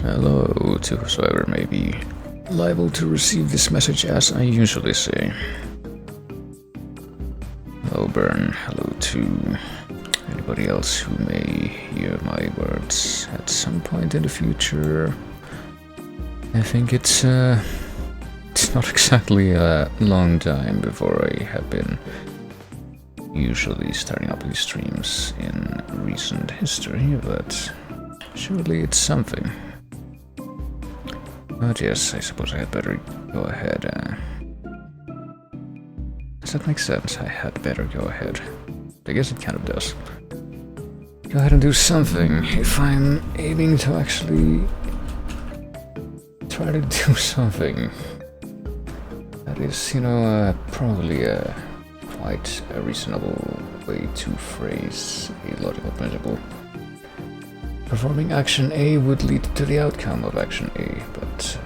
Hello to whosoever may be liable to receive this message, as I usually say. Hello, Bern. Hello to anybody else who may hear my words at some point in the future. I think it's not exactly a long time before I have been usually starting up these streams in recent history, but surely it's something. But yes, I suppose I had better go ahead. Does that make sense? I had better go ahead. I guess it kind of does. Go ahead and do something if I'm aiming to actually try to do something. That is, probably quite a reasonable way to phrase a logical principle. Performing action A would lead to the outcome of action A, but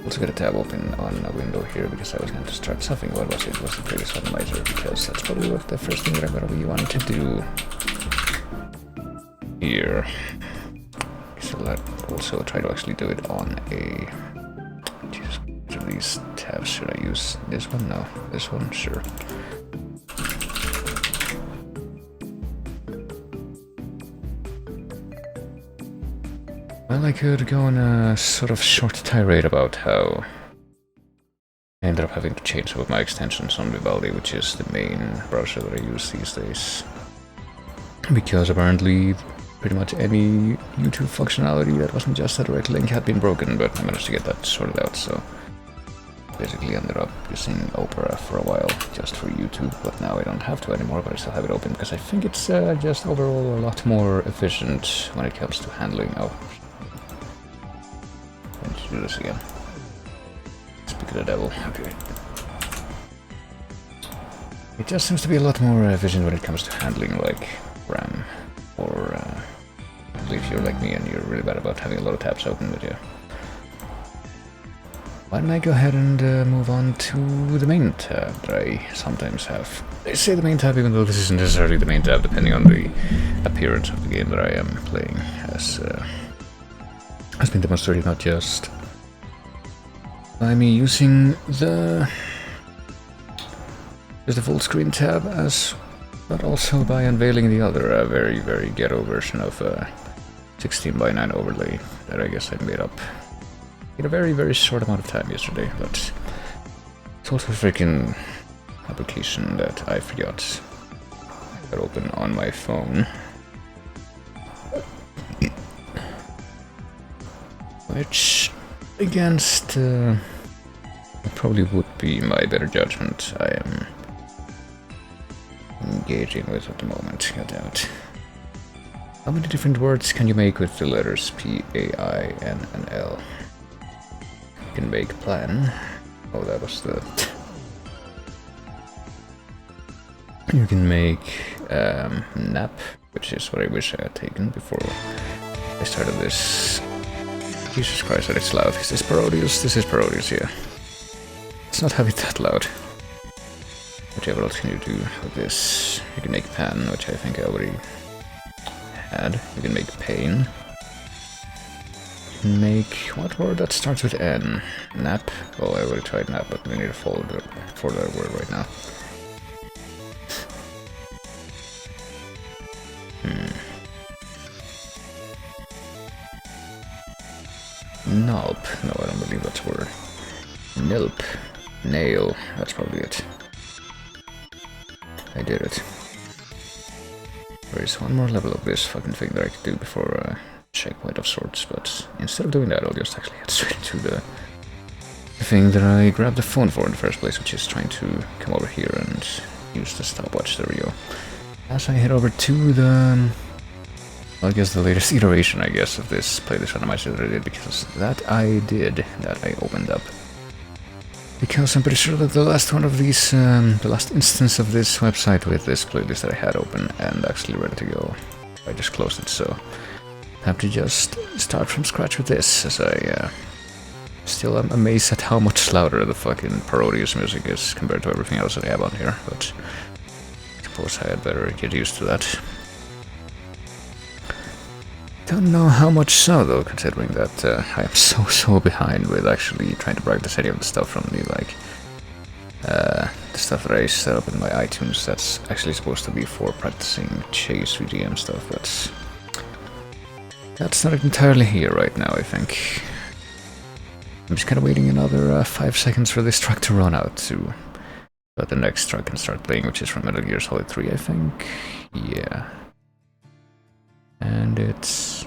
let's get a tab open on a window here because I was going to start something. What was it? Was the previous randomizer? Because that's probably what the first thing that I'm going to be wanting to do here. So let's also try to actually do it on a... Jesus, which of these tabs should I use? This one? No. This one? Sure. Well, I could go on a sort of short tirade about how I ended up having to change some of my extensions on Vivaldi, which is the main browser that I use these days. Because apparently pretty much any YouTube functionality that wasn't just a direct link had been broken, but I managed to get that sorted out, so basically ended up using Opera for a while just for YouTube, but now I don't have to anymore, but I still have it open because I think it's just overall a lot more efficient when it comes to handling... Oh. Let's do this again. Speak of the devil. Okay. It just seems to be a lot more efficient when it comes to handling, like, RAM. Or, if you're like me and you're really bad about having a lot of tabs open, but yeah. Why don't I go ahead and move on to the main tab that I sometimes have. I say the main tab even though this isn't necessarily the main tab, depending on the appearance of the game that I am playing, as has been demonstrated not just by me using the full screen tab, but also by unveiling the other very, very ghetto version of 16:9 overlay that I guess I made up in a very, very short amount of time yesterday, but it's also a freaking application that I forgot I got open on my phone. Which, against probably would be my better judgment, I am engaging with at the moment. Goddammit. How many different words can you make with the letters P, A, I, N, and L? You can make plan. Oh, that was the... You can make nap, which is what I wish I had taken before I started this. Jesus Christ, that it's loud. Is this Parodius? This is Parodius, yeah. Let's not have it that loud. What else can you do with this? You can make pan, which I think I already had. You can make pain. You can make... what word that starts with N? Nap? Well, I already tried nap, but we need a folder for that word right now. Nulp. No, I don't believe that's a word. Nilp. Nail. That's probably it. I did it. There is one more level of this fucking thing that I could do before checkpoint of sorts, but instead of doing that, I'll just actually head straight to the thing that I grabbed the phone for in the first place, which is trying to come over here and use the stopwatch. There we go. As I head over to the... I guess the latest iteration, I guess, of this playlist randomizer that I did, because that I opened up. Because I'm pretty sure that the last one of these, the last instance of this website with this playlist that I had open and actually ready to go, I just closed it, so I have to just start from scratch with this, as I still am amazed at how much louder the fucking Parodius music is compared to everything else that I have on here, but I suppose I had better get used to that. don't know how much so, though, considering that I am so behind with actually trying to practice any of the stuff from the, like, the stuff that I set up in my iTunes that's actually supposed to be for practicing chase VGM stuff, but that's not entirely here right now, I think. I'm just kind of waiting another 5 seconds for this track to run out to let the next track can start playing, which is from Metal Gear Solid 3, I think. Yeah. And it's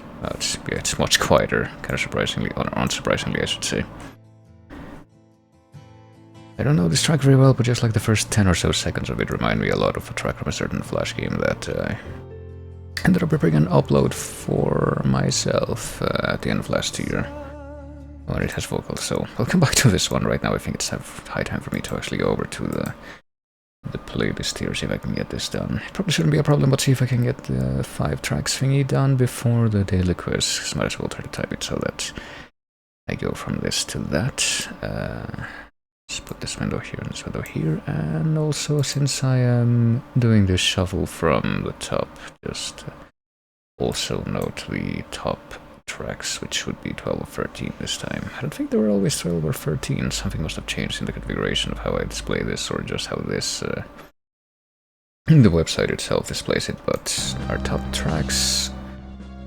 much quieter, kind of surprisingly, or unsurprisingly, I should say. I don't know this track very well, but just like the first 10 or so seconds of it remind me a lot of a track from a certain Flash game that I ended up preparing an upload for myself at the end of last year. When it has vocals, so I'll come back to this one right now. I think it's high time for me to actually go over to the playlist here, see if I can get this done. It probably shouldn't be a problem, but see if I can get the 5 tracks thingy done before the daily quiz, because I might as well try to type it so that I go from this to that. Let's put this window here and this window here, and also since I am doing this shuffle from the top, just also note the top tracks, which would be 12 or 13 this time. I don't think they were always 12 or 13. Something must have changed in the configuration of how I display this, or just how this the website itself displays it. But our top tracks,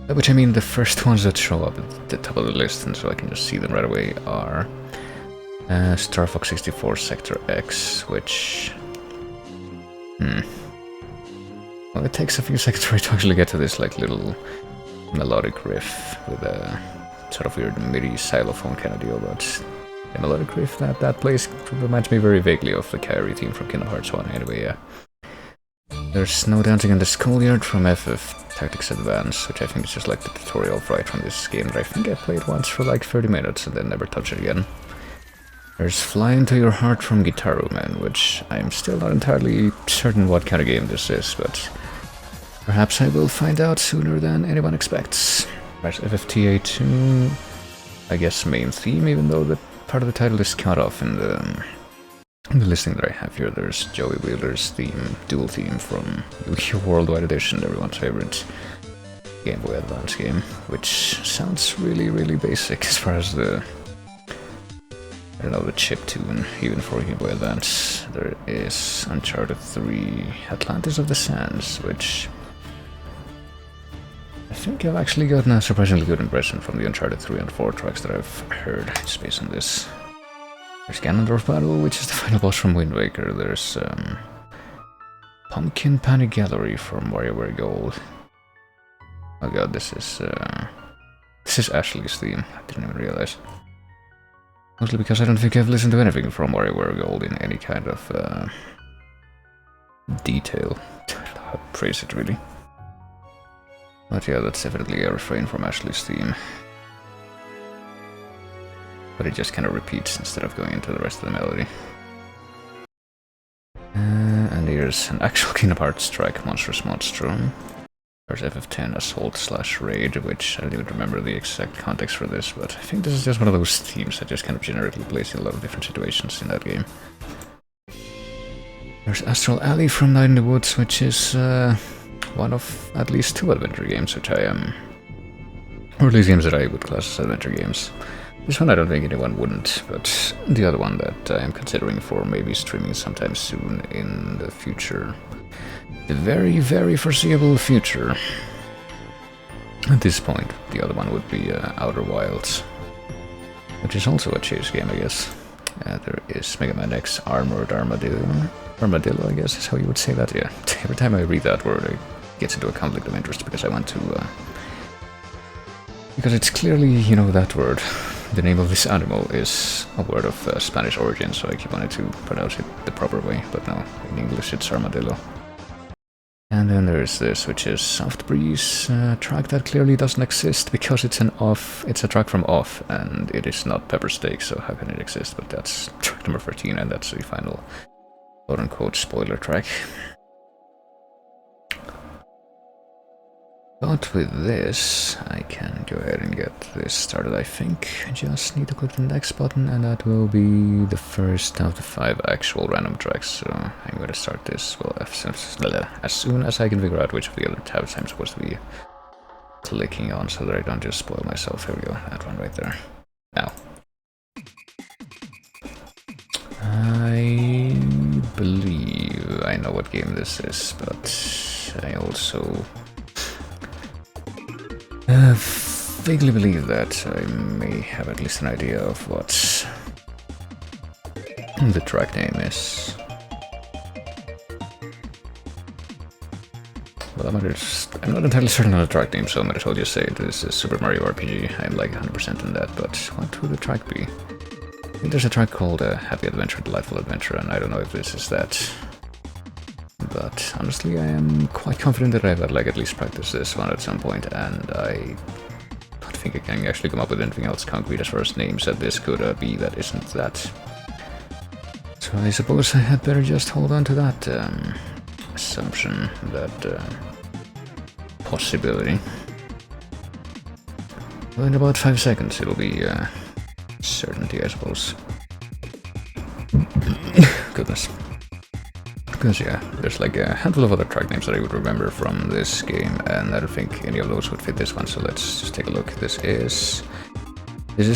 which I mean the first ones that show up at the top of the list, and so I can just see them right away, are Star Fox 64 Sector X, which well, it takes a few seconds for it to actually get to this like little melodic riff with a sort of weird MIDI xylophone kind of deal, but the melodic riff that plays reminds me very vaguely of the Kairi theme from Kingdom Hearts 1. Anyway, yeah. There's No Dancing in the Schoolyard from FF Tactics Advance, which I think is just like the tutorial right from this game that I think I played once for like 30 minutes and then never touched it again. There's Fly Into Your Heart from Guitar Man, which I'm still not entirely certain what kind of game this is, but perhaps I will find out sooner than anyone expects. Right, FFTA2, I guess main theme, even though the part of the title is cut off in the listing that I have here. There's Joey Wheeler's theme, dual theme from Yu-Gi-Oh! Worldwide Edition, everyone's favorite Game Boy Advance game, which sounds really basic as far as the, I don't know, the chip tune, even for Game Boy Advance. There is Uncharted 3, Atlantis of the Sands, which I think I've actually gotten a surprisingly good impression from the Uncharted 3 and 4 tracks that I've heard just based on this. There's Ganondorf Battle, which is the final boss from Wind Waker. There's Pumpkin Panic Gallery from WarioWare Gold. Oh god, this is Ashley's theme. I didn't even realize. Mostly because I don't think I've listened to anything from WarioWare Gold in any kind of detail. I don't know how to praise it really. But yeah, that's definitely a refrain from Ashley's theme. But it just kind of repeats instead of going into the rest of the melody. And here's an actual Kingdom Hearts track, Monstrous Monstrum. There's FF10 Assault / Raid, which I don't even remember the exact context for this, but I think this is just one of those themes that just kind of generically plays in a lot of different situations in that game. There's Astral Alley from Night in the Woods, which is one of at least 2 adventure games, which I am, or at least games that I would class as adventure games. This one I don't think anyone wouldn't, but the other one that I am considering for maybe streaming sometime soon in the future. The very foreseeable future. At this point, the other one would be Outer Wilds, which is also a chase game, I guess. There is Mega Man X Armored Armadillo. Armadillo, I guess is how you would say that, yeah. Every time I read that word, it gets into a conflict of interest because I want to... because it's clearly, you know, that word. The name of this animal is a word of Spanish origin, so I keep wanting to pronounce it the proper way, but no, in English it's Armadillo. And then there's this, which is Soft Breeze, a track that clearly doesn't exist because it's a track from Off, and it is not Pepper Steak, so how can it exist? But that's track number 13, and that's the final quote-unquote spoiler track. But with this, I can go ahead and get this started, I think. I just need to click the next button, and that will be the first of the 5 actual random tracks. So I'm going to start this, well, as soon as I can figure out which of the other tabs I'm supposed to be clicking on so that I don't just spoil myself. Here we go, that one right there. Now. I believe I know what game this is, but I also vaguely believe that I may have at least an idea of what the track name is. Well, I'm not entirely certain on the track name, so I might as well just say this is Super Mario RPG. I'm like 100% in that, but what would the track be? I think there's a track called Happy Adventure, Delightful Adventure, and I don't know if this is that. But honestly, I am quite confident that I've like at least practiced this one at some point, and I don't think I can actually come up with anything else concrete as far as names that this could be that isn't that. So I suppose I had better just hold on to that assumption, that possibility. Well, in about 5 seconds it'll be certainty, I suppose. Goodness. Because yeah, there's like a handful of other track names that I would remember from this game, and I don't think any of those would fit this one, so let's just take a look. This is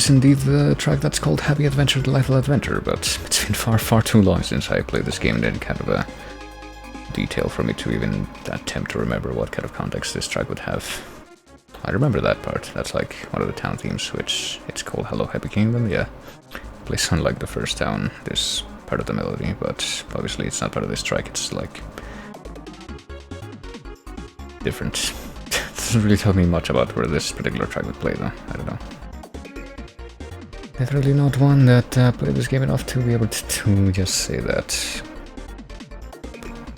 indeed the track that's called Happy Adventure, Delightful Adventure, but it's been far too long since I played this game, and any kind of a detail for me to even attempt to remember what kind of context this track would have. I remember that part. That's like one of the town themes, which it's called Hello Happy Kingdom, yeah. Plays on like the first town, this part of the melody, but obviously it's not part of this track, it's like different. It doesn't really tell me much about where this particular track would play though, I don't know. Definitely not one that played this game enough to be able to just say that.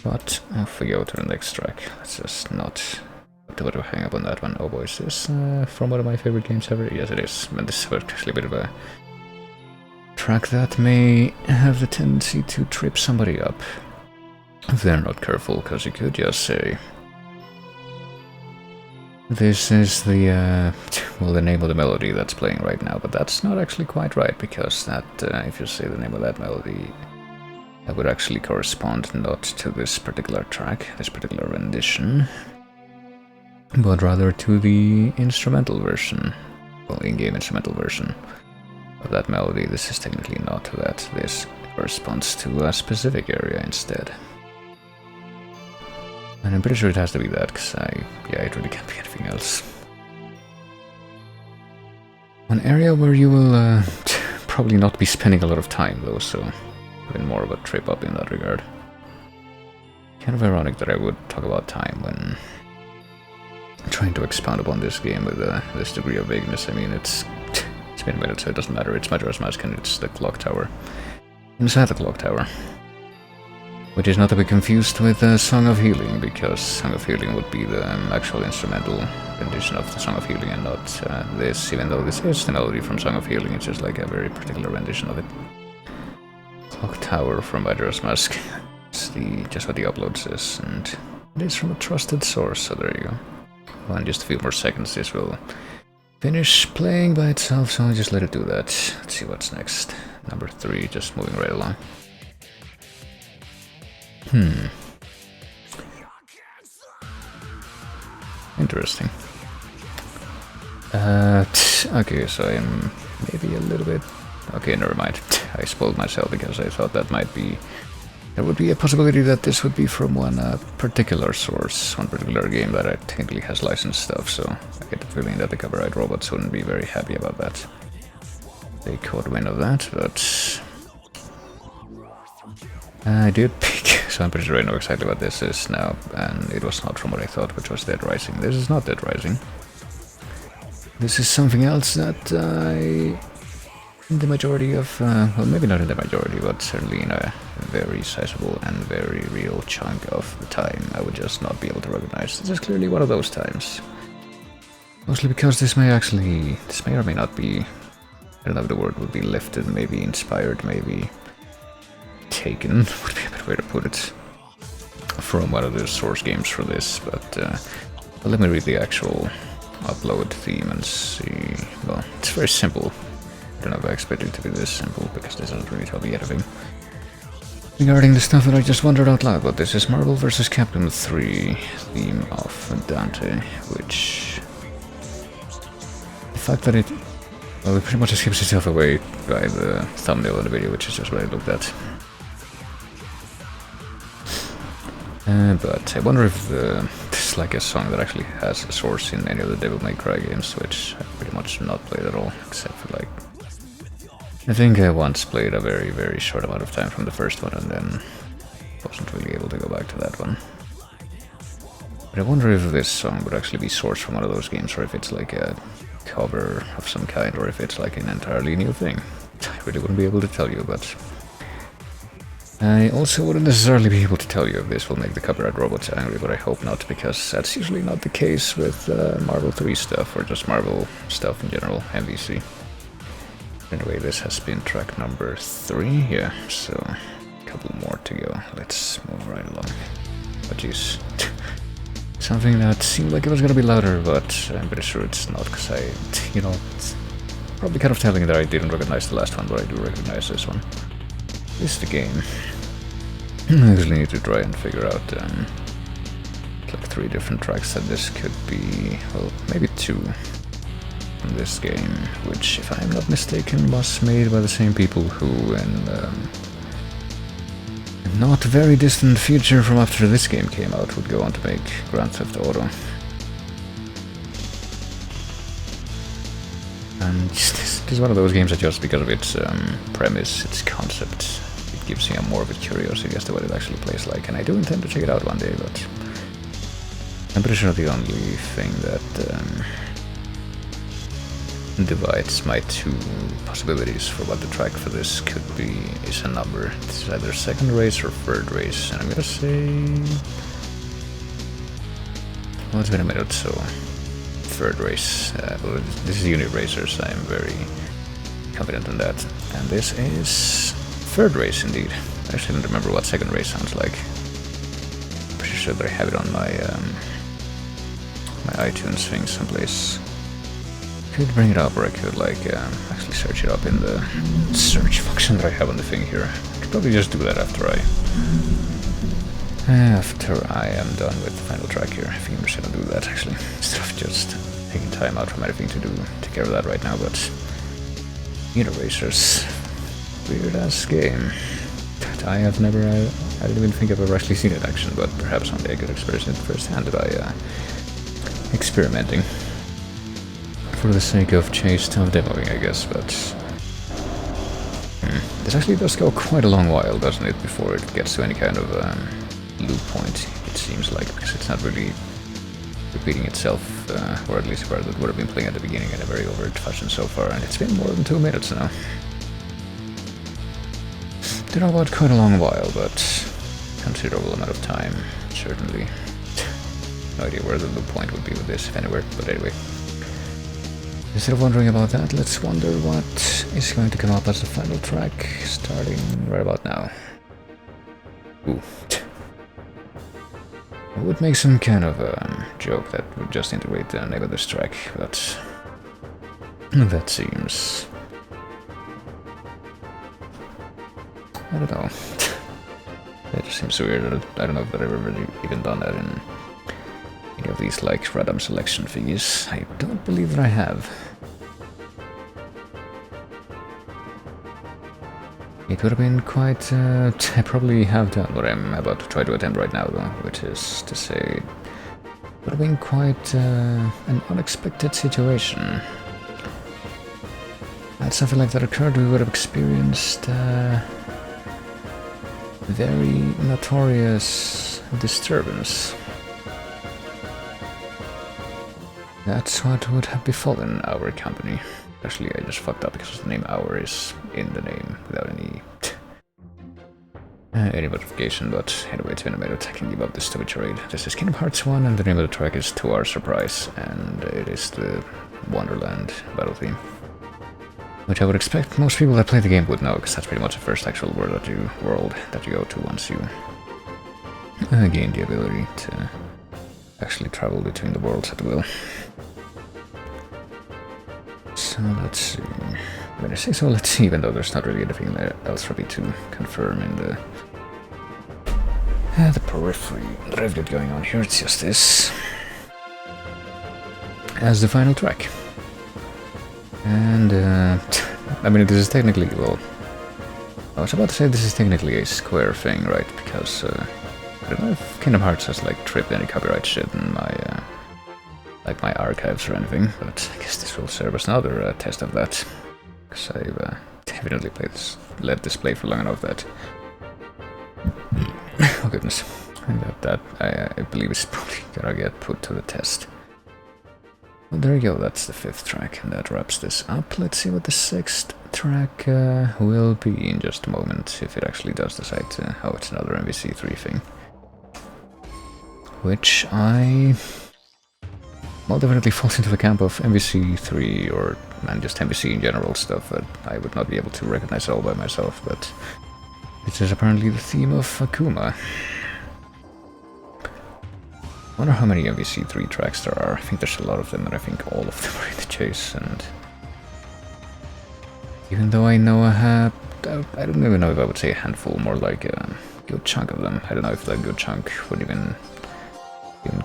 But off we go to the next track. Let's just not to hang up on that one. Oh boy, is this from one of my favorite games ever? Yes it is, and this is actually a bit of a track that may have the tendency to trip somebody up if they're not careful, because you could just say this is the well, the name of the melody that's playing right now, but that's not actually quite right, because that if you say the name of that melody, that would actually correspond not to this particular track, this particular rendition, but rather to the instrumental version, well, in-game instrumental version of that melody. This is technically not that. This corresponds to a specific area instead. And I'm pretty sure it has to be that, because yeah, it really can't be anything else. An area where you will probably not be spending a lot of time though, so even more of a trip up in that regard. Kind of ironic that I would talk about time when trying to expound upon this game with this degree of vagueness. I mean, it's been a minute, so it doesn't matter. It's Majora's Mask and it's the clock tower. Inside the clock tower. Which is not to be confused with Song of Healing, because Song of Healing would be the actual instrumental rendition of the Song of Healing and not this, even though this is the melody from Song of Healing, it's just like a very particular rendition of it. Clock Tower from Majora's Mask. It's just what the upload says, and it is from a trusted source, so there you go. Well, in just a few more seconds this will finish playing by itself, so I'll just let it do that. Let's see what's next. Number 3, just moving right along. Interesting. Okay, so I'm maybe a little bit... Okay, never mind. I spoiled myself because I thought that might be... There would be a possibility that this would be from one particular source, one particular game that I technically has licensed stuff, so I get the feeling that the copyright robots wouldn't be very happy about that. They caught wind of that, but... I did pick, so I'm pretty sure I know exactly what this is now, and it was not from what I thought, which was Dead Rising. This is not Dead Rising. This is something else that I... in the majority of, well, maybe not in the majority, but certainly in a very sizable and very real chunk of the time, I would just not be able to recognize. This is clearly one of those times. Mostly because this may or may not be, I don't know if the word would be lifted, maybe inspired, maybe taken, would be a better way to put it, from one of the source games for this, but let me read the actual upload theme and see. Well, it's very simple. I don't know if I expected it to be this simple, because this doesn't really tell me anything regarding the stuff that I just wondered out loud, but this is Marvel vs. Capcom 3 theme of Dante, which fact that it pretty much just gives itself away by the thumbnail of the video, which is just what I looked at. But I wonder if this like a song that actually has a source in any of the Devil May Cry games, which I pretty much not played at all, except for like... I think I once played a very, very short amount of time from the first one and then wasn't really able to go back to that one. But I wonder if this song would actually be sourced from one of those games, or if it's like a cover of some kind, or if it's like an entirely new thing. I really wouldn't be able to tell you, but... I also wouldn't necessarily be able to tell you if this will make the copyright robots angry, but I hope not, because that's usually not the case with Marvel 3 stuff, or just Marvel stuff in general, MVC. Anyway, this has been track number 3, yeah, so a couple more to go. Let's move right along. But jeez. Something that seemed like it was gonna be louder, but I'm pretty sure it's not, because it's probably kind of telling that I didn't recognize the last one, but I do recognize this one. This is the game. I actually need to try and figure out like 3 different tracks that this could be, well, maybe 2 from this game, which, if I'm not mistaken, was made by the same people who, in a not very distant future from after this game came out, would go on to make Grand Theft Auto. And this is one of those games that, just because of its premise, its concept, it gives me a morbid curiosity as to what it actually plays like, and I do intend to check it out one day, but I'm pretty sure the only thing that divides my 2 possibilities for what the track for this could be is a number. It's either second race or third race, and I'm gonna say... well, it's been a minute, so... third race. Well, this is Unit Racers, I am very confident in that. And this is third race indeed. I actually don't remember what second race sounds like. Pretty sure that I have it on my my iTunes thing someplace. Could bring it up, or I could like actually search it up in the search function that I have on the thing here. I could probably just do that after I am done with the final track here. I think I'm just gonna do that actually, instead of just taking time out from anything to take care of that right now. But Unit Racers, weird ass game. I didn't even think I've ever actually seen it in action, but perhaps someday I could experience it firsthand by experimenting. For the sake of chase of demoing, I guess, but... this actually does go quite a long while, doesn't it, before it gets to any kind of loop point, it seems like, because it's not really repeating itself, or at least the part that would have been playing at the beginning in a very overt fashion so far, and it's been more than 2 minutes now. Did know about quite a long while, but considerable amount of time, certainly. No idea where the loop point would be with this, if anywhere, but anyway. Instead of wondering about that, let's wonder what is going to come up as the final track, starting right about now. Ooh. I would make some kind of joke that would just integrate the name of this track, but that seems... I don't know. That just seems weird. I don't know if I've ever really even done that in any of these like random selection thingies. I don't believe that I have. It would have been quite... I probably have done what I'm about to try to attempt right now, though, which is to say, it would have been quite an unexpected situation. Had something like that occurred, we would have experienced very notorious disturbance. That's what would have befallen our company. Actually, I just fucked up because the name "our" is in the name without any modification, but anyway, it's been a minute. I can give up this stupid charade. This is Kingdom Hearts 1, and the name of the track is To Our Surprise, and it is the Wonderland battle theme. Which I would expect most people that play the game would know, because that's pretty much the first actual world that you go to once you gain the ability to actually travel between the worlds at will. So let's see. When I say so, let's see, even though there's not really anything else for me to confirm in the periphery that I've got going on here. It's just this as the final track. And, I mean, this is technically, well, I was about to say this is technically a Square thing, right? Because, I don't know if Kingdom Hearts has, like, tripped any copyright shit in my, like, my archives or anything, but I guess this will serve as another test of that. Because I've definitely let this play for long enough that... oh goodness. And that I believe is probably gonna get put to the test. Well, there you go, that's the 5th track, and that wraps this up. Let's see what the 6th track will be in just a moment, if it actually does decide to... oh, it's another MVC3 thing. Which I... well, definitely falls into the camp of MVC3, or man, just MVC in general stuff that I would not be able to recognize all by myself, but it is apparently the theme of Akuma. I wonder how many MVC3 tracks there are. I think there's a lot of them, and I think all of them are in the chase, and... even though I know I don't even know if I would say a handful, more like a good chunk of them. I don't know if that good chunk would even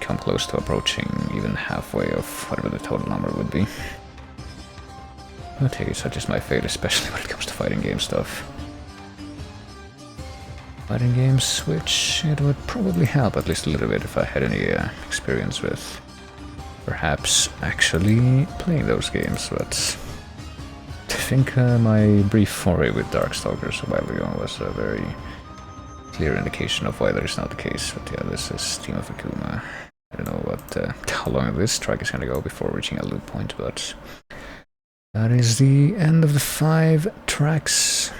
come close to approaching even halfway of whatever the total number would be. But hey, such is my fate, especially when it comes to fighting game stuff. Fighting games, which it would probably help at least a little bit if I had any experience with perhaps actually playing those games, but I think my brief foray with Darkstalkers a while ago was a very clear indication of why that is not the case. But yeah, this is Team of Akuma. I don't know what how long this track is gonna go before reaching a loop point, but that is the end of the 5 tracks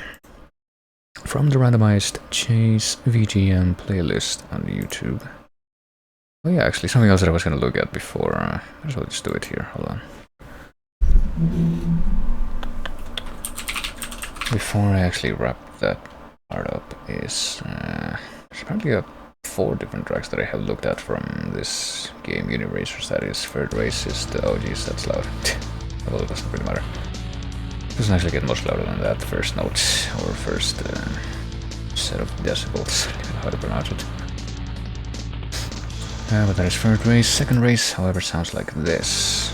from the randomized Chase VGM playlist on YouTube. Oh yeah, actually something else that I was gonna look at before. Might as well just do it here. Hold on. Before I actually wrap that part up is there's apparently 4 different tracks that I have looked at from this game, Uniracers. That is, Third Race is the... oh geez, that's loud. Well, it doesn't really matter. It doesn't actually get much louder than that first note, or first set of decibels. I don't know how to pronounce it. But that is Third Race. Second Race, however, sounds like this.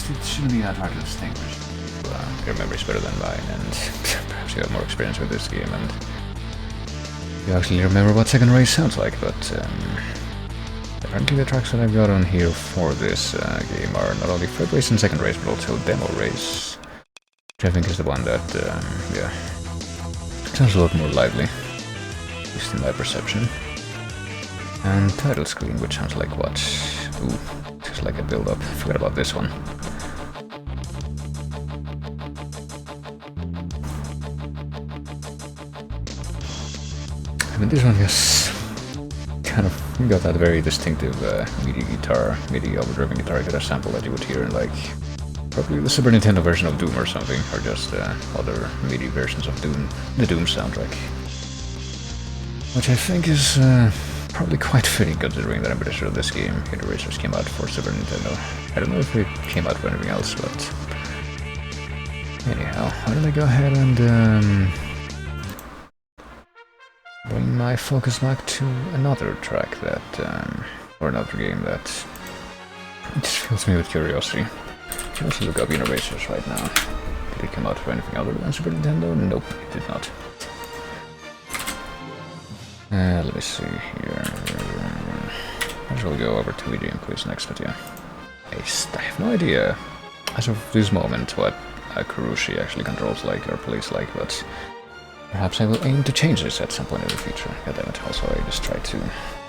It shouldn't be that hard to distinguish. Your memory is better than mine, and perhaps you have more experience with this game, and you actually remember what Second Race sounds like, but apparently the tracks that I've got on here for this game are not only Third Race and Second Race, but also Demo Race, which I think is the one that, yeah, sounds a lot more lively, at least in my perception. And Title Screen, which sounds like what? Ooh, just like a build-up. Forgot about this one. I mean, this one just kind of got that very distinctive MIDI overdriven guitar sample that you would hear in, like, probably the Super Nintendo version of Doom or something, or just other MIDI versions of Doom, the Doom soundtrack. Which I think is probably quite fitting, considering that I'm pretty sure this game, Uniracers, came out for Super Nintendo. I don't know if it came out for anything else, but anyhow, why don't I go ahead and bring my focus back to another track that, or another game that just fills me with curiosity. I can also look up Uniracers right now. Did it come out for anything other than Super Nintendo? Nope, it did not. Let me see here. Might as well go over to VGM Quiz next, but yeah. I have no idea, as of this moment, what a Kurushi actually controls like, or plays like, but perhaps I will aim to change this at some point in the future. Goddammit, also I just tried to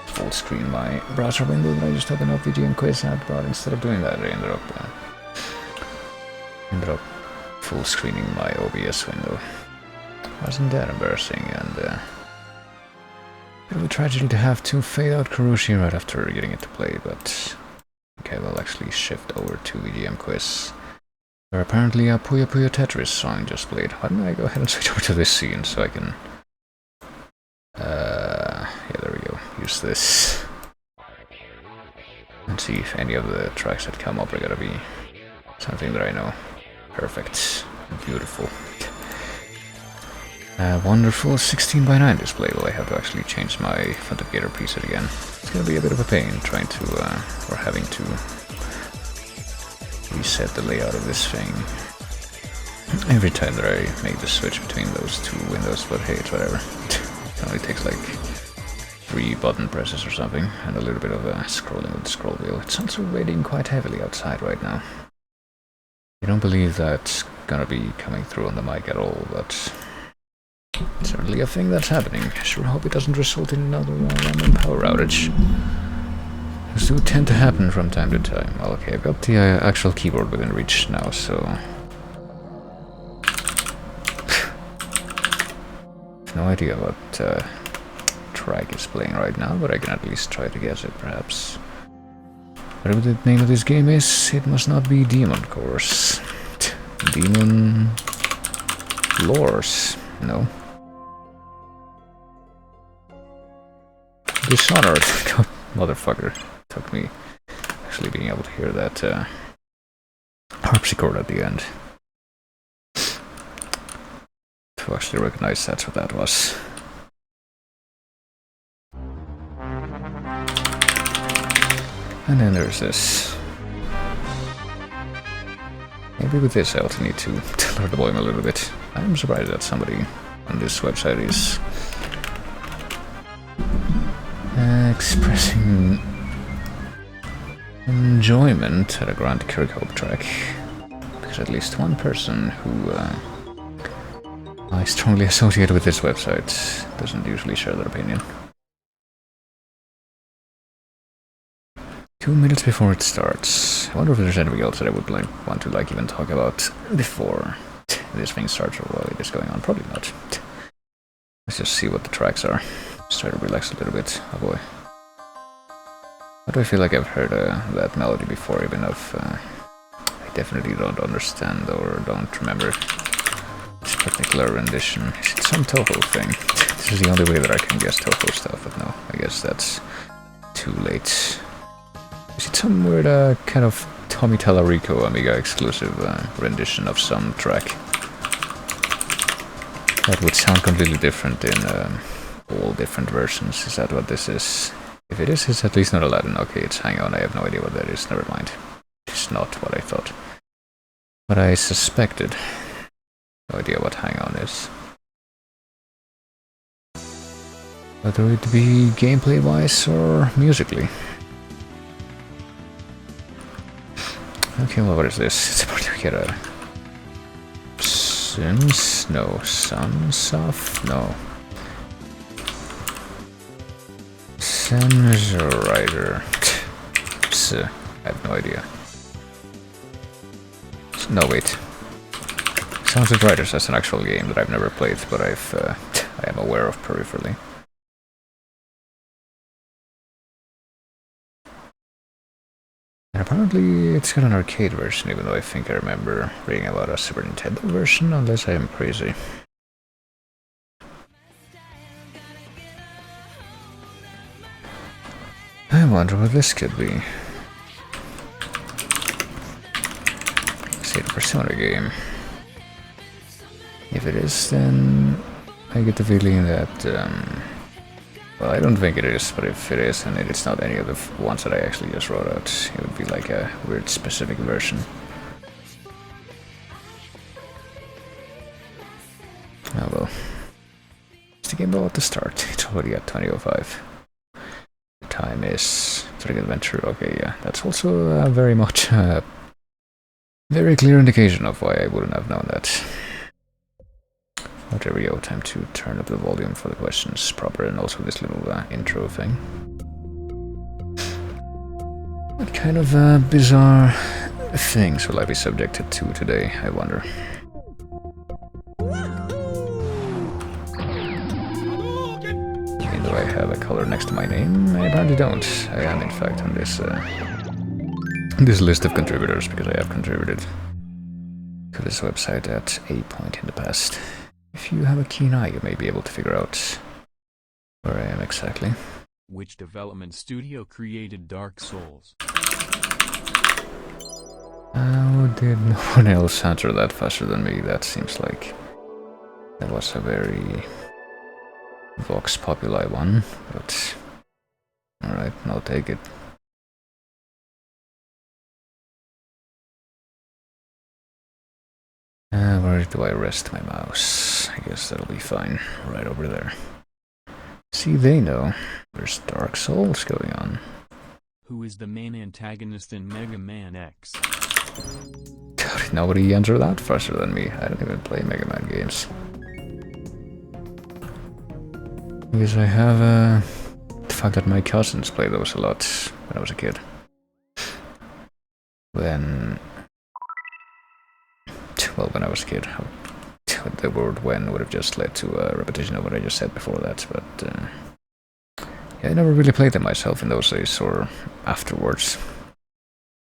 full screen my browser window that I just opened up VGM Quiz at, but instead of doing that I ended up full screening my OBS window. Wasn't that embarrassing, and bit of a tragedy to have to fade out Kurushi right after getting it to play, but okay, we'll actually shift over to VGM Quiz, where apparently a Puyo Puyo Tetris song just played. Why don't I go ahead and switch over to this scene so I can... yeah, there we go. Use this. And see if any of the tracks that come up are gonna be something that I know. Perfect. Beautiful. A wonderful 16:9 display. Well, I have to actually change my front of gator preset again. It's gonna be a bit of a pain trying to, or having to reset the layout of this thing every time that I make the switch between those two windows, but hey, it's whatever. It only takes like 3 button presses or something, and a little bit of scrolling with the scroll wheel. It's also raining quite heavily outside right now. I don't believe that's gonna be coming through on the mic at all, but it's certainly a thing that's happening. I sure hope it doesn't result in another random power outage. Those do tend to happen from time to time. Well, okay, I've got the actual keyboard within reach now, so I've no idea what track is playing right now, but I can at least try to guess it, perhaps. Whatever the name of this game is, it must not be Demon Course. Demon Lores. No. Dishonored. God, motherfucker. Took me actually being able to hear that harpsichord at the end to actually recognize that's what that was. And then there's this. Maybe with this I also need to lower the volume a little bit. I'm surprised that somebody on this website is expressing enjoyment at a Grant Kirkhope track. Because at least one person who I strongly associate with this website doesn't usually share their opinion. 2 minutes before it starts. I wonder if there's anything else that I would want to even talk about before this thing starts or while it is going on. Probably not. Let's just see what the tracks are. Just try to relax a little bit. Oh boy. Why do I feel like I've heard that melody before, even if I definitely don't understand or don't remember this particular rendition? Is it some Toho thing? This is the only way that I can guess Toho stuff, but no, I guess that's too late. Is it some weird kind of Tommy Tallarico Amiga exclusive rendition of some track? That would sound completely different in all different versions. Is that what this is? If it is, it's at least not Aladdin. Okay, it's Hang On. I have no idea what that is. Never mind. It's not what I thought. But I suspected. No idea what Hang On is. Whether it be gameplay-wise or musically. Okay, well, what is this? It's about to get a Sims? No. Sunsoft? No. Sensorizer. I have no idea. No, wait. Sounds like Riders as an actual game that I've never played, but I am aware of peripherally. And apparently it's got an arcade version, even though I think I remember reading about a Super Nintendo version, unless I am crazy. I wonder what this could be. Say the Persona game. If it is, then I get the feeling that well, I don't think it is, but if it is, and it's not any of the ones that I actually just wrote out, it would be like a weird specific version. Oh well. Is the game about to start? It's already at 20:05. The time is Thrilling Adventure. Okay, yeah, that's also very much a very clear indication of why I wouldn't have known that. There we go, time to turn up the volume for the questions proper, and also this little intro thing. What kind of bizarre things will I be subjected to today, I wonder? Even though I have a color next to my name, I apparently don't. I am in fact on this this list of contributors, because I have contributed to this website at a point in the past. If you have a keen eye, you may be able to figure out where I am exactly. Which development studio created Dark Souls? How did no one else answer that faster than me? That seems like That was a very Vox Populi one, but alright, I'll take it. Where do I rest my mouse? I guess that'll be fine, right over there. See, they know. There's Dark Souls going on. Who is the main antagonist in Mega Man X? Nobody answered that faster than me. I don't even play Mega Man games. Because I have the fact that my cousins play those a lot when I was a kid. When I was a kid. The word when would have just led to a repetition of what I just said before that, but yeah, I never really played them myself in those days or afterwards.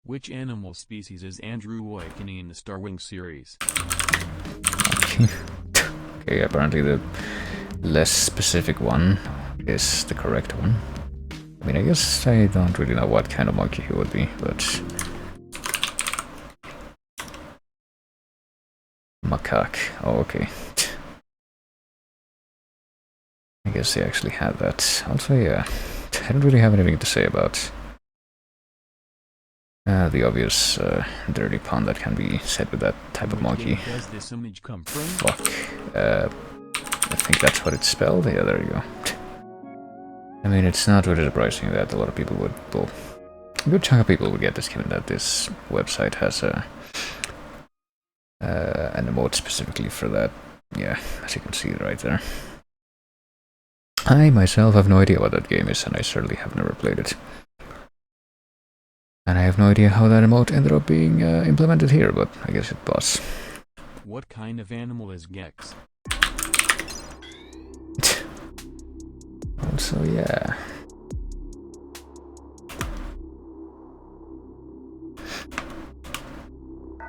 Which animal species is Andrew awakening in the Starwing series? Okay, apparently the less specific one is the correct one. I mean, I guess I don't really know what kind of monkey he would be, but... Macaque. Oh, okay. I guess they actually had that. Also, yeah, I don't really have anything to say about the obvious dirty pun that can be said with that type of monkey. Where does this image come from? Fuck. I think that's what it's spelled. Yeah, there you go. I mean, it's not really surprising that a lot of people would... Well, a good chunk of people would get this, given that this website has an emote specifically for that. Yeah, as you can see right there. I myself have no idea what that game is, and I certainly have never played it. And I have no idea how that emote ended up being implemented here, but I guess it was. What kind of animal is Gex? Also, yeah. I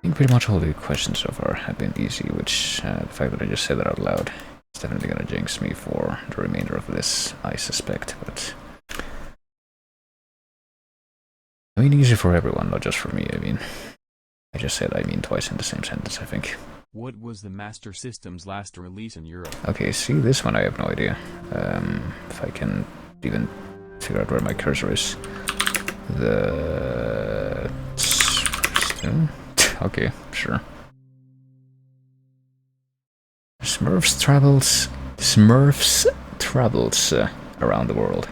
think pretty much all the questions so far have been easy, which the fact that I just said that out loud is definitely gonna jinx me for the remainder of this, I suspect, but... I mean, easy for everyone, not just for me, I mean... I just said I mean twice in the same sentence, I think. What was the Master System's last release in Europe? Okay, see, this one I have no idea. If I can even figure out where my cursor is. The... Okay, sure. Smurfs travels around the world.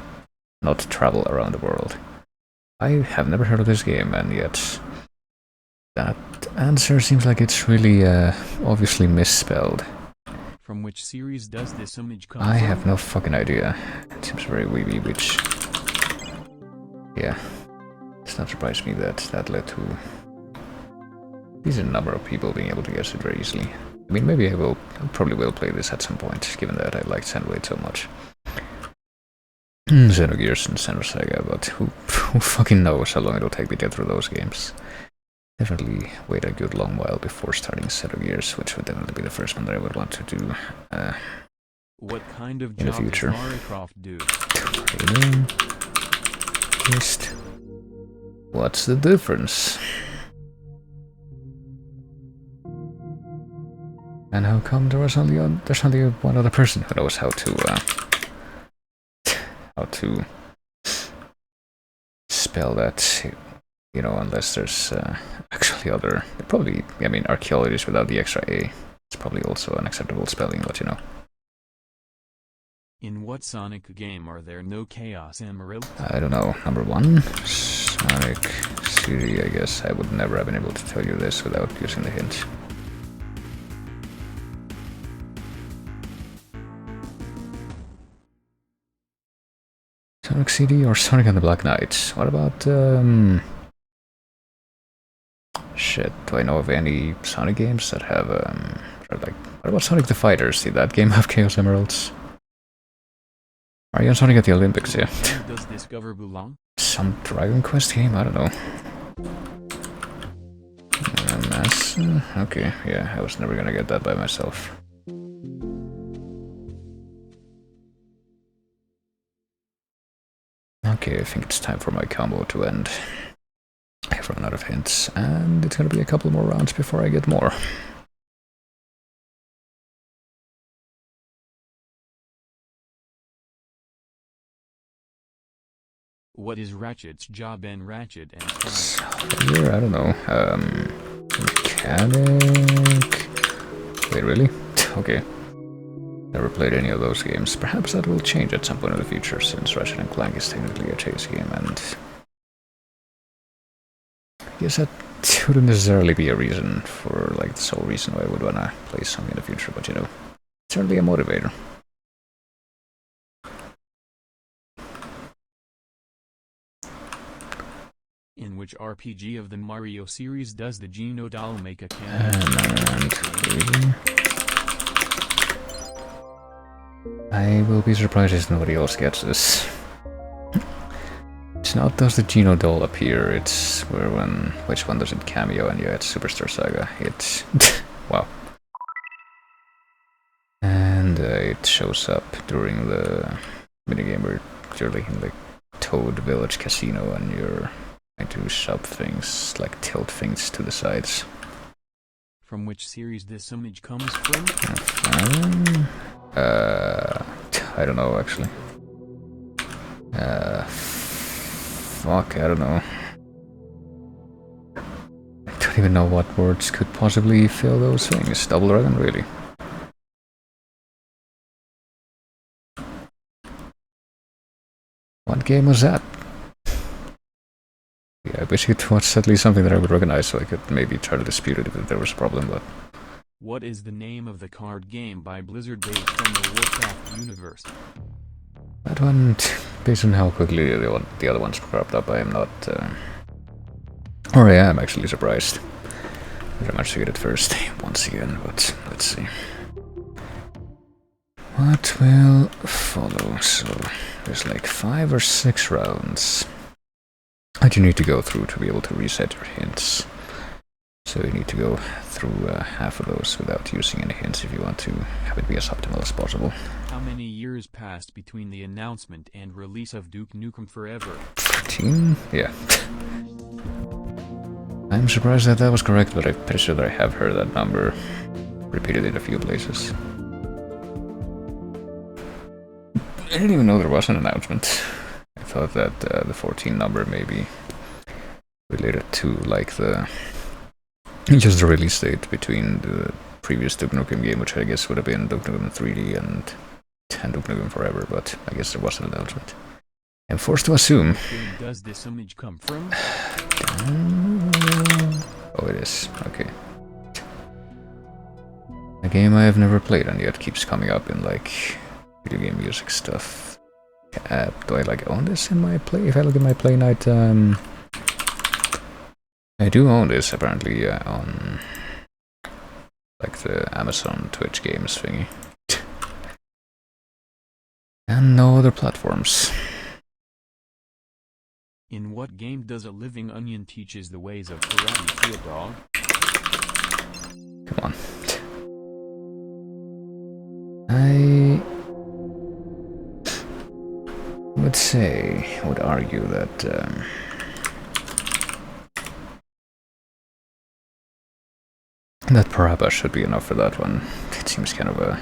Not travel around the world. I have never heard of this game, and yet that answer seems like it's really obviously misspelled. From which series does this image come I from? have no fucking idea. It seems very weeby, which... Yeah. It's not surprised me that that led to... There's a number of people being able to guess it very easily. I mean, maybe I probably will play this at some point, given that I like Xenoblade so much. Xenogears and Xenosaga, but who fucking knows how long it'll take to get through those games. Definitely wait a good long while before starting Xenogears, which would definitely be the first one that I would want to do what kind of in the job future. does Lara Croft do? Just... What's the difference? And how come there's only one other person who knows how to spell that, you know, unless there's actually other... Probably, I mean, archaeologists without the extra A. It's probably also an acceptable spelling, but you know. In what Sonic game are there no Chaos Emeralds? I don't know. Number one, Sonic City, I guess. I would never have been able to tell you this without using the hint. Sonic CD or Sonic and the Black Knight? What about, shit, do I know of any Sonic games that have, like, what about Sonic the Fighters? Did that game have Chaos Emeralds? Are you on Sonic at the Olympics, yeah? Where does Discover belong? Some Dragon Quest game? I don't know. Okay, yeah, I was never gonna get that by myself. Okay, I think it's time for my combo to end. I've run out of hints, and it's gonna be a couple more rounds before I get more. What is Ratchet's job in Ratchet and Clank? So, here, I don't know. Mechanic. Wait, really? Okay. Never played any of those games. Perhaps that will change at some point in the future, since Ratchet and Clank is technically a chase game, and I guess that wouldn't necessarily be a reason for, like, the sole reason why I would wanna play something in the future, but you know, it's certainly a motivator. In which RPG of the Mario series does the Geno doll make a cameo? And I will be surprised if nobody else gets this. It's not does the Geno doll appear, it's which one does it cameo, and yeah, it's Superstar Saga. It's wow. And it shows up during the minigame where you're like in the Toad Village Casino and you're trying to shove things, like tilt things to the sides. From which series this image comes from? I don't know actually. Fuck, I don't know. I don't even know what words could possibly fill those things. Double Dragon, really? What game was that? Yeah, I wish it was at least something that I would recognize so I could maybe try to dispute it if there was a problem, but... What is the name of the card game by Blizzard based on the Warcraft universe? That one, based on how quickly the other ones cropped up, I am not... or I am actually surprised that I managed to get it first once again, but let's see. What will follow? So, there's like 5 or 6 rounds that you need to go through to be able to reset your hints. So you need to go through half of those without using any hints if you want to have it be as optimal as possible. How many years passed between the announcement and release of Duke Nukem Forever? 14? Yeah. I'm surprised that that was correct, but I'm pretty sure that I have heard that number repeated in a few places. I didn't even know there was an announcement. I thought that the 14 number may be related to like just the release date between the previous Duke Nukem game, which I guess would have been Duke Nukem 3D and Duke Nukem Forever, but I guess there was an announcement. I'm forced to assume. Where does this image come from? Oh, it is. Okay. A game I have never played and yet keeps coming up in like video game music stuff. Do I like own this in my play? If I look at my play night, I do own this apparently on like the Amazon Twitch games thingy. And no other platforms. In what game does a living onion teaches the ways of karate to a dog? Come on. I would argue that that Parappa should be enough for that one. It seems kind of a...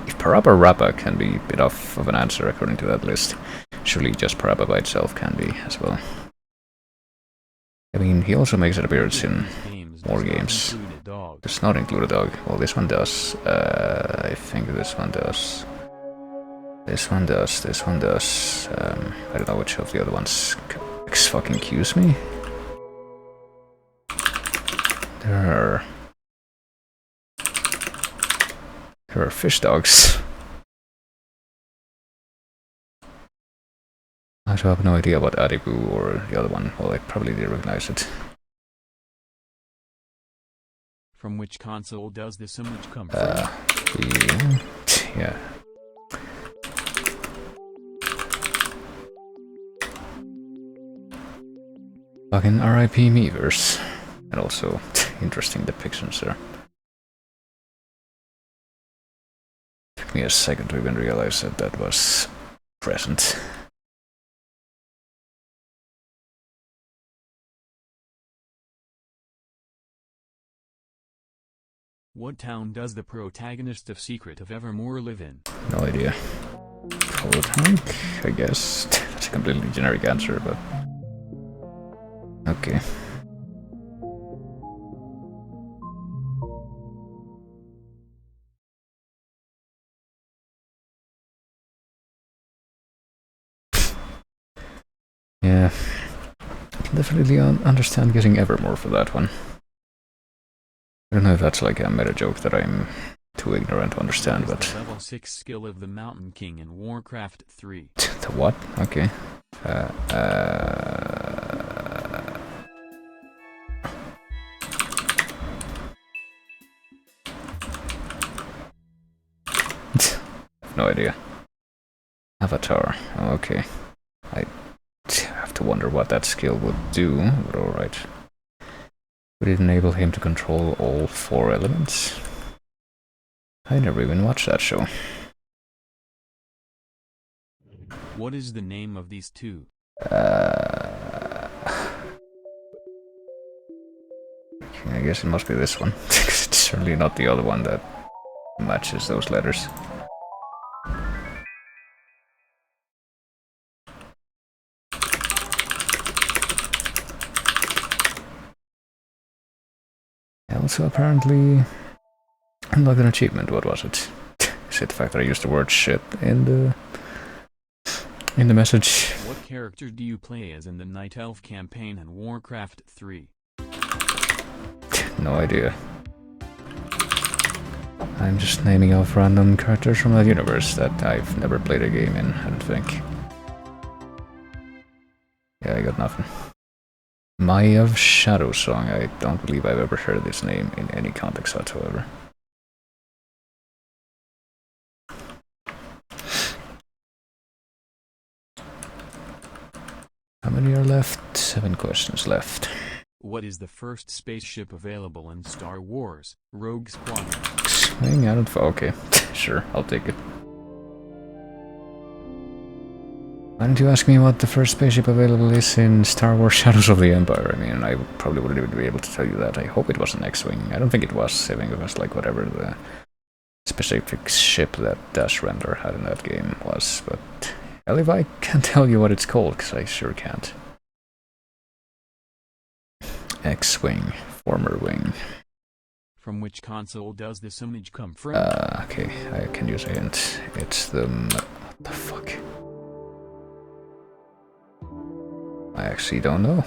If Parappa Rappa can be enough of an answer according to that list, surely just Parappa by itself can be as well. I mean, he also makes an appearance in more games. Does not include a dog. Well, this one does. I think this one does. This one does. This one does. I don't know which of the other ones fucking accuse me. There are fish dogs. I have no idea about Adibu or the other one. Well, I probably did recognize it. From which console does this image come from? Yeah. Fucking RIP Miiverse. And also, interesting depictions there. Took me a second to even realize that that was present. What town does the protagonist of Secret of Evermore live in? No idea. Control tank, I guess. That's a completely generic answer, but... Okay. Yeah. Definitely understand getting Evermore for that one. I don't know if that's like a meta joke that I'm too ignorant to understand, but... The level 6 skill of the Mountain King in Warcraft 3. The what? Okay. No idea. Avatar. Okay. I have to wonder what that skill would do, but alright. Would it enable him to control all 4 elements? I never even watched that show. What is the name of these two? I guess it must be this one. It's certainly not the other one that matches those letters. Also, apparently, unlocked an achievement. What was it? Is it the fact that I used the word shit in the message? What character do you play as in the Night Elf campaign in Warcraft 3? No idea. I'm just naming off random characters from that universe that I've never played a game in, I don't think. Yeah, I got nothing. Maya of Shadow Song. I don't believe I've ever heard this name in any context whatsoever. How many are left? 7 questions left. What is the first spaceship available in Star Wars, Rogue Squadron? Swing out of... Okay, sure, I'll take it. Why don't you ask me what the first spaceship available is in Star Wars Shadows of the Empire? I mean, I probably wouldn't even be able to tell you that. I hope it was an X-Wing. I don't think it was. I think it was like whatever the specific ship that Dash Render had in that game was. But hell if I can't tell you what it's called, because I sure can't. X-Wing, former wing. From which console does this image come from? Okay, I can use a hint. It's the... What the fuck? I actually don't know.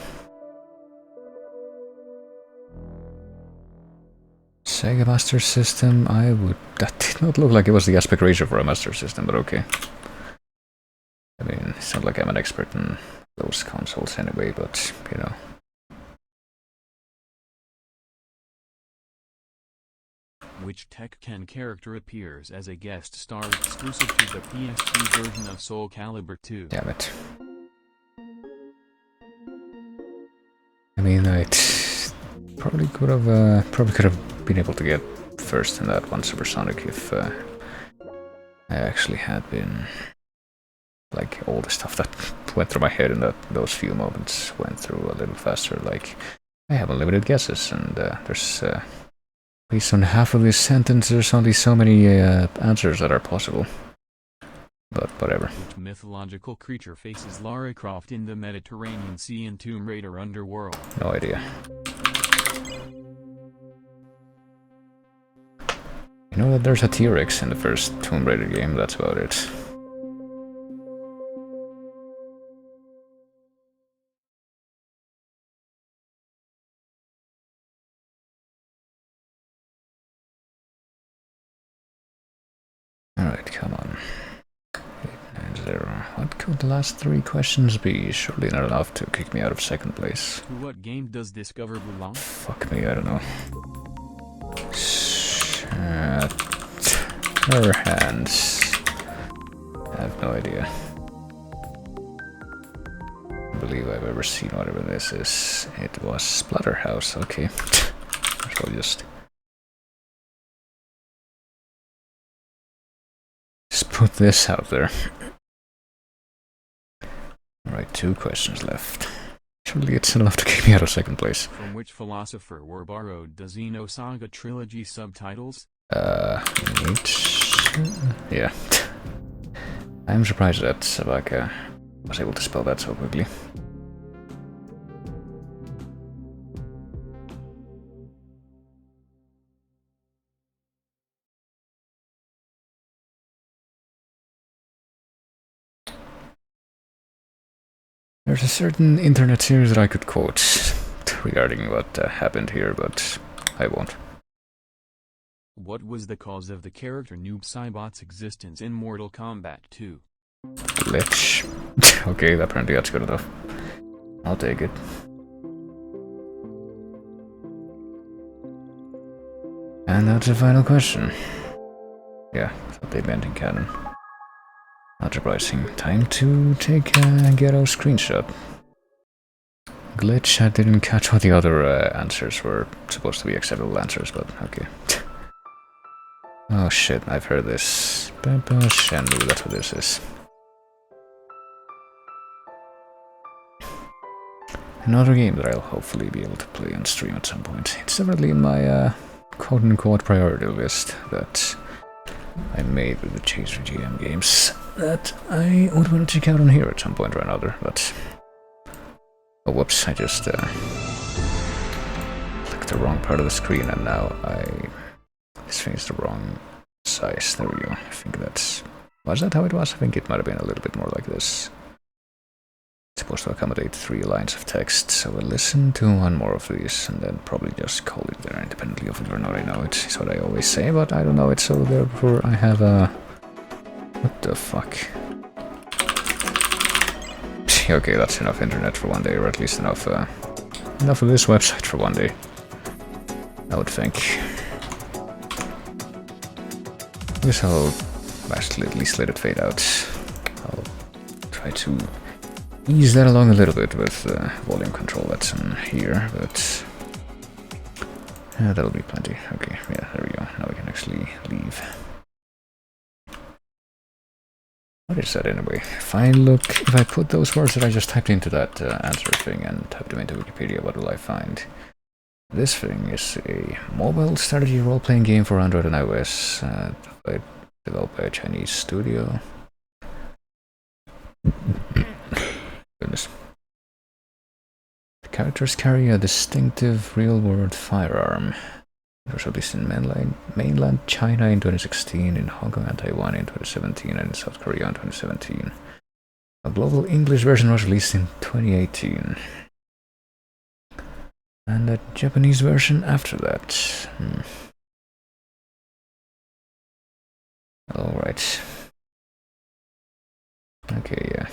Sega Master System, I would... That did not look like it was the aspect ratio for a Master System, but okay. I mean, it's not like I'm an expert in those consoles anyway, but, you know. Which Tekken character appears as a guest star exclusive to the PS2 version of Soul Calibur 2? Damn it. I mean, I probably could have been able to get first in that one Supersonic if I actually had been, like, all the stuff that went through my head in those few moments went through a little faster. Like, I have unlimited guesses, and there's based on half of this sentence, there's only so many answers that are possible. But whatever. Which mythological creature faces Lara Croft in the Mediterranean Sea in Tomb Raider Underworld? No idea. You know that there's a T-Rex in the first Tomb Raider game, that's about it. Alright, come on. 890. What could the last 3 questions be? Surely not enough to kick me out of second place. To what game does Discover belong? Fuck me, I don't know. Her hands. I have no idea. I don't believe I've ever seen whatever this is. It was Splatterhouse, okay. So just put this out there. Alright, 2 questions left. Surely it's enough to keep me out of second place. From which philosopher were borrowed the Xenosaga trilogy subtitles? Nietzsche? Yeah. I'm surprised that Sabaka was able to spell that so quickly. There's a certain internet series that I could quote regarding what happened here, but I won't. What was the cause of the character Noob Saibot's existence in Mortal Kombat 2? Glitch. Okay, apparently that's good enough. I'll take it. And that's the final question. Yeah, thought they banned in canon. Not surprising. Time to take a ghetto screenshot. Glitch, I didn't catch what the other answers were supposed to be acceptable answers, but okay. Oh shit, I've heard this. Peppa Shenmue, that's what this is. Another game that I'll hopefully be able to play on stream at some point. It's definitely in my quote-unquote priority list that I made with the Chaser GM games that I would want to check out on here at some point or another, but... Oh, whoops, I just clicked the wrong part of the screen and now this thing is the wrong size. There we go. I think that's... Was that how it was? I think it might have been a little bit more like this. It's supposed to accommodate 3 lines of text, so we'll listen to one more of these and then probably just call it there independently of whether or not I know it. It's what I always say, but I don't know it, so therefore I have a... What the fuck? Okay, that's enough internet for one day, or at least enough of this website for one day, I would think. I guess I'll actually at least let it fade out. I'll try to ease that along a little bit with volume control that's in here, but yeah, that'll be plenty. Okay, yeah, there we go. Now we can actually leave. What is that anyway? If I put those words that I just typed into that answer thing and typed them into Wikipedia, what will I find? This thing is a mobile strategy role-playing game for Android and iOS, developed by a Chinese studio. Goodness. The characters carry a distinctive real-world firearm. It was released in mainland China in 2016, in Hong Kong and Taiwan in 2017, and in South Korea in 2017. A global English version was released in 2018. And a Japanese version after that. Alright. Okay, yeah.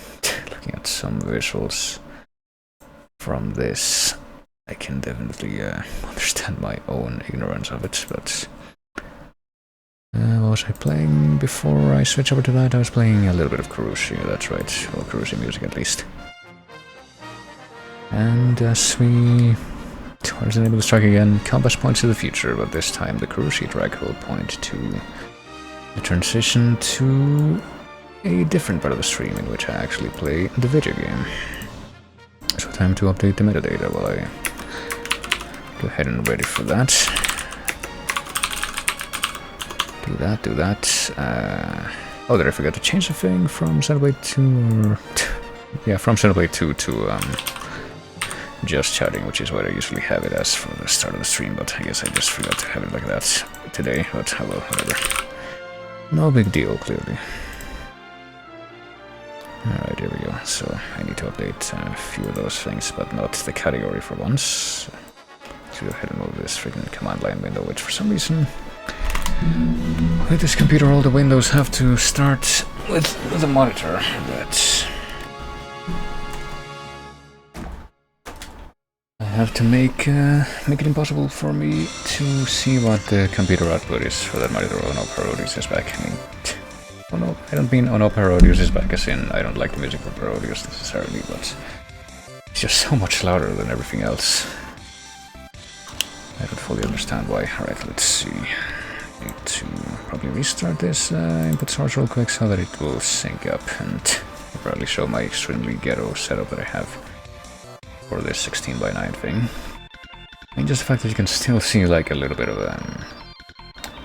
Looking at some visuals from this, I can definitely understand my own ignorance of it, but... what was I playing before I switched over to that? I was playing a little bit of Kurushi, that's right. Well, Kurushi music at least. And as we... Towards the name of the strike again, compass points to the future, but this time the Kurushi track will point to the transition to a different part of the stream in which I actually play the video game. So time to update the metadata while I go ahead and ready for that. Do that. Oh, did I forget to change the thing from Xenoblade 2 or... yeah, from Xenoblade 2 to just chatting, which is what I usually have it as for the start of the stream, but I guess I just forgot to have it like that today, but oh well, whatever. No big deal, clearly. Alright, here we go. So I need to update a few of those things, but not the category for once. Let's go ahead and move this freaking command line window, which for some reason with this computer all the windows have to start with the monitor, but I have to make it impossible for me to see what the computer output is for that monitor. Oh no, Parodius is back. I mean, oh no, I don't mean oh no, Parodius is back as in I don't like the music for Parodius necessarily, but it's just so much louder than everything else. I don't fully understand why. Alright, let's see. Need to probably restart this input source real quick so that it will sync up and probably show my extremely ghetto setup that I have for this 16:9 thing. I mean, just the fact that you can still see like a little bit of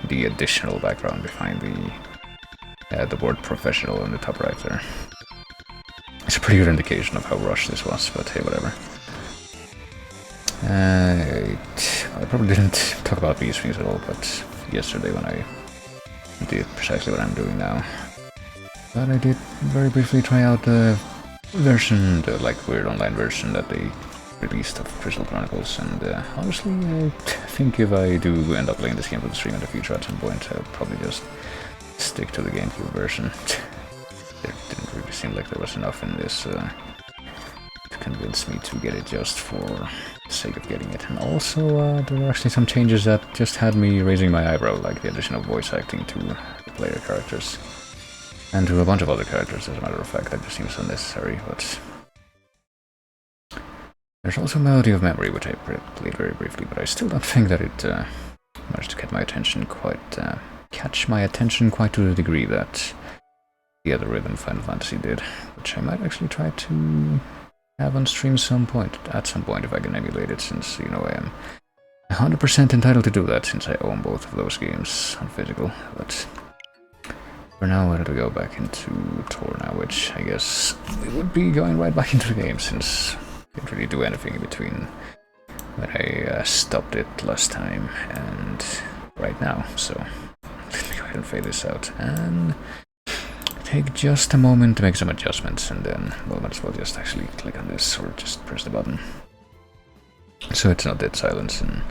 the additional background behind the the word professional in the top right there. It's a pretty good indication of how rushed this was, but hey, whatever. I probably didn't talk about these things at all, but yesterday when I did precisely what I'm doing now. But I did very briefly try out the version, the like weird online version that they released of Crystal Chronicles, and honestly, I think if I do end up playing this game for the stream in the future at some point, I'll probably just stick to the GameCube version. There didn't really seem like there was enough in this to convince me to get it just for the sake of getting it. And also, there were actually some changes that just had me raising my eyebrow, like the addition of voice acting to the player characters. And to a bunch of other characters, as a matter of fact, that just seems unnecessary, but... There's also Melody of Memory, which I played very briefly, but I still don't think that it managed to catch my attention quite to the degree that the other Rhythm Final Fantasy did, which I might actually try to have on stream at some point if I can emulate it, since, you know, I am 100% entitled to do that, since I own both of those games on physical, but... For now, why don't we go back into Torna, which I guess we would be going right back into the game, since I didn't really do anything in between when I stopped it last time and right now. So let me go ahead and fade this out and take just a moment to make some adjustments, and then well, might as well just actually click on this or just press the button. So it's not dead silence, and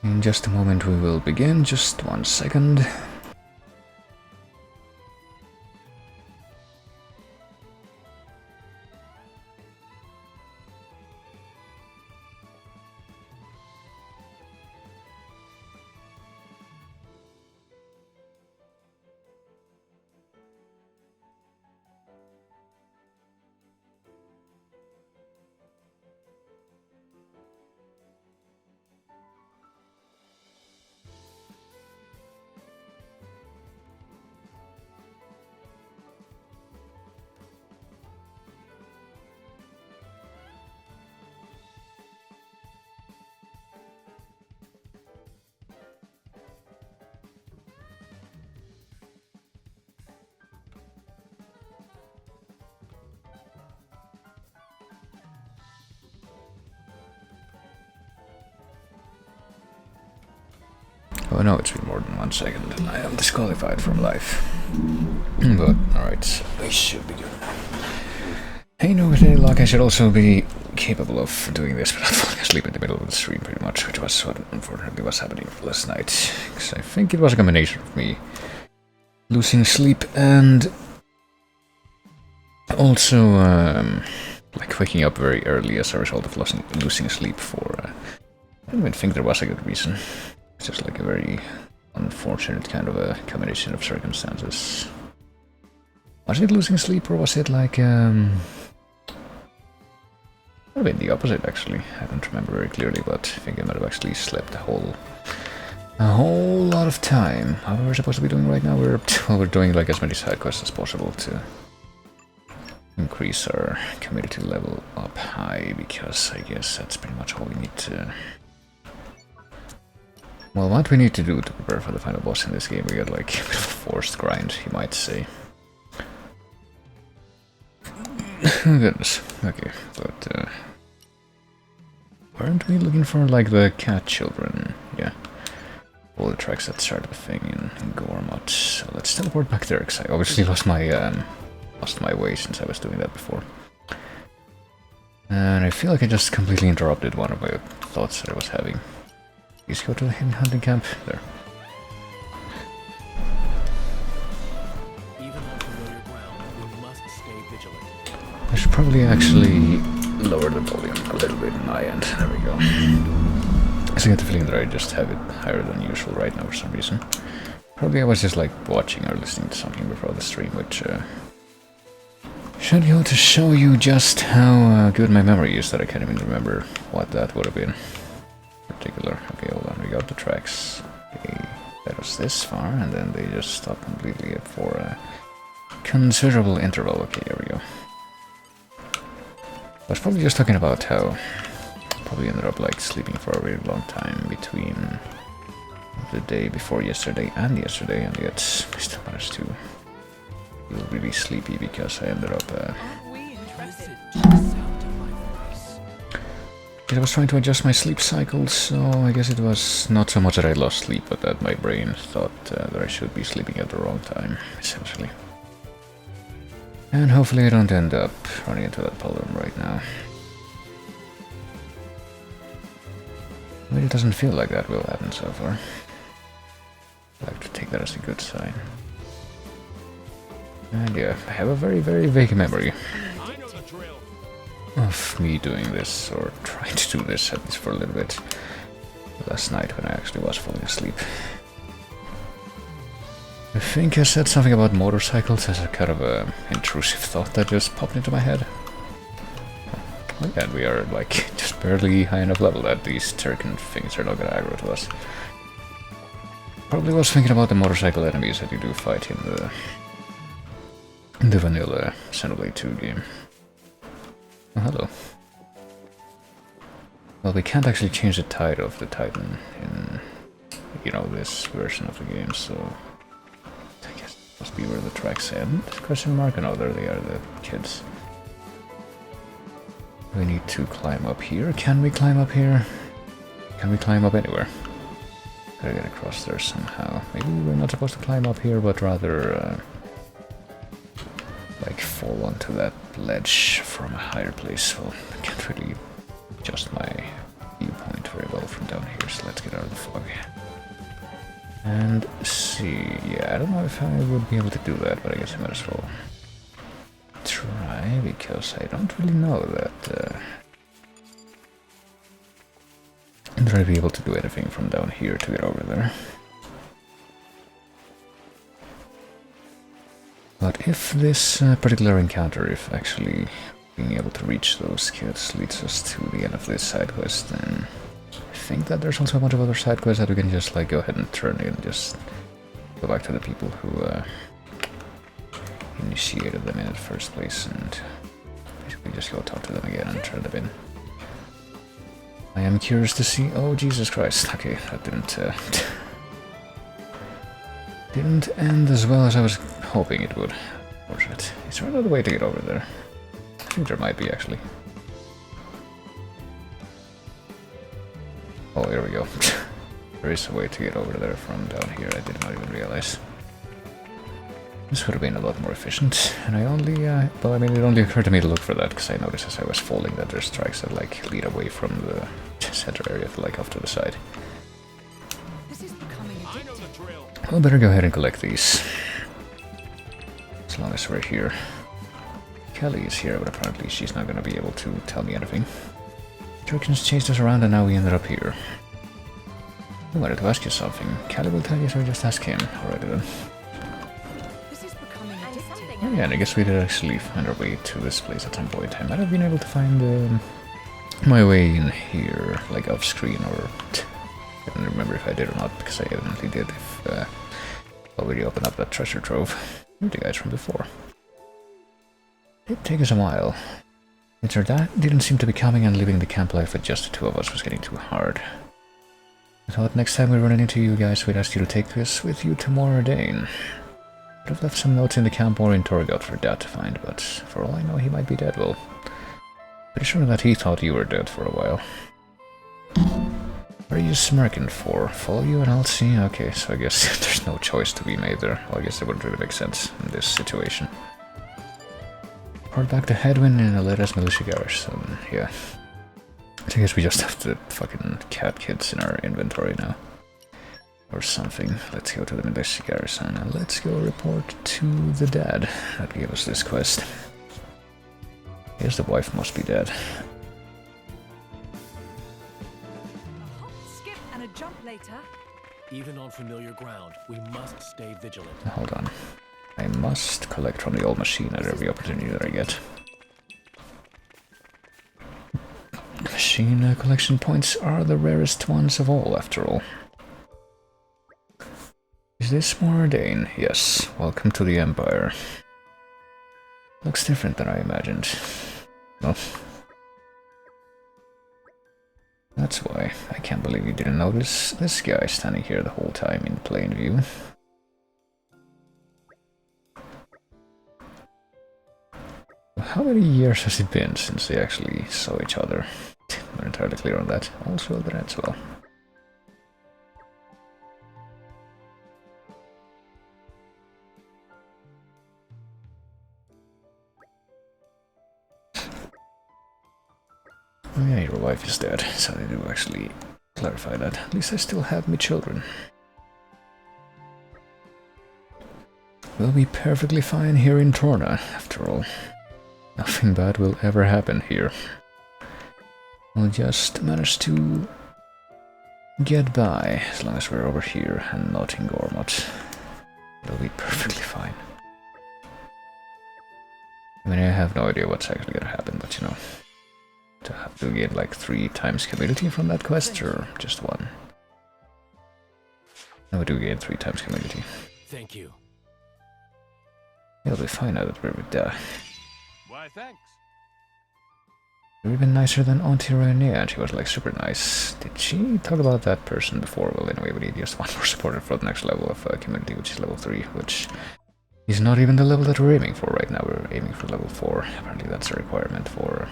in just a moment we will begin. Just 1 second. Oh no, it's been more than 1 second and I am disqualified from life. But, alright, we should be good. Hey, no, with any luck I should also be capable of doing this without falling asleep in the middle of the stream pretty much, which was what unfortunately was happening last night. Because I think it was a combination of me losing sleep and also like waking up very early as a result of losing sleep for... I don't even think there was a good reason. It's just like a very unfortunate kind of a combination of circumstances. Was it losing sleep or was it like a bit the opposite actually? I don't remember very clearly, but I think I might have actually slept a whole lot of time. How are we supposed to be doing right now? We're doing like as many side quests as possible to increase our community level up high, because I guess that's pretty much all we need to... Well, what we need to do to prepare for the final boss in this game, we got like a bit of a forced grind, you might say. Oh goodness, okay, but weren't we looking for like the cat children? Yeah, all the tracks that started the thing in Gormott. So let's teleport back there, because I obviously lost my way since I was doing that before. And I feel like I just completely interrupted one of my thoughts that I was having. Please go to the hidden hunting camp. There. Even on familiar ground, we must stay vigilant. I should probably actually lower the volume a little bit on my end. There we go. I get the feeling that I just have it higher than usual right now for some reason. Probably I was just like watching or listening to something before the stream, which should go to show you just how good my memory is that I can't even remember what that would have been. Particular. Okay, hold on, we got the tracks. They led us this far, and then they just stopped completely for a considerable interval. Okay, here we go. I was probably just talking about how I probably ended up like sleeping for a really long time between the day before yesterday, and yet I still managed to feel really sleepy because I ended up... I was trying to adjust my sleep cycles, so I guess it was not so much that I lost sleep, but that my brain thought that I should be sleeping at the wrong time, essentially. And hopefully I don't end up running into that problem right now. But it doesn't feel like that will happen so far. I like to take that as a good sign. And yeah, I have a very, very vague memory of me doing this, or trying to do this, at least for a little bit, last night when I actually was falling asleep. I think I said something about motorcycles as a kind of a intrusive thought that just popped into my head. And we are like just barely high enough level that these Turken things are not gonna aggro to us. Probably was thinking about the motorcycle enemies that you do fight in the vanilla Xenoblade 2 game. Oh, hello. Well, we can't actually change the tide of the Titan in, you know, this version of the game, so I guess it must be where the tracks end? Question mark? Oh no, there they are, the kids. We need to climb up here. Can we climb up here? Can we climb up anywhere? Gotta get across there somehow. Maybe we're not supposed to climb up here, but rather like fall onto that ledge from a higher place. Well, I can't really adjust my viewpoint very well from down here, so let's get out of the fog. And see, yeah, I don't know if I would be able to do that, but I guess I might as well try, because I don't really know that I'm trying to be able to do anything from down here to get over there. But if this particular encounter, if actually being able to reach those kids leads us to the end of this side quest, then I think that there's also a bunch of other side quests that we can just like go ahead and turn in and just go back to the people who initiated them in the first place and basically just go talk to them again and turn them in. I am curious to see... Oh, Jesus Christ. Okay, that didn't end as well as I was hoping it would. Unfortunate. Is there another way to get over there? I think there might be, actually. Oh, here we go. There is a way to get over there from down here, I did not even realize. This would have been a lot more efficient, and I only, well, I mean, it only occurred to me to look for that, because I noticed as I was falling that there's tracks that, like, lead away from the center area, like, off to the side. This is becoming addictive. Well, better go ahead and collect these. As long as we're here. Kelly is here, but apparently she's not gonna be able to tell me anything. Turkins chased us around and now we ended up here. I wanted to ask you something. Kelly will tell you, so just ask him. Alright then. Oh, yeah, and I guess we did actually find our way to this place at some point. I might have been able to find my way in here, like off screen, or I don't remember if I did or not, because I evidently did if already opened up that treasure trove. The guys from before. It did take us a while. Mr. Dad didn't seem to be coming, and living the camp life with just the two of us was getting too hard. I thought next time we run into you guys, we'd ask you to take us with you to Moradane. Could have left some notes in the camp or in Torgot for Dad to find, but for all I know, he might be dead. Well, pretty sure that he thought you were dead for a while. What are you smirking for? Follow you and I'll see? Okay, so I guess there's no choice to be made there. Well, I guess that wouldn't really make sense in this situation. Report back to Hedwyn in Aleda's militia garrison, yeah. I guess we just have the fucking cat kids in our inventory now. Or something. Let's go to the militia garrison and let's go report to the dad that gave us this quest. I guess the wife must be dead. A hop, skip, and a jump later. Even on familiar ground, we must stay vigilant. Hold on. I must collect from the old machine at every opportunity that I get. Machine collection points are the rarest ones of all, after all. Is this Moradane? Yes. Welcome to the Empire. Looks different than I imagined. Well, That's why. I can't believe you didn't notice this guy standing here the whole time in plain view. How many years has it been since they actually saw each other? I'm not entirely clear on that. Also that as well. Oh yeah, your wife is dead, so they do actually clarify that. At least I still have me children. We'll be perfectly fine here in Torna, after all. Nothing bad will ever happen here. We'll just manage to get by, as long as we're over here and not in Gormot. It'll be perfectly fine. I mean, I have no idea what's actually gonna happen, but you know... To have to get like 3 times community from that quest, or just 1? No, we do get 3 times community. Thank you. It'll be fine now that we're with Why, thanks. You're even nicer than Auntie Renee, and she was like super nice. Did she talk about that person before? Well, anyway, we need just 1 more supporter for the next level of community, which is level 3, which is not even the level that we're aiming for right now. We're aiming for level 4. Apparently that's a requirement for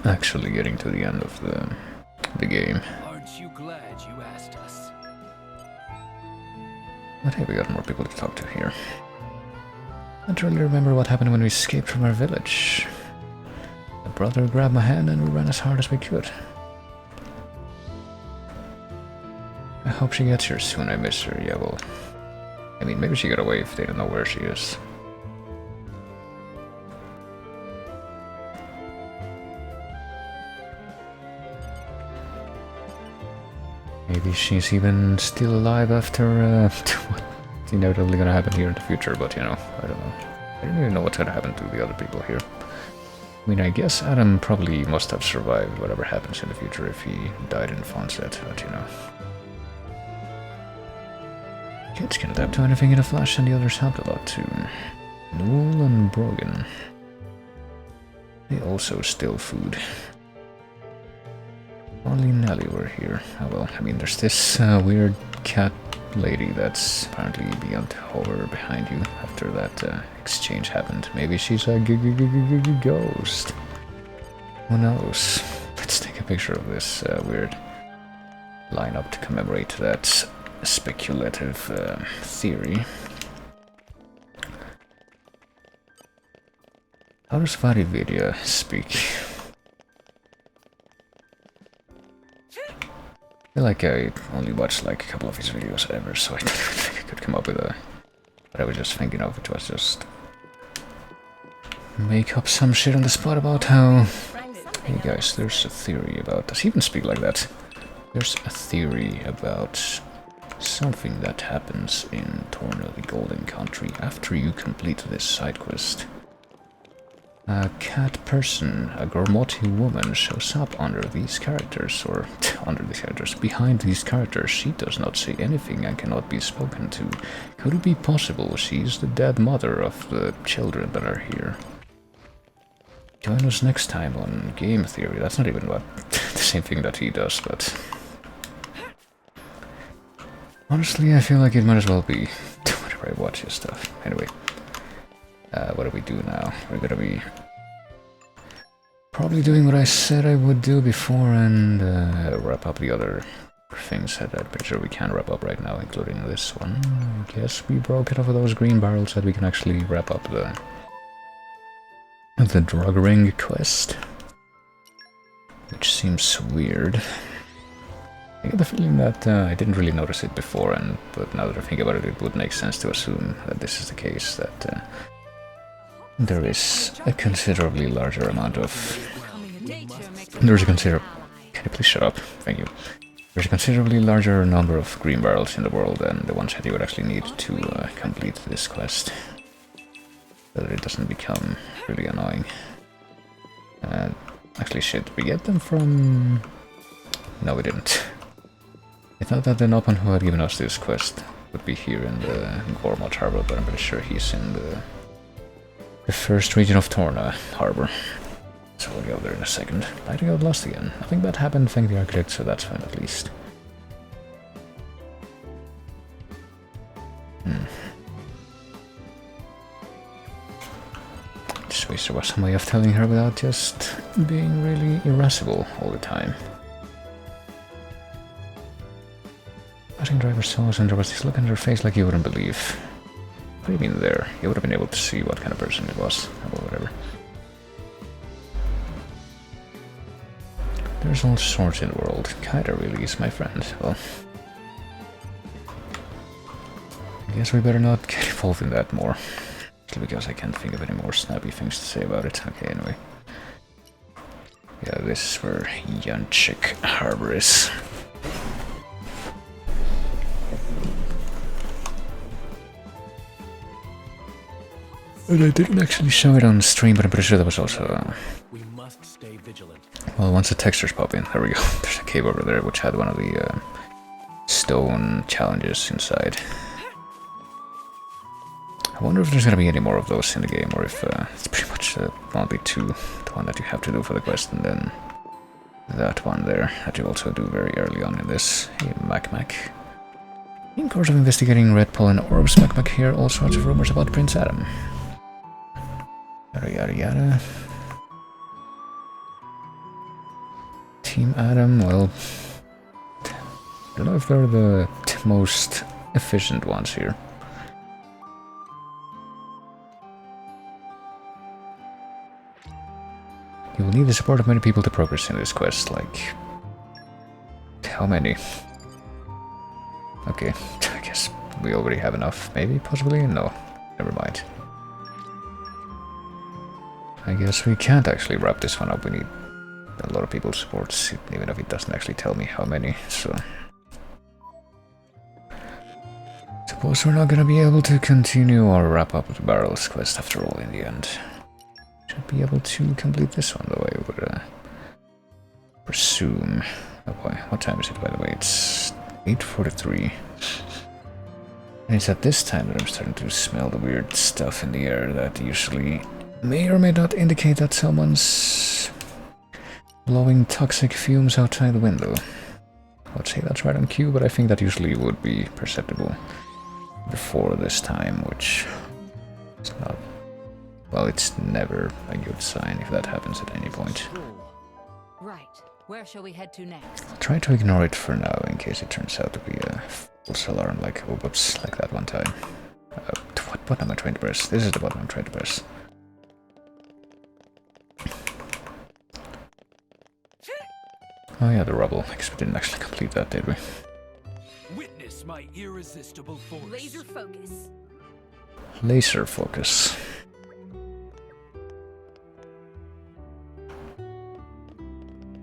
actually getting to the end of the game. Aren't you glad you asked us? But hey, we got more people to talk to here. I don't really remember what happened when we escaped from our village. The brother grabbed my hand and we ran as hard as we could. I hope she gets here soon. I miss her. Yeah, well, I mean, maybe she got away if they don't know where she is. Maybe she's even still alive after what's inevitably gonna happen here in the future, but you know, I don't know. I don't even know what's gonna happen to the other people here. I mean, I guess Adam probably must have survived whatever happens in the future if he died in Fonset, but you know. Kids can adapt to anything in a flash, and the others helped a lot too. Noel and Brogan. They also steal food. Only Nelly were here. Oh well, I mean, there's this weird cat lady that's apparently beyond hover behind you after that exchange happened. Maybe she's a ghost. Who knows? Let's take a picture of this weird lineup to commemorate that speculative theory. How does Varividya speak? I feel like I only watched like a couple of his videos ever, so I didn't think I could come up with a... What I was just thinking of, which was just... make up some shit on the spot about how... Hey guys, there's a theory about... Does he even speak like that? There's a theory about something that happens in Torna, the Golden Country, after you complete this side quest. A cat person, a Gormoti woman, shows up under these characters, or behind these characters. She does not say anything and cannot be spoken to. Could it be possible she's the dead mother of the children that are here? Join us next time on Game Theory. That's not even what the same thing that he does, but... honestly, I feel like it might as well be whenever I watch his stuff. Anyway. What do we do now? We're gonna be probably doing what I said I would do before and wrap up the other things that I'm pretty sure we can wrap up right now, including this one. I guess we broke it off of those green barrels that we can actually wrap up the drug ring quest, which seems weird. I get the feeling that I didn't really notice it before, but now that I think about it, it would make sense to assume that this is the case, that there is a considerably larger amount of... There's a considerable... Can you please shut up? Thank you. There's a considerably larger number of green barrels in the world than the ones that you would actually need to complete this quest. So that it doesn't become really annoying. Actually, shit, we get them from... No, we didn't. I thought that the Nopan who had given us this quest would be here in the Gormot Harbor, but I'm pretty sure he's in the first region of Torna Harbor. So we'll go there in a second. Lighting out lost again. Nothing bad happened, thank the architect, so that's fine at least. Just wish there was some way of telling her without just being really irascible all the time. Passing driver saw us and there was this look on her face like you wouldn't believe. What do you mean there? You would have been able to see what kind of person it was, or whatever. There's all sorts in the world. Kinda really is my friend. Well, I guess we better not get involved in that more. Especially because I can't think of any more snappy things to say about it. Okay, anyway. Yeah, this is where Yanchik Harbor is. And I didn't actually show it on stream, but I'm pretty sure there was also... We must stay vigilant. Well, once the textures pop in, there we go. There's a cave over there which had one of the stone challenges inside. I wonder if there's gonna be any more of those in the game, or if it's pretty much only two. The one that you have to do for the quest, and then that one there that you also do very early on in this. Hey, Mac. In course of investigating Red Pollen Orbs, Mac hear all sorts of rumors about Prince Adam. Yada yada yada. Team Adam, well, I don't know if they're the most efficient ones here. You will need the support of many people to progress in this quest, like... How many? Okay, I guess we already have enough, maybe, possibly? No, never mind. I guess we can't actually wrap this one up, we need a lot of people's support, even if it doesn't actually tell me how many, so... Suppose we're not gonna be able to continue or wrap up the Barrels quest after all in the end. Should be able to complete this one though, I would presume. Oh boy, what time is it by the way? It's 8:43. And it's at this time that I'm starting to smell the weird stuff in the air that usually may or may not indicate that someone's blowing toxic fumes outside the window. I would say that's right on cue, but I think that usually would be perceptible before this time, which is not... Well, it's never a good sign if that happens at any point. Right. Where shall we head to next? I'll try to ignore it for now in case it turns out to be a false alarm like, oh, whoops, like that one time. What button am I trying to press? This is the button I'm trying to press. Oh yeah, the rubble. I guess we didn't actually complete that, did we? Witness my irresistible force. Laser focus. Laser focus.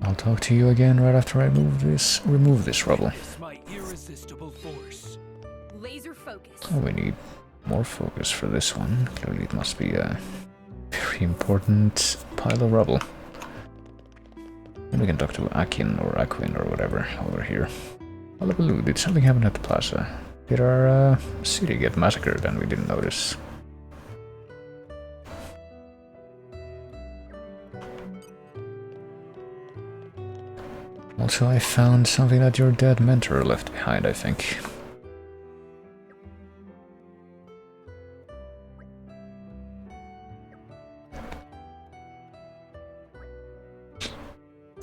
I'll talk to you again right after I remove this rubble. Witness my irresistible force. Laser focus. Oh, we need more focus for this one. Clearly it must be a very important pile of rubble. And we can talk to Akin or Aquin or whatever over here. Hullabaloo, did something happen at the plaza? Did our city get massacred and we didn't notice? Also, I found something that your dead mentor left behind, I think.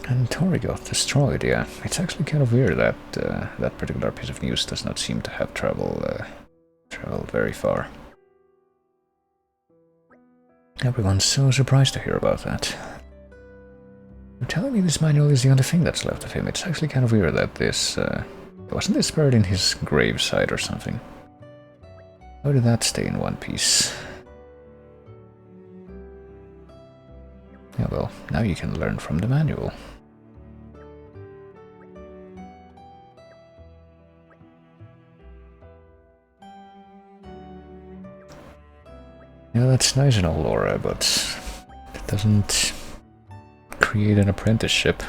And Tori got destroyed, yeah. It's actually kind of weird that that particular piece of news does not seem to have traveled very far. Everyone's so surprised to hear about that. You're telling me this manual is the only thing that's left of him. It's actually kind of weird that this... wasn't this buried in his gravesite or something? How did that stay in one piece? Yeah, well, now you can learn from the manual. Yeah, that's nice and all, Laura, but it doesn't create an apprenticeship.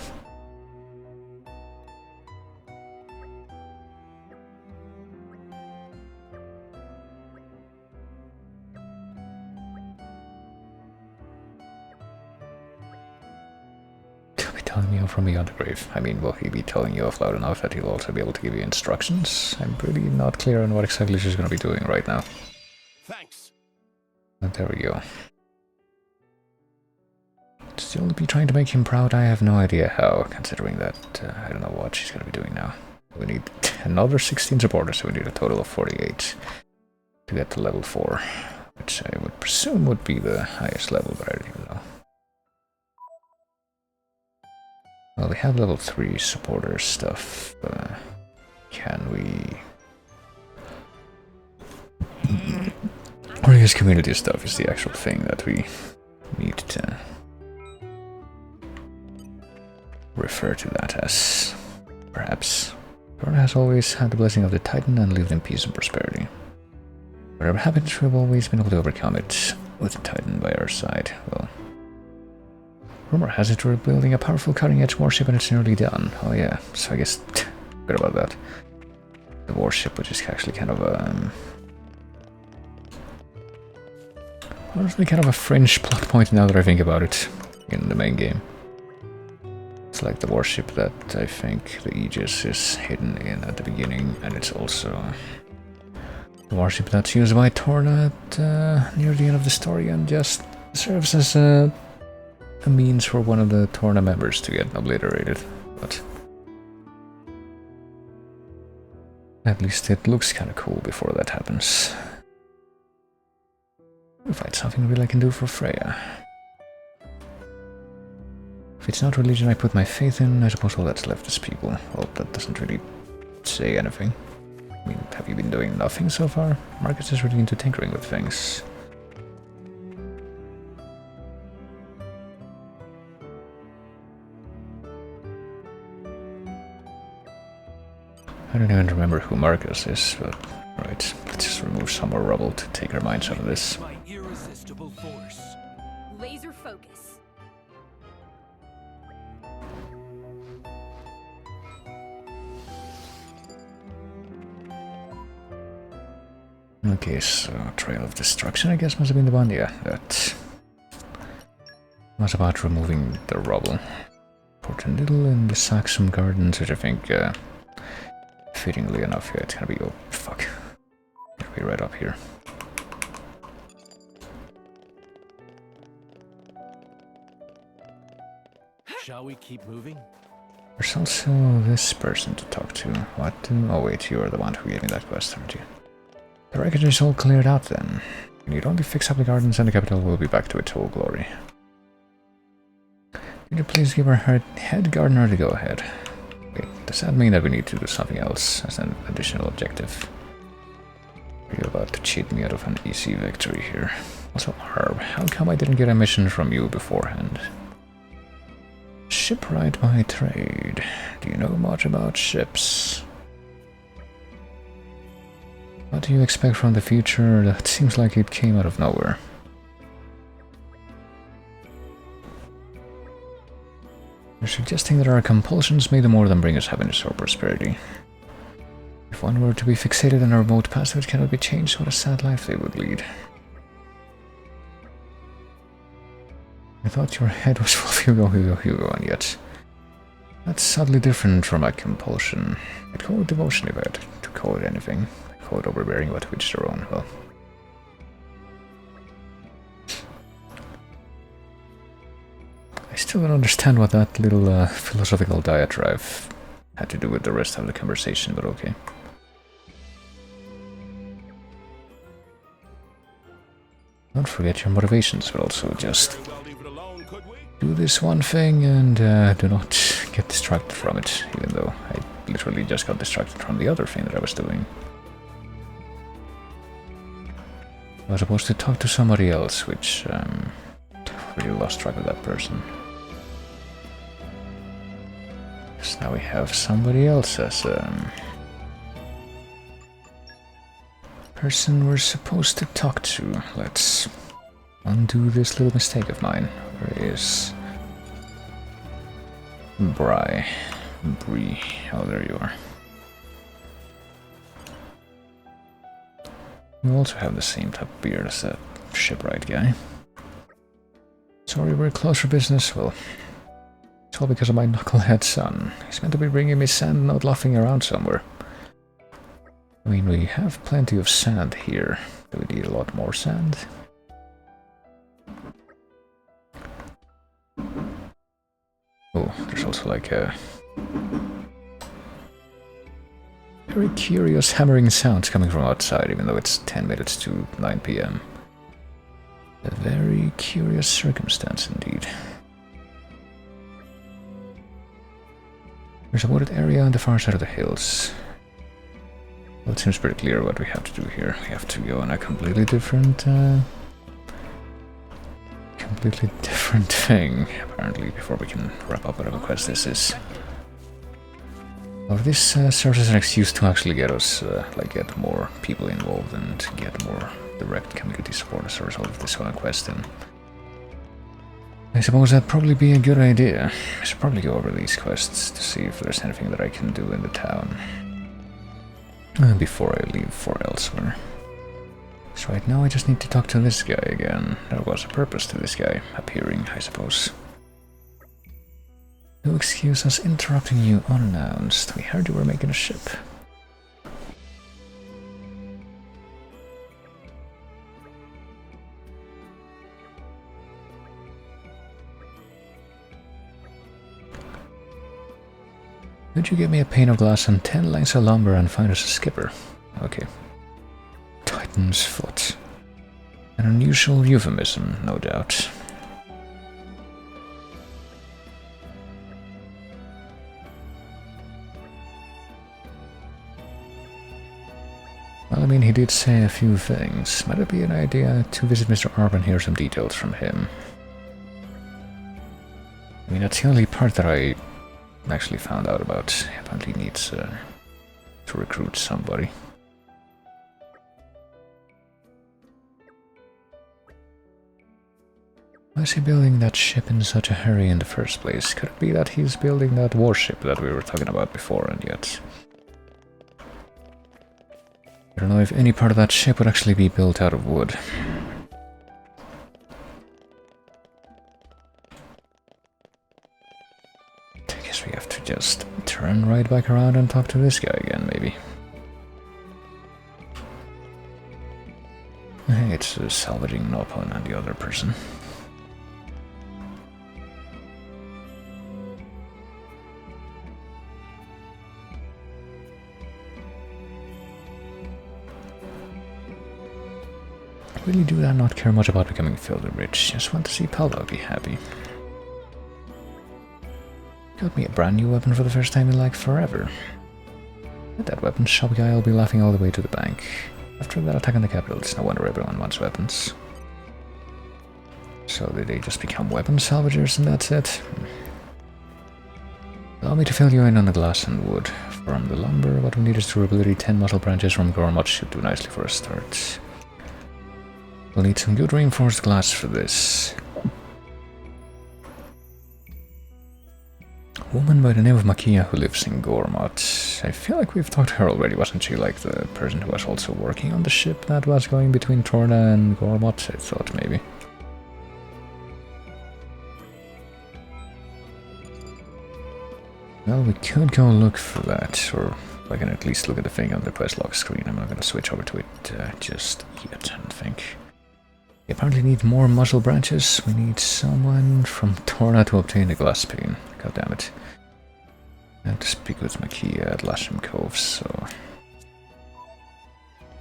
telling me off from beyond the grave. I mean, will he be telling you off loud enough that he'll also be able to give you instructions? I'm really not clear on what exactly she's going to be doing right now. Thanks. But there we go. Still be trying to make him proud, I have no idea how, considering that I don't know what she's going to be doing now. We need another 16 supporters, so we need a total of 48 to get to level 4, which I would presume would be the highest level, but I don't even know. Well, we have level 3 supporter stuff. Can we... Or I guess community stuff is the actual thing that we need to refer to that as, perhaps. Torna has always had the blessing of the Titan and lived in peace and prosperity. Whatever happens, we've always been able to overcome it with the Titan by our side. Well, rumor has it we're building a powerful cutting-edge warship and it's nearly done. Oh yeah, so I guess forget about that. The warship, which is actually kind of a... honestly kind of a fringe plot point now that I think about it in the main game. It's like the warship that I think the Aegis is hidden in at the beginning, and it's also the warship that's used by Torna at near the end of the story and just serves as a means for one of the Torna members to get obliterated. But at least it looks kind of cool before that happens. We'll find something real I can do for Freya. If it's not religion I put my faith in, I suppose all that's left is people. Well, that doesn't really say anything. I mean, have you been doing nothing so far? Marcus is really into tinkering with things. I don't even remember who Marcus is, but... right, let's just remove some more rubble to take our minds out of this. My irresistible force. Laser focus. Okay, so Trail of Destruction I guess must have been the one, yeah, that was about removing the rubble. Port a little in the Saxum Gardens, which I think, fittingly enough, yeah, it's gonna be, oh, fuck, it'll be right up here. Shall we keep moving? There's also this person to talk to. What? Oh wait, you are the one who gave me that quest, aren't you? The wreckage is all cleared out then. We need only fix up the gardens and the capital will be back to its whole glory. Could you please give our head gardener the go-ahead? Wait, does that mean that we need to do something else as an additional objective? Are you about to cheat me out of an easy victory here? Also, Herb, how come I didn't get a mission from you beforehand? Shipwright by trade. Do you know much about ships? What do you expect from the future? That seems like it came out of nowhere. You're suggesting that our compulsions may do more than bring us happiness or prosperity. If one were to be fixated on a remote past which cannot be changed, what a sad life they would lead. I thought your head was full of Hugo, and yet that's subtly different from my compulsion. I'd call it devotion if I had to call it anything. I call it overbearing, but to each their own. Well, I still don't understand what that little philosophical diatribe had to do with the rest of the conversation, but okay. Don't forget your motivations, but also just do this one thing and do not get distracted from it, even though I literally just got distracted from the other thing that I was doing. I was supposed to talk to somebody else, which really lost track of that person. So now we have somebody else as person we're supposed to talk to. Let's undo this little mistake of mine. Where is Bree? Oh, there you are. You also have the same type of beard as that shipwright guy. Sorry, we're closed for business. Well, It's all because of my knucklehead son. He's meant to be bringing me sand, not laughing around somewhere. I mean, we have plenty of sand here. Do we need a lot more sand? Oh, there's also like a very curious hammering sounds coming from outside, even though it's 10 minutes to 9 PM. A very curious circumstance indeed. There's a wooded area on the far side of the hills. Well, it seems pretty clear what we have to do here. We have to go on a completely different thing, apparently, before we can wrap up whatever quest this is. Well, this serves as an excuse to actually get us, get more people involved and get more direct community support as a result of this one quest. And I suppose that'd probably be a good idea. I should probably go over these quests to see if there's anything that I can do in the town before I leave for elsewhere. So right now I just need to talk to this guy again. There was a purpose to this guy appearing, I suppose. Do excuse us interrupting you unannounced. We heard you were making a ship. Could you give me a pane of glass and 10 lengths of lumber and find us a skipper? Okay. Titan's foot. An unusual euphemism, no doubt. Well, I mean, he did say a few things. Might it be an idea to visit Mr. Arp and hear some details from him? I mean, that's the only part that I actually found out about. He apparently needs to recruit somebody. Why is he building that ship in such a hurry in the first place? Could it be that he's building that warship that we were talking about before, and yet I don't know if any part of that ship would actually be built out of wood. I guess we have to just turn right back around and talk to this guy again, maybe. Hey, it's salvaging Nopon and the other person. Really do not care much about becoming filthy rich, just want to see Palda be happy. Got me a brand new weapon for the first time in like forever. At that weapon shop guy, I'll be laughing all the way to the bank. After that attack on the capital, it's no wonder everyone wants weapons. So did they just become weapon salvagers and that's it? Allow me to fill you in on the glass and wood. From the lumber, what we need is durability. 10 muscle branches from Gormot should do nicely for a start. We'll need some good reinforced glass for this. A woman by the name of Makia who lives in Gormot. I feel like we've talked to her already, wasn't she? Like the person who was also working on the ship that was going between Torna and Gormot, I thought maybe. Well, we could go look for that, or I can at least look at the thing on the quest log screen. I'm not going to switch over to it just yet, I don't think. We apparently need more muscle branches. We need someone from Torna to obtain a glass pane. God damn it. I have to speak with Makia at Lasham Cove, so...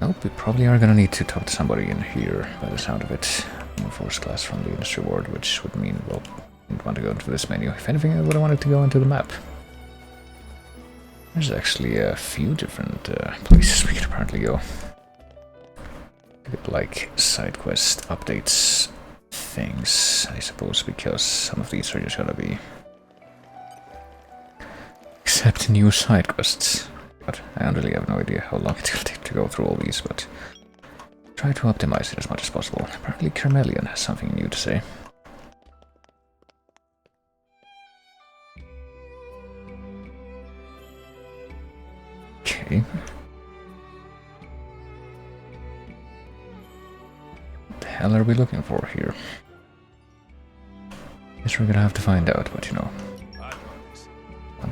Nope, we probably are gonna need to talk to somebody in here, by the sound of it. Reinforced glass from the industry ward, which would mean, well, we'd want to go into this menu. If anything, I would have wanted to go into the map. There's actually a few different places we could apparently go. Like side quest updates things, I suppose, because some of these are just gonna be except new side quests. But I really have no idea how long it's gonna take to go through all these, but try to optimize it as much as possible. Apparently Carmelian has something new to say. Okay. What the hell are we looking for here? Guess we're gonna have to find out, but you know.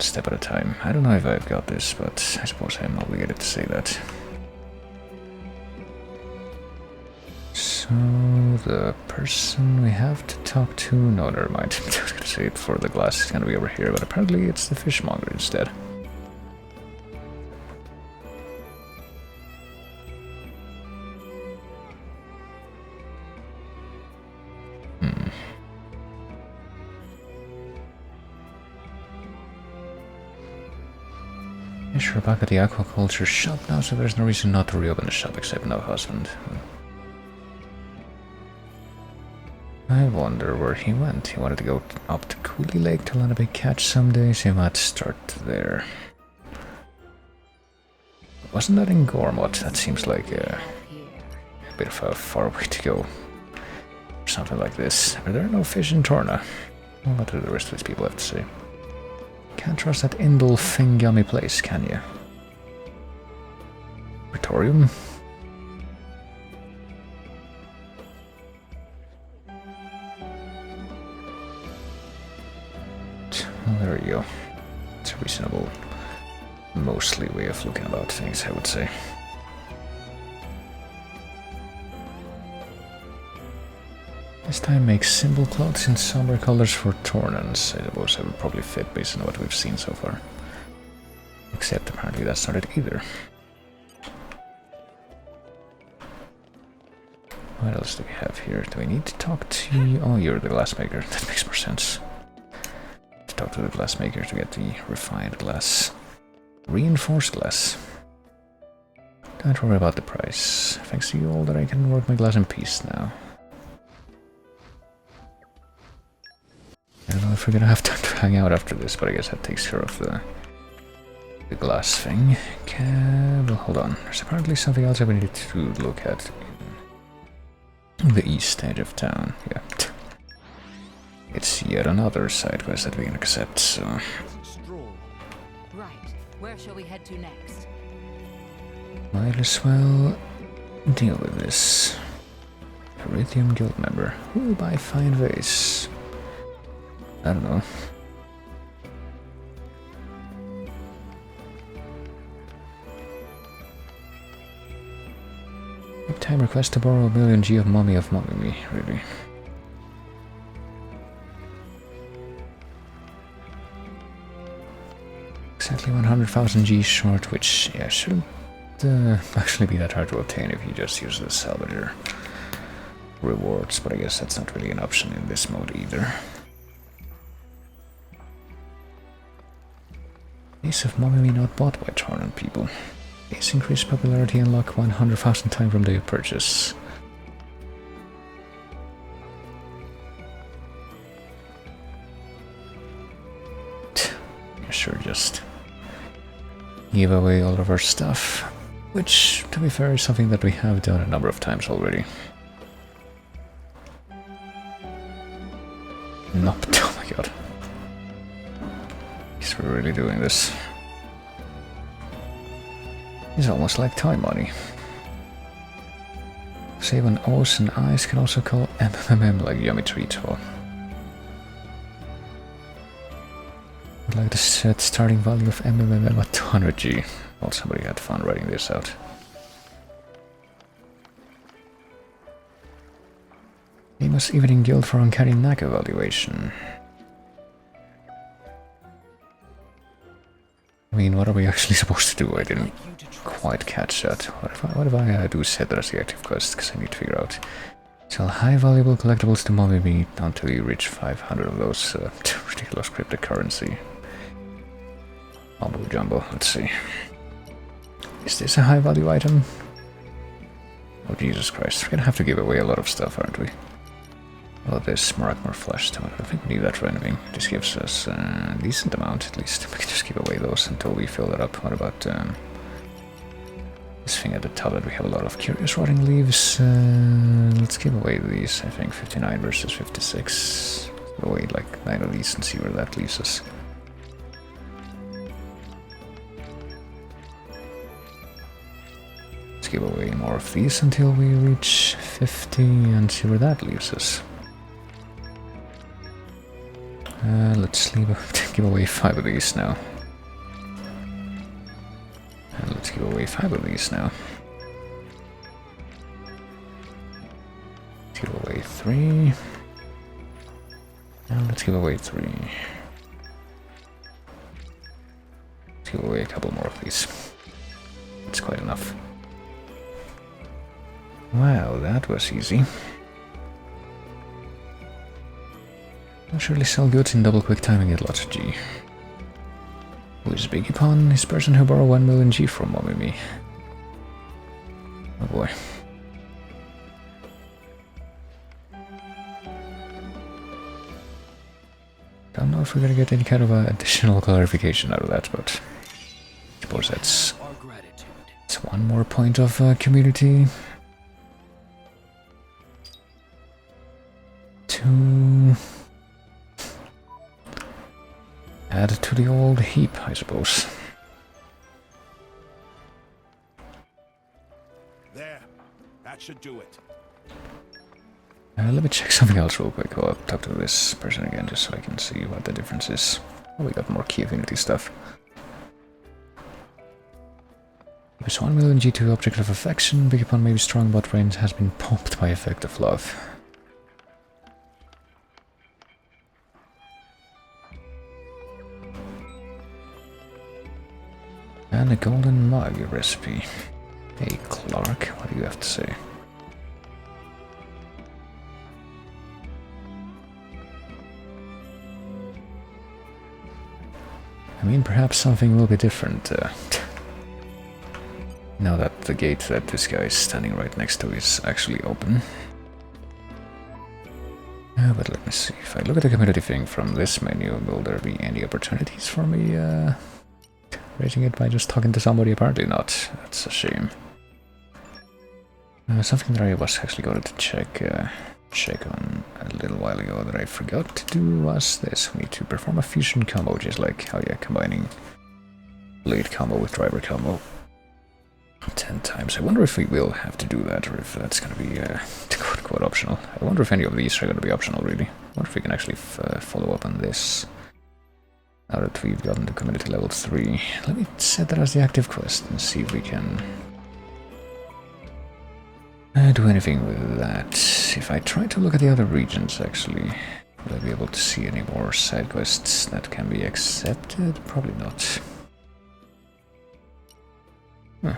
one step at a time. I don't know if I've got this, but I suppose I'm obligated to say that. So, the person we have to talk to... No, never mind. I was gonna say it for the glass is gonna be over here, but apparently it's the fishmonger instead. Sure, back at the aquaculture shop now, so there's no reason not to reopen the shop except no husband. I wonder where he went. He wanted to go up to Cooley Lake to land a big catch someday, so he might start there. Wasn't that in Gormott? That seems like a bit of a far way to go. Or something like this. Are there no fish in Torna? Well, what do the rest of these people have to say? Can't trust that Indle thing yummy place, can you? Praetorium? Well, there you go. It's a reasonable, mostly way of looking about things, I would say. This time makes simple clothes in somber colors for Tornans. I suppose that would probably fit based on what we've seen so far. Except apparently that's not it either. What else do we have here? Do we need to talk to you? Oh, you're the glassmaker. That makes more sense. To talk to the glassmaker to get the refined glass. Reinforced glass. Don't worry about the price. Thanks to you all that I can work my glass in peace now. I don't know if we're gonna have time to hang out after this, but I guess that takes care of the glass thing. Okay, well, hold on. There's apparently something else I need to look at in the east edge of town. Yeah. It's yet another side quest that we can accept, so... Right. Where shall we head to next? Might as well deal with this. Erythium Guild member. Who will buy fine vase? I don't know. Big time request to borrow 1,000,000 G of Mummy Me, really. Exactly 100,000 G short, which, yeah, shouldn't actually be that hard to obtain if you just use the salvager rewards, but I guess that's not really an option in this mode either. Ace of Mummy not bought by Tornan people. Ace increased popularity and luck 100,000 times from day of purchase. Sure, just give away all of our stuff, which, to be fair, is something that we have done a number of times already. Nope, oh my god. Guess we're really doing this. It's almost like toy money. Save on O's and I's can also call MMM like yummy treat. Or I'd like to set starting value of MMM at 200G. Well, somebody had fun writing this out. Famous Evening Guild for Uncanny Knack evaluation. I mean, what are we actually supposed to do? I didn't quite catch that. What if I do set that as the active quest? Because I need to figure out. Sell high valuable collectibles to Mummy Me until you reach 500 of those ridiculous cryptocurrency. Mumbo jumbo, let's see. Is this a high value item? Oh Jesus Christ, we're gonna have to give away a lot of stuff, aren't we? Well, this Markmore Flesh Stone, I think we need that for anything. This gives us a decent amount, at least. We can just give away those until we fill that up. What about this thing at the top that we have a lot of Curious Rotting Leaves? Let's give away these, I think. 59 versus 56. Give away like 9 of these and see where that leaves us. Let's give away more of these until we reach 50 and see where that leaves us. Let's give away 5 of these now. away 5 of these now. Let's give away 3. And let's give away 3. Let's give away a couple more of these. That's quite enough. Wow, that was easy. I'll surely sell goods in double quick timing at lots of G. Who is Biggie Pon? His person who borrowed 1 million G from Mommy. Oh boy. Don't know if we're gonna get any kind of additional clarification out of that, but I suppose that's 1 more point of community. 2. Add to the old heap, I suppose. There, that should do it. Let me check something else real quick. I'll talk to this person again just so I can see what the difference is. Oh, we got more key affinity stuff. There's 1 million G2 object of affection. Big upon maybe strong, but range has been popped by effect of love. And a golden mug recipe. Hey Clark, what do you have to say? I mean, perhaps something will be different now that the gate that this guy is standing right next to is actually open. But let me see, if I look at the community thing from this menu, will there be any opportunities for me raising it by just talking to somebody? Apparently not. That's a shame. Something that I was actually going to check on a little while ago that I forgot to do was this. We need to perform a fusion combo, just like, oh yeah, combining blade combo with driver combo 10 times. I wonder if we will have to do that, or if that's going to be quote-unquote optional. I wonder if any of these are going to be optional, really. I wonder if we can actually follow up on this. Now that we've gotten to community level 3, let me set that as the active quest and see if we can do anything with that. If I try to look at the other regions, actually, will I be able to see any more side quests that can be accepted? Probably not. Huh.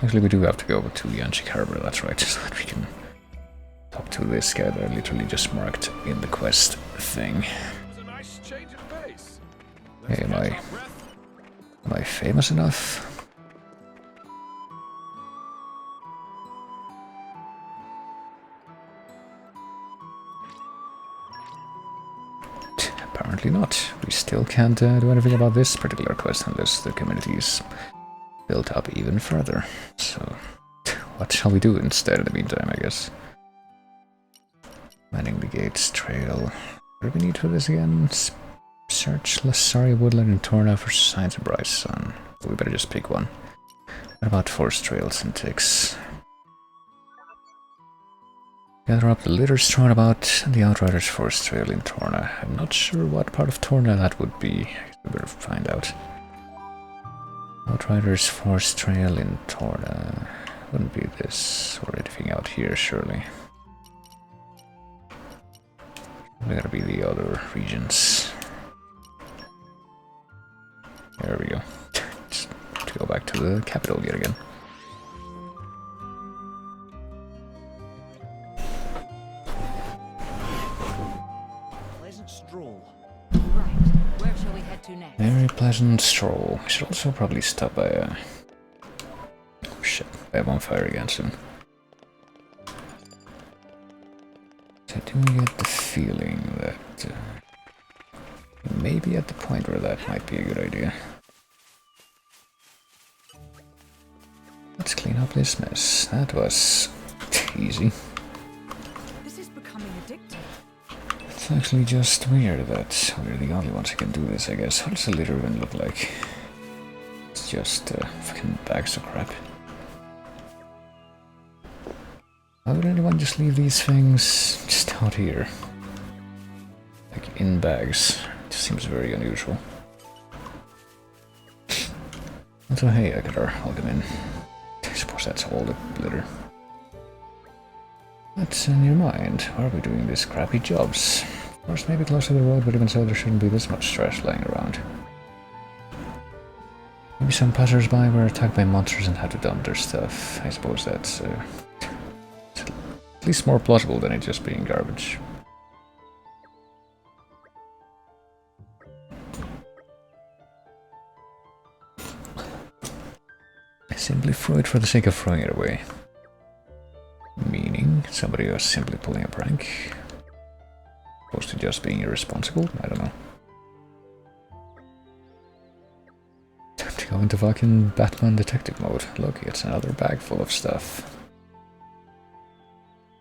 Actually, we do have to go to Yanchik Harbor, that's right, so that we can talk to this guy that I literally just marked in the quest thing. Hey, am I famous enough? Apparently not. We still can't do anything about this particular quest unless the community is built up even further. So, what shall we do instead in the meantime, I guess? Manning the Gates Trail. What do we need for this again? Search Lasari Woodland and Torna for signs of Bryce Sun. We better just pick one. What about Forest Trails and Ticks? Gather up the litter strewn about the Outriders Forest Trail in Torna. I'm not sure what part of Torna that would be. We better find out. Outriders Forest Trail in Torna. Wouldn't be this or anything out here, surely. Probably gotta be the other regions. There we go. Just to go back to the capital yet again. Pleasant stroll. Right. Where shall we head to next? Very pleasant stroll. We should also probably stop by a... Oh shit, by a bonfire again soon. I do get the feeling that maybe at the point where that might be a good idea. Let's clean up this mess. That was easy. This is becoming addictive. It's actually just weird that we're the only ones who can do this, I guess. What does the litter even look like? It's just fucking bags of crap. Why would anyone just leave these things just out here? Like in bags. It just seems very unusual. Also, hey, I got our Alchemy. I suppose that's all the glitter. What's in your mind? Why are we doing these crappy jobs? Of course, maybe close to the road, but even so, there shouldn't be this much trash lying around. Maybe some passers-by were attacked by monsters and had to dump their stuff. I suppose that's at least more plausible than it just being garbage. I simply threw it for the sake of throwing it away. Meaning, somebody was simply pulling a prank. Opposed to just being irresponsible? I don't know. Time to go into fucking Batman detective mode. Look, it's another bag full of stuff.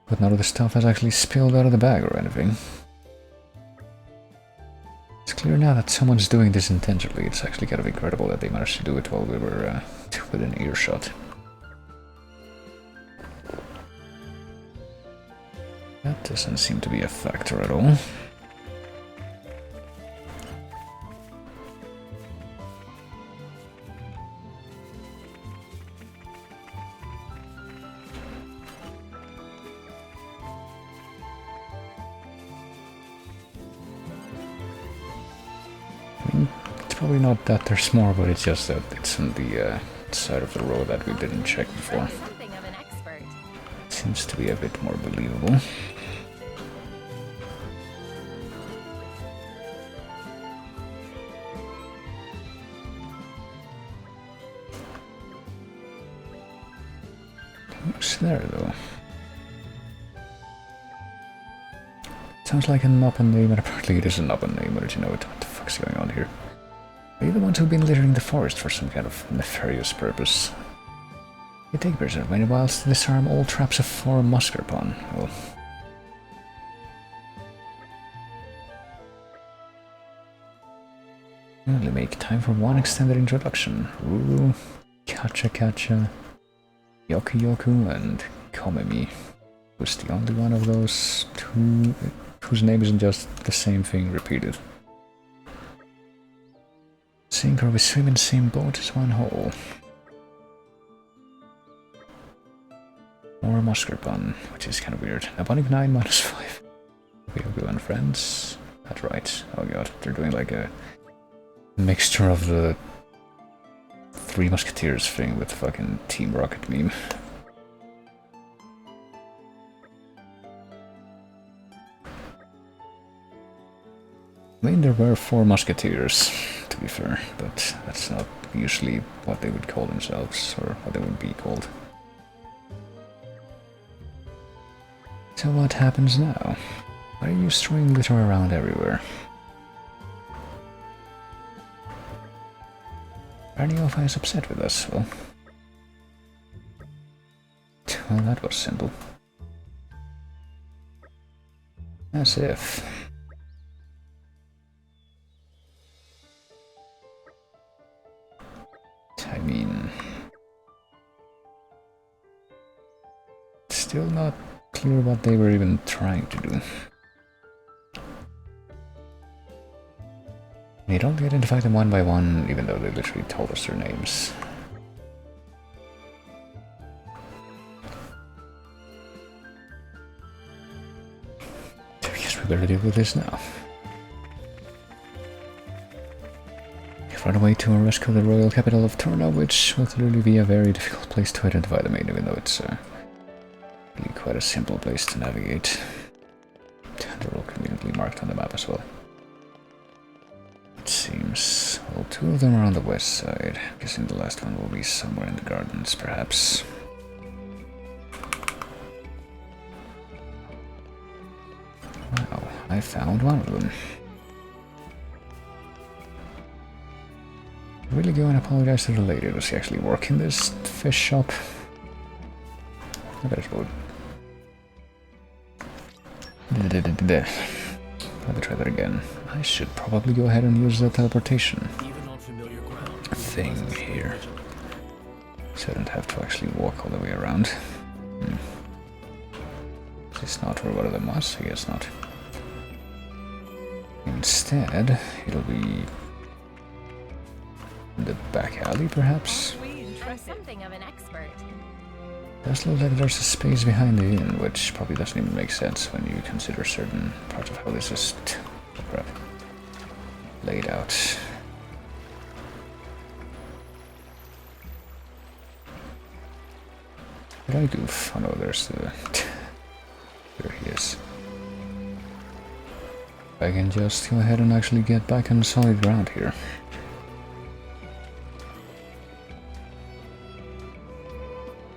But none of the stuff has actually spilled out of the bag or anything. It's clear now that someone's doing this intentionally. It's actually kind of incredible that they managed to do it while we were within earshot. That doesn't seem to be a factor at all. I mean, it's probably not that there's more, but it's just that it's on the side of the road that we didn't check before. Something of an expert. Seems to be a bit more believable. What's there though? Sounds like an open name, and apparently it is an open name, but you know what the fuck's going on here? Are you the ones who've been littering the forest for some kind of nefarious purpose? You take of many whiles to disarm all traps of four Muscarpon. Well, you only make time for one extended introduction. Ruru, Kacha Kacha, Yoku Yoku, and Komemi. Who's the only one of those two whose name isn't just the same thing repeated. Sink or we swim in the same boat as one whole. More Muscarpon, which is kind of weird. Abonic 9 -5. Yoku and friends. That's right. Oh god, they're doing like a mixture of the Three Musketeers thing with the fucking Team Rocket meme. I mean, there were 4 Musketeers, to be fair, but that's not usually what they would call themselves, or what they would be called. So what happens now? Why are you throwing glitter around everywhere? Arniofa is upset with us, well, that was simple. As if. I mean, still not clear what they were even trying to do. You don't identify them one by one, even though they literally told us their names. I guess we better deal with this now. Run away to rescue the royal capital of Torna, which will clearly be a very difficult place to identify them in, even though it's really quite a simple place to navigate. They're all conveniently marked on the map as well. It seems. Well, 2 of them are on the west side. Guessing the last one will be somewhere in the gardens, perhaps. Wow, I found one of them. Really go and apologize to the lady. Does she actually work in this fish shop? I bet it would. Let me try that again. I should probably go ahead and use the teleportation thing here, so I don't have to actually walk all the way around. Is this not where one of them was? I guess not. Instead, it'll be the back alley, perhaps? I'm something of an expert. Does look like there's a space behind the inn, which probably doesn't even make sense when you consider certain parts of how this is laid out. What do I do? Oh no, there's the... There he is. I can just go ahead and actually get back on solid ground here.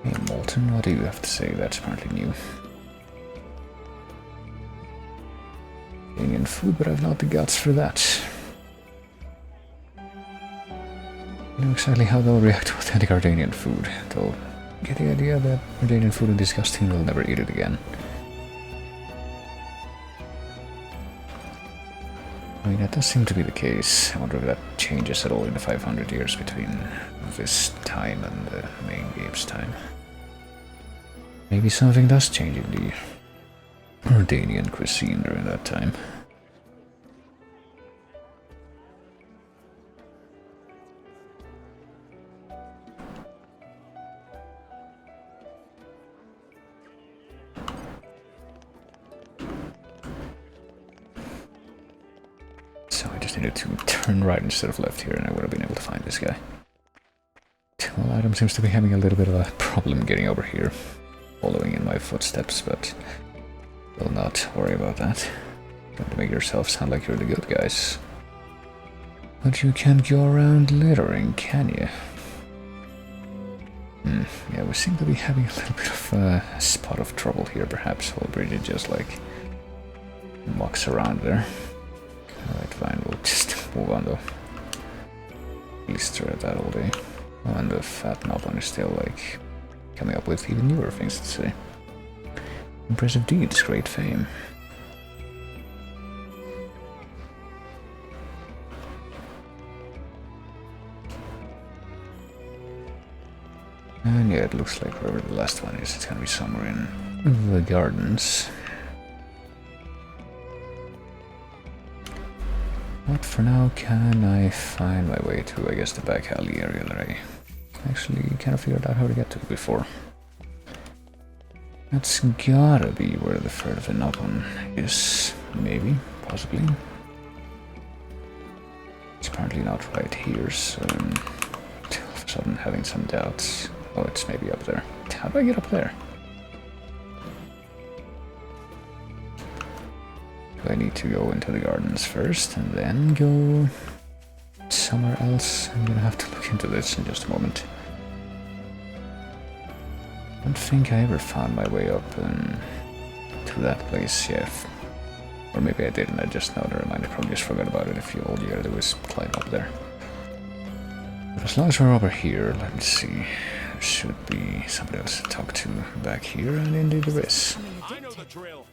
Hey Molten, what do you have to say? That's apparently new. Indian food, but I've not the guts for that. I know exactly how they'll react to authentic Ardanian food. They'll get the idea that Ardanian food is disgusting, they'll never eat it again. I mean, that does seem to be the case. I wonder if that changes at all in the 500 years between this time and the main game's time. Maybe something does change in the Ardanian cuisine during that time. So I just needed to turn right instead of left here and I would have been able to find this guy. Well, Adam seems to be having a little bit of a problem getting over here, following in my footsteps, but will not worry about that. Don't make yourself sound like you're the good guys. But you can't go around littering, can you? Yeah, we seem to be having a little bit of a spot of trouble here, perhaps. While Bridget just like mucks around there. Alright, fine, we'll just move on though. At least try that all day. Oh, and the fat knob one is still like coming up with even newer things to say. Impressive deeds, great fame. And yeah, it looks like wherever the last one is, it's gonna be somewhere in the gardens. But for now, can I find my way to, I guess, the back alley area that I actually kind of figured out how to get to before? That's gotta be where the third of the knob one is, maybe, possibly. It's apparently not right here, so I'm all of a sudden having some doubts. Oh, it's maybe up there. How do I get up there? Do I need to go into the gardens first and then go somewhere else? I'm gonna have to look into this in just a moment. I don't think I ever found my way up to that place yet. Or maybe I didn't, I just know, never mind, I probably just forgot about it if all you gotta do is climb up there. But as long as we're over here, let's see. There should be somebody else to talk to back here, and indeed there is. I know the drill.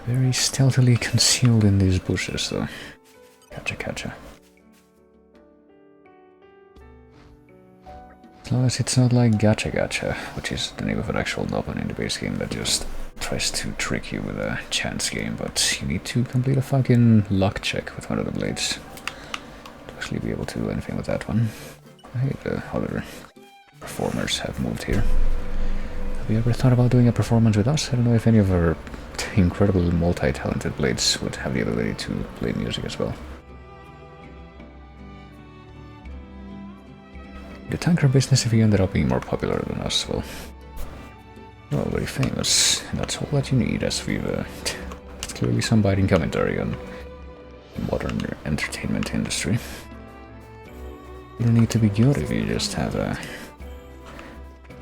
Very stealthily concealed in these bushes, though. Catcha, catcha. As long as it's not like Gacha Gacha, which is the name of an actual novel in the base game that just tries to trick you with a chance game, but you need to complete a fucking luck check with one of the blades to actually be able to do anything with that one. Hey, the other performers have moved here. Have you ever thought about doing a performance with us? I don't know if any of our incredible multi-talented blades would have the ability to play music as well. The tanker business, if you ended up being more popular than us, well, you're all very famous, and that's all that you need, as we've clearly some biting commentary on the modern entertainment industry. You don't need to be good if you just have a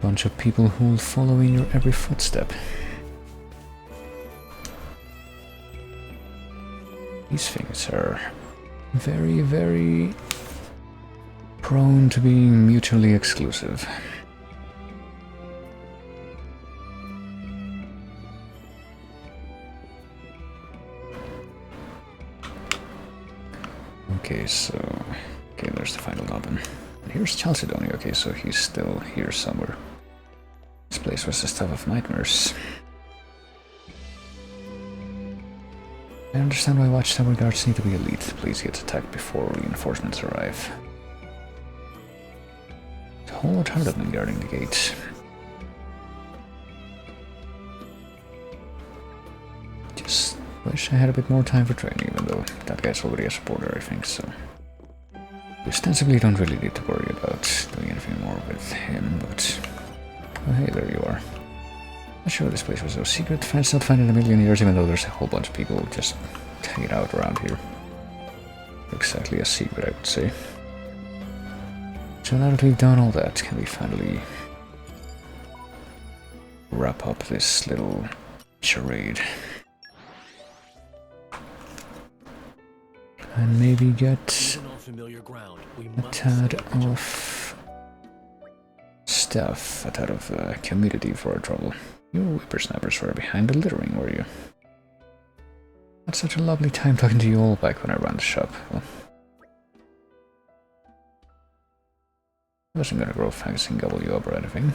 bunch of people who will follow in your every footstep. These things are very, very prone to being mutually exclusive. Okay, so... okay, there's the final Nobbin. And here's Chalcedony. Okay, so he's still here somewhere. This place was the stuff of nightmares. I understand why Watchtower guards need to be elite. Please get attacked before reinforcements arrive. whole lot harder than guarding the gate. Just wish I had a bit more time for training, even though that guy's already a supporter, I think, so... We ostensibly don't really need to worry about doing anything more with him, but... Oh hey, there you are. Not sure this place was so secret, fans not found in a million years, even though there's a whole bunch of people just hanging out around here. Exactly a secret, I would say. So now that we've done all that, can we finally wrap up this little charade? And maybe get Even on familiar ground, we a must tad stay vigilant. of stuff, a tad of community for our trouble. You whippersnappers were behind the littering, were you? Had such a lovely time talking to you all back when I ran the shop. Well, I wasn't gonna grow fangs and gobble you up or anything.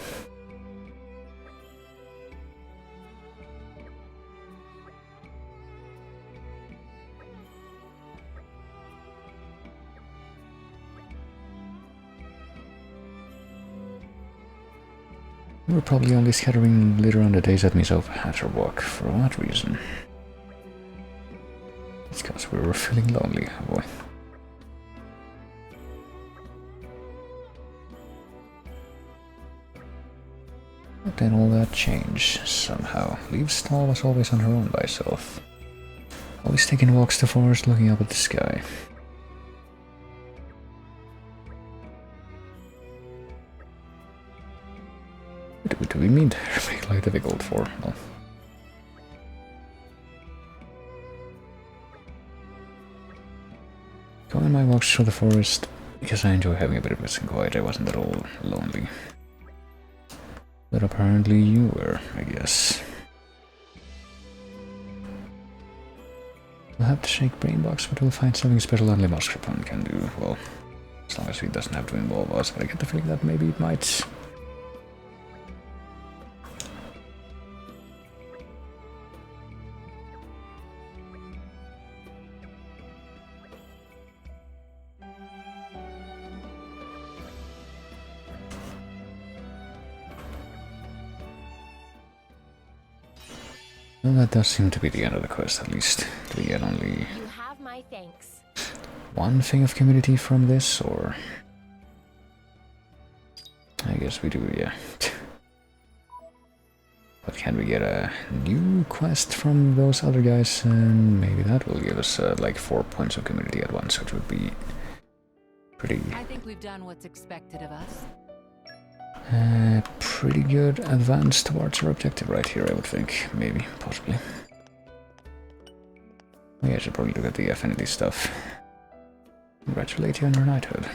You were probably only scattering litter on the days that Miss Ope had her walk. For what reason? It's because we were feeling lonely, oh boy. But then all that changed, somehow. Leaf Stall was always on her own by herself. Always taking walks to the forest, looking up at the sky. What do we mean to make life difficult for? Well, going my walks through the forest, because I enjoy having a bit of peace and quiet, I wasn't at all lonely. But apparently you were, I guess. We'll have to shake Brainbox, but we'll find something special only Mascarpone can do. Well, as long as he doesn't have to involve us, but I get the feeling that maybe it might. Well, that does seem to be the end of the quest, at least. Do we get only You have my thanks. one thing of community from this, or... I guess we do, yeah. But can we get a new quest from those other guys? And maybe that will give us like 4 points of community at once, which would be pretty... I think we've done what's expected of us. pretty good advance towards our objective right here, I would think. Maybe, possibly. Yeah, I should probably look at the affinity stuff. Congratulate you on your knighthood.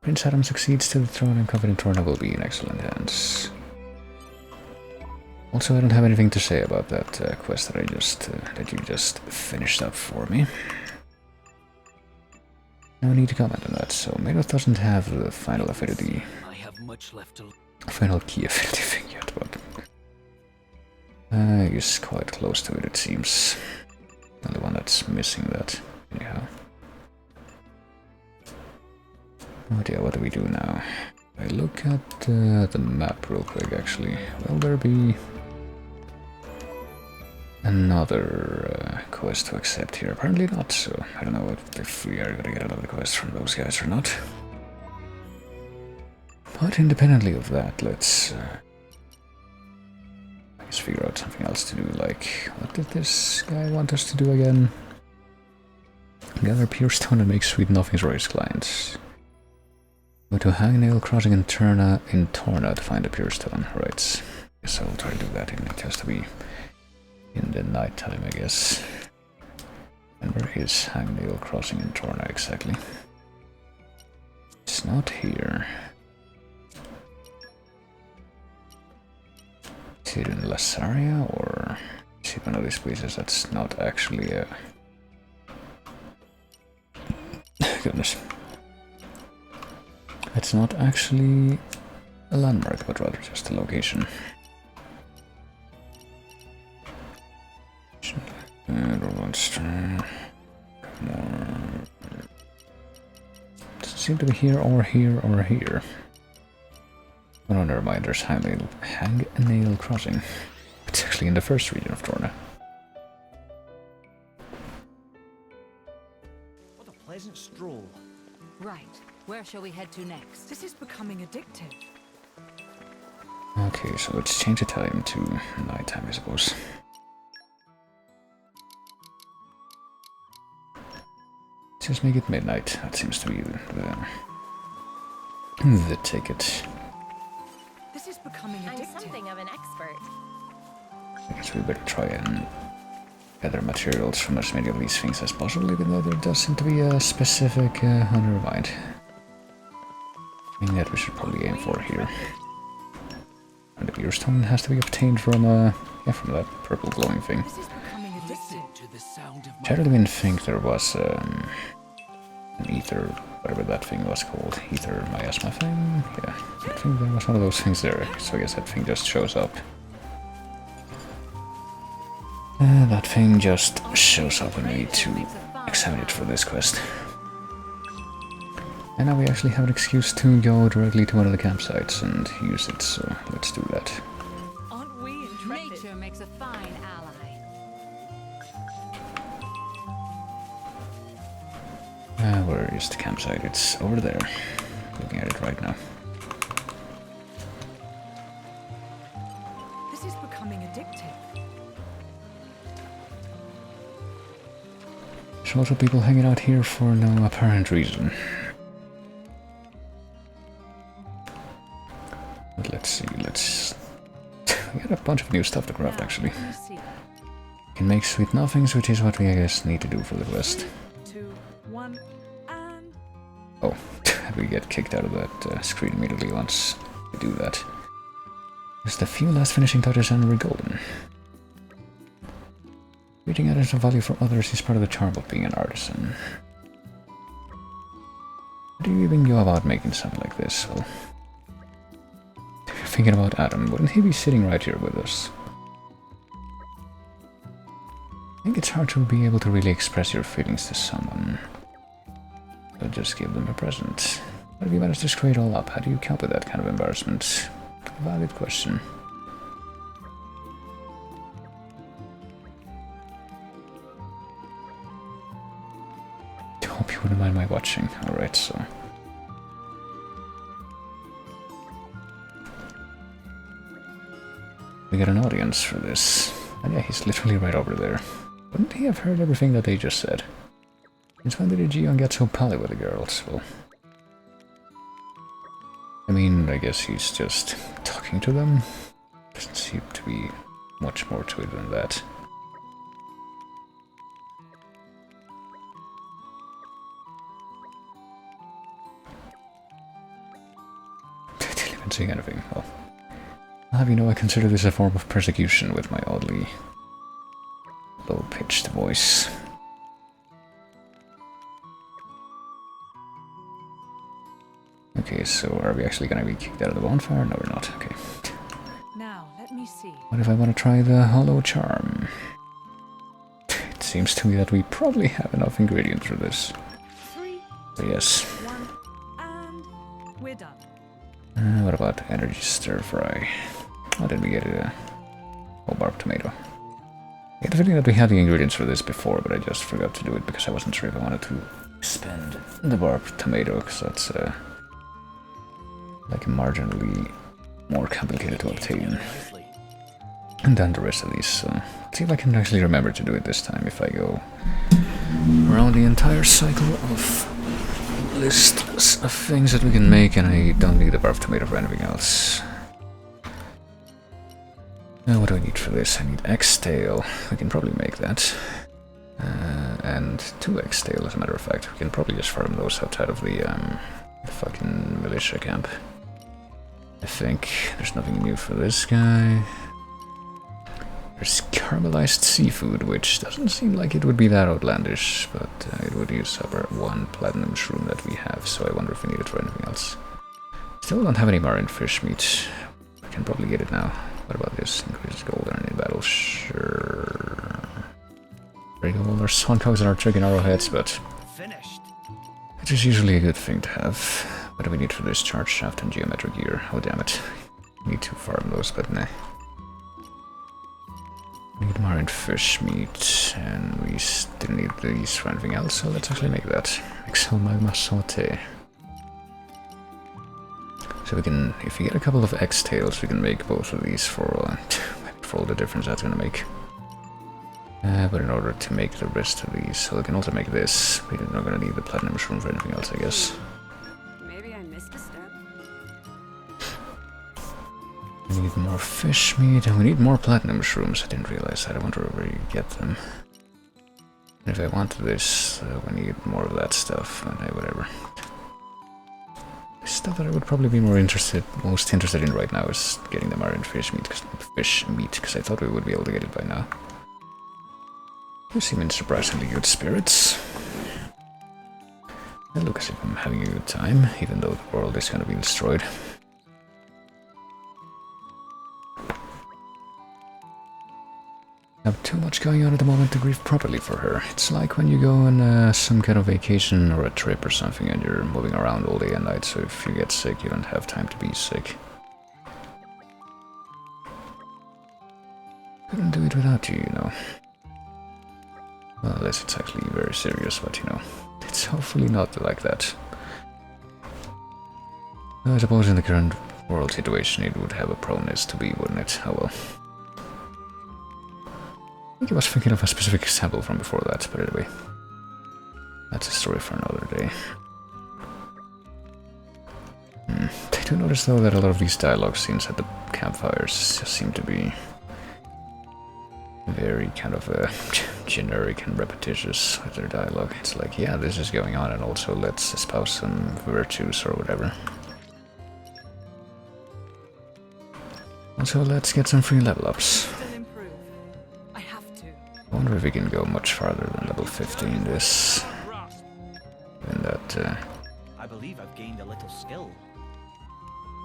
Prince Adam succeeds to the throne and confident Torna will be in excellent hands. Also, I don't have anything to say about that quest that that you just finished up for me. No need to comment on that, so Madoff doesn't have the final affinity, I have much left to final key affinity thing yet, but he's quite close to it, it seems. And the one that's missing that, anyhow. Oh dear, what do we do now? I look at the map real quick, actually. Will there be another quest to accept here? Apparently not, so I don't know if we are gonna get another quest from those guys or not. But independently of that, let's I guess figure out something else to do, like, what did this guy want us to do again? Gather pure stone and make sweet nothings for his clients. Go to Hangnail Crossing in Torna to find a pure stone. Right. Guess I'll try to do that. It has to be in the night time, I guess. And where is Hangnail Crossing in Torna exactly? It's not here. Is it in Lasaria, or is it one of these places that's not actually a... Goodness. It's not actually a landmark, but rather just a location. Doesn't seem to be here or here or here. Oh, never mind, there's Hangnail Crossing. It's actually in the first region of Torna. What a pleasant stroll. Right. Where shall we head to next? This is becoming addictive. Okay, so let's change the time to nighttime, I suppose. Just make it midnight. That seems to be the ticket. This is becoming I'm addictive. something of an expert. I guess we better try and gather materials from as many of these things as possible, even though there does seem to be a specific... oh, never mind. Thing that we should probably aim for here. And the beer stone has to be obtained from, yeah, from that purple glowing thing. This is becoming addictive. To the sound of I didn't even think there was an ether, whatever that thing was called. Ether miasma thing? Yeah, I think there was one of those things there, so I guess that thing just shows up. That thing just shows up when we need to examine it for this quest. And now we actually have an excuse to go directly to one of the campsites and use it, so let's do that. Aren't we intrepid? Nature makes a fine ally. Where is the campsite? It's over there. Looking at it right now. This is becoming addictive. There's also people hanging out here for no apparent reason. But let's see, we got a bunch of new stuff to craft, Now, actually. let me see. We can make sweet nothings, which is what we, I guess, need to do for the quest. 3, 2, 1, and Oh, we get kicked out of that screen immediately once we do that. Just a few last finishing touches and we're golden. Reaching items of value for others is part of the charm of being an artisan. How do you even go about making something like this? Well, if you're thinking about Adam, wouldn't he be sitting right here with us? I think it's hard to be able to really express your feelings to someone. So just give them a present. How do you manage to screw it all up? How do you cope with that kind of embarrassment? A valid question. I hope you wouldn't mind my watching. Alright, so... we got an audience for this. And yeah, he's literally right over there. Wouldn't he have heard everything that they just said? Since when did Gion get so pally with the girls? Well... I mean, I guess he's just talking to them. Doesn't seem to be much more to it than that. I didn't even see anything. Well, I'll have you know I consider this a form of persecution with my oddly low-pitched voice. Okay, so are we actually gonna be kicked out of the bonfire? No, we're not. Okay. now let me see. What if I want to try the hollow charm? It seems to me that we probably have enough ingredients for this. 3, So yes. 1, and we're done. What about energy stir fry? How did we get a whole barb tomato? I get the feeling that we had the ingredients for this before, but I just forgot to do it because I wasn't sure if I wanted to spend the barb tomato, because that's like marginally more complicated to obtain nicely. than the rest of these. So let's see if I can actually remember to do it this time if I go around the entire cycle of lists of things that we can make, and I don't need the barb tomato for anything else. Now what do I need for this? I need X-tail. We can probably make that. And 2 X-tail, as a matter of fact. We can probably just farm those outside of the fucking militia camp. I think there's nothing new for this guy. There's caramelized seafood, which doesn't seem like it would be that outlandish, but it would use up our 1 platinum shroom that we have, so I wonder if we need it for anything else. Still don't have any marine fish meat. I can probably get it now. What about this? Increases gold and in battle, sure. There you go, well, there's sun cogs and our chicken arrowheads, but Finished. it is usually a good thing to have. What do we need for this? Charge shaft and geometric gear. Oh damn it. Need to farm those, but nah. Need marine fish meat, and we still need these for anything else, so let's actually make that. Excel magma saute. So we can, if we get a couple of X-tails, we can make both of these for all the difference that's gonna make. But in order to make the rest of these, so we can also make this, we're not gonna need the platinum mushroom for anything else, I guess. Maybe I missed a step. We need more fish meat, and we need more platinum mushrooms. I didn't realize that. I wonder where you get them. And if I want this, we need more of that stuff, and whatever. The stuff that I would probably be most interested in right now is getting the marine fish meat, because I thought we would be able to get it by now. You seem in surprisingly good spirits. I look as if I'm having a good time, even though the world is gonna be destroyed. I have too much going on at the moment to grieve properly for her. It's like when you go on some kind of vacation or a trip or something and you're moving around all day and night, so if you get sick, you don't have time to be sick. Couldn't do it without you, you know. Well, unless it's actually very serious, but you know, it's hopefully not like that. I suppose in the current world situation it would have a proneness to be, wouldn't it? Oh well. I think I was thinking of a specific example from before that, but anyway. That's a story for another day. I do notice though that a lot of these dialogue scenes at the campfires just seem to be very kind of generic and repetitious with their dialogue. It's like, yeah, this is going on, and also let's espouse some virtues or whatever. Also, let's get some free level ups. I wonder if we can go much farther than level 50 in this. In that, I believe I've gained a little skill.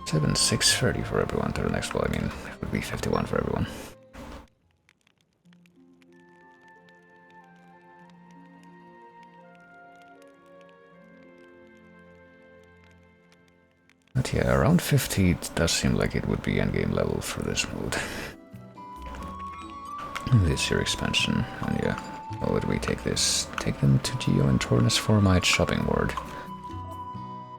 630 for everyone to the next level. I mean, it would be 51 for everyone. But yeah, around 50 it does seem like it would be endgame level for this mode. This year expansion, and yeah, how would we take this? Take them to Geo and Torna's Formite shopping ward.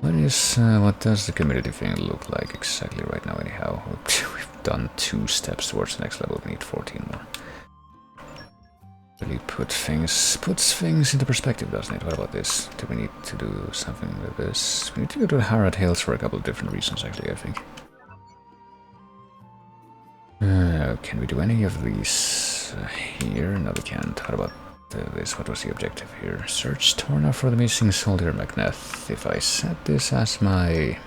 What does the community thing look like exactly right now anyhow? We've done 2 steps towards the next level, we need 14 more. Really puts things into perspective, doesn't it? What about this? Do we need to do something with this? We need to go to Harad Hills for a couple of different reasons actually, I think. Can we do any of these here? No, we can't. What about this? What was the objective here? Search Torna for the missing soldier Macneth. If I set this as my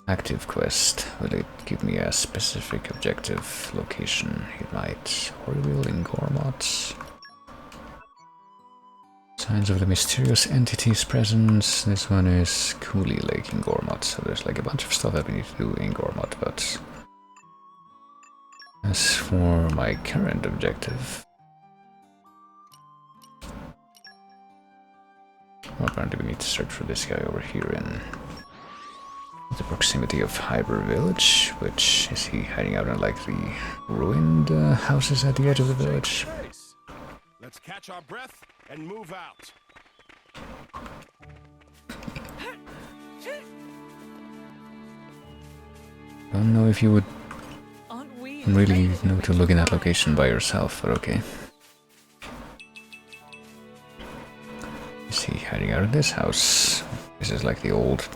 active quest, will it give me a specific objective location? It might. Horrible in Gormot. Signs of the mysterious entity's presence. This one is Cooley Lake in Gormot. So there's like a bunch of stuff that we need to do in Gormot, but as for my current objective, well, apparently we need to search for this guy over here in the proximity of Hyber Village. Which, is he hiding out in like the ruined houses at the edge of the village? Let's catch our breath and move out. Don't know if you would really know to look in that location by yourself, but okay. Is he hiding out of this house? This is like the old,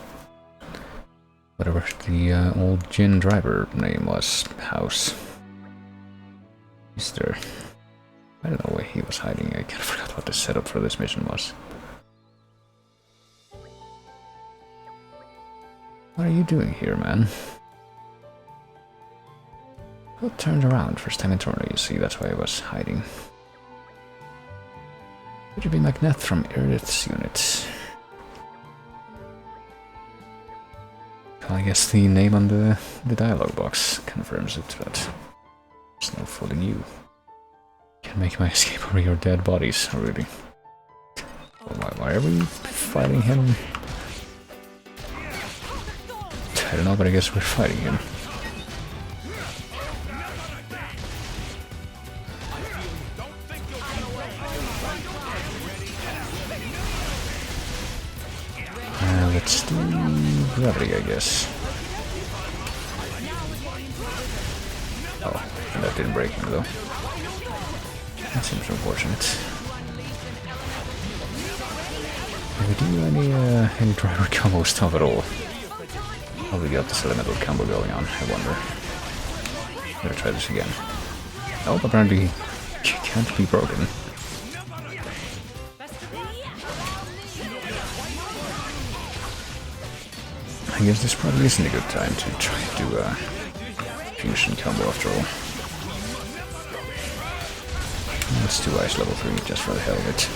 whatever the old Jin driver name was, house. Is there? I don't know where he was hiding. I kind of forgot what the setup for this mission was. What are you doing here, man? Well, turned around first time in Torna, you see, that's why I was hiding. Could you be Macneth from Earth's unit? Well, I guess the name on the dialogue box confirms it, but there's no fooling you. Can't make my escape over your dead bodies, really. Oh, why are we fighting him? I don't know, but I guess we're fighting him. Let's do gravity, I guess. Oh, that didn't break me though. That seems unfortunate. Did we do any driver combo stuff at all? Oh, we got this elemental combo going on, I wonder. Better try this again. Oh, apparently it can't be broken. I guess this probably isn't a good time to try to do a fusion combo after all. Let's do ice level 3 just for the hell of it.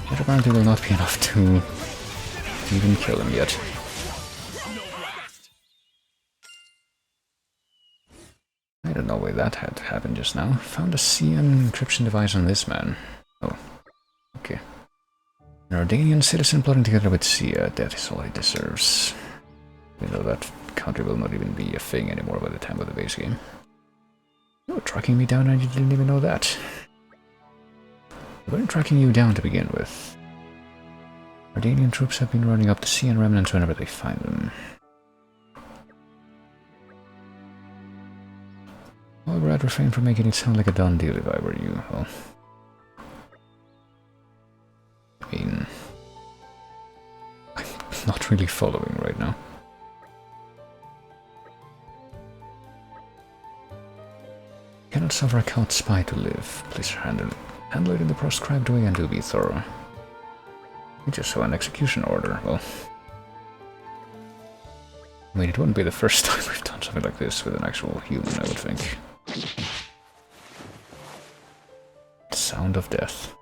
But apparently will not be enough to even kill him yet. I don't know why that had happened just now. Found a CN encryption device on this man. Oh, okay. An Ardanian citizen plotting together with Sia. That is all he deserves. We know that country will not even be a thing anymore by the time of the base game. You were tracking me down and you didn't even know that. We weren't tracking you down to begin with. Ardanian troops have been running up the Sia remnants whenever they find them. However, I'd refrain from making it sound like a done deal if I were you. Well, I mean, I'm not really following right now. Cannot suffer a caught spy to live. Please handle it in the proscribed way and do be thorough. You just saw an execution order. Well, I mean, it wouldn't be the first time we've done something like this with an actual human, I would think. Sound of death.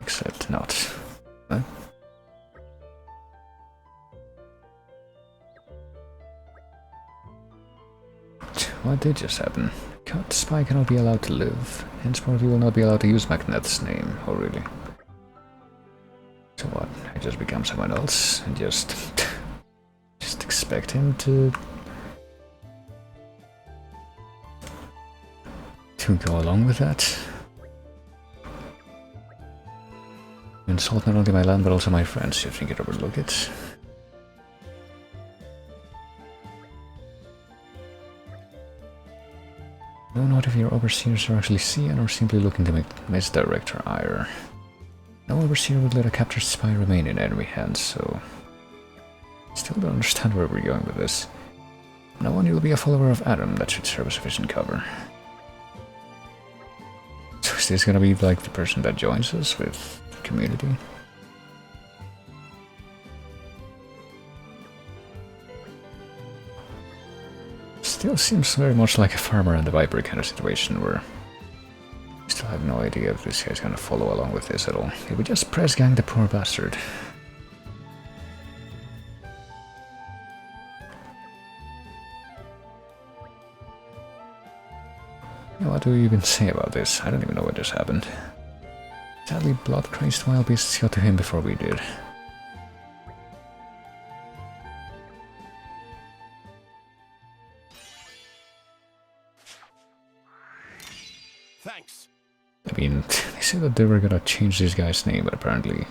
Except not. Huh? What did just happen? Cut spy cannot be allowed to live. Henceforth he will not be allowed to use Magnet's name. Oh really? So what? I just become someone else and just expect him to go along with that? You insult not only my land but also my friends. You think you'd overlook it? I don't know if your overseers are actually CN or simply looking to misdirect her ire. No overseer would let a captured spy remain in enemy hands, so still don't understand where we're going with this. No one will be a follower of Adam. That should serve as sufficient cover. So is this gonna be like the person that joins us with the community? Still seems very much like a farmer and the Viper kind of situation where I still have no idea if this guy's gonna follow along with this at all. Did we just press gang the poor bastard? What do we even say about this? I don't even know what just happened. Sadly, blood-crazed wild beasts got to him before we did. Thanks. I mean, they said that they were gonna change this guy's name, but apparently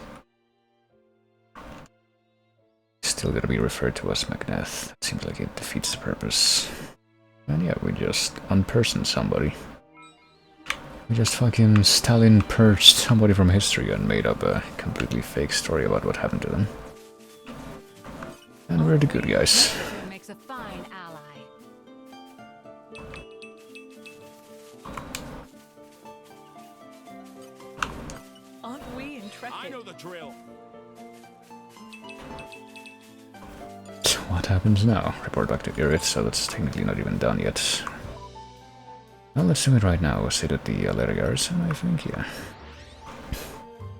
he's still gonna be referred to as Magneth. That seems like it defeats the purpose. And yeah, we just unpersoned somebody. We just fucking Stalin purged somebody from history and made up a completely fake story about what happened to them. And we're the good guys. Makes a fine ally. Aren't we intrepid? I know the drill. So what happens now? Report back to Irit, so that's technically not even done yet. Well, let's do it right now. We'll sit at the Aleri garrison, I think, yeah.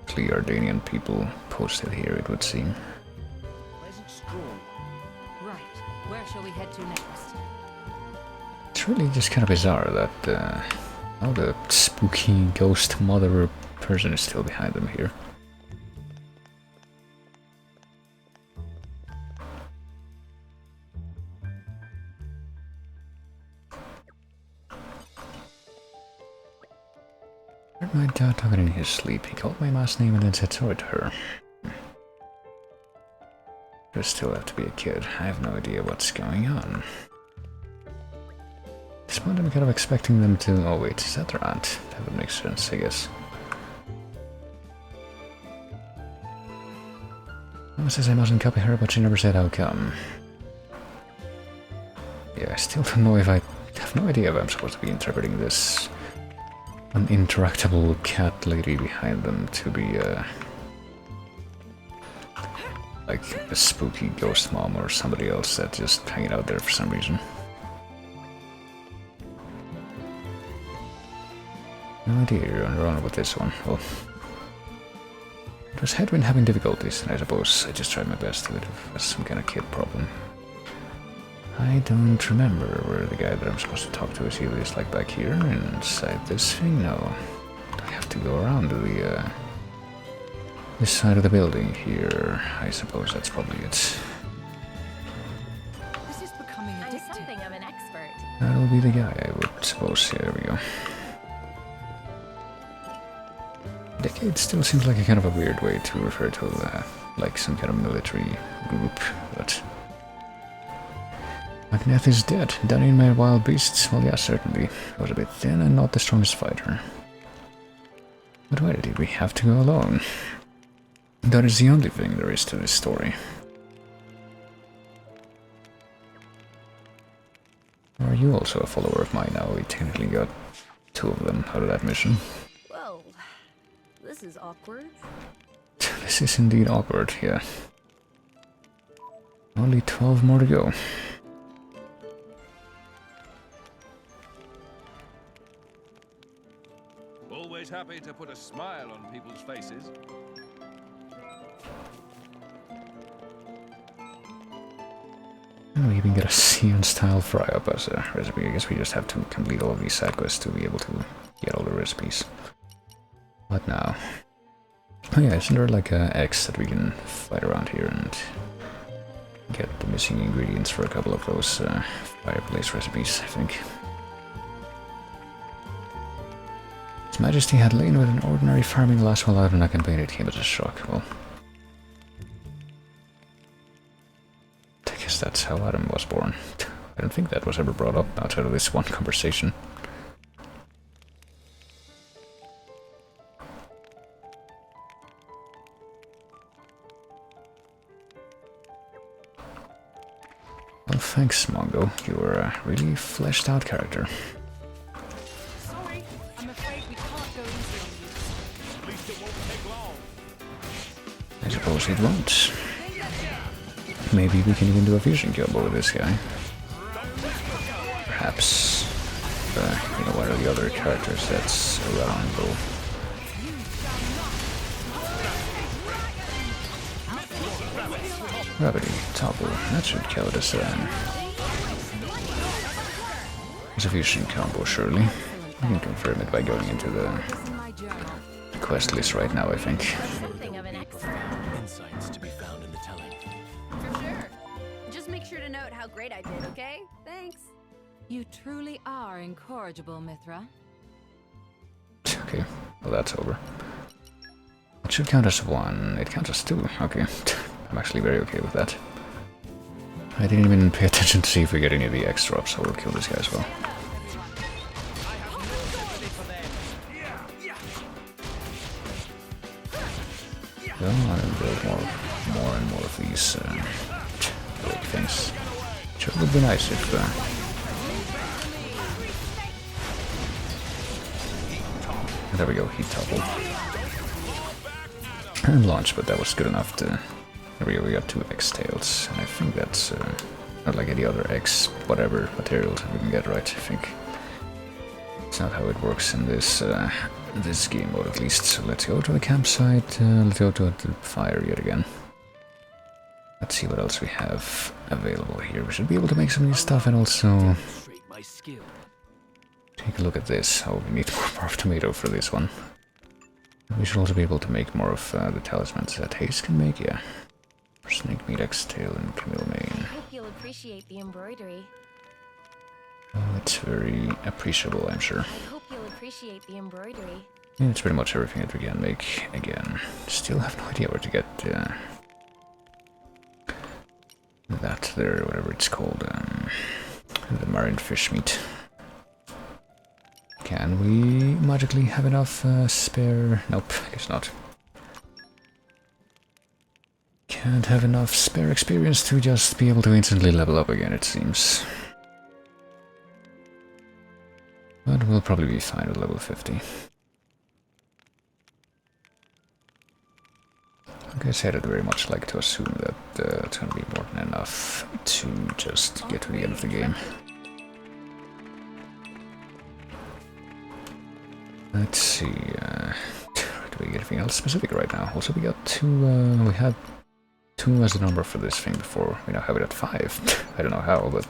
Clear Ardanian people posted here, it would seem. Pleasant stroll. Right. Where shall we head to next? It's really just kind of bizarre that oh, the spooky ghost mother person is still behind them here. My dad talking in his sleep. He called my mom's name and then said sorry to her. You still have to be a kid. I have no idea what's going on. At this point I'm kind of expecting them to... Oh wait, is that their aunt? That would make sense, I guess. Mama says I mustn't copy her, but she never said how come. Yeah, I still don't know if I have no idea if I'm supposed to be interpreting this uninteractable cat lady behind them to be like a spooky ghost mom or somebody else that's just hanging out there for some reason. No idea, you're on your own with this one. Well, it was Hedwin having difficulties, and I suppose I just tried my best to it as some kind of kid problem. I don't remember where the guy that I'm supposed to talk to is. He is like back here inside this thing. No, I have to go around to the this side of the building here. I suppose that's probably it. This is becoming I'm addictive. something of an expert. That'll be the guy, I would suppose. Yeah, there we go. Decade still seems like a kind of a weird way to refer to like some kind of military group, but Magneth is dead. Danny and my wild beasts? Well, yeah, certainly. I was a bit thin and not the strongest fighter. But why did we have to go alone? That is the only thing there is to this story. Are you also a follower of mine now? We technically got 2 of them out of that mission. Whoa. This is awkward. This is indeed awkward, yeah. Only 12 more to go. Always happy to put a smile on people's faces. We even get a Sion-style fry-up as a recipe. I guess we just have to complete all of these side quests to be able to get all the recipes. What now? Oh yeah, isn't there like a X that we can fight around here and get the missing ingredients for a couple of those fireplace recipes, I think. His Majesty had lain with an ordinary farming lass while out on a campaign. It came as a shock. Well, I guess that's how Adam was born. I don't think that was ever brought up outside of this one conversation. Well, thanks, Mongo. You were a really fleshed out character. Sorry, I'm afraid we can't go easy on you. At least it won't take long. I suppose it won't. Maybe we can even do a fusion combo with this guy. Perhaps, you know, one of the other characters that's around though. Gravity, topple, that should count as a fusion combo, surely. I can confirm it by going into the quest list right now, I think. Something of an expert. Insights to be found in the telling. For sure. Just make sure to note how great I did, okay? Thanks. You truly are incorrigible, Mithra. Okay, well that's over. It should count as 1. It counts as 2. Okay, I'm actually very okay with that. I didn't even pay attention to see if we get any of the X drops, so we'll kill this guy as well. Well, I'm gonna build more and more of these big things. Sure would be nice if there we go, heat topple. And launch, but that was good enough to... There we go, we got 2 X tails, and I think that's not like any other X whatever materials that we can get, right? I think it's not how it works in this this game mode at least. So let's go to the campsite, let's go to the fire yet again. Let's see what else we have available here. We should be able to make some new stuff and also Demonstrate my skill. take a look at this. Oh, we need more of tomato for this one. We should also be able to make more of the talismans that Haste can make, yeah. Snake meat, X tail, and camel mane. I hope you'll appreciate the embroidery. Oh, it's very appreciable, I'm sure. I hope you'll appreciate the embroidery. Yeah, it's pretty much everything that we can make again. Still have no idea where to get that there, whatever it's called, the marine fish meat. Can we magically have enough spare? Nope, I guess not. Can't have enough spare experience to just be able to instantly level up again, it seems. But we'll probably be fine with level 50. Like I said, I'd very much like to assume that it's gonna be more than enough to just get to the end of the game. Let's see, do we get anything else specific right now? Also, we got 2, we had 2 as the number for this thing before. We now have it at 5. I don't know how, but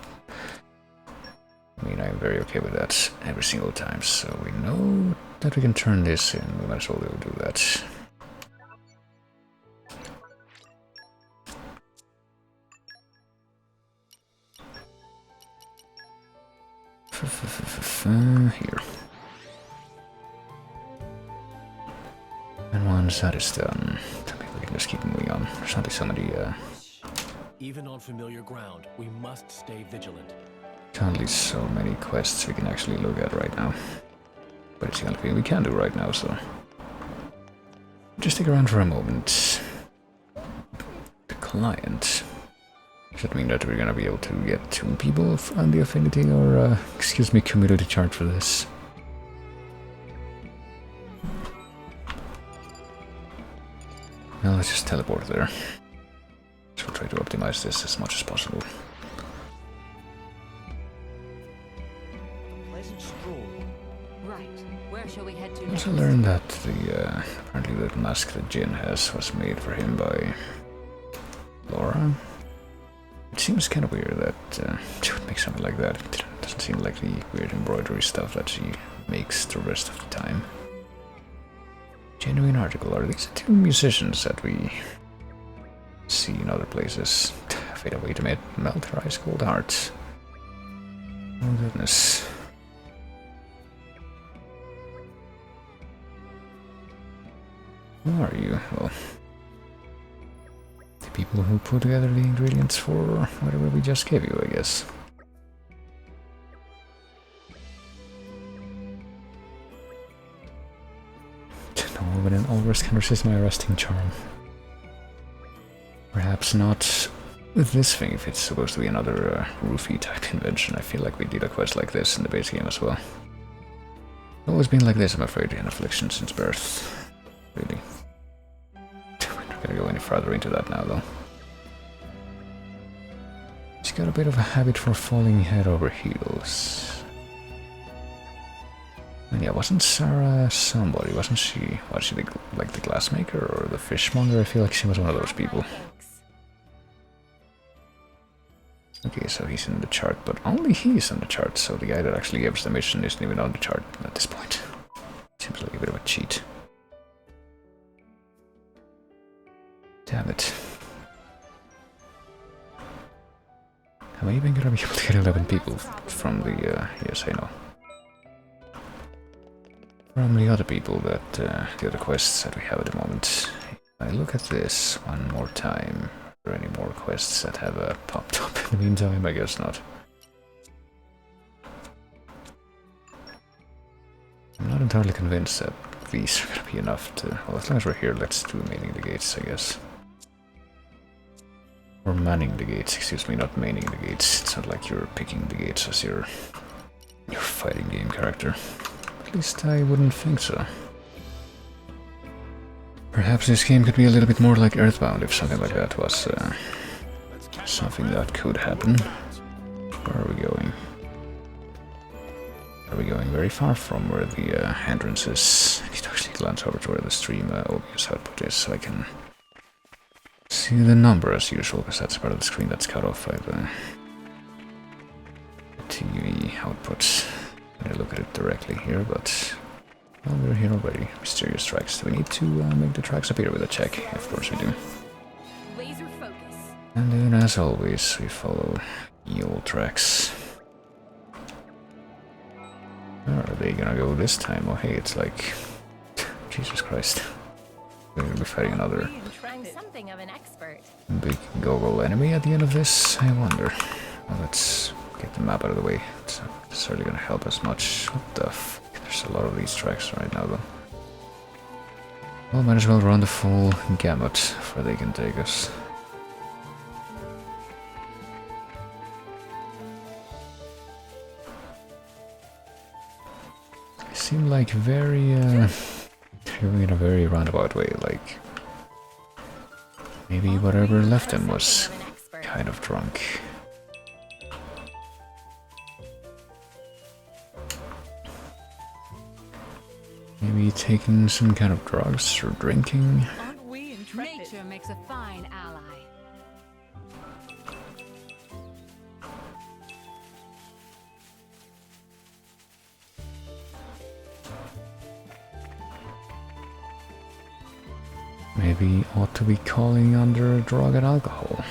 I mean, I'm very okay with that every single time, so we know that we can turn this in. We might as well do that. Here. And once that is done, I think we can just keep moving on. There's not so many, Even on familiar ground, we must stay vigilant. currently so many quests we can actually look at right now. But it's the only thing we can do right now, so just stick around for a moment. The client. Does that mean that we're gonna be able to get 2 people on the affinity, or excuse me, community chart for this? Well, let's just teleport there. So we'll try to optimize this as much as possible. A pleasant stroll. Right. Where shall we head to I next? also learned that the apparently the mask that Jin has was made for him by Laura. It seems kind of weird that she would make something like that. It doesn't seem like the weird embroidery stuff that she makes the rest of the time. Genuine article. Are these the 2 musicians that we see in other places? Fade away to melt her ice cold hearts. Oh goodness. Who are you? Well, the people who put together the ingredients for whatever we just gave you, I guess. No, but an Ulrus can resist my arresting charm. Perhaps not with this thing, if it's supposed to be another roofie type invention. I feel like we did a quest like this in the base game as well. Always been like this, I'm afraid, in Affliction since birth. Really. We're not gonna go any further into that now, though. She's got a bit of a habit for falling head over heels. And yeah, wasn't Sarah somebody? Wasn't she? Was she like the glassmaker or the fishmonger? I feel like she was one of those people. Thanks. Okay, so he's in the chart, but only he's in the chart, so the guy that actually gave us the mission isn't even on the chart at this point. Seems like a bit of a cheat. Damn it. Am I even gonna be able to get 11 people from the, yes I know. From the other people that, the other quests that we have at the moment. If I look at this one more time, are there any more quests that have popped up in the meantime? I guess not. I'm not entirely convinced that these are gonna be enough to... Well, as long as we're here, let's do maining the gates, I guess. Or manning the gates, excuse me, not maining the gates. It's not like you're picking the gates as your fighting game character. At least I wouldn't think so. Perhaps this game could be a little bit more like Earthbound if something like that was something that could happen. Where are we going? Are we going very far from where the entrance is? I need to actually glance over to where the stream OBS output is so I can see the number as usual, because that's part of the screen that's cut off by the TV outputs. I look at it directly here, but well, we're here already. Mysterious tracks. Do we need to make the tracks appear with a check? Of course we do. Laser focus. And then, as always, we follow eel tracks. Where are they gonna go this time? Oh, hey, it's like Jesus Christ. We're gonna be fighting another I'm something of an expert. big goggle enemy at the end of this, I wonder. Well, let's get the map out of the way. It's not necessarily gonna help us much. What the f... There's a lot of these tracks right now, though. Well, might as well run the full gamut before they can take us. They seem like very, going in a very roundabout way, like... Maybe whatever left him was kind of drunk. Maybe taking some kind of drugs or drinking. Aren't we intrepid? Nature makes a fine ally. Maybe ought to be calling under drug and alcohol.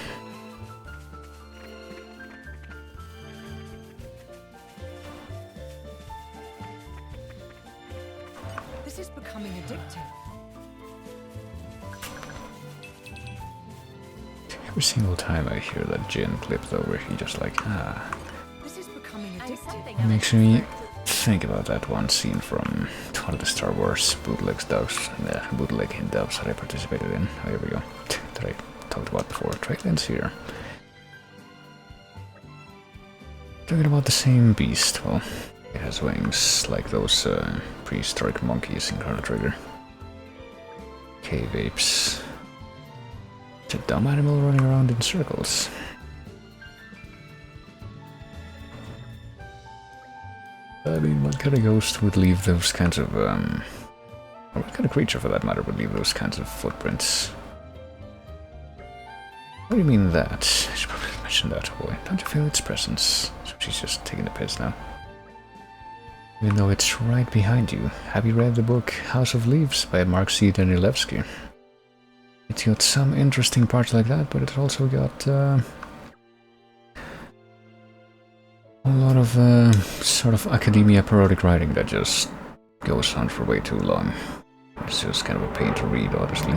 This is becoming addictive. Every single time I hear that Jin clip though, where he just like, This is becoming I'm addictive. something it of makes an me expert. think about that one scene from one of the Star Wars bootleg dubs that I participated in. Oh, here we go. That I talked about before. Trailins here. Talking about the same beast. Well, it has wings like those prehistoric monkeys in Chrono Trigger. Cave apes. It's a dumb animal running around in circles. I mean, what kind of ghost would leave those kinds of, or what kind of creature for that matter would leave those kinds of footprints? What do you mean that? I should probably mention that, boy. Don't you feel its presence? So she's just taking the piss now. Even though it's right behind you. Have you read the book House of Leaves by Mark C. Danilevsky? It's got some interesting parts like that, but it's also got, a lot of sort of academia parodic writing that just goes on for way too long. It's just kind of a pain to read, honestly.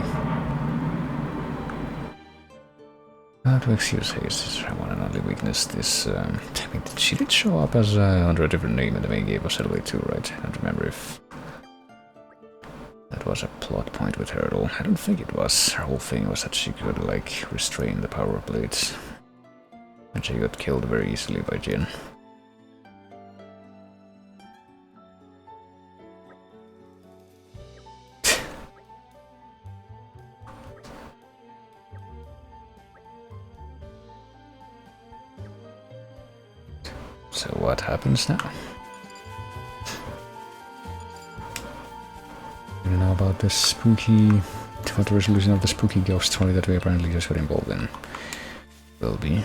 How to excuse haste, this is her one and only weakness. This, I mean, she did show up as under a different name in the main game of Xenoblade 2, right? I don't remember if that was a plot point with her at all. I don't think it was. Her whole thing was that she could, like, restrain the power of blades. And she got killed very easily by Jin. So what happens now? You know about the spooky... what the resolution of the spooky ghost story that we apparently just got involved in will be.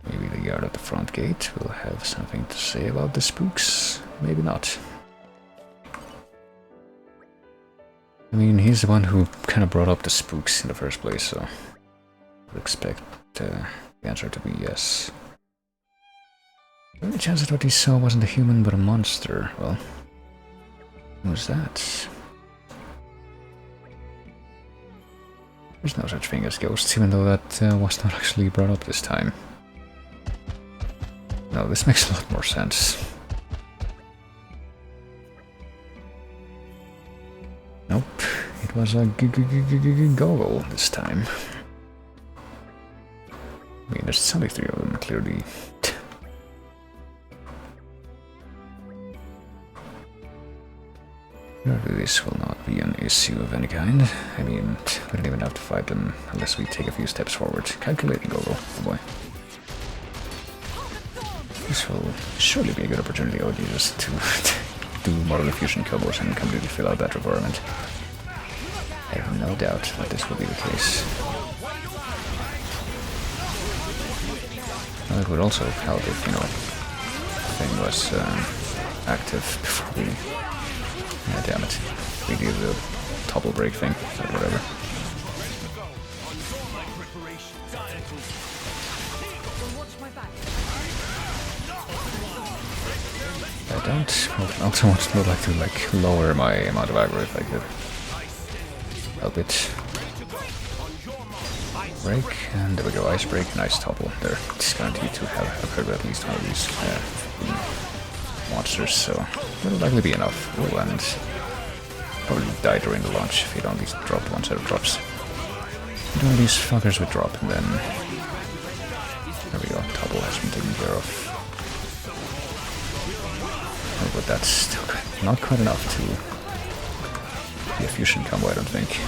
Maybe the guard at the front gate will have something to say about the spooks. Maybe not. I mean, he's the one who kind of brought up the spooks in the first place, so I would expect the answer to be yes. The only chance that what he saw wasn't a human but a monster. Well, what was that? There's no such thing as ghosts, even though that was not actually brought up this time. No, this makes a lot more sense. Nope, it was a goggle this time. I mean, there's only 3 of them, clearly. Surely this will not be an issue of any kind. I mean, we don't even have to fight them unless we take a few steps forward. Calculating goggle, oh boy. This will surely be a good opportunity, oh Jesus, to do modern fusion combos and completely fill out that requirement. I have no doubt that this will be the case. Well, it would also help if, you know, the thing was active before we... Yeah, damn it. We do the topple break thing, but whatever. I don't also would like to like lower my amount of aggro if I could. Help it. Break, and there we go, ice break and ice topple. They're just guaranteed to have heard at least one of these monsters, so it'll likely be enough. Ooh, and probably die during the launch if you don't at least drop one set of drops. Do all these fuckers would drop, and then there we go, topple has been taken care of. Oh, but that's still not quite enough to be a fusion combo, I don't think.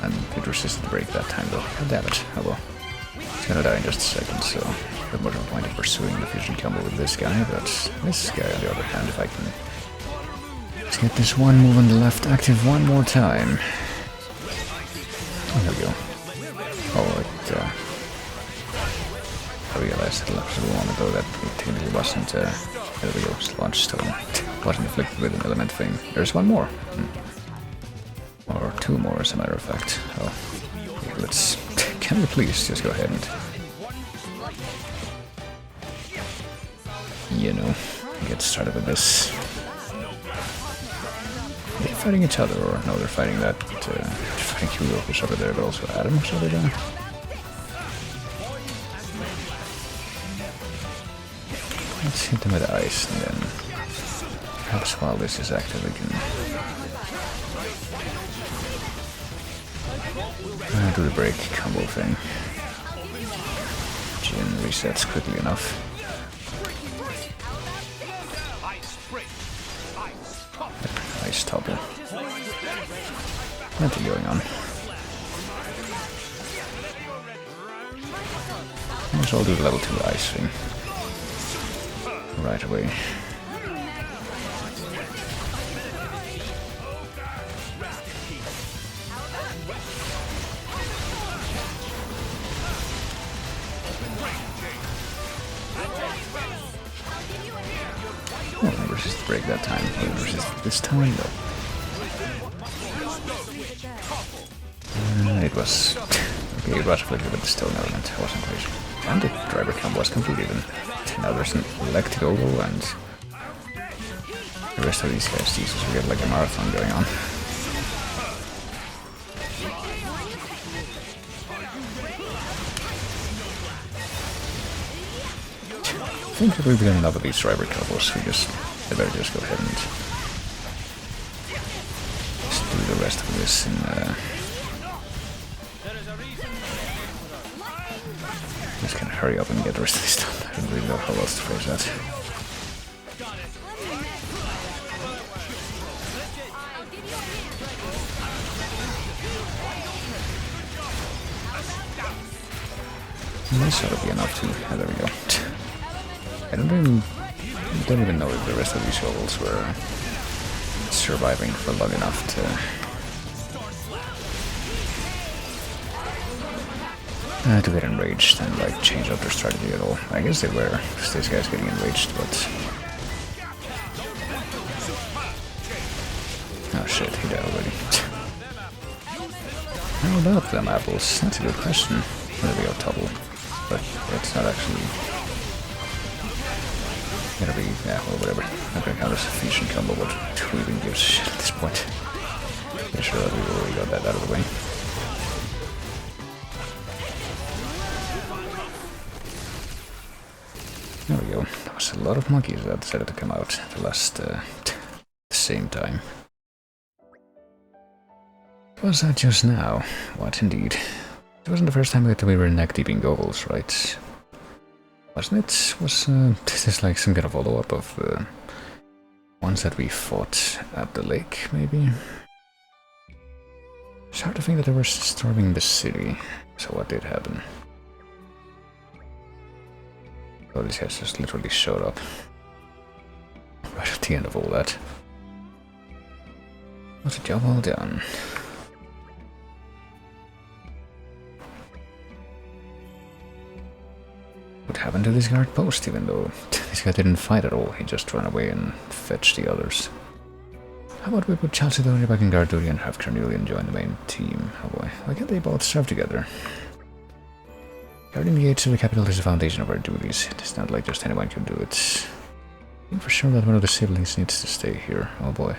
And it resisted the break that time though. God damn it. Oh well. It's gonna die in just a second, so a bit more of a point of pursuing the fusion combo with this guy, but this guy on the other hand, if I can just get this one move on the left active one more time. Oh, there we go. Oh, I realized at a moment though that it technically wasn't, there we go, launch stone. Wasn't afflicted with an element thing. There's one more. Or two more, as a matter of fact. Oh, let's... Can we please just go ahead and... You know, get started with this. Are they fighting each other, or no, they're fighting that... fighting Hugo, who's over there, but also Adam, who's over there. Let's hit them with ice, and then... Perhaps while this is active, we can... do the break combo thing. Jin resets quickly enough. Ice topple. Plenty going on. Might as well do the level 2 ice thing right away. Oh, resist the break that time. Oh, resist this time, though. It was... Okay, it was afflicted with the stone element. I wasn't quite sure. And the driver combo was completed. And now there's an elected oval, and the rest of these guys, Jesus, we get like a marathon going on. I think if we've got enough of these driver couples, I better just go ahead and just do the rest of this in just gonna hurry up and get the rest of this done. I don't really know how else to phrase that. This ought to be enough to... there we go. I don't even know if the rest of these levels were surviving for long enough to get enraged and like change up their strategy at all. I guess they were, because this guy's getting enraged, but... Oh shit, he died already. How about them apples? That's a good question. There we go, topple. But that's not actually... Gonna be, yeah, well, whatever. I'm gonna count as a fusion combo, but who even gives a shit at this point? Pretty sure that we've already got that out of the way. There we go. There was a lot of monkeys that decided to come out at the last, same time. Was that just now? What, indeed. It wasn't the first time that we were neck-deep in goals, right? Wasn't it? Was this like some kind of follow-up of the ones that we fought at the lake, maybe? It's hard to think that they were storming the city. So what did happen? Oh, these guys just literally showed up. Right at the end of all that. Was a job well done. What happened to this guard post, even though this guy didn't fight at all? He just ran away and fetched the others. How about we put Chalcedony back in guard duty and have Carnelian join the main team? Oh boy, why can't they both serve together? Guarding the gates of the capital is the foundation of our duties. It's not like just anyone can do it. I think for sure that one of the siblings needs to stay here. Oh boy.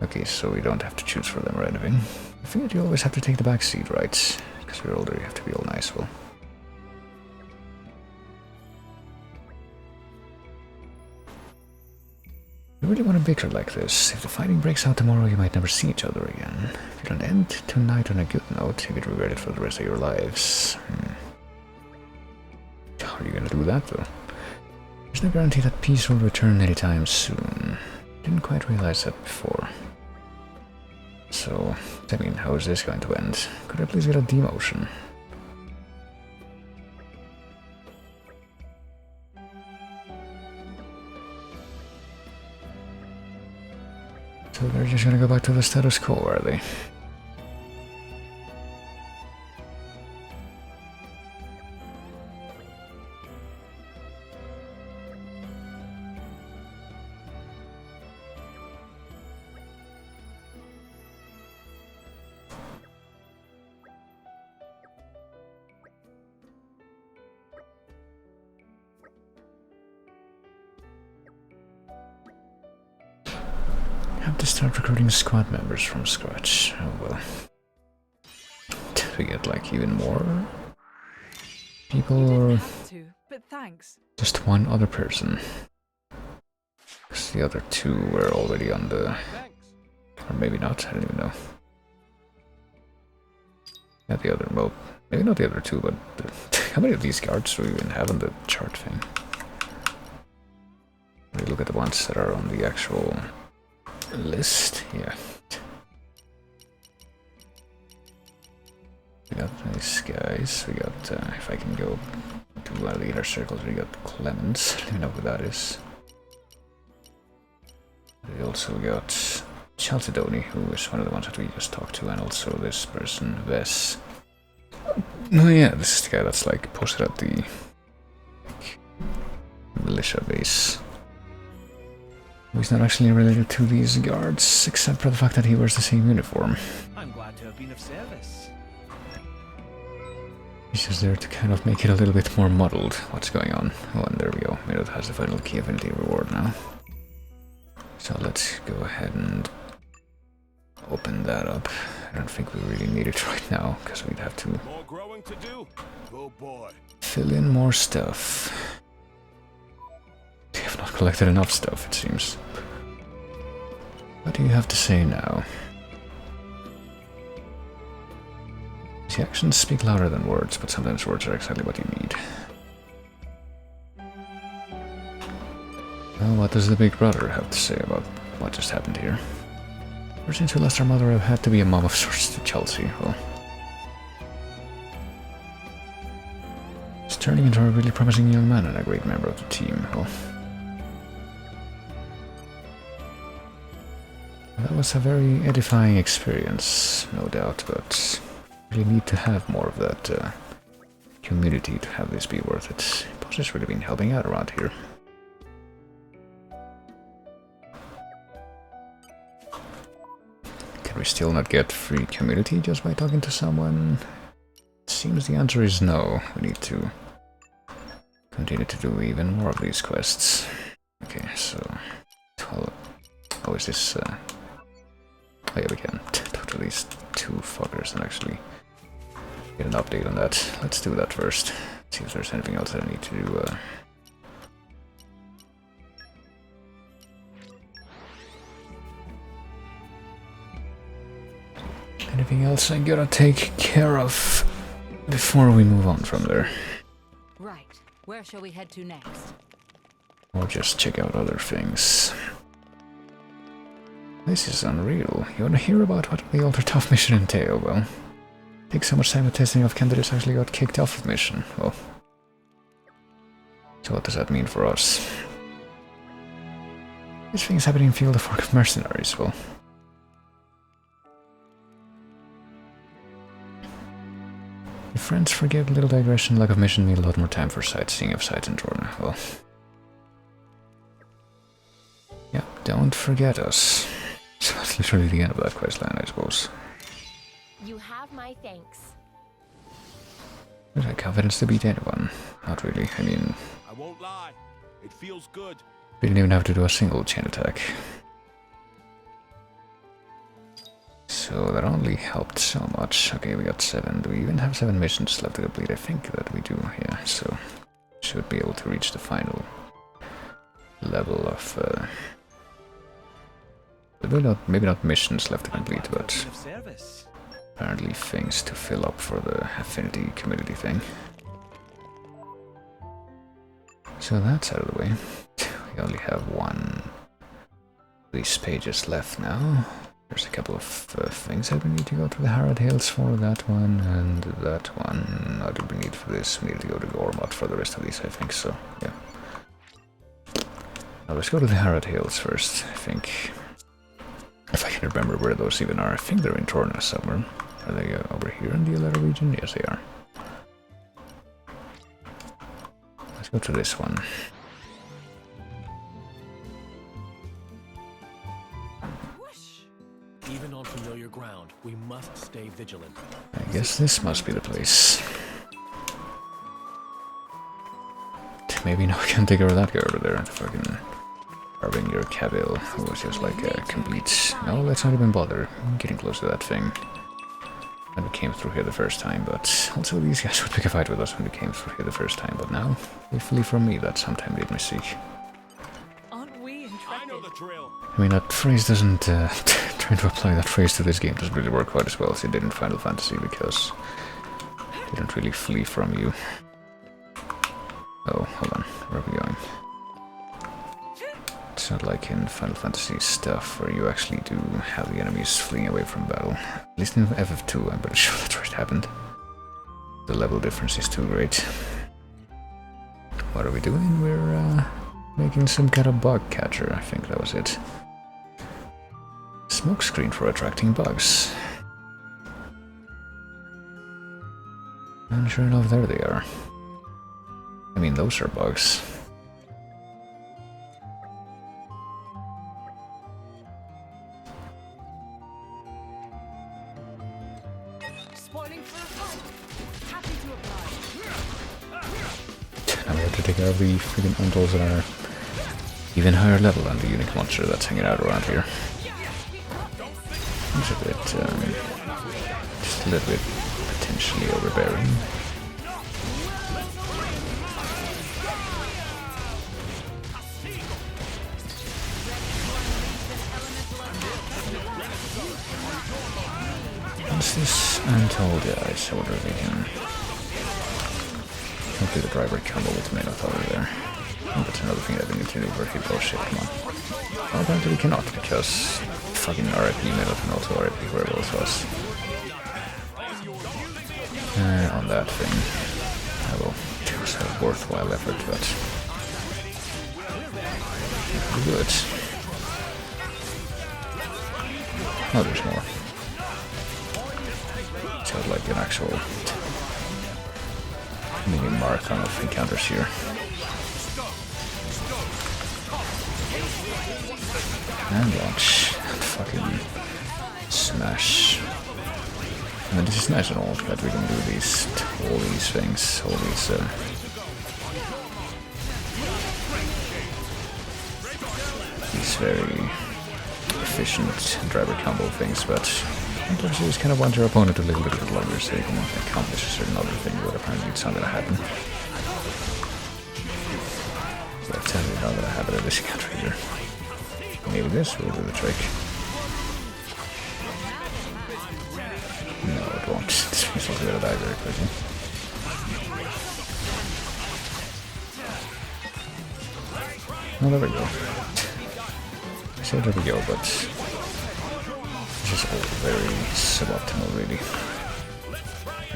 Okay, so we don't have to choose for them or anything. I think that you always have to take the back seat, right? Because we're older, you have to be all nice, well. You really want to bicker like this. If the fighting breaks out tomorrow, you might never see each other again. If you don't end tonight on a good note, you could regret it for the rest of your lives. How are you gonna do that, though? There's no guarantee that peace will return anytime soon. Didn't quite realize that before. So, I mean, how is this going to end? Could I please get a demotion? So they're just gonna go back to the status quo, are they? Have to start recruiting squad members from scratch. Oh well. Do we get like even more people or Have to, but thanks. just one other person? Because the other two were already on the... Or maybe not, I don't even know. Yeah, the other, well, maybe not the other two, but how many of these guards do we even have on the chart thing? Let me look at the ones that are on the actual list, yeah. We got these guys, we got, if I can go to one of the inner circles, we got Clemens, let me know who that is. We also got Chalcedony, who is one of the ones that we just talked to, and also this person, Ves. Oh yeah, this is the guy that's like posted at the militia base. He's not actually related to these guards, except for the fact that he wears the same uniform. I'm glad to have been of service. He's just there to kind of make it a little bit more muddled what's going on. Oh, and there we go. Minot has the final key affinity reward now. So let's go ahead and open that up. I don't think we really need it right now, because we'd have to More growing to do? Good boy. fill in more stuff. We have not collected enough stuff, it seems. What do you have to say now? The actions speak louder than words, but sometimes words are exactly what you need. Well, what does the big brother have to say about what just happened here? Ever since we lost our mother, I've had to be a mom of sorts to Chelsea. Well, he's turning into a really promising young man and a great member of the team. Well, that was a very edifying experience, no doubt, but we need to have more of that community to have this be worth it. Boss has really been helping out around here. Can we still not get free community just by talking to someone? It seems the answer is no. We need to continue to do even more of these quests. Okay, so... Oh, is this... Oh yeah, we can talk to these two fuckers and actually get an update on that. Let's do that first. See if there's anything else that I need to do. Anything else I gotta take care of before we move on from there? Right. Where shall we head to next? Or just check out other things. This is unreal. You wanna hear about what the Ultra Tough mission entail? Well, take so much time with testing of candidates actually got kicked off of mission. Well, so what does that mean for us? This thing's happening in Field of Work of Mercenaries. Well, if friends forgive little digression, lack of mission mean a lot more time for sightseeing of sights in Torna. Well, Don't forget us. So that's literally the end of that quest line, I suppose. You have my thanks. Was I confidence to beat anyone? Not really. I mean, I won't lie. It feels good. didn't even have to do a single chain attack. So that only helped so much. Okay, we got 7. Do we even have 7 missions left to complete? I think that we do, yeah. So should be able to reach the final level of... maybe not missions left to complete, but Of service. apparently things to fill up for the affinity community thing. So that's out of the way. We only have one of these pages left now. There's a couple of things that we need to go to the Harrod Hills for, that one and that one. What do we need for this? We need to go to Gormott for the rest of these, I think, so yeah. Now let's go to the Harrod Hills first, I think. If I can remember where those even are. I think they're in Torna somewhere. Are they over here in the Alera region? Yes, they are. Let's go to this one. Even on familiar ground, we must stay vigilant. I guess this must be the place. Maybe now we can take over that guy over there and fucking carving your Cavill, who was just like a complete... No, let's not even bother getting close to that thing. When we came through here the first time, but also these guys would pick a fight with us when we came through here the first time, but now they flee from me. That sometime made me sick. Aren't we I know intrepid? the drill. I mean, that phrase doesn't... trying to apply that phrase to this game doesn't really work quite as well as it did in Final Fantasy, because they don't really flee from you. Oh, hold on. Where are we going? It's not like in Final Fantasy stuff where you actually do have the enemies fleeing away from battle. At least in FF2, I'm pretty sure that's where it happened. The level difference is too great. What are we doing? We're making some kind of bug catcher, I think that was it. Smoke screen for attracting bugs. And sure enough, there they are. I mean, those are bugs. Spoiling for a fight. Happy to oblige. Now we have to take care of the freaking Untals that are even higher level than the unique monster that's hanging out around here. It's a bit, just a little bit potentially overbearing. What's this Untold guys? I wonder if we can do the driver combo with Minotaur there. Oh, that's another thing that we need to do for hit. Oh shit, come on. Oh, apparently we cannot, because fucking RIP Minotaur and also RIP whoever else was. On that thing. I will. It was a worthwhile effort, but pretty good. Oh, there's more. Sounds like an actual mini marathon of encounters here. And launch. And fucking smash. I mean, this is nice and all that we can do all these things, all these very efficient driver combo things, but sometimes you just kind of want your opponent to live a little bit longer so you can accomplish a certain other thing, but apparently it's not gonna happen. So I tell you not gonna happen in this country here. Maybe this will do the trick. No, it won't. This thing's also gonna die very quickly. Oh, there we go. I said there we go, but this is all very suboptimal, really.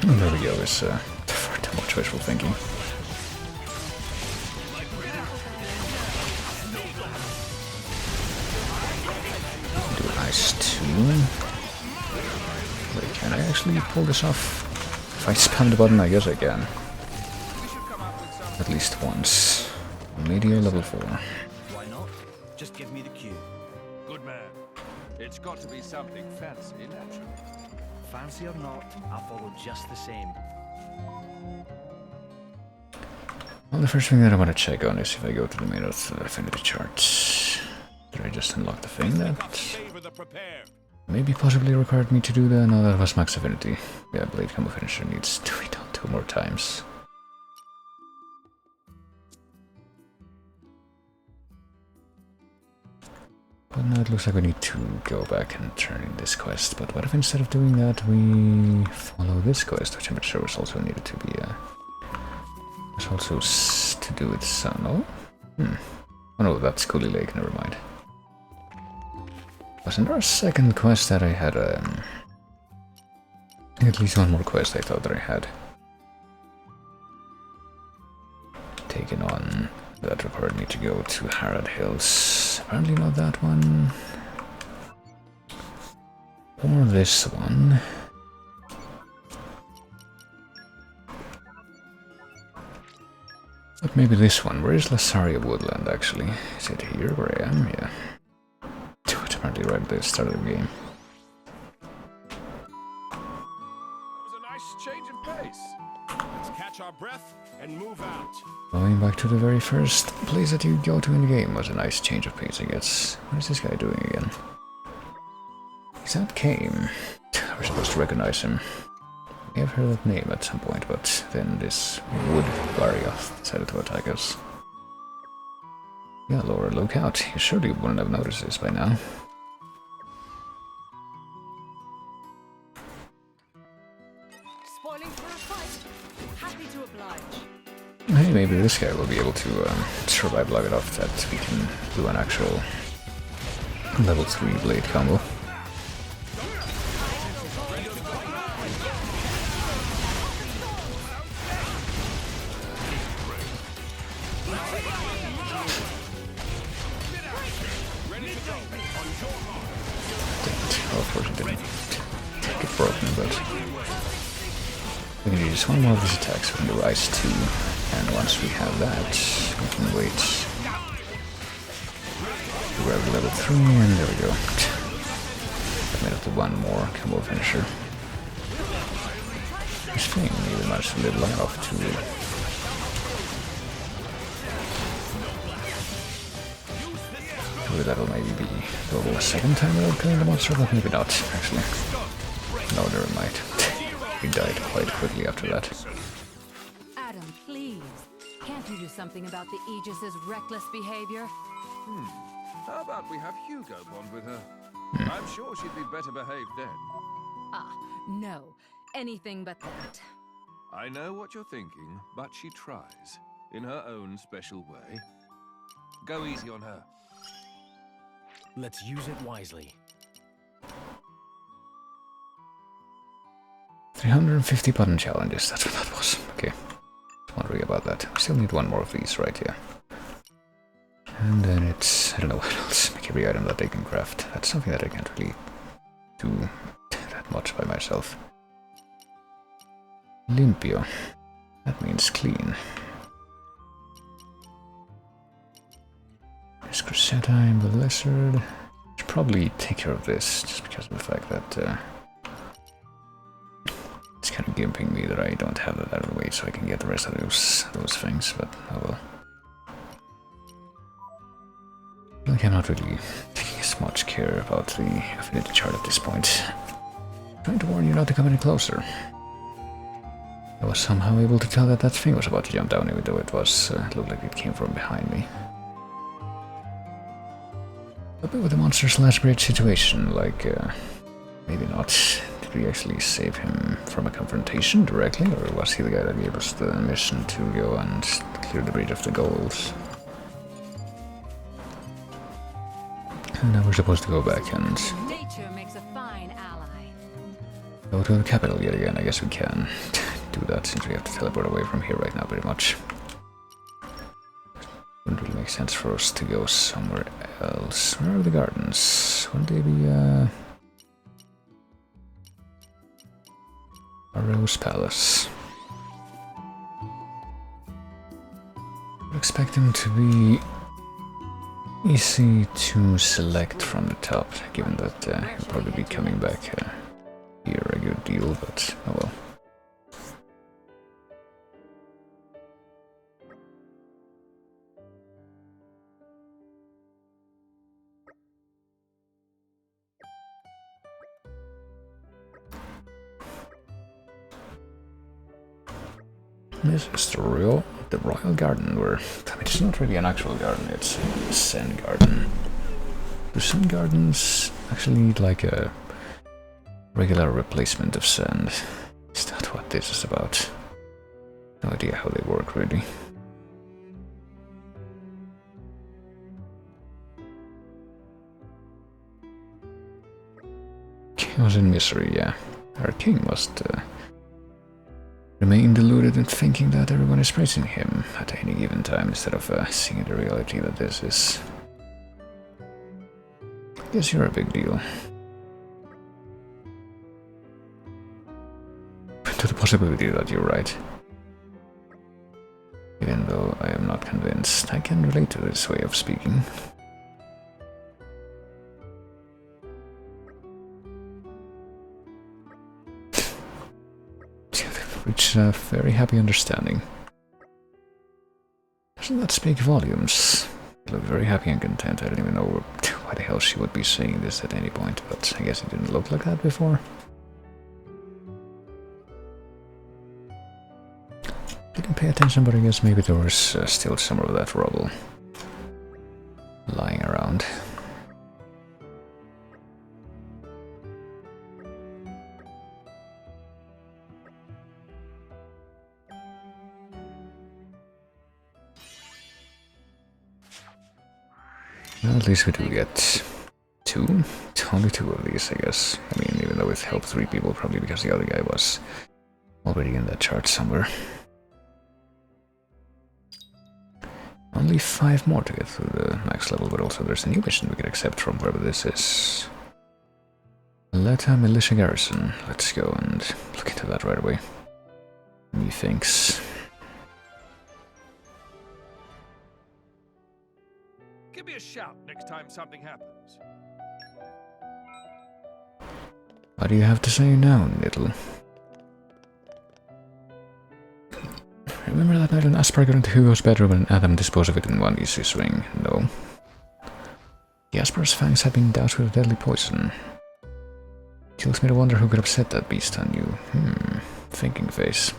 And there we go, it's far too much wishful thinking. Do ice 2. Wait, can I actually pull this off? If I spam the button, I guess I can. At least once. Media level 4. Why not? Just give me the cue. Good man. It's got to be something fancy, naturally. Fancy or not, I follow just the same. Well, the first thing that I want to check on is if I go to the main of the affinity charts. Did I just unlock the thing that Favor the prepared. maybe possibly required me to do that? No, that was max affinity. Yeah, blade combo finisher needs to be done 2 more times. But now it looks like we need to go back and turn in this quest. But what if instead of doing that we follow this quest, which I'm not sure was also needed to be was also to do with Sun. Oh no, that's Coolie Lake, never mind. Wasn't there a second quest that I had at least one more quest I thought that I had taken on that required me to go to Harad Hills. Apparently not that one. Or this one. But maybe this one. Where is Lasaria Woodland actually? Is it here where I am? Yeah. It's apparently right at the start of the game. That was a nice change of pace. Let's catch our breath and move out. Going back to the very first place that you go to in the game was a nice change of pace, I guess. What is this guy doing again? Is that Kame? We're supposed to recognize him. I have heard that name at some point, but then this wood Varioth decided to attack us. Yeah, Laura, look out. You surely wouldn't have noticed this by now. Spoiling for a fight. Happy to oblige. Hey, maybe this guy will be able to survive long enough that we can do an actual level 3 blade combo. Of course it didn't take it broken, but we can use one more of these attacks from the Rise 2, and once we have that, we can wait. Grab level 3, and there we go. I made up to one more combo finisher. This thing even managed to live long enough to that'll maybe be doable a second time without killing the monster, but maybe not, actually. No, never mind. He died quite quickly after that. Adam, please. Can't you do something about the Aegis's reckless behavior? How about we have Hugo bond with her? I'm sure she'd be better behaved then. Ah, no. Anything but that. I know what you're thinking, but she tries. In her own special way. Go easy on her. Let's use it wisely. 350 button challenges, that's what that was. Okay. Wondering about that. We still need one more of these right here. And then it's, I don't know what else. Make every item that they can craft. That's something that I can't really do that much by myself. Limpio. That means clean. There's Crusadine, the Lizard. Should probably take care of this, just because of the fact that it's kind of gimping me that I don't have that out of the way, so I can get the rest of those things, but oh well. I think I'm not really taking as much care about the affinity chart at this point. I'm trying to warn you not to come any closer. I was somehow able to tell that that thing was about to jump down, even though it was looked like it came from behind me. A bit with the monster/bridge situation, like, maybe not. Did we actually save him from a confrontation directly, or was he the guy that gave us the mission to go and clear the bridge of the goals? And now we're supposed to go back and Nature makes a fine ally. go to the capital yet again. I guess we can do that since we have to teleport away from here right now, pretty much. Wouldn't really make sense for us to go somewhere else. Where are the gardens? Wouldn't they be, a Rose Palace? Would expect them to be easy to select from the top, given that he'll probably be coming back here a good deal, but oh well. This is the royal garden, where I mean, it's not really an actual garden, it's a Zen garden. Do Zen gardens actually need like a regular replacement of sand? Is that what this is about? No idea how they work really. Chaos and misery, yeah. Our king must remain deluded in thinking that everyone is praising him at any given time instead of seeing the reality that this is. I guess you're a big deal. To the possibility that you're right. Even though I am not convinced, I can relate to this way of speaking. Reached a very happy understanding. Doesn't that speak volumes? You look very happy and content. I don't even know why the hell she would be saying this at any point, but I guess it didn't look like that before. Didn't pay attention, but I guess maybe there was still some of that rubble lying around. Well, at least we do get two. Only two of these, I guess. I mean, even though it helped 3 people, probably because the other guy was already in that chart somewhere. Only 5 more to get through the max level, but also there's a new mission we can accept from wherever this is. Leta Militia Garrison. Let's go and look into that right away. Methinks. Give me a shout next time something happens. What do you have to say now, Niddle? Remember that night when Aspar got into Hugo's bedroom and Adam disposed of it in one easy swing? No. The Aspar's fangs had been doused with a deadly poison. Kills me to wonder who could have set that beast on you. Thinking face.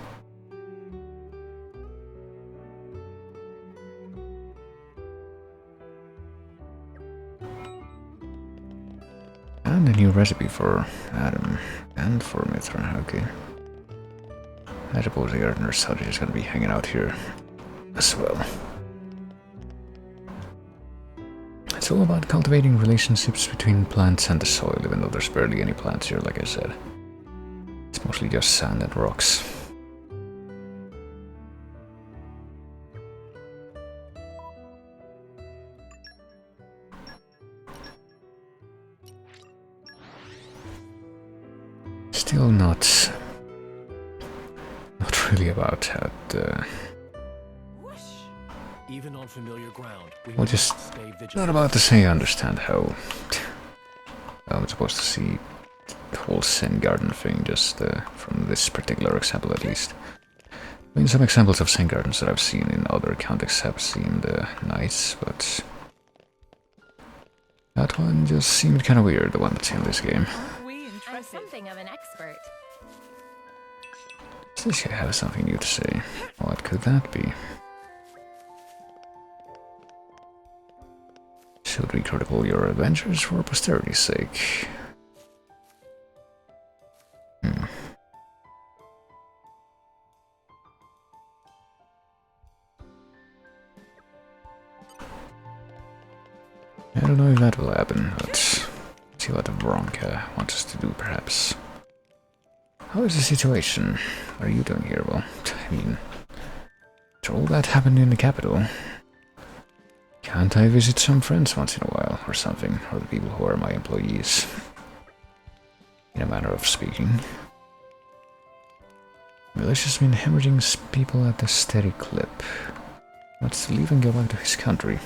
And a new recipe for Adam and for Mithra, okay. I suppose the gardener's son is going to be hanging out here as well. It's all about cultivating relationships between plants and the soil, even though there's barely any plants here, like I said. It's mostly just sand and rocks. Still not really about that. Even on familiar ground, we Well, just must stay vigilant. not about to say I understand how I'm supposed to see the whole Zen garden thing, just from this particular example at least. I mean, some examples of Zen gardens that I've seen in other contexts have seemed nice, but that one just seemed kind of weird, the one that's in this game. Aren't we I'm impressive? something of an expert. Does this guy have something new to say? What could that be? Should we chronicle your adventures for posterity's sake? I don't know if that will happen, but see what the Bronca wants us to do, perhaps. How is the situation? What are you doing here? Well, I mean, after all that happened in the capital, can't I visit some friends once in a while, or something, or the people who are my employees? In a manner of speaking. Militia's been hemorrhaging people at a steady clip. Wants to leave and go back to his country.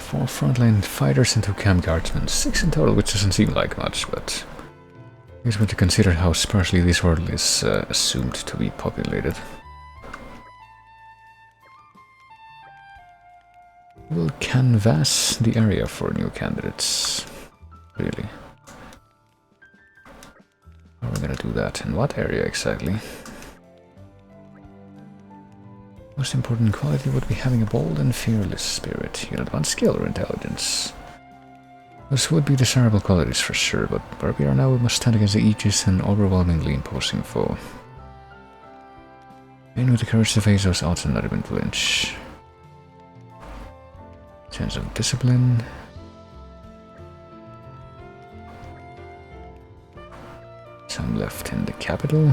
4 frontline fighters and 2 camp guardsmen. 6 in total, which doesn't seem like much, but I guess when to consider how sparsely this world is assumed to be populated. We'll canvass the area for new candidates. Really? How are we gonna do that? In what area exactly? Most important quality would be having a bold and fearless spirit. You advanced skill or intelligence. Those would be desirable qualities for sure, but where we are now we must stand against the aegis and overwhelmingly imposing foe. And with the courage to face those odds and not even flinch. Sense of discipline. Some left in the capital.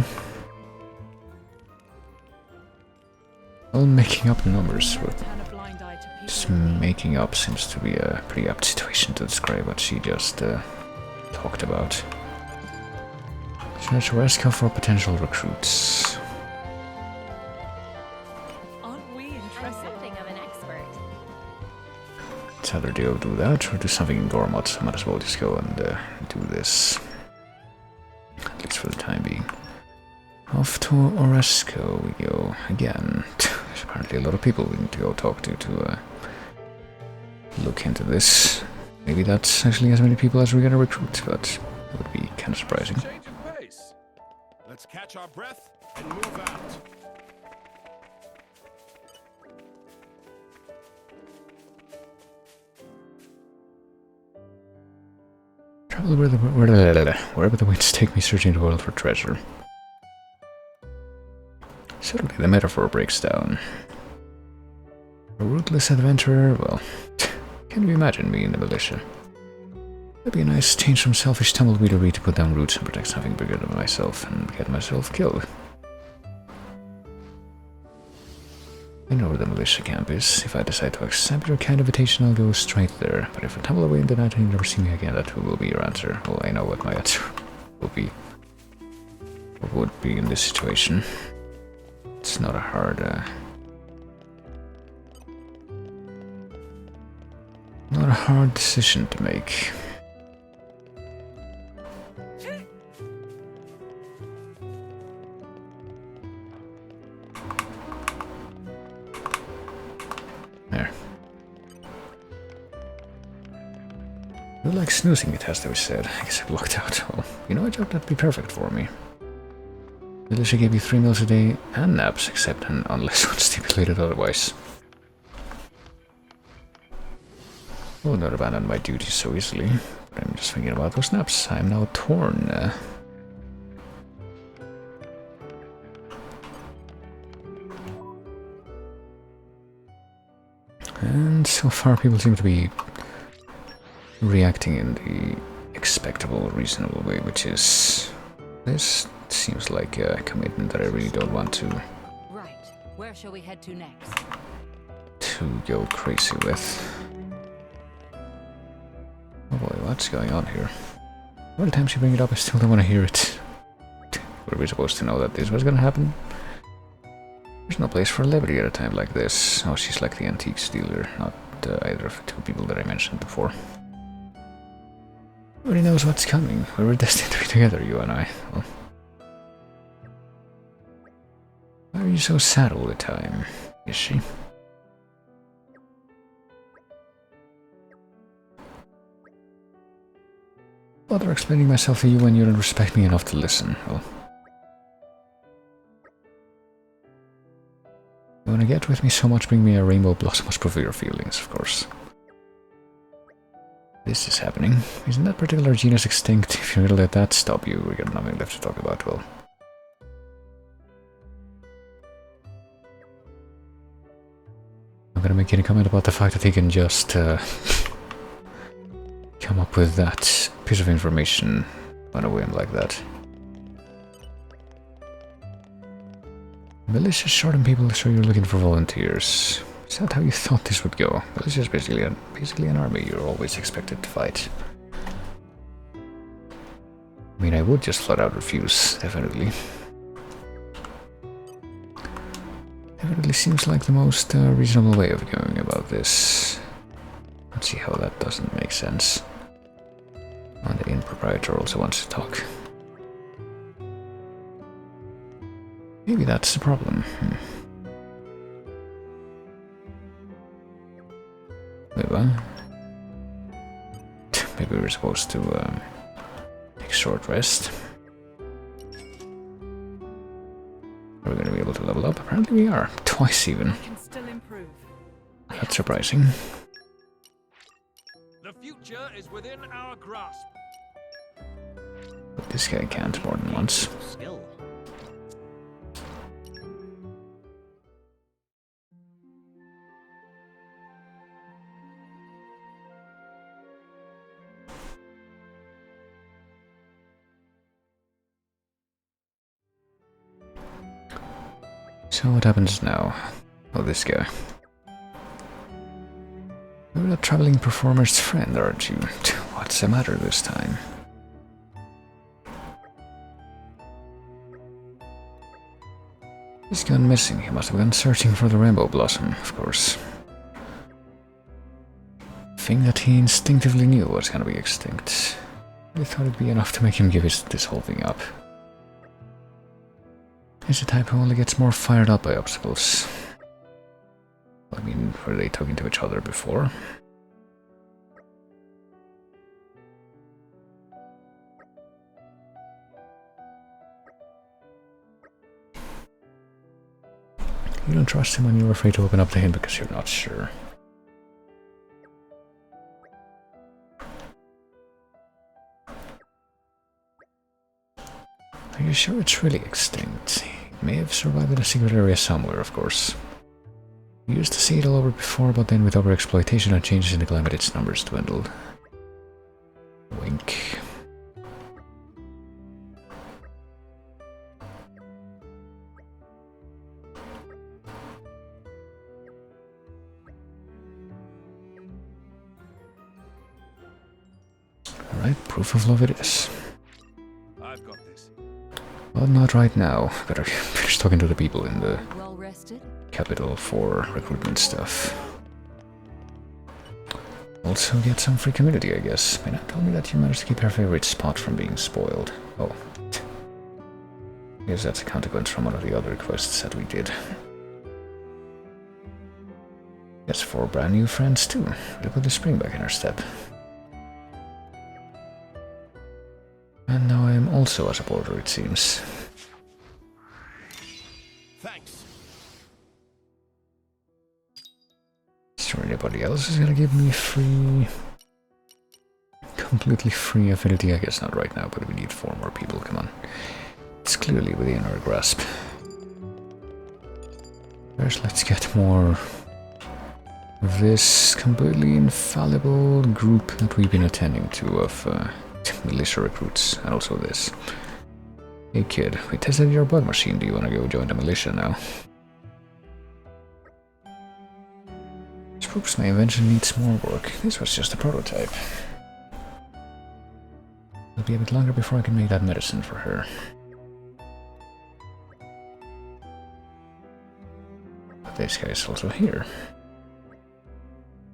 Well, making up numbers, but just making up seems to be a pretty apt situation to describe what she just talked about. Search Resco for potential recruits. Aren't we I'm interested? something of an expert. It's either do that or do something in Gormot. Might as well just go and do this. At least for the time being. Off to Oresco we go again. There's apparently a lot of people we need to go talk to look into this. Maybe that's actually as many people as we're gonna recruit, but it would be kind of surprising. Change of pace. Let's catch our breath and move out. Travel wherever the winds take me, searching the world for treasure. Suddenly the metaphor breaks down. A ruthless adventurer? Well, can you imagine me in the militia? That'd be a nice change from selfish tumbleweedery to put down roots and protect something bigger than myself and get myself killed. I know where the militia camp is. If I decide to accept your kind invitation, I'll go straight there. But if I tumble away in the night and you never see me again, that will be your answer. Well, I know what my answer will be. What would be in this situation. It's not a hard, not a hard decision to make. There. You like snoozing, it has to be said. I guess I blocked out. Well, you know a job that'd be perfect for me. Militia gave you 3 meals a day and naps, except and unless one stipulated otherwise. I will not abandon my duties so easily, but I'm just thinking about those naps. I am now Torna. And so far people seem to be reacting in the expectable, reasonable way, which is... this seems like a commitment that I really don't want to Right. Where shall we head to next? go crazy with. Oh boy, what's going on here? Every time she brings it up, I still don't want to hear it. Were we supposed to know that this was gonna happen? There's no place for levity at a time like this. Oh, she's like the antiques dealer, not either of the 2 people that I mentioned before. Nobody knows what's coming. We were destined to be together, you and I. Well, why are you so sad all the time? Is she? Bother explaining myself to you when you don't respect me enough to listen. Well, you wanna get with me so much, bring me a rainbow blossom must prove your feelings, of course. This is happening. Isn't that particular genus extinct? If you're gonna let that stop you, we got nothing left to talk about, well. I'm gonna make any comment about the fact that he can just come up with that piece of information on a whim like that. Militia shorten people, so you're looking for volunteers. Is that how you thought this would go? Militia is basically an army you're always expected to fight. I mean, I would just flat out refuse, definitely. Definitely seems like the most reasonable way of going about this. don't see how that doesn't make sense. And the inn proprietor also wants to talk. Maybe that's the problem. Maybe we're supposed to take a short rest. Are we going to be able to level up? Apparently we are. Twice even. Can still improve. That's surprising. The future is within our grasp. But this guy can't more than once. Skill. So what happens now? Oh, this guy. You're a traveling performer's friend, aren't you? What's the matter this time? He's gone missing. He must have gone searching for the rainbow blossom, of course. Thing that he instinctively knew was gonna be extinct. I thought it'd be enough to make him give this whole thing up. He's the type who only gets more fired up by obstacles. I mean, were they talking to each other before? You don't trust him when you're afraid to open up to him because you're not sure. Are you sure it's really extinct? It may have survived in a secret area somewhere, of course. We used to see it all over before, but then with overexploitation and changes in the climate, its numbers dwindled. Wink. Alright, proof of love it is. I've got this. Well, not right now. Better finish talking to the people in the Well rested? capital for recruitment stuff. Also get some free community, I guess. May not tell me that you managed to keep her favorite spot from being spoiled. Oh. I guess that's a consequence from one of the other quests that we did. Yes, 4 brand new friends too. Really put the spring back in her step. And now I am also a supporter, it seems. Thanks. Is there anybody else who's gonna give me free... completely free affinity? I guess not right now, but we need 4 more people, come on. It's clearly within our grasp. First, let's get more of this completely infallible group that we've been attending to of militia recruits, and also this. Hey kid, we tested your bug machine, do you want to go join the militia now? This proves my invention needs more work. This was just a prototype. It'll be a bit longer before I can make that medicine for her. But this guy's also here.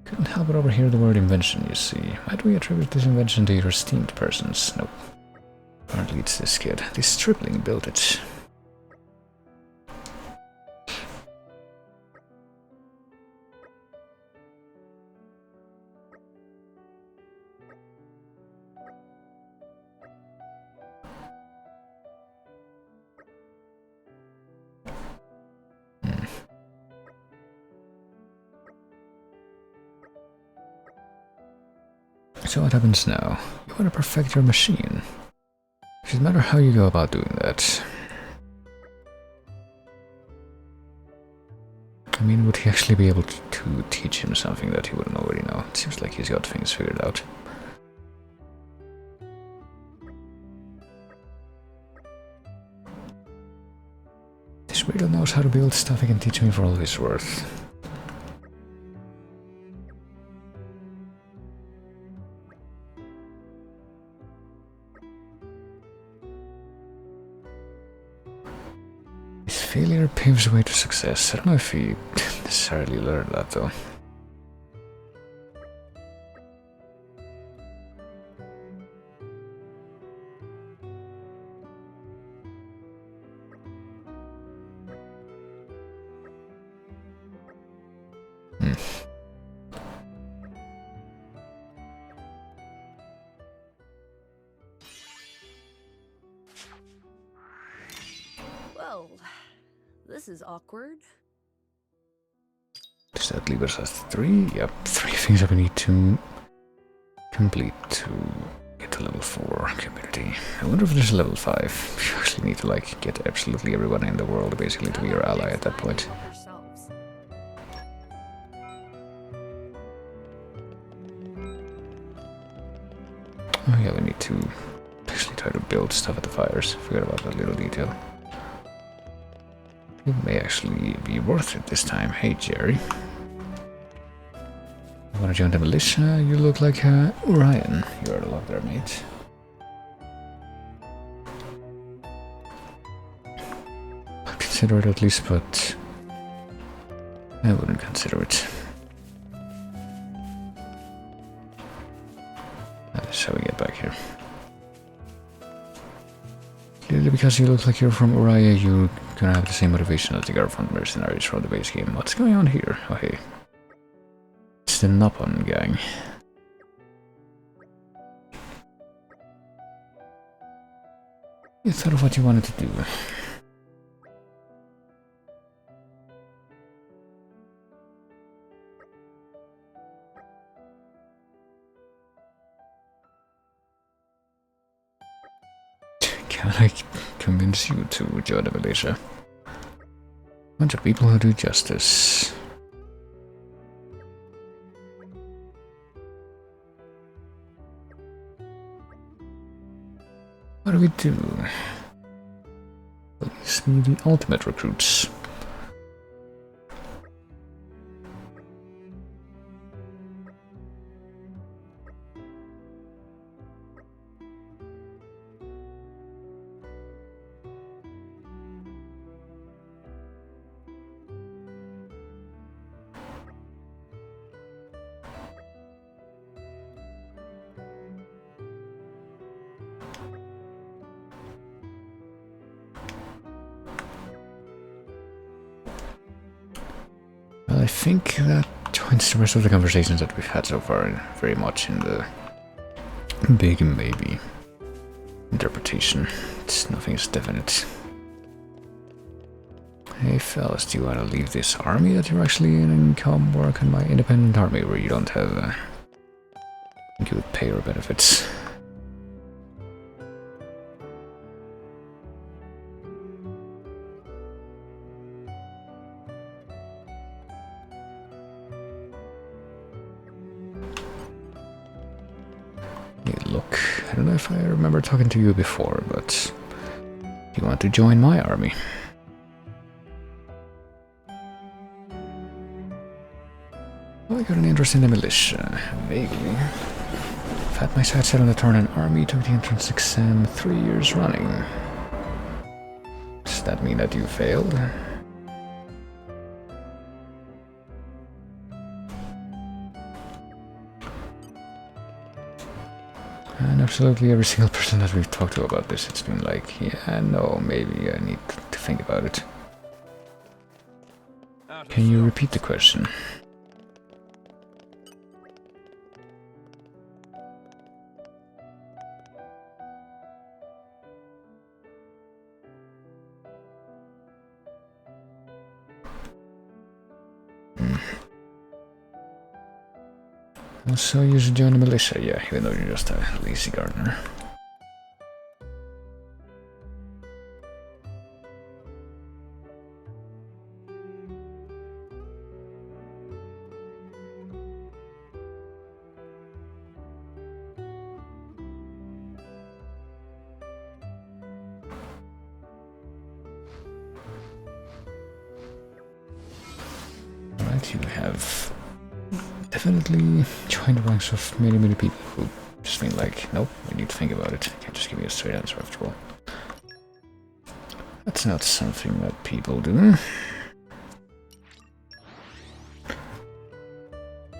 Couldn't help but overhear the word invention, you see. Why do we attribute this invention to your esteemed persons? Nope. Apparently it's this kid. This stripling built it. So what happens now? You want to perfect your machine. It doesn't matter how you go about doing that. I mean, would he actually be able to teach him something that he wouldn't already know? It seems like he's got things figured out. This weirdo knows how to build stuff he can teach me for all his worth. Failure paves the way to success. I don't know if he necessarily learned that though. Well, this is awkward. Does that leave us at 3? Yep, 3 things that we need to complete to get to level 4 community. I wonder if there's a level 5. You actually need to like get absolutely everyone in the world basically to be your ally at that point. Oh yeah, we need to actually try to build stuff at the fires. Forgot about that little detail. It may actually be worth it this time. Hey Jerry. You wanna join the militia? You look like Orion. You're a lot there, mate. I'd consider it at least, but I wouldn't consider it. That's how we get back here. Clearly, because you look like you're from Uriah, you're gonna have the same motivation as the girlfriend mercenaries from the base game. What's going on here? Oh hey. It's the Nopon gang. You thought of what you wanted to do. Can I convince you to join the militia? Bunch of people who do justice. What do we do? Let's be the ultimate recruits. I think that joins the rest of the conversations that we've had so far, very much in the big maybe interpretation. Nothing is definite. Hey fellas, do you want to leave this army that you're actually in and come work on my independent army where you don't have good pay or benefits? Look, I don't know if I remember talking to you before, but you want to join my army? Well, I got an interest in the militia, vaguely. I've had my sights set on the Torna army, took the entrance exam 3 years running. Does that mean that you failed? And absolutely every single person that we've talked to about this, it's been like, yeah, no, maybe I need to think about it. Can you repeat the question? So you should join the militia, yeah, even though you're just a lazy gardener. Alright, you have definitely joined the ranks of many people who just been like, nope, we need to think about it. Can't just give me a straight answer after all. That's not something that people do.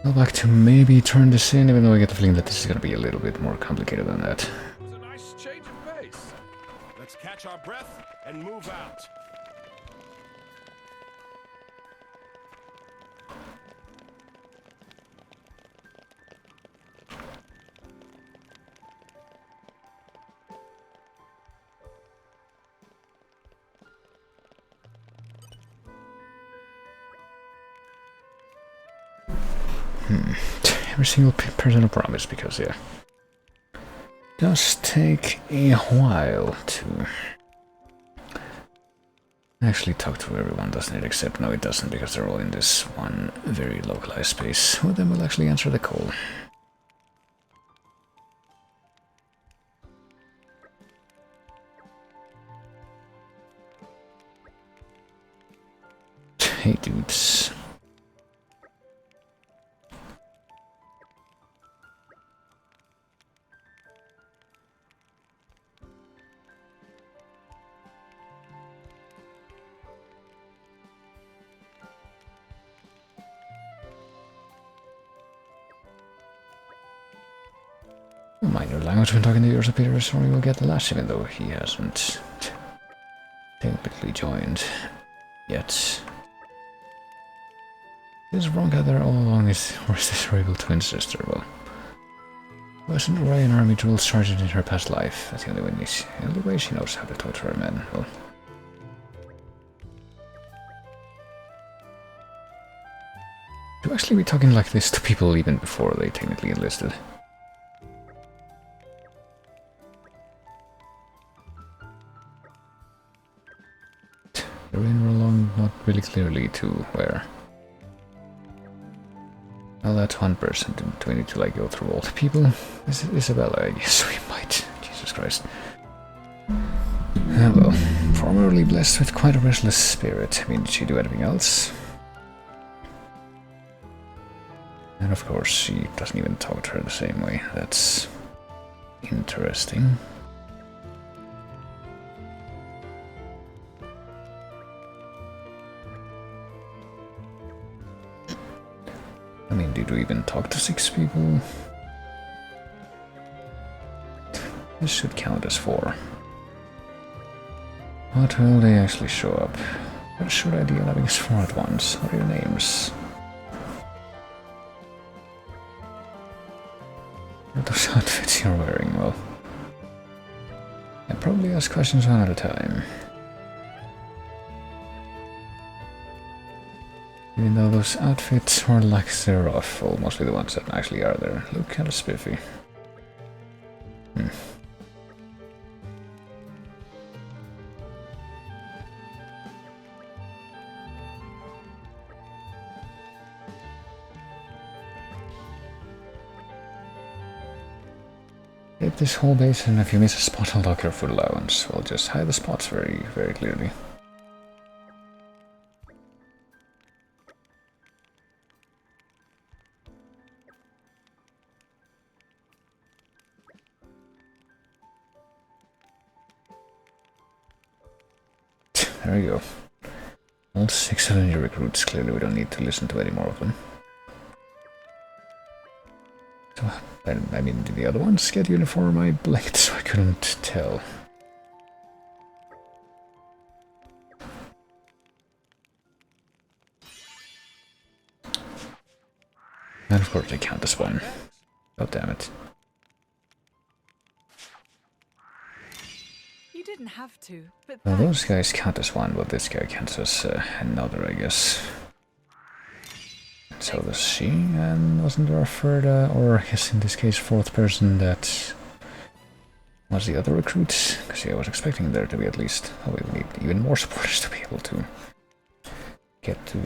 I'd like to maybe turn this in, even though I get the feeling that this is going to be a little bit more complicated than that. It was a nice change of pace. Let's catch our breath and move out. Every single person I promise, because yeah, it does take a while to actually talk to everyone, doesn't it? Except no, it doesn't, because they're all in this one very localized space. Who of them will actually answer the call? Hey dudes. Minor language when talking to your superior, or you will get the lash, even though he hasn't technically joined yet. Is Ronka there all along, or is this her evil twin sister? Well, wasn't Ryan army drill sergeant in her past life? That's the only way she knows how to talk to her men. Well, to actually be talking like this to people even before they technically enlisted. They're in along not really clearly to where. Well, that's one person. Do we need to like go through all the people? Is it Isabella? I guess we might. Jesus Christ. Well, formerly blessed with quite a restless spirit. I mean, did she do anything else? And of course, she doesn't even talk to her the same way. That's interesting. I mean, did we even talk to 6 people? This should count as 4. What will they actually show up? What should I deal having us 4 at once? What are your names? What are those outfits you're wearing? Well, I probably ask questions one at a time. Even though those outfits are like they're off, well, mostly the ones that actually are there. Look kind of spiffy. Hit this whole base, and if you miss a spot, I'll lock your food allowance. We'll just hide the spots very, very clearly. There we go. All 6 of the new recruits. Clearly we don't need to listen to any more of them. So, I mean, did the other ones get uniform? I blinked so I couldn't tell. And of course they count as 1. God damn it. You didn't have to, but Well, those guys count as 1, but this guy counts as another, I guess. So does she, and wasn't there a third, or I guess in this case 4th person that was the other recruit? Because yeah, I was expecting there to be at least, oh, we need even more supporters to be able to get to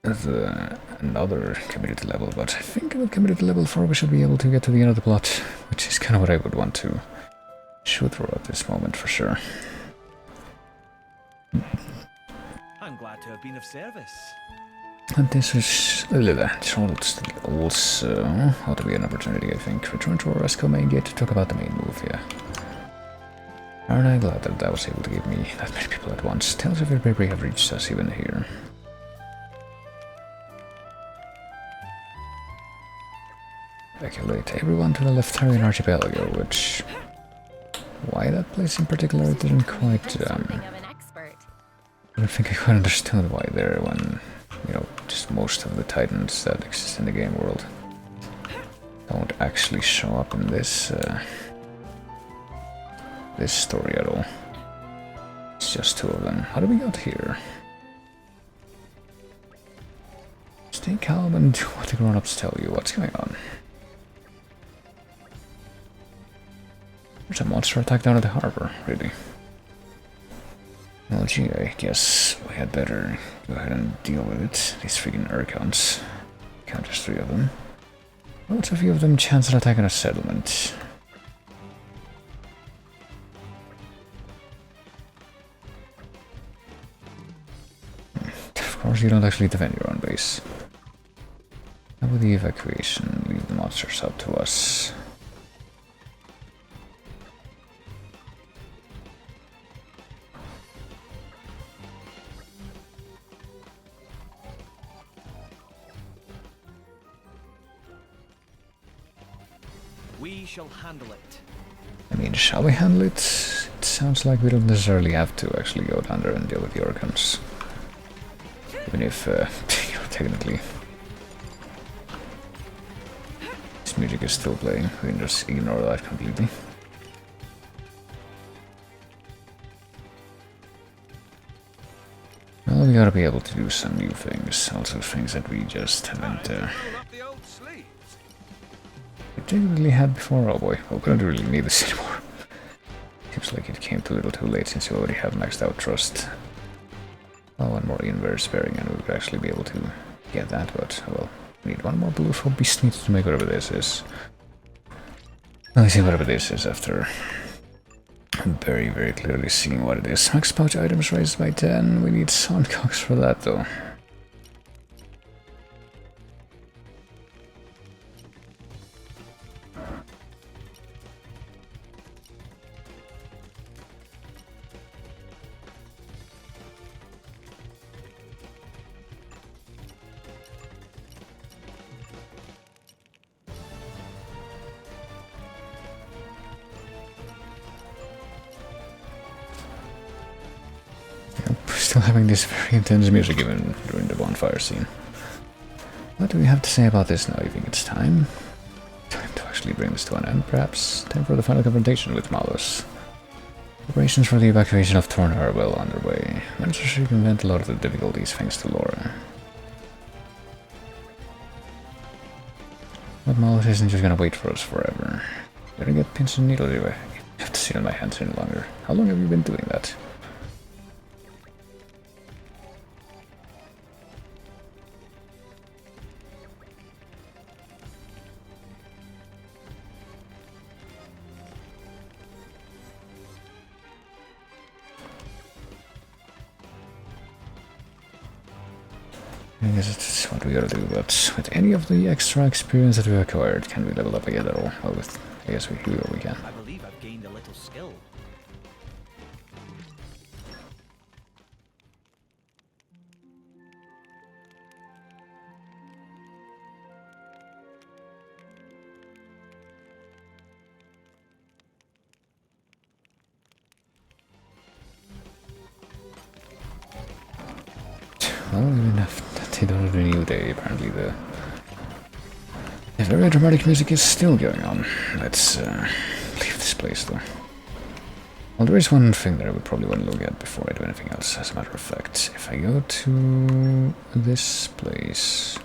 the another community level, but I think with community level 4 we should be able to get to the end of the plot, which is kind of what I would want to shoot for at this moment for sure. I'm glad to have been of service. And this is also ought to be an opportunity, I think. Return to our Resco main gate to talk about the main move, yeah. Aren't I glad that I was able to give me that many people at once? Tales of your bravery have reached us even here. Evacuate everyone to the Leftarian archipelago, which... why that place in particular didn't quite, I don't think I quite understood why there when, you know, just most of the titans that exist in the game world don't actually show up in this, this story at all. It's just 2 of them. How did we get here? stay calm and do what the grown-ups tell you. What's going on? There's a monster attack down at the harbor, really. Well, gee, I guess we had better go ahead and deal with it. These freaking Urkons. Count just 3 of them. What's a few of them chance at attacking a settlement? Of course, you don't actually defend your own base. How about the evacuation? Leave the monsters up to us. We shall handle it. I mean, shall we handle it? It sounds like we don't necessarily have to actually go down there and deal with the Orcans. Even if, you know, technically this music is still playing, we can just ignore that completely. Well, we gotta be able to do some new things, also things that we just haven't particularly had before. Oh boy, we don't really need this anymore. Seems like it came too little too late since we already have maxed out trust. Oh, one more inverse sparing and we would actually be able to get that, but well, we need one more blue for Beast Meat to make whatever this is. Let me see whatever this is after very, very clearly seeing what it is. Max pouch items raised by 10. We need Suncox for that though. Still having this very intense music even during the bonfire scene. What do we have to say about this now? You think it's time? Time to actually bring this to an end, perhaps? Time for the final confrontation with Malus. Preparations for the evacuation of Torna are well underway. Managed to circumvent a lot of the difficulties thanks to Laura. But Malus isn't just gonna wait for us forever. Better get pins and needles away. I have to sit on my hands any longer. How long have you been doing that? I guess that's what we gotta do, but with any of the extra experience that we acquired, can we level up again at all? Well, with, I guess we can. I believe I've gained a little skill. Well, even if they don't have a new day, apparently the very dramatic music is still going on. Let's leave this place though. Well, there is one thing that I would probably want to look at before I do anything else, as a matter of fact. If I go to this place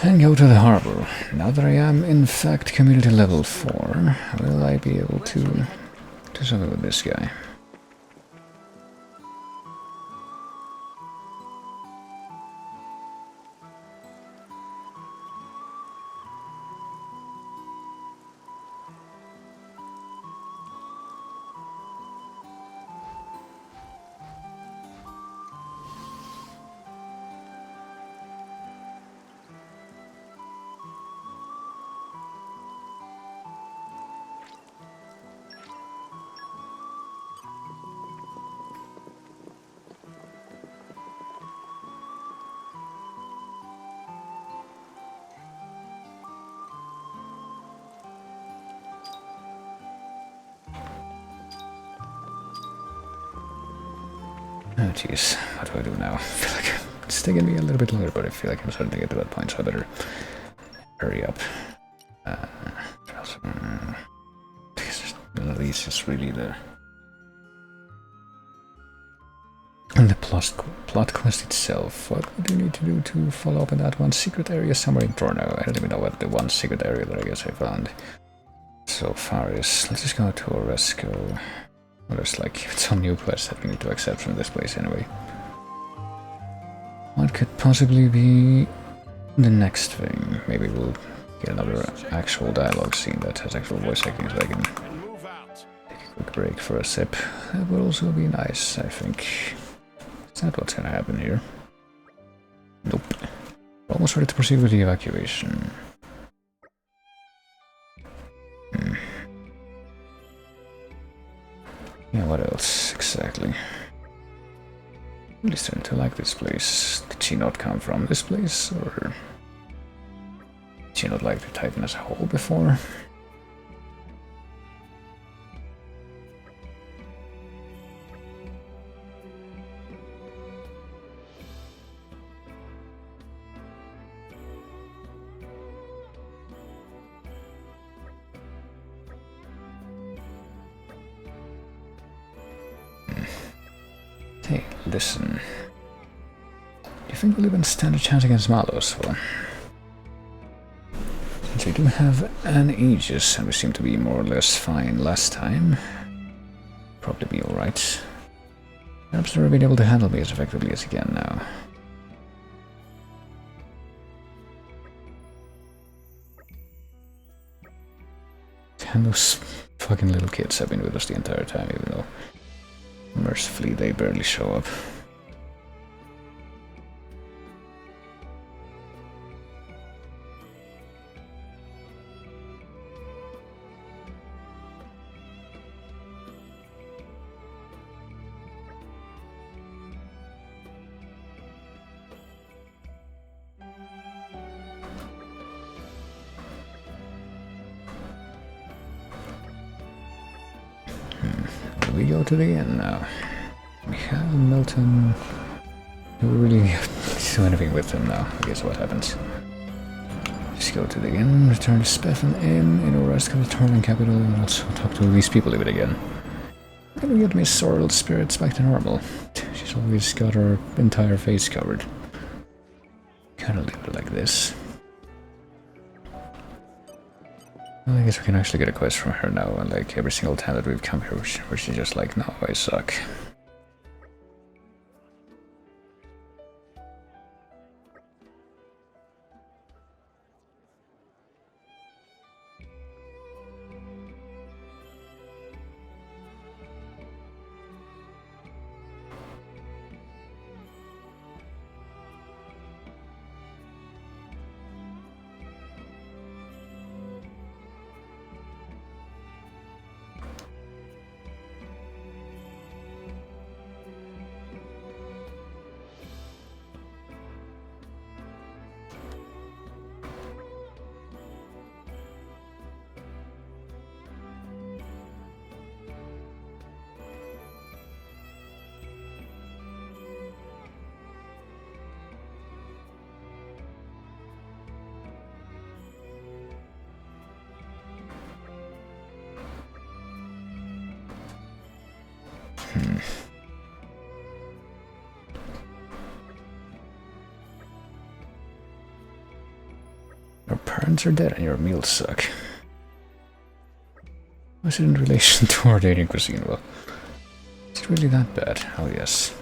and go to the harbor, now that I am in fact community level 4, will I be able to do something with this guy? Oh jeez, what do I do now? I feel like it's taking me a little bit longer, but I feel like I'm starting to get to that point, so I better hurry up. None of these is really the And the plot quest itself, what do you need to do to follow up on that one secret area somewhere in Torna? I don't even know what the one secret area that I guess I found so far is. Let's just go to Oresco. Well, there's like some new quests that we need to accept from this place anyway. What could possibly be the next thing? Maybe we'll get another actual dialogue scene that has actual voice acting so I can take a quick break for a sip. That would also be nice, I think. Is that what's gonna happen here? Nope. We're almost ready to proceed with the evacuation. Yeah, what else exactly? Really starting to like this place. Did she not come from this place, or did she not like the Titan as a whole before? Hey, listen. Do you think we'll even stand a chance against Malos? Well, since we do have an Aegis and we seem to be more or less fine last time, probably be alright. Perhaps they're being able to handle me as effectively as he can now. And those fucking little kids have been with us the entire time, even though mercifully they barely show up. We go to the inn now. We have Milton. Do we really do anything with him now? I guess what happens. Just go to the inn, return to Spefan Inn, in a rest, go to Torna capital, and also talk to these people a bit again. I'm gonna get Miss Sorrel's spirits back to normal. She's always got her entire face covered. Kinda leave it like this. Well, I guess we can actually get a quest from her now, and like every single time that we've come here, where she's just like, no, I suck. Your parents are dead and your meals suck. What's it in relation to our dating cuisine? Well, is it really that bad? Oh yes.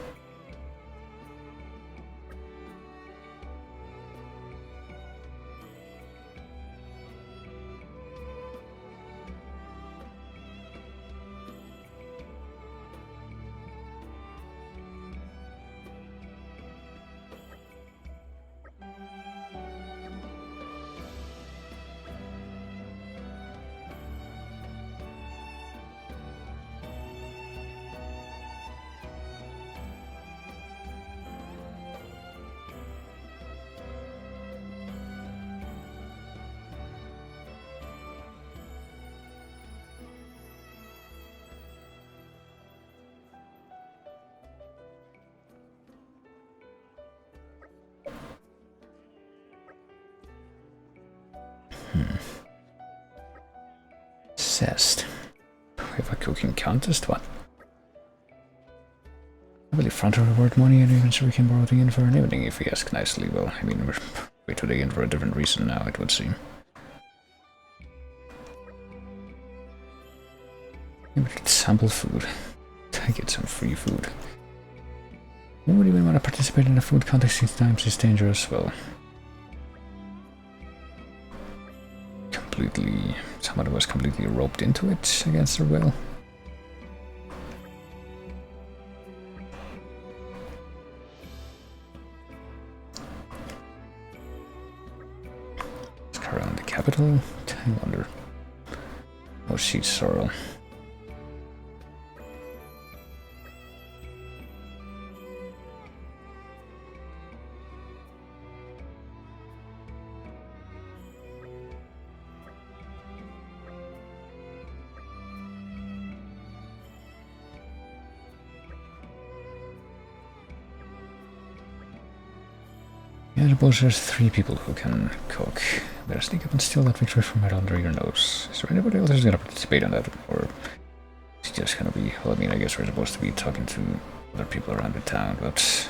Zest. We have a cooking contest, what? Really fun to reward money and even so we can borrow the inn for an evening if we ask nicely. Well, I mean, we're way to the inn for a different reason now, it would seem. Yeah, but it's sample food. I get some free food. Who would even want to participate in a food contest these times is dangerous? Well, somebody was completely roped into it against their will. Let's go around the capital. I wonder. Oh, she's Sorrel. Yeah, I suppose there's 3 people who can cook. Better sneak up and steal that victory from right under your nose. Is there anybody else who's gonna participate in that? Or is it just gonna be... Well, I mean, I guess we're supposed to be talking to other people around the town, but...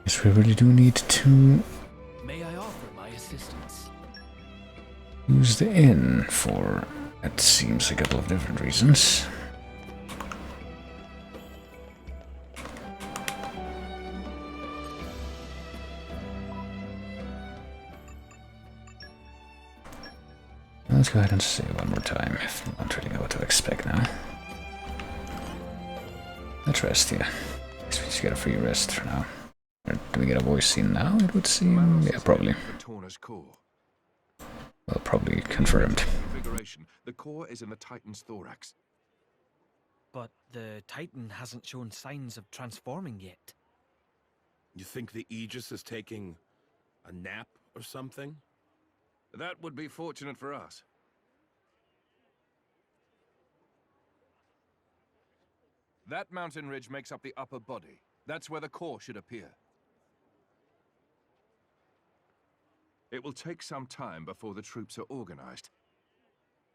Yes, we really do need to May I offer my assistance? use the inn for, it seems, a couple of different reasons. Let's go ahead and say it one more time. I don't really know what to expect now. Let's rest, yeah. Guess we just get a free rest for now. Or do we get a voice scene now, it would seem? Yeah, probably. Torna's core. Well, probably confirmed. Configuration. The core is in the Titan's thorax. But the Titan hasn't shown signs of transforming yet. You think the Aegis is taking a nap or something? That would be fortunate for us. That mountain ridge makes up the upper body. That's where the core should appear. It will take some time before the troops are organized.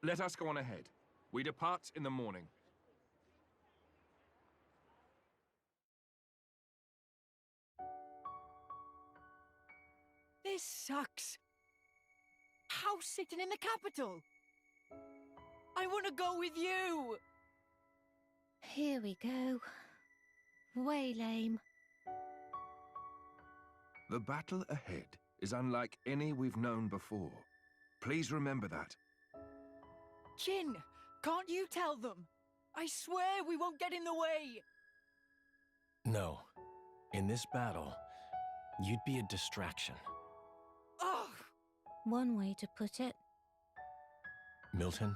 Let us go on ahead. We depart in the morning. This sucks. House sitting in the capital. I want to go with you. Here we go. Way lame. The battle ahead is unlike any we've known before. Please remember that. Jin, can't you tell them? I swear we won't get in the way. No. In this battle, you'd be a distraction. Ugh. One way to put it. Milton,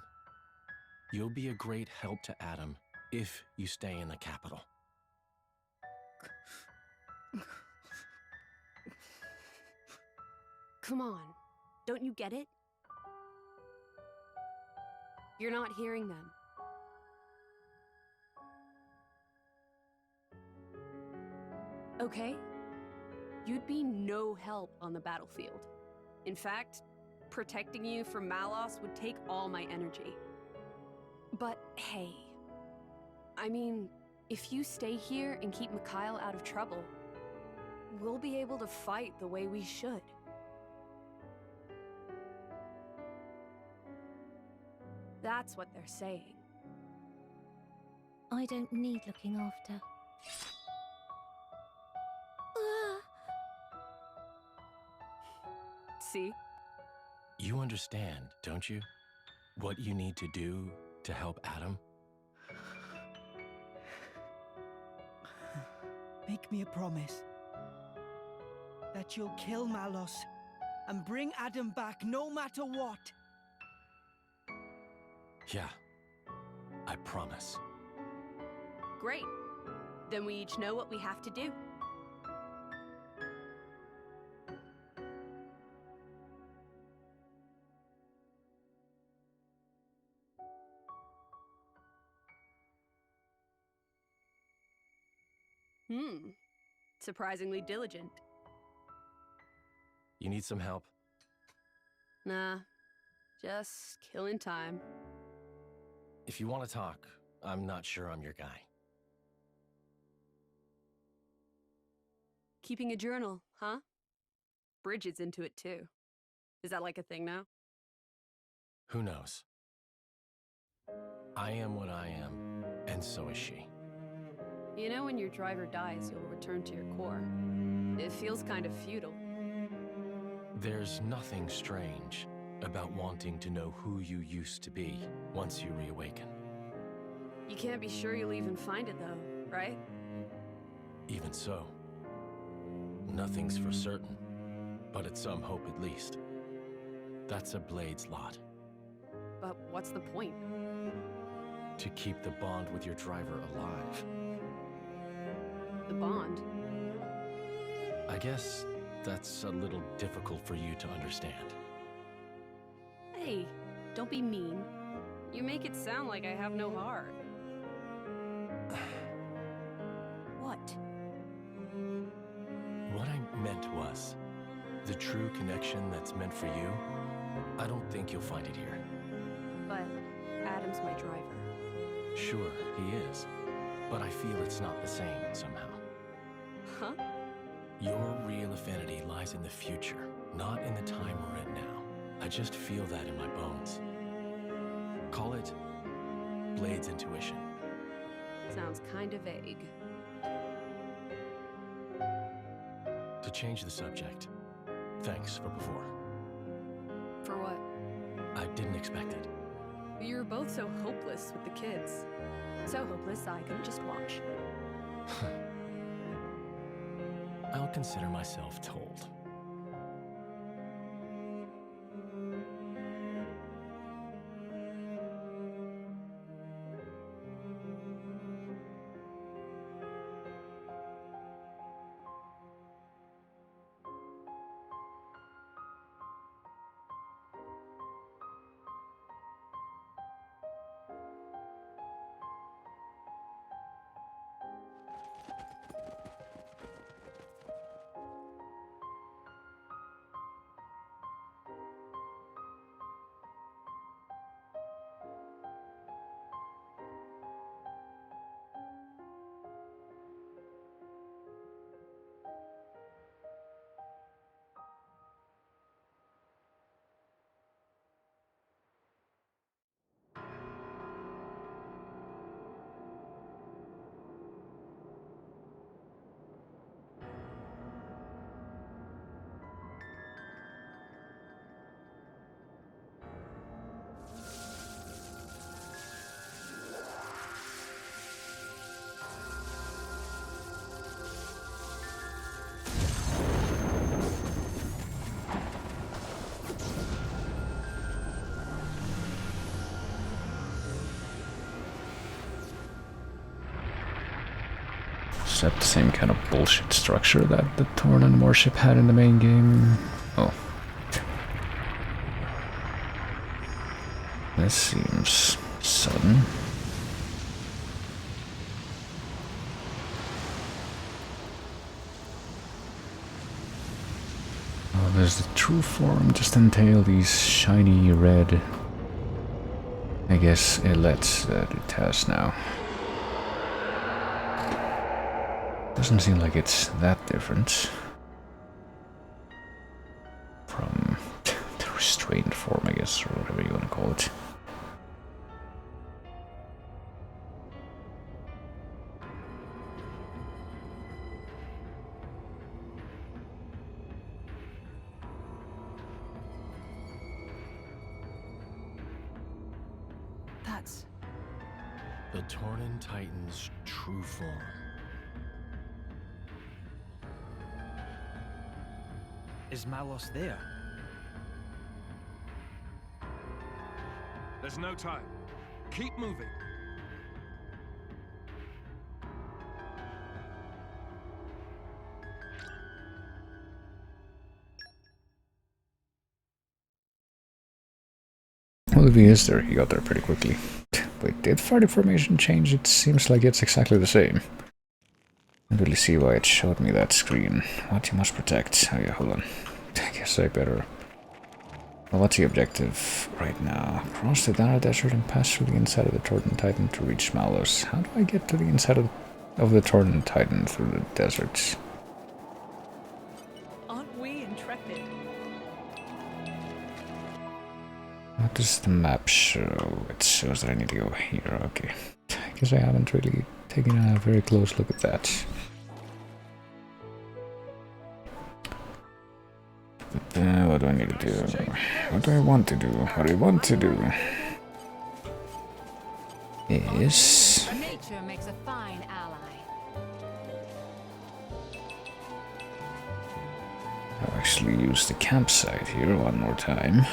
you'll be a great help to Adam if you stay in the capital. Come on. Don't you get it? You're not hearing them. Okay? You'd be no help on the battlefield. In fact, protecting you from Malos would take all my energy. But hey, I mean, if you stay here and keep Mikhail out of trouble, we'll be able to fight the way we should. That's what they're saying. I don't need looking after. See? You understand, don't you? What you need to do to help Adam? Make me a promise. That you'll kill Malos and bring Adam back no matter what. Yeah, I promise. Great. Then we each know what we have to do. Surprisingly diligent. You need some help? Nah, just killing time. If you want to talk, I'm not sure I'm your guy. Keeping a journal, huh? Bridget's into it too. Is that like a thing now? Who knows? I am what I am, and so is she. You know, when your driver dies, you'll return to your core. It feels kind of futile. There's nothing strange about wanting to know who you used to be once you reawaken. You can't be sure you'll even find it though, right? Even so, nothing's for certain, but it's some hope at least. That's a Blade's lot. But what's the point? To keep the bond with your driver alive. The bond? I guess that's a little difficult for you to understand. Hey, don't be mean. You make it sound like I have no heart. What? What I meant was, the true connection that's meant for you, I don't think you'll find it here. But Adam's my driver. Sure, he is. But I feel it's not the same somehow. Huh? Your real affinity lies in the future, not in the time we're in now. I just feel that in my bones. Call it Blade's intuition. Sounds kinda vague. To change the subject, thanks for before. For what? I didn't expect it. You were both so hopeless with the kids. So hopeless I couldn't just watch. I'll consider myself told. Is that the same kind of bullshit structure that the Torna warship had in the main game? Oh. This seems sudden. Oh, does the true form just entail these shiny red, I guess, illets that it has now? Doesn't seem like it's that different from the restrained form, I guess, or whatever you want to call it. That's... The Tornan Titan's true form. Is Malos there? There's no time. Keep moving. Well, if he is there, he got there pretty quickly. Wait, did fighting formation change? It seems like it's exactly the same. I don't really see why it showed me that screen. What you must protect. Oh yeah, hold on. I guess I better Well, what's the objective right now? Cross the Dara Desert and pass through the inside of the Torna Titan to reach Malos. How do I get to the inside of the Torna Titan through the deserts? Aren't we intrepid? What does the map show? It shows that I need to go here. Okay. I guess I haven't really taken a very close look at that. What do I need to do? What do I want to do? What I want to do is... Nature makes a fine ally. I'll actually use the campsite here one more time.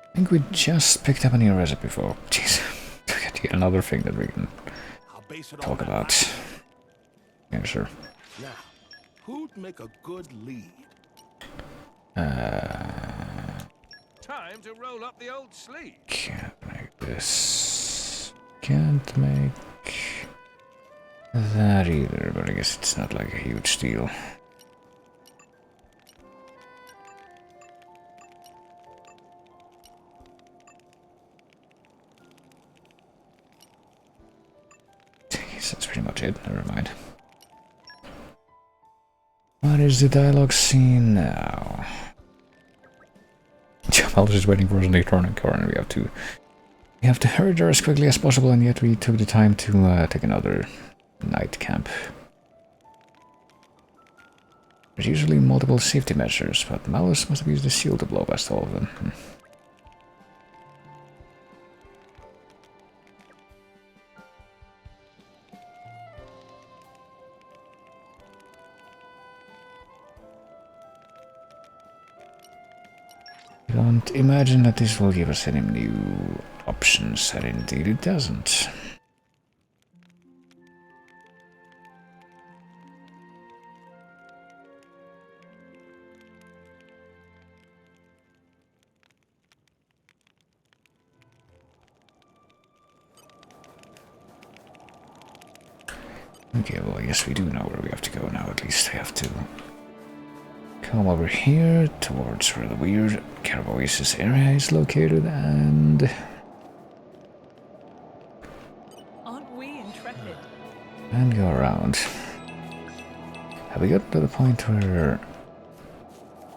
I think we just picked up a new recipe for. Jeez, we got yet another thing that we can talk about. Yeah, sure. Now, who'd make a good lead? Time to roll up the old sleeve. Can't make this. Can't make that either, but I guess it's not like a huge deal. That's pretty much it, never mind. What is the dialogue scene now? Jamal is waiting for us in the Torna corner. We have to hurry there as quickly as possible, and yet we took the time to take another night camp. There's usually multiple safety measures, but Malus must have used the shield to blow past all of them. Don't imagine that this will give us any new options, and indeed it doesn't. Okay, well, I guess we do know where we have to go now. At least we have to come over here towards where the weird Oasis area is located, and Aren't we intrepid? and go around. Have we got to the point where,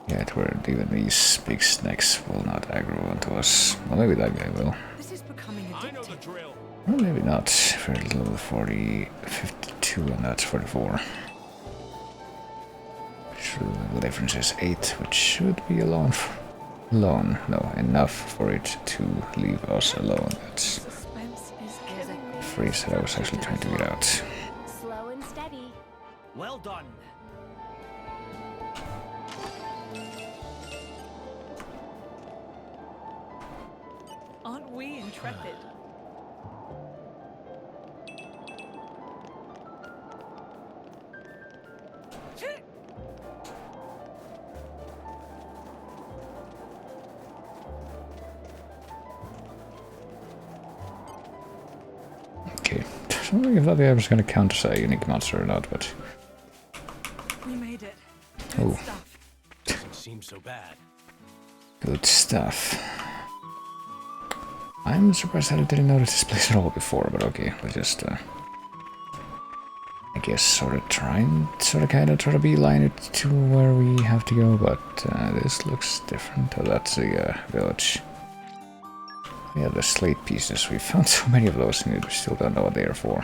yeah, where even these big snakes will not aggro onto us? Well, maybe that guy will. This is becoming addictive. I know the drill. Or maybe not. Very little 40, 52, and that's 44. Sure, the difference is 8, which should be alone. No, enough for it to leave us alone. That's Suspense is killing me. the phrase that I was actually trying to get out. Slow and steady. Well done. Aren't we intrepid? Okay, so I don't know if I was going to counter a unique monster or not, but We made it. Oh. Good stuff. Doesn't seem so bad. good stuff. I'm surprised that I didn't notice this place at all before, but okay, we'll just, I guess, sort of kind of beeline it to where we have to go, but this looks different. Oh, that's the village. Yeah, the slate pieces. We found so many of those, and we still don't know what they are for.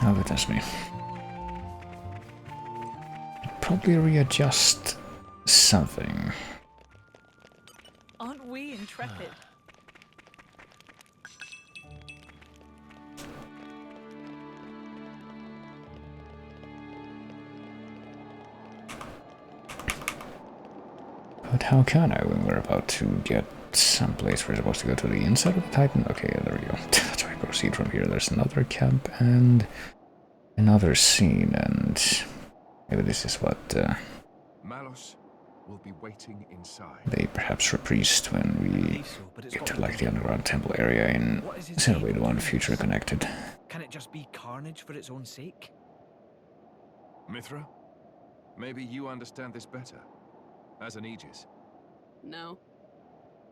Oh, but that's me. probably readjust something. Aren't we intrepid? But how can I when we're about to get someplace we're supposed to go to the inside of the Titan? Okay, yeah, there we go. That's how I proceed from here. There's another camp and another scene, and maybe this is what Malos will be waiting inside. they perhaps reprised when we get to like the underground temple area in Xenoblade 1 Future Connected. Can it just be carnage for its own sake? Mithra, maybe you understand this better. As an Aegis. No.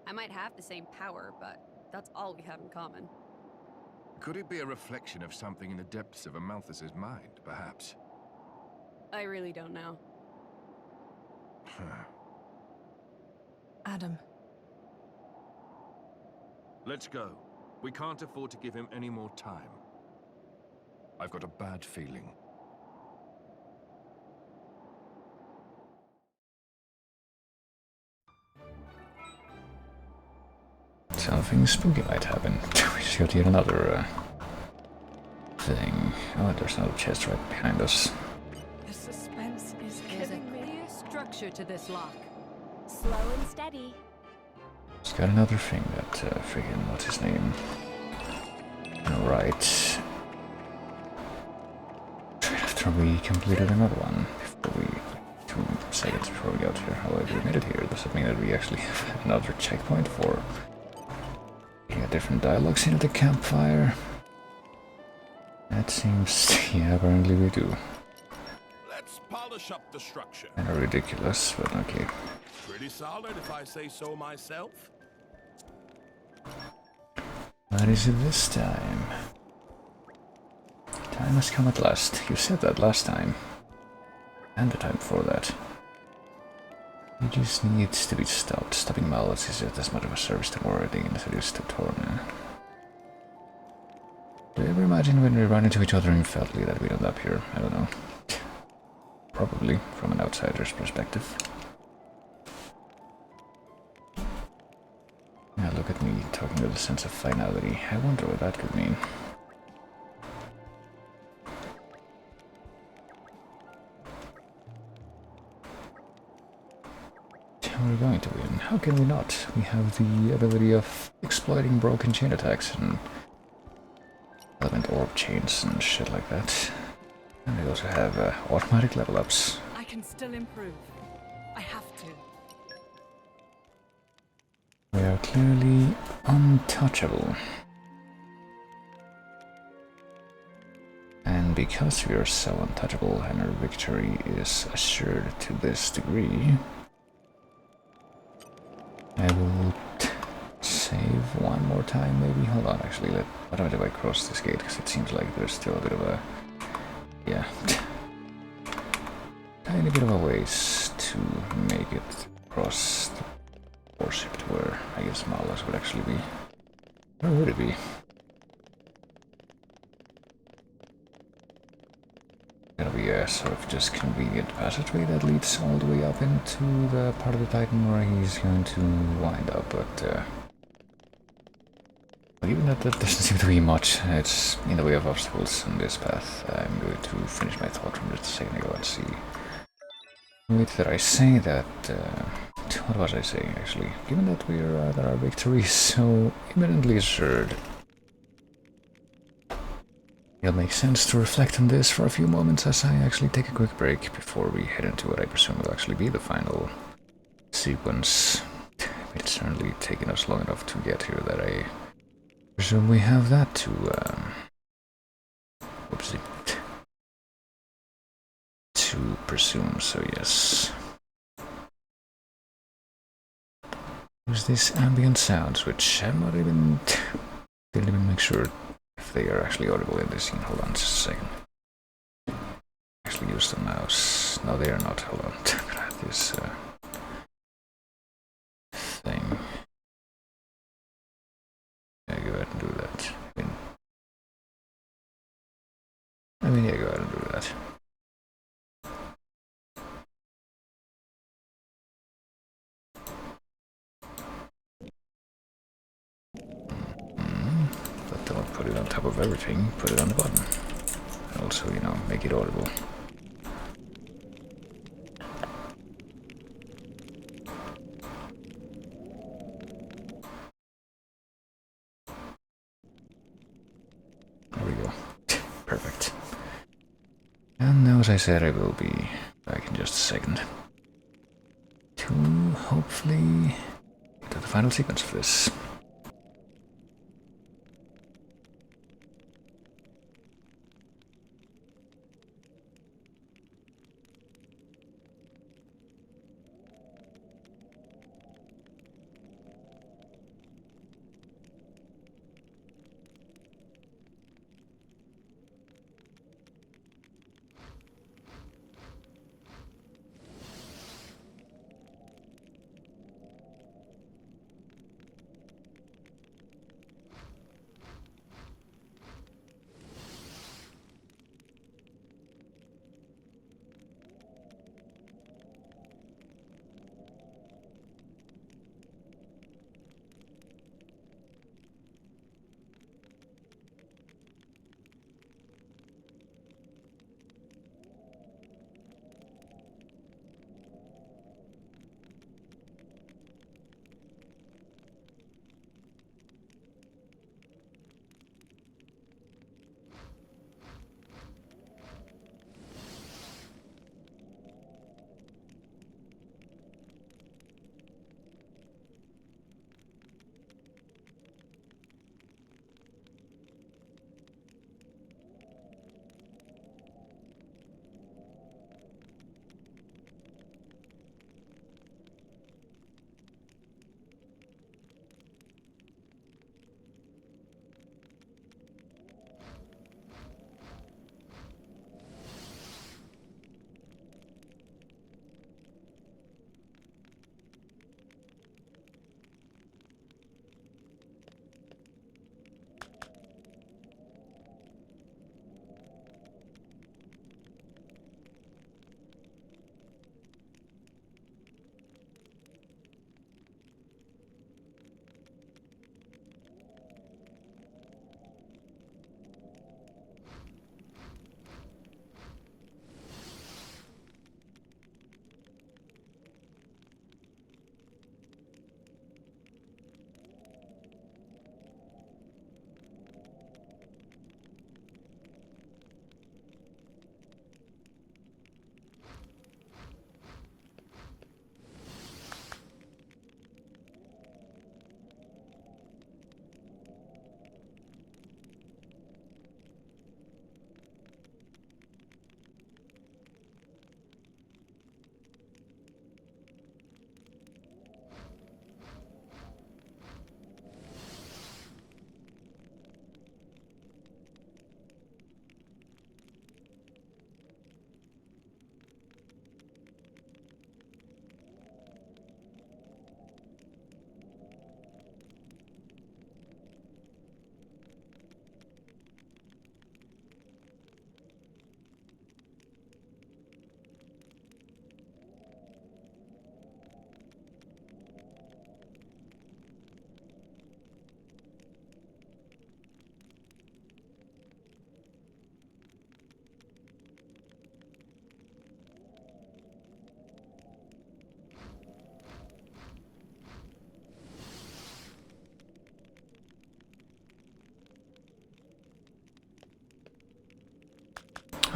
I might have the same power, but that's all we have in common. Could it be a reflection of something in the depths of Amalthus's mind, perhaps? I really don't know. Adam. Let's go. We can't afford to give him any more time. I've got a bad feeling. Something spooky might happen. We just got yet another thing. Oh, there's another chest right behind us. The suspense is There's a killing me. clear structure to this lock. Slow and steady. It's got another thing that friggin' what's his name? Right. After we completed another one, before we 2 seconds before we got here. However, we made it here. Does that mean that we actually have another checkpoint for a different dialogue scene at the campfire? That seems... yeah, apparently we do. Let's polish up the structure. Kind of ridiculous, but okay. Pretty solid if I say so myself. What is it this time? Time has come at last. You said that last time. And the time before that. He just needs to be stopped. Stopping Malos is just as much of a service to Moradin as it is to Torna. Do you ever imagine when we run into each other in Feltly that we'd end up here? I don't know. Probably, from an outsider's perspective. Now look at me, talking with a sense of finality. I wonder what that could mean. We're going to win. How can we not? We have the ability of exploiting broken chain attacks and element orb chains and shit like that. And we also have automatic level ups. I can still improve. I have to. We are clearly untouchable. And because we are so untouchable and our victory is assured to this degree, I will save one more time, maybe. Hold on, actually, what if I cross this gate? Because it seems like there's still a bit of a... yeah. Tiny bit of a ways to make it across the warship to where I guess Malos would actually be. Where would it be? Gonna be a sort of just convenient passageway that leads all the way up into the part of the Titan where he's going to wind up, but even that doesn't seem to be much. It's in the way of obstacles on this path. I'm going to finish my thought from just a second ago and see. Wait, did I say that? What was I saying actually? Given that that our victory is so imminently assured, it'll make sense to reflect on this for a few moments as I actually take a quick break before we head into what I presume will actually be the final sequence. It's certainly taken us long enough to get here that I presume we have that to, whoopsie, to presume, so yes. Use these ambient sounds, which I'm not even, didn't even make sure if they are actually audible in this scene. Hold on just a second. Actually use the mouse. No, they are not. Hold on. I'm gonna have this thing. Yeah, go ahead and do that. I mean, yeah, go ahead and do that. put it on top of everything, put it on the bottom. And also, you know, make it audible. There we go. Perfect. And now, as I said, I will be back in just a second to hopefully get to the final sequence of this.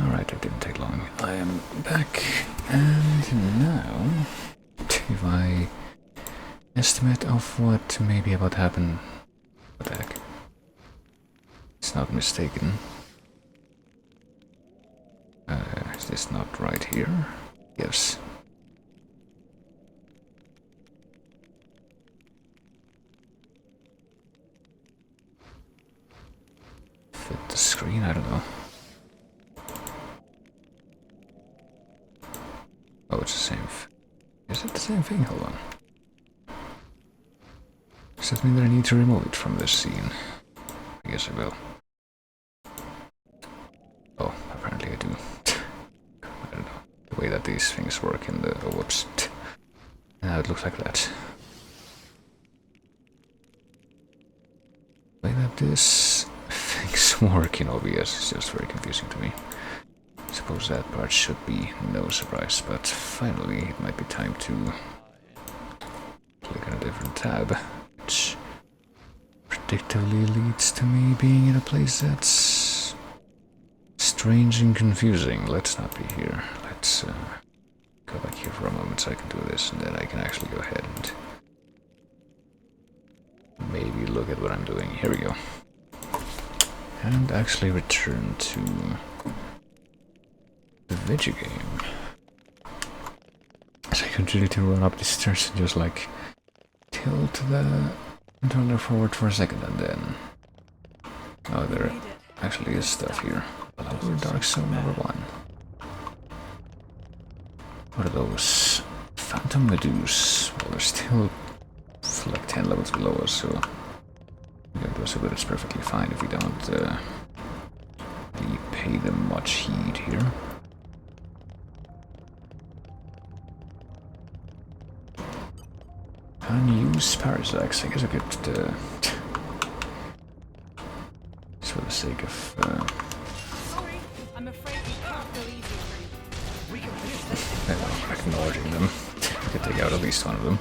Alright, it didn't take long. I am back, and now, if I estimate of what may be about to happen, what the heck? It's not mistaken. Is this not right here? Yes. Fit the screen? I don't know. Oh, it's the same. Is it the same thing? Hold on. Does that mean that I need to remove it from this scene? I guess I will. Oh, apparently I do. I don't know. The way that these things work in the... Oh, whoops. Now it looks like that. The way that this thing doesn't work in OBS, it's just very confusing to me. I suppose that part should be no surprise, but finally it might be time to click on a different tab, which predictably leads to me being in a place that's strange and confusing. Let's not be here. Let's go back here for a moment so I can do this, and then I can actually go ahead and maybe look at what I'm doing. Here we go. And actually return to the video game. So I continue to run up the stairs and just like tilt the controller forward for a second, and then oh, there actually is stuff here. Lower Dark Zone number 1. What are those? Phantom Medusa. Well, they're still like 10 levels below us, so those are good. It's perfectly fine if we don't really pay them much heed here. Unused Parasites. I guess I could just for the sake of Sorry, I'm afraid we can't go easy on you. We can acknowledging them. We could take out at least one of them.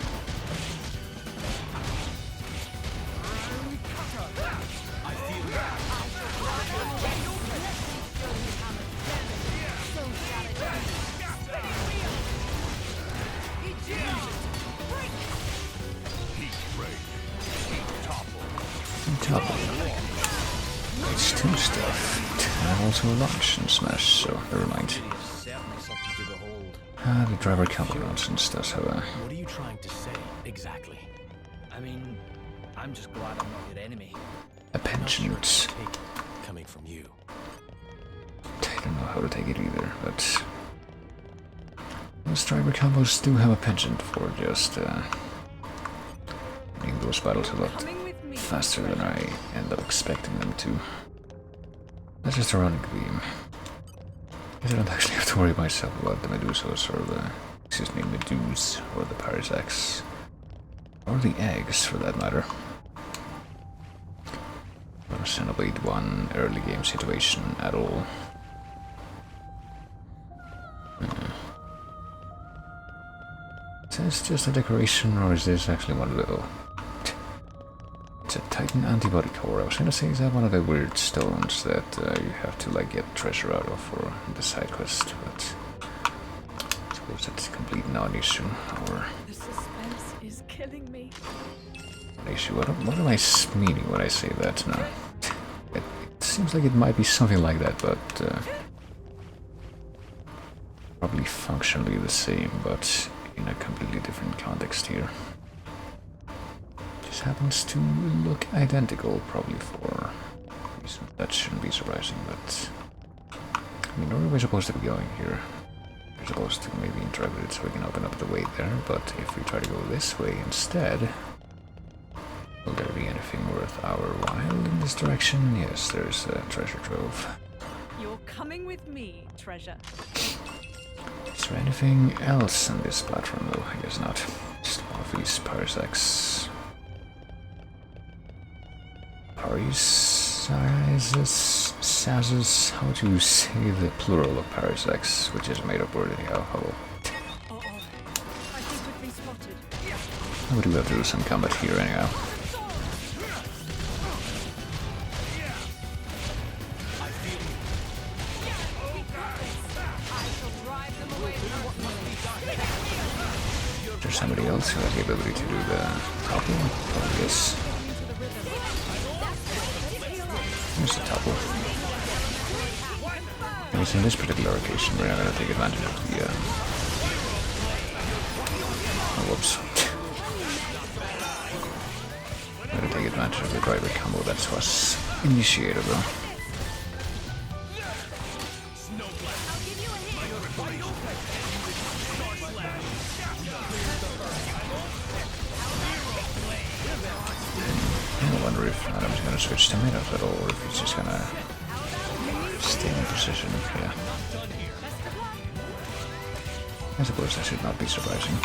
It's two stuff. And also launch and smash, so never mind. The driver combo nonsense does have a... What are you trying to say, exactly? I mean, I'm just glad I'm not your enemy. a penchant. Coming from you. I don't know how to take it either, but... Those driver combos do have a penchant for just winning those battles a lot faster than I end up expecting them to. That's just a running theme. I don't actually have to worry myself about the Medusos or the... excuse me, Meduse or the Parasites. Or the eggs, for that matter. Not a Xenoblade 1 early game situation at all. Is this just a decoration, or is this actually one of the... Oh. It's a Titan antibody core. I was gonna say, is that one of the weird stones that you have to like get treasure out of for the side quest, but... I suppose that's a complete non-issue, or... The suspense is killing me. Issue. What am I meaning when I say that now? It seems like it might be something like that, but... probably functionally the same, but in a completely different context here. Just happens to look identical, probably for reasons that shouldn't be surprising, but... I mean, where are we supposed to be going here? We're supposed to maybe interact with it so we can open up the way there, but if we try to go this way instead... Will there be anything worth our while in this direction? Yes, there's a treasure trove. You're coming with me, treasure. Is there anything else on this platform though? I guess not. Just one of these parasites. Sazes? How do you say the plural of parasites, which is made up word anyhow? Uh-oh. I think we've been spotted. We do have to do some combat here anyhow. There's somebody else who has the ability to do the topple? Probably yes. Here's the topple. I guess in this particular occasion we're not going to take advantage of the... Oh, whoops. We're going to take advantage of the driver combo that was initiated though. I wonder if Adam's gonna switch to mid-up at all, or if he's just gonna stay in position. Yeah. I suppose that should not be surprising.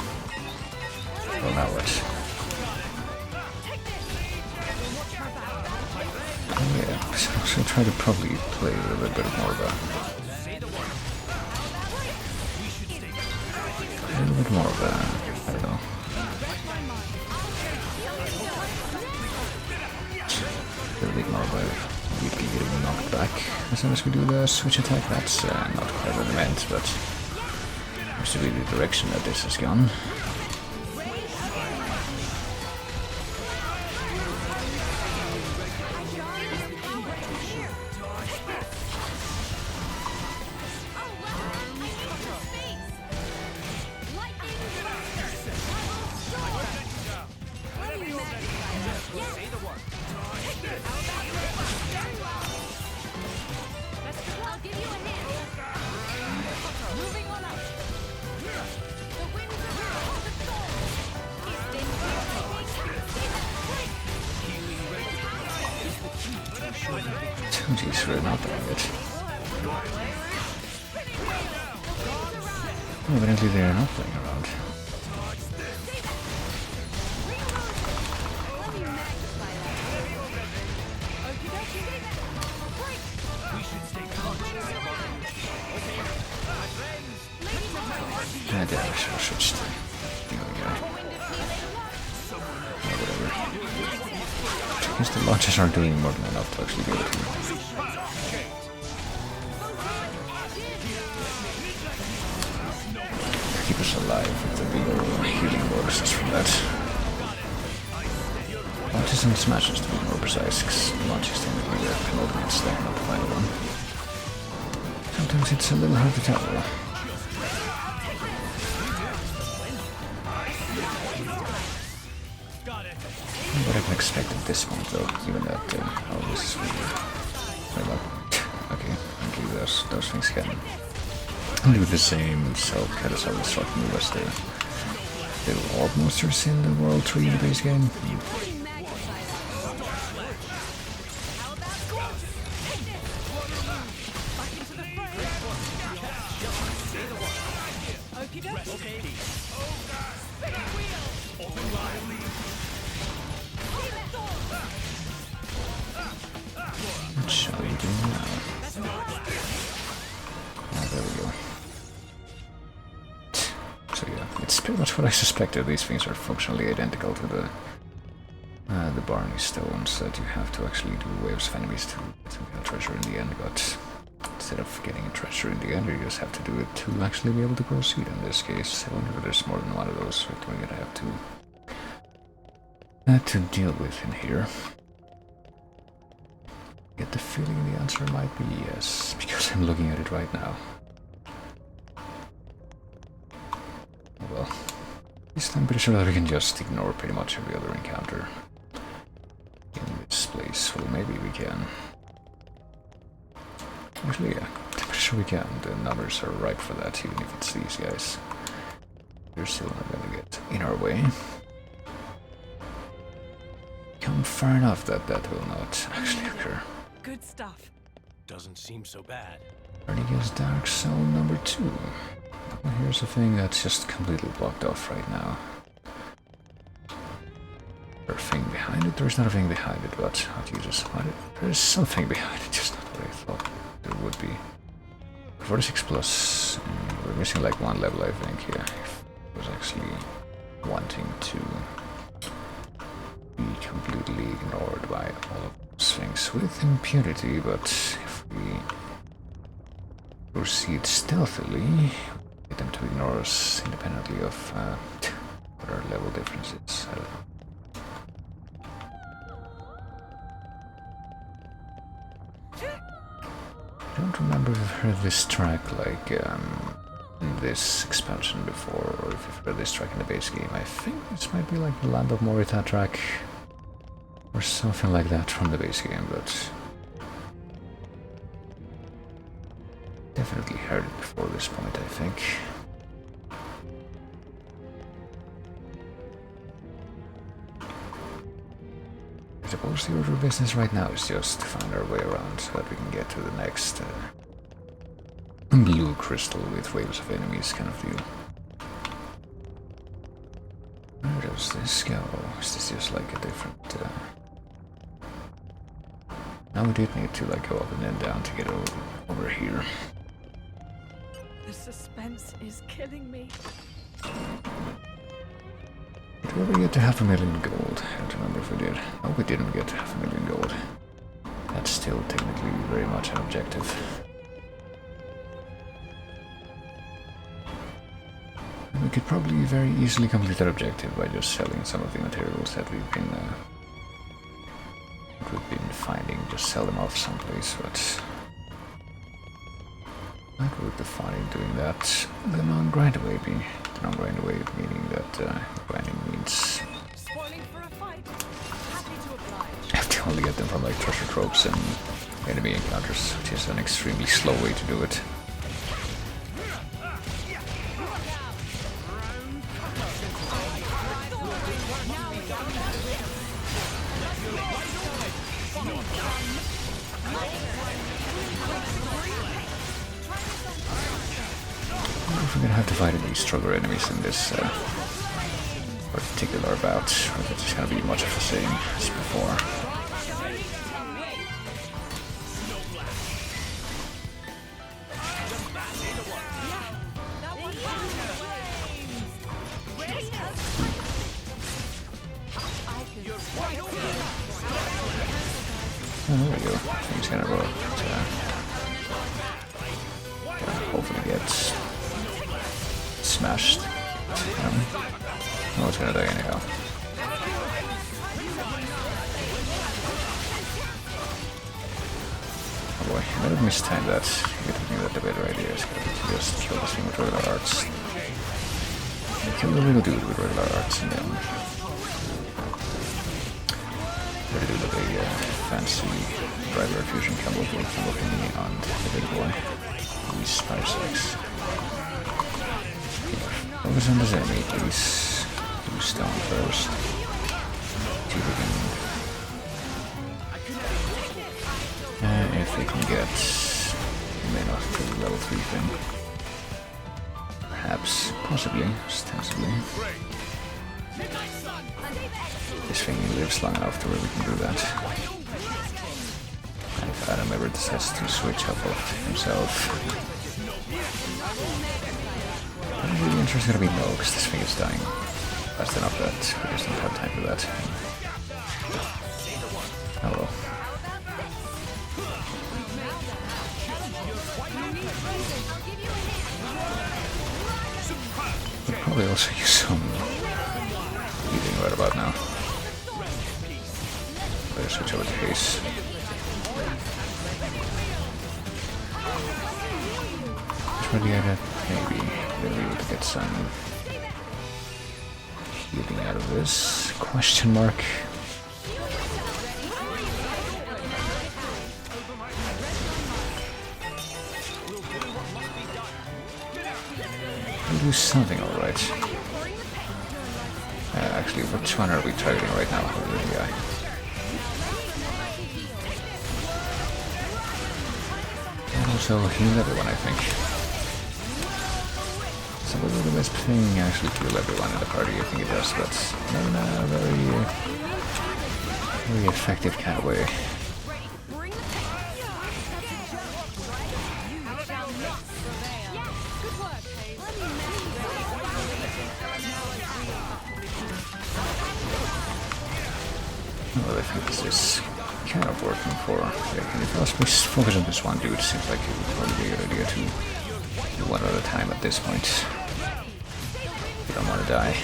Well, now what? Oh yeah, I was actually try to probably play a little bit more of a... I don't know. A little bit more of a weakly getting knocked back as soon as we do the switch attack. That's not quite what I meant, but seems to be the direction that this has gone. Jeez, we're not doing it. Evidently they're not playing around. I should stay. The other guy. Yeah, whatever. I guess the launches aren't doing more than enough to actually be able to keep us alive with the big old healing bonuses from that. Launches and smashes to be more precise, because launches tend to be the penultimate step, not the final one. Sometimes it's a little hard to tell though. What I can expect at this point though, given that oh, this is really okay, apparently those things can do the same self-destruct move as the little orb monsters in the World 3 in the base game. What shall we do now? Ah, there we go. So yeah, it's pretty much what I suspected. These things are functionally identical to the Barney stones that you have to actually do waves of enemies to get a treasure in the end, but instead of getting a treasure in the end, you just have to do it to actually be able to proceed. In this case, I wonder if there's more than one of those that we're gonna have to deal with in here. Get the feeling the answer might be yes, because I'm looking at it right now. Well, at least I'm pretty sure that we can just ignore pretty much every other encounter in this place. Well, maybe we can. Actually, yeah, I'm pretty sure we can. The numbers are ripe for that, even if it's these guys. They're still not gonna get in our way. Come far enough that that will not actually occur. Good stuff. Doesn't seem so bad. Artigas Dark Zone number 2. Well, here's a thing that's just completely blocked off right now. There's a thing behind it? There's not a thing behind it, but oh Jesus, there's something behind it, just not what I thought there would be. 46 plus, we're missing like one level I think, yeah. I was actually wanting to be completely ignored by all of those things with impunity, but if we proceed stealthily, get them to ignore us independently of what our level difference is. I don't know. I don't remember if I've heard this track like in this expansion before, or if you've heard this track in the base game. I think this might be like the Land of Morita track, or something like that from the base game, but definitely heard it before this point, I think. I suppose the order of business right now is just to find our way around so that we can get to the next blue crystal with waves of enemies kind of deal. Where does this go? Is this just like a different Now we did need to like go up and then down to get over here. The suspense is killing me. Did we ever get to 500,000 gold? I don't remember if we did. No, we didn't get to 500,000 gold. That's still technically very much an objective. We could probably very easily complete that objective by just selling some of the materials that we've been finding. Just sell them off someplace, but I would be fine doing that. The non-grind away meaning that grinding means Spoiling for a fight. Happy to oblige. I have to only get them from like treasure tropes and enemy encounters, which is an extremely slow way to do it. If we're gonna have to fight any stronger enemies in this particular bout, or if it's gonna be much of the same as before. Oh, there we go. I think it's gonna go up to, hopefully get smashed. No, it's gonna die anyhow. Oh boy, I might have mistimed that. You're thinking that the better idea is gonna be to just kill this thing with regular arts. Kill the little dude with regular arts and then try to do like a fancy driver fusion combo with me on the big boy. These 5-6. Focus on this enemy, please. Do stone first. See if we can. If we can get. We may not do the level 3 thing. Perhaps, possibly, ostensibly. This thing lives long enough to where we can do that. And if Adam ever decides to switch up of himself. I'm really interested to be no, because this thing is dying fast enough that we just don't have time for that. Oh well. We'll probably also use some healing right about now. Better switch over to haste. Try to get it, maybe. We'll be able to get some healing out of this. Question mark. We'll do something alright. Actually, which one are we targeting right now? The guy. And also heal everyone, I think. So whether the best thing actually kill everyone in the party, I think it does, but not in a very effective kind of way. Well, I think this is kind of working for Jake, and if I was focus on this one dude, it seems like it would probably be a good idea to do one at a time at this point. You don't want to die.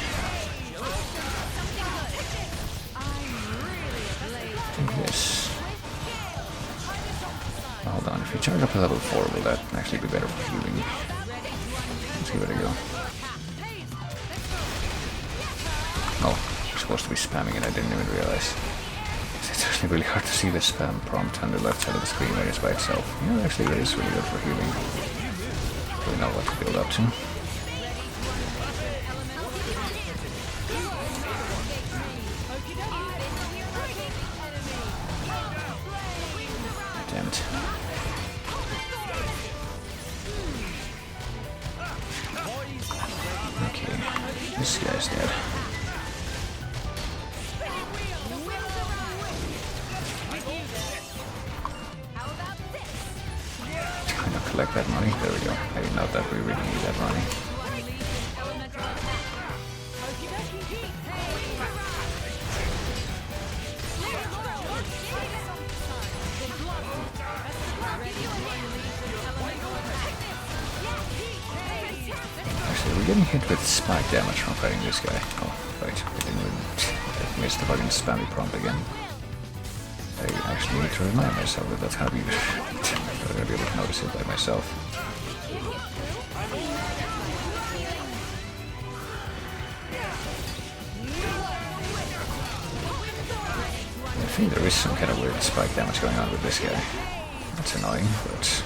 I think this. Oh, hold on, if we charge up to level 4, will that actually be better for healing? Let's give it a go. Oh, I'm supposed to be spamming it, I didn't even realize. It's actually really hard to see the spam prompt on the left side of the screen when it's by itself. Yeah, actually it is really good for healing. We know what to build up to. Damn it. Okay, this guy's dead. collect that money. There we go. Maybe not that we really need that money. Actually, we're getting hit with spike damage from fighting this guy. Oh, wait, I missed the fucking spammy prompt again. I actually need to remind myself that that's gonna be... I'm not gonna be able to notice it by myself. I think there is some kind of weird spike damage going on with this guy. That's annoying, but...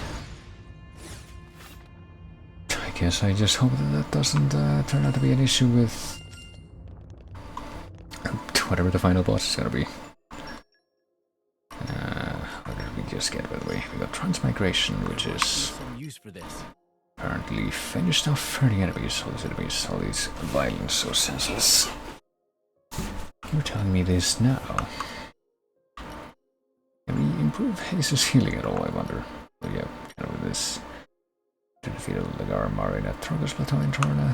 I guess I just hope that that doesn't turn out to be an issue with... whatever the final boss is gonna be. What did we just get, by the way? We got Transmigration, which is Some use for this. apparently finished off hurting enemies. All these enemies, all these violence, so senseless. You're telling me this now. Can we improve Haze's healing at all, I wonder? Oh yeah, kind of with this. To defeat a Lagar Marin at Trogo's Plateau in Torna.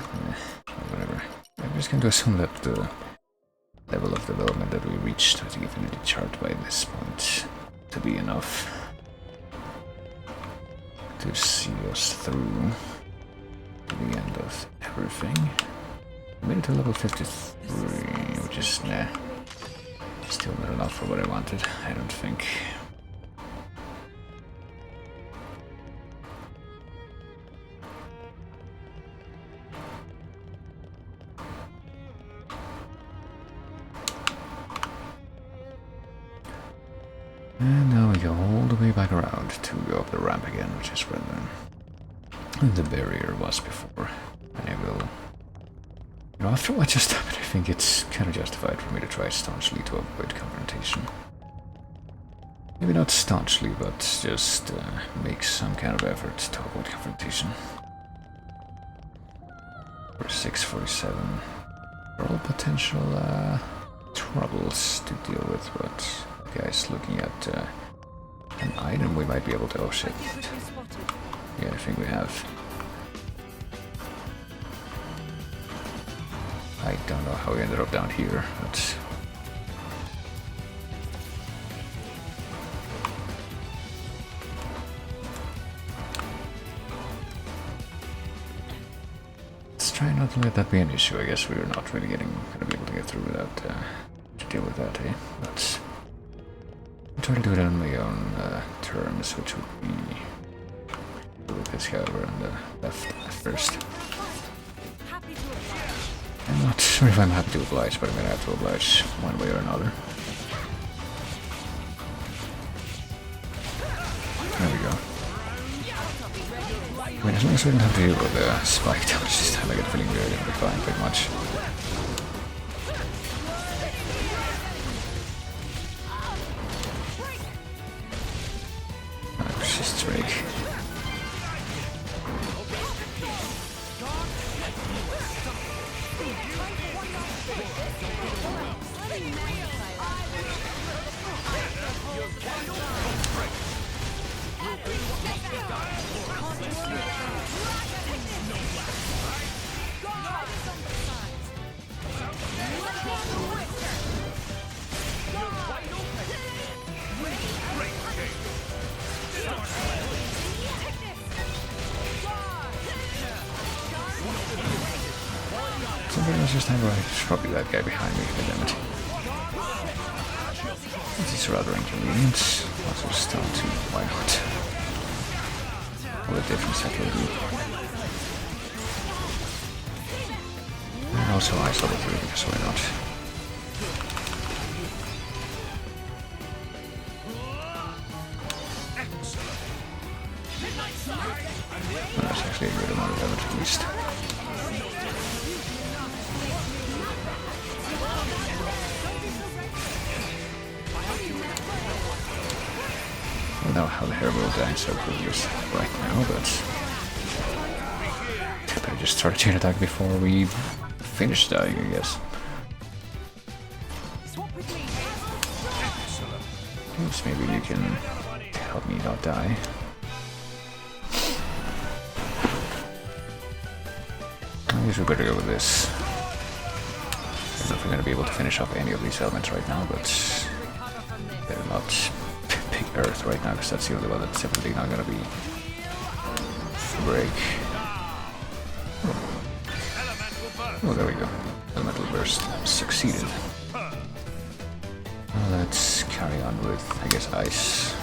Whatever. I'm just going to assume that the level of development that we reached with the Infinity Chart by this point to be enough to see us through to the end of everything. We made it to level 53, which is, nah, still not enough for what I wanted, I don't think. And now we go all the way back around to go up the ramp again, which is where the barrier was before. And I will... You know, after what just happened, I think it's kind of justified for me to try staunchly to avoid confrontation. Maybe not staunchly, but just make some kind of effort to avoid confrontation. For 647. For all potential troubles to deal with, but... Guys, looking at an item we might be able to... Oh shit. Yeah, I think we have. I don't know how we ended up down here, but... Let's try not to let that be an issue. I guess we're not really gonna be able to get through without to deal with that, eh? But... I'll try to do it on my own terms, which would be with this guy over on the left at first. I'm not sure if I'm happy to oblige, but I'm gonna have to oblige one way or another. There we go. I mean, as long as we don't have to deal with the spike damage this time, I get the feeling we're gonna be fine pretty much. Break. Somebody else just have right. It's probably that guy behind me, goddammit. This is rather inconvenient. Also stun too, why not? What a difference that will do. And also ice level 3, because why not? Well, that's actually a good amount of damage at least. I don't know how the hair will die so just right now, but I better just start a chain attack before we finish dying, I guess. Oops, maybe you can help me not die. guess we better go with this. I don't know if we're gonna be able to finish off any of these elements right now, but better not pick Earth right now, because that's the only one that's definitely not gonna be break. Oh, there we go. Elemental burst succeeded. Well, let's carry on with, I guess, ice.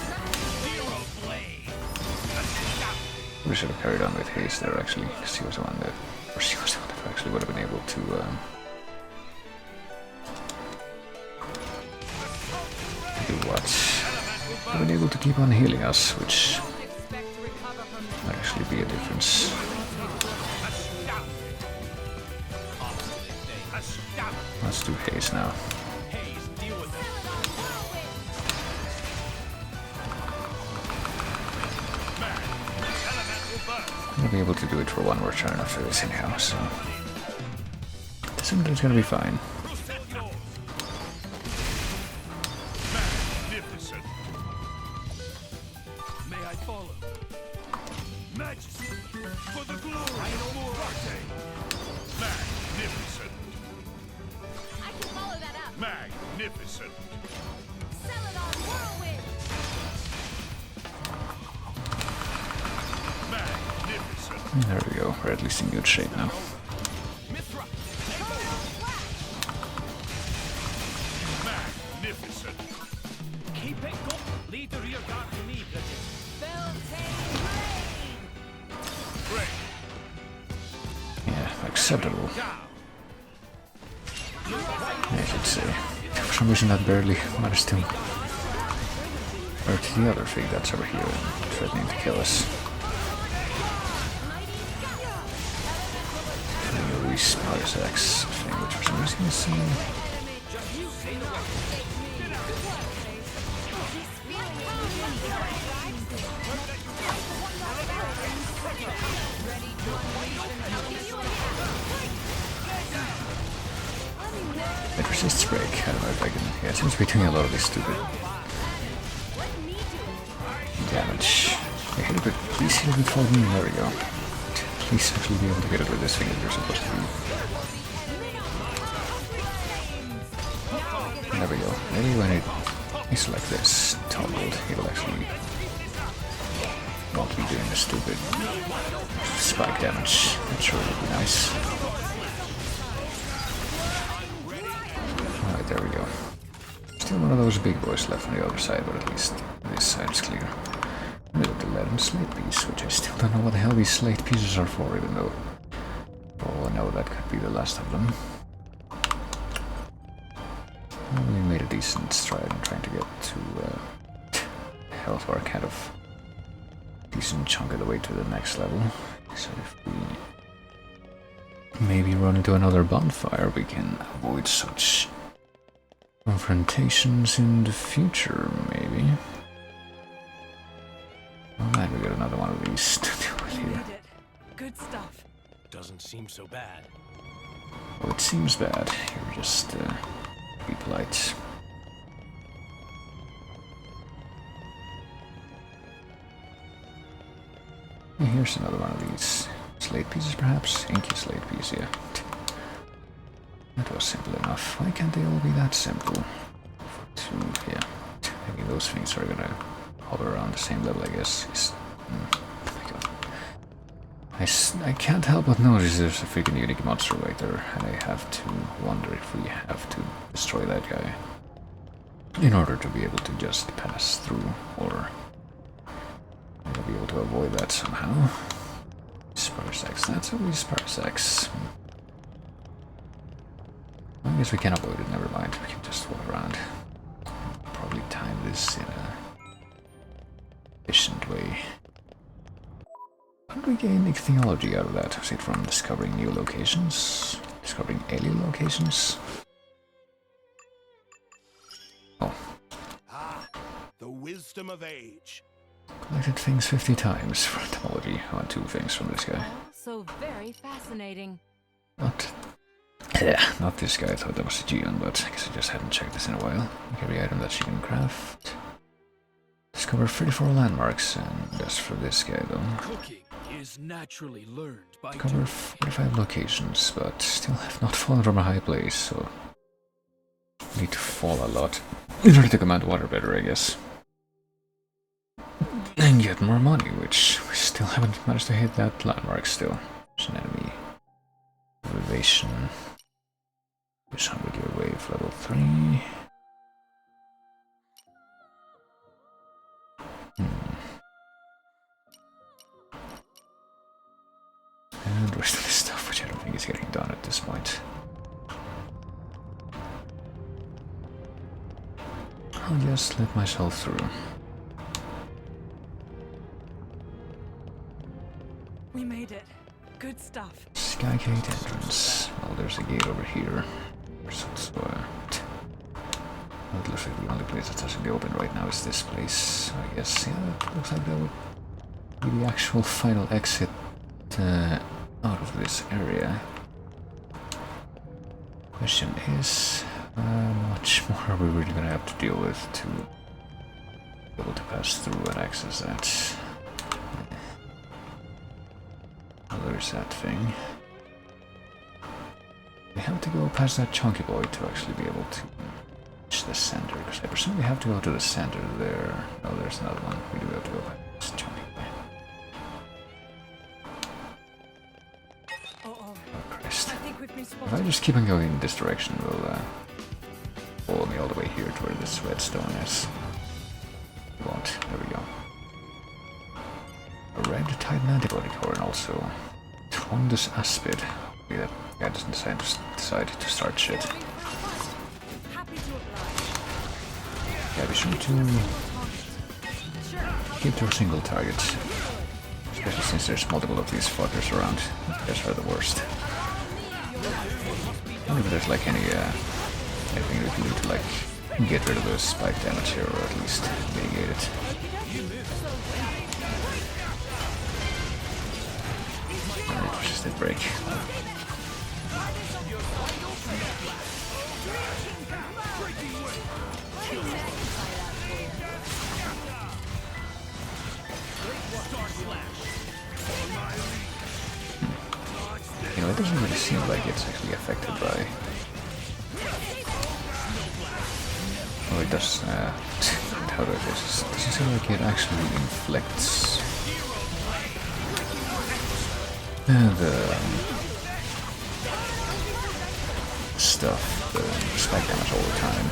We should have carried on with haste there, actually, because he was the one that, or she was the one that actually would have been able to do what? Would have been able to keep on healing us, which might actually be a difference. Let's do haste now. I'm gonna be able to do it for one more turn after this anyhow, so it's gonna be fine. Magnificent. May I follow? Majesty, for the glory of Morate. Magnificent. I can follow that up. Magnificent. Celadon Whirlwind. Magnificent. There we go, we're at least in good shape now. Magnificent. Keep it going. Lead the rear guard to me, Bridget. Great. Yeah, acceptable. I should say. For some reason that barely managed to hurt the other thing that's over here and threatening to kill us. Luis Parsex thing, which for some reason is it resists break. I don't know if I can. Yeah, it seems to be doing a lot of this stupid damage. I hit it, but please hit it before me. There we go. Please actually be able to get it with this thing that you're supposed to be. There we go. Maybe when it is like this, toggled, it'll actually not be doing the stupid spike damage. I'm sure it'll be nice. Alright, there we go. Still one of those big boys left on the other side, but at least this side is clear. With the leaden slate piece, which I still don't know what the hell these slate pieces are for, even though for all I know that could be the last of them. Well, we made a decent stride in trying to get to health bar, kind of decent chunk of the way to the next level. So if we maybe run into another bonfire, we can avoid such confrontations in the future, maybe. Alright, we got another one of these to deal with here. Good stuff. Doesn't seem so bad. Well, it seems bad. You're just, be polite. And here's another one of these. Slate pieces, perhaps? Inky slate piece, yeah. That was simple enough. Why can't they all be that simple? Yeah. Maybe those things are gonna hover around the same level, I guess. I can't help but notice there's a freaking unique monster right there, and I have to wonder if we have to destroy that guy in order to be able to just pass through, or we'll be able to avoid that somehow. Sparsex, that's always Sparsex. I guess we can avoid it, never mind, we can just walk around. Probably time this in a efficient way. How did we gain ichthyology out of that? Was it from discovering new locations? Discovering alien locations? Oh. Ah, the wisdom of age. Collected things 50 times for entomology. I want 2 things from this guy. So very fascinating. Not this guy, I thought that was a Geon, but I guess I just hadn't checked this in a while. Every item that she can craft. Discover 34 landmarks, and that's for this guy though. Cooking is naturally learned by Cover 45 locations, but still have not fallen from a high place, so need to fall a lot in order to command water better, I guess. And get more money, which we still haven't managed to hit that landmark still. There's an enemy. Elevation. There's 100-year wave, level 3. And the rest of this stuff, which I don't think is getting done at this point. I'll just let myself through. We made it. Good stuff. Skygate entrance. Well, there's a gate over here. There's also well, it looks like the only place that's actually open right now is this place. So I guess, yeah, it looks like that would be the actual final exit out of this area. Question is, how much more are we really gonna have to deal with to be able to pass through and access that? Oh, there's that thing. We have to go past that chunky boy to actually be able to reach the center, because I presume we have to go to the center there. Oh, there's another one. We do have to go past this chunky boy. Oh, Christ. If I just keep on going in this direction, will follow me all the way here to where this redstone is. It won't. There we go. A red Titan antibody core, and also Trondus Aspid. Maybe that guy doesn't decide to start shit. Yeah, be sure to keep to a single target. Especially since there's multiple of these fuckers around. These are the worst. I wonder if there's like anything we can do to like get rid of the spike damage here, or at least mitigate it. Resisted break. You know, it doesn't really seem like it's actually affected by... Oh, it does... how do I do this? It doesn't seem like it actually inflicts... the stuff, the spike damage all the time.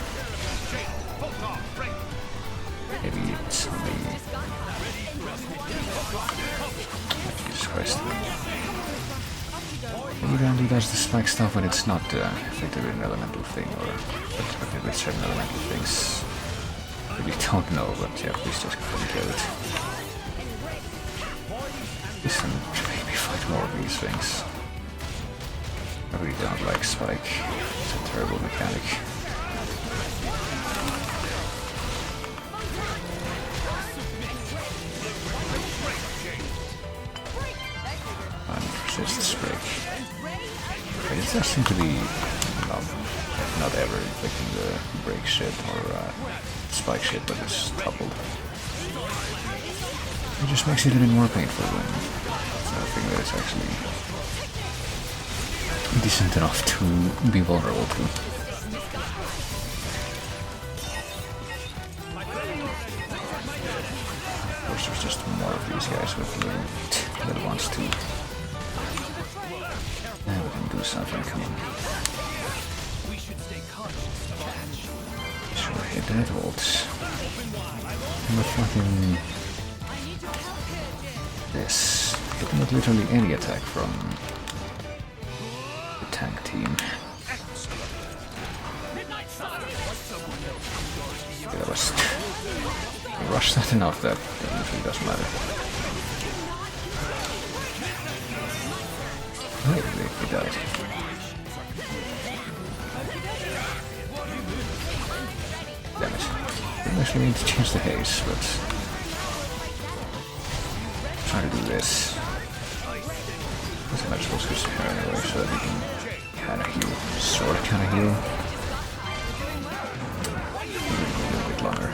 Maybe it's only... Jesus Christ. Maybe it only does the spike stuff when it's not affected with an elemental thing, or affected with certain elemental things. I really don't know, but yeah, please just go and kill it. Listen, maybe fight more of these things. I really don't like spike. It's a terrible mechanic. Resist break. But it does seem to be not ever inflicting the break shit or spike shit, but it's coupled. It just makes it a bit more painful when it's nothing that is actually decent enough to be vulnerable to. Of course, there's just more of these guys with little ones too. Now we can do something, come on. Sure, hit that volt. And the fucking... this. Hitting with literally any attack from the tank team. Yeah, that was... I rushed that enough that it literally doesn't matter. Oh, he died. Damn it. Didn't actually mean to change the haze, but... trying to do this. I might as well switch to her anyway, so that we can kinda heal. Sorta kinda heal. A little bit longer.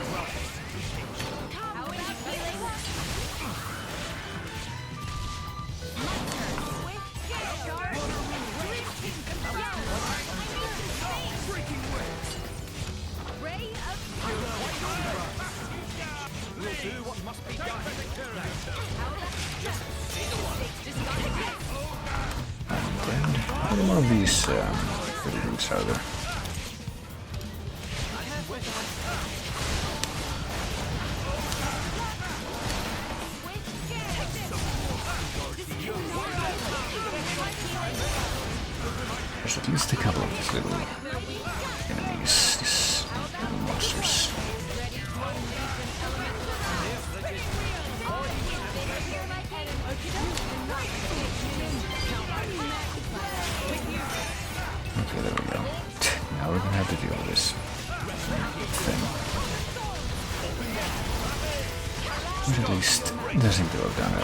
And how many more of these little dudes are there? There's at least a couple of these little enemies, these little monsters. Okay, there we go. Now we're gonna have to deal with this thing. Which at least does seem to have done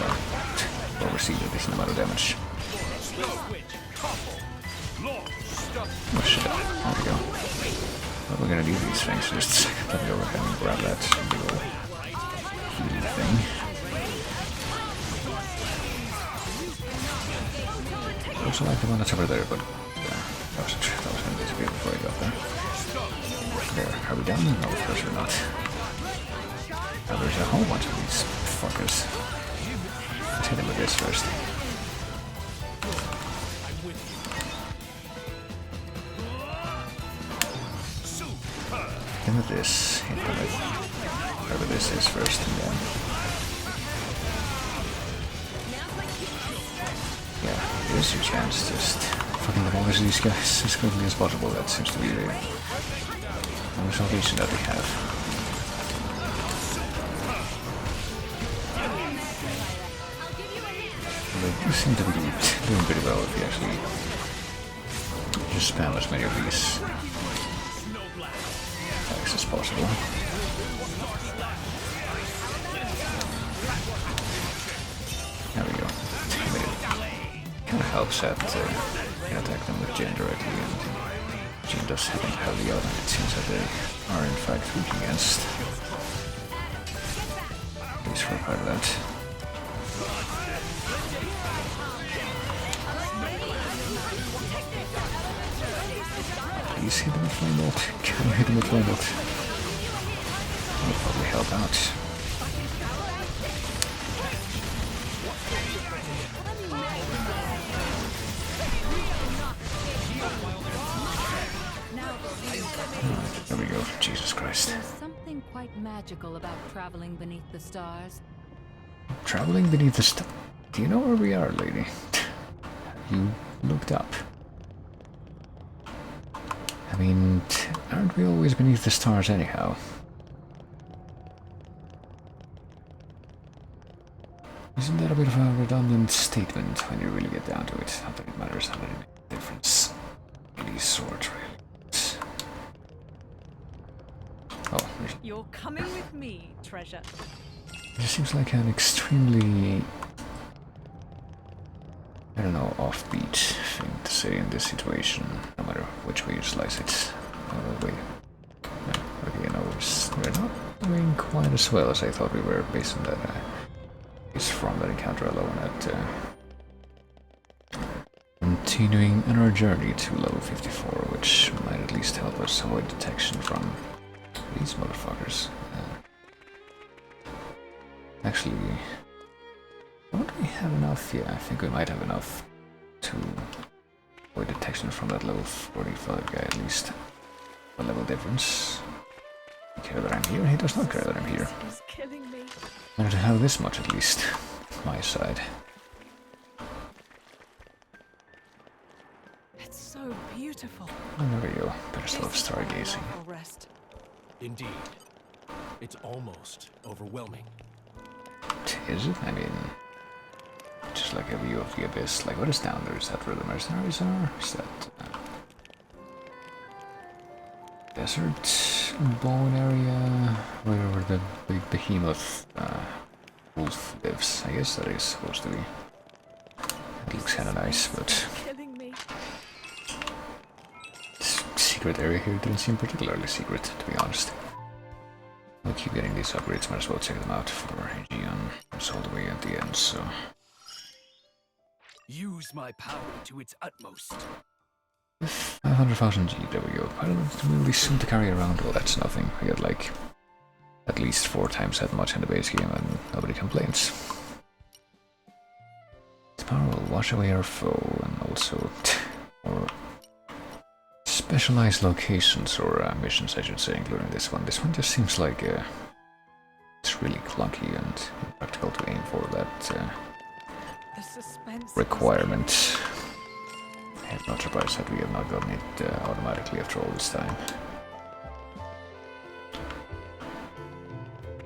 overseen a decent amount of damage. Oh shit, there we go. Well, we're gonna need these things, just let me go ahead and grab that big ol' healing thing. Also like the one that's over there, but that was gonna disappear before I got there. There, are we down? No, of course we're not. Now there's a whole bunch of these fuckers. Let's hit him with this first. Hit him with this, hit him with whatever this is first, and then... Yeah, here's your chance, just fucking demolish these guys as quickly as possible. That seems to be the only salvation that we have. They do seem to be doing pretty well if you actually just spam as many of these attacks as possible. There we go. Kind of helps that you can attack them with Jin directly, and Jin does have heavy out, and it seems that they are in fact weak against. At least for a part of that. Please hit him with flame bolt. Can you hit him with flame bolt? That'll probably help out. There we go. Jesus Christ. There's something quite magical about traveling beneath the stars. Traveling beneath the stars? Do you know where we are, lady? You looked up. I mean, aren't we always beneath the stars anyhow? Isn't that a bit of a redundant statement when you really get down to it? Not that it matters how many difference any sort, really. Oh, You're coming with me, treasure. it seems like an extremely, I don't know, offbeat thing to say in this situation, no matter which way you slice it. Okay, you know, we're not doing quite as well as I thought we were based on that. Is from that encounter alone at continuing on our journey to level 54, which might at least help us avoid detection from these motherfuckers. Actually, don't we have enough? Yeah, I think we might have enough to avoid detection from that level 45 guy at least. A level difference. He care that I'm here? He does not care that I'm here. He's killing me. Better to have this much at least. My side. It's so beautiful. Oh, there we go. Better still have stargazing. Rest. Indeed. It's almost overwhelming. Is it? I mean, just like a view of the abyss. Like, what is down there? Is that where the mercenaries are? Is that desert bone area where the big behemoth wolf lives? I guess that is supposed to be. It looks kind of nice, but Killing me. this secret area here didn't seem particularly secret, to be honest. We'll keep getting these upgrades, might as well check them out for Aegeon. It's all the way at the end, so... Use my power to its utmost. 500,000 G, there we go. Quite a little really soon to carry around. Well, that's nothing. I got like... That at least 4 times that much in the base game and nobody complains. This power will wash away our foe and also or specialized locations or missions, I should say, including this one. This one just seems like it's really clunky and impractical to aim for that requirement. I'm not surprised that we have not gotten it automatically after all this time.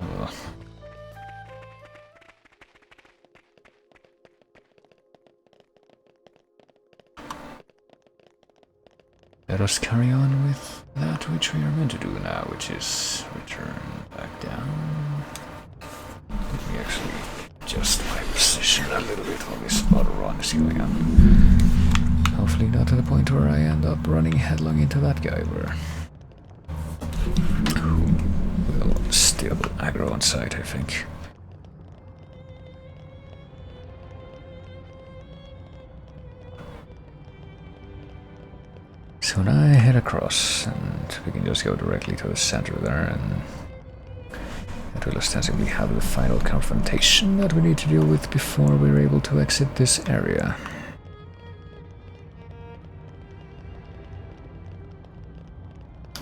Ugh. Let us carry on with that which we are meant to do now, which is return back down. Let me actually adjust my position a little bit while this auto run is going on. Hopefully not to the point where I end up running headlong into that guy where will still aggro on sight, I think. So now I head across, and we can just go directly to the center there, and that will ostensibly have the final confrontation that we need to deal with before we're able to exit this area.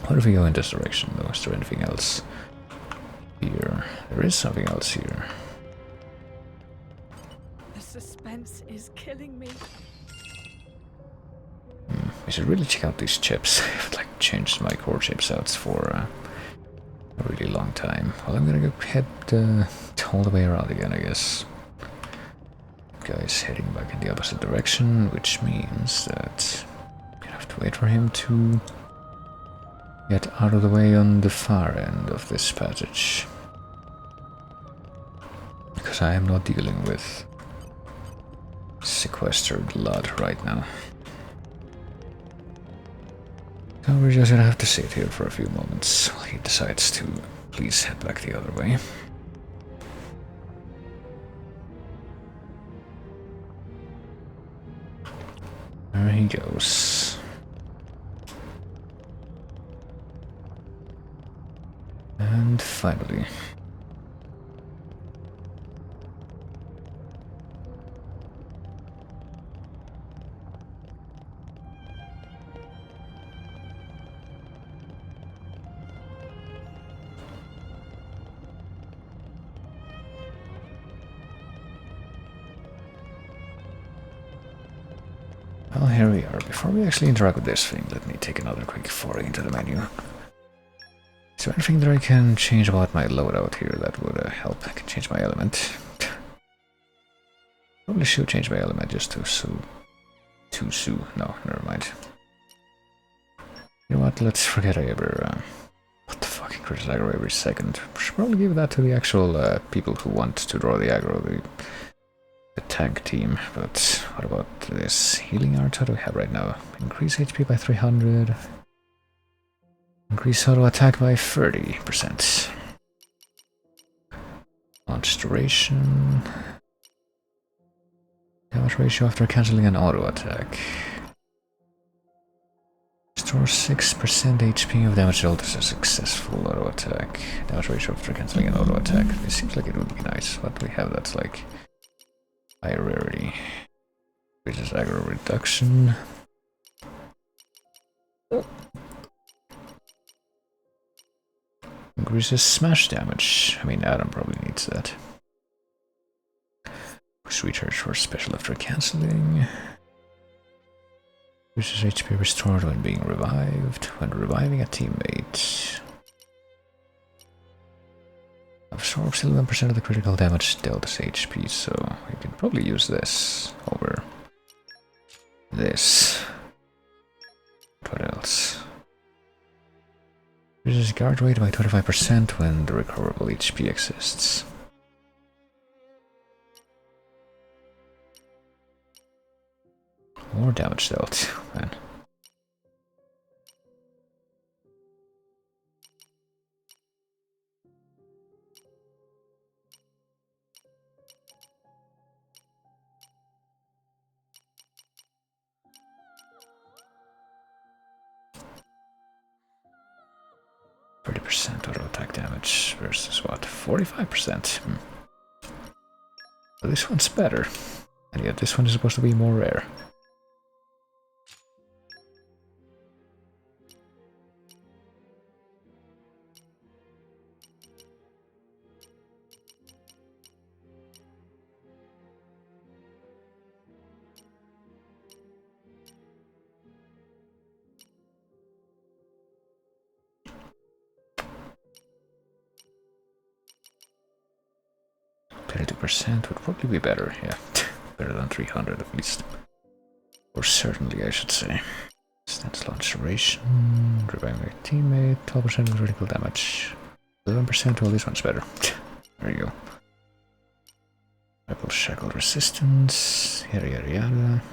What if we go in this direction though? Is there anything else here? There is something else here. The suspense is killing me. We should really check out these chips. I've like changed my core chipsets for a really long time. Well, I'm gonna go head all the way around again, I guess. Guy's heading back in the opposite direction, which means that I'm gonna have to wait for him to get out of the way on the far end of this passage. Because I am not dealing with sequestered blood right now. So we're just gonna have to sit here for a few moments while he decides to please head back the other way. There he goes. And finally. Well, here we are. Before we actually interact with this thing, let me take another quick foray into the menu. Is there anything that I can change about my loadout here that would help? I can change my element. Probably should change my element just to sue. No, never mind. You know what? Let's forget I ever. What the fuck? Increase aggro every second. Should probably give that to the actual people who want to draw the aggro, the tank team. But what about this healing art? What do we have right now? Increase HP by 300. Increase auto attack by 30%. Launch duration. Damage ratio after cancelling an auto attack. Restore 6% HP of damage dealt as a successful auto attack. Damage ratio after cancelling an auto attack. This seems like it would be nice. What do we have that's like high rarity? Which is aggro reduction. Increases smash damage. I mean, Adam probably needs that. Push recharge for special after cancelling. Increases HP restored when being revived. When reviving a teammate. Absorbs 11% of the critical damage dealt as HP, so we can probably use this over this. What else? Reduces guard rate by 25% when the recoverable HP exists. More damage dealt, man. Auto attack damage. damage versus what? 45%. But this one's better. And yet this one is supposed to be more rare. Percent would probably be better, yeah. Better than 300 at least. Or certainly, I should say. Stance launch duration, reviving my teammate, 12% of critical damage, 11%, well this one's better. There you go. Rebel shackle resistance, yada yada yada.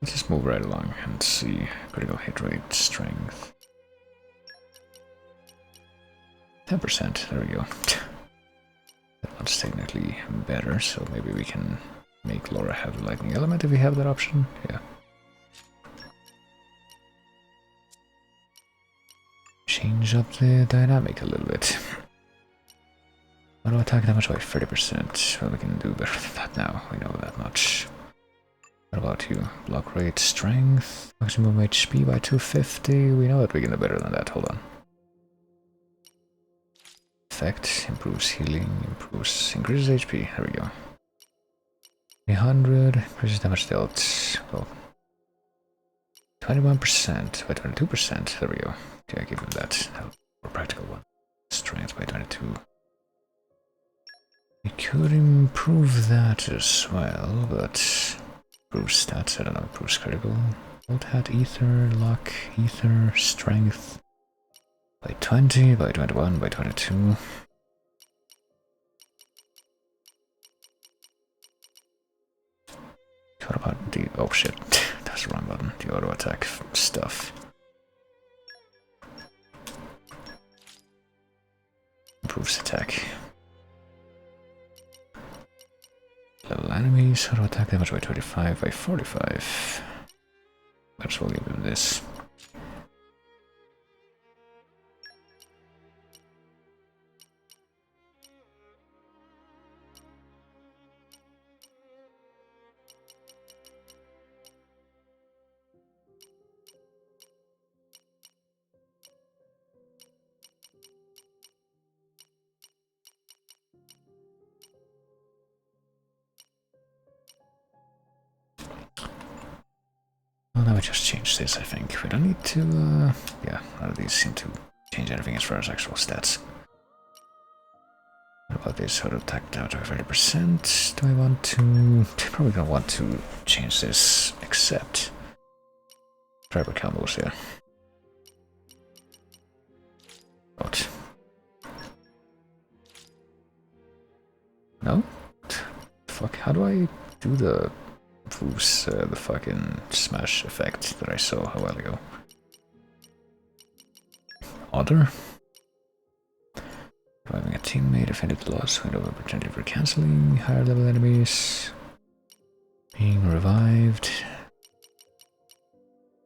Let's just move right along and see critical hit rate, strength. 10%, there we go. That one's technically better, so maybe we can make Laura have the lightning element if we have that option. Yeah. Change up the dynamic a little bit. Auto attack damage by 30%. Well, we can do better than that now. We know that much. What about you? Block rate, strength, maximum HP by 250. We know that we can do better than that. Hold on. Effect, improves healing, increases HP, there we go. 300, increases damage dealt, well, 21% by 22%, there we go. Okay, I give him that, more practical one. Strength by 22. We could improve that as well, but improves stats, I don't know, improves critical. Old hat, ether, luck, ether, strength. By 20, by 21, by 22. What about the... oh shit, that's the wrong button. The auto attack stuff. Improves attack. Level enemies, auto attack damage by 25, by 45. Might as well give him this. Well, now we just change this, I think. We don't need to, yeah, none of these seem to change anything as far as actual stats. What about this? Auto attack down to 30%. Do I want to... probably don't want to change this, except... driver combos, yeah. What? No? Fuck, how do I do the... the fucking smash effect that I saw a while ago? Other? Reviving a teammate, offended loss, window of opportunity for cancelling, higher level enemies, being revived,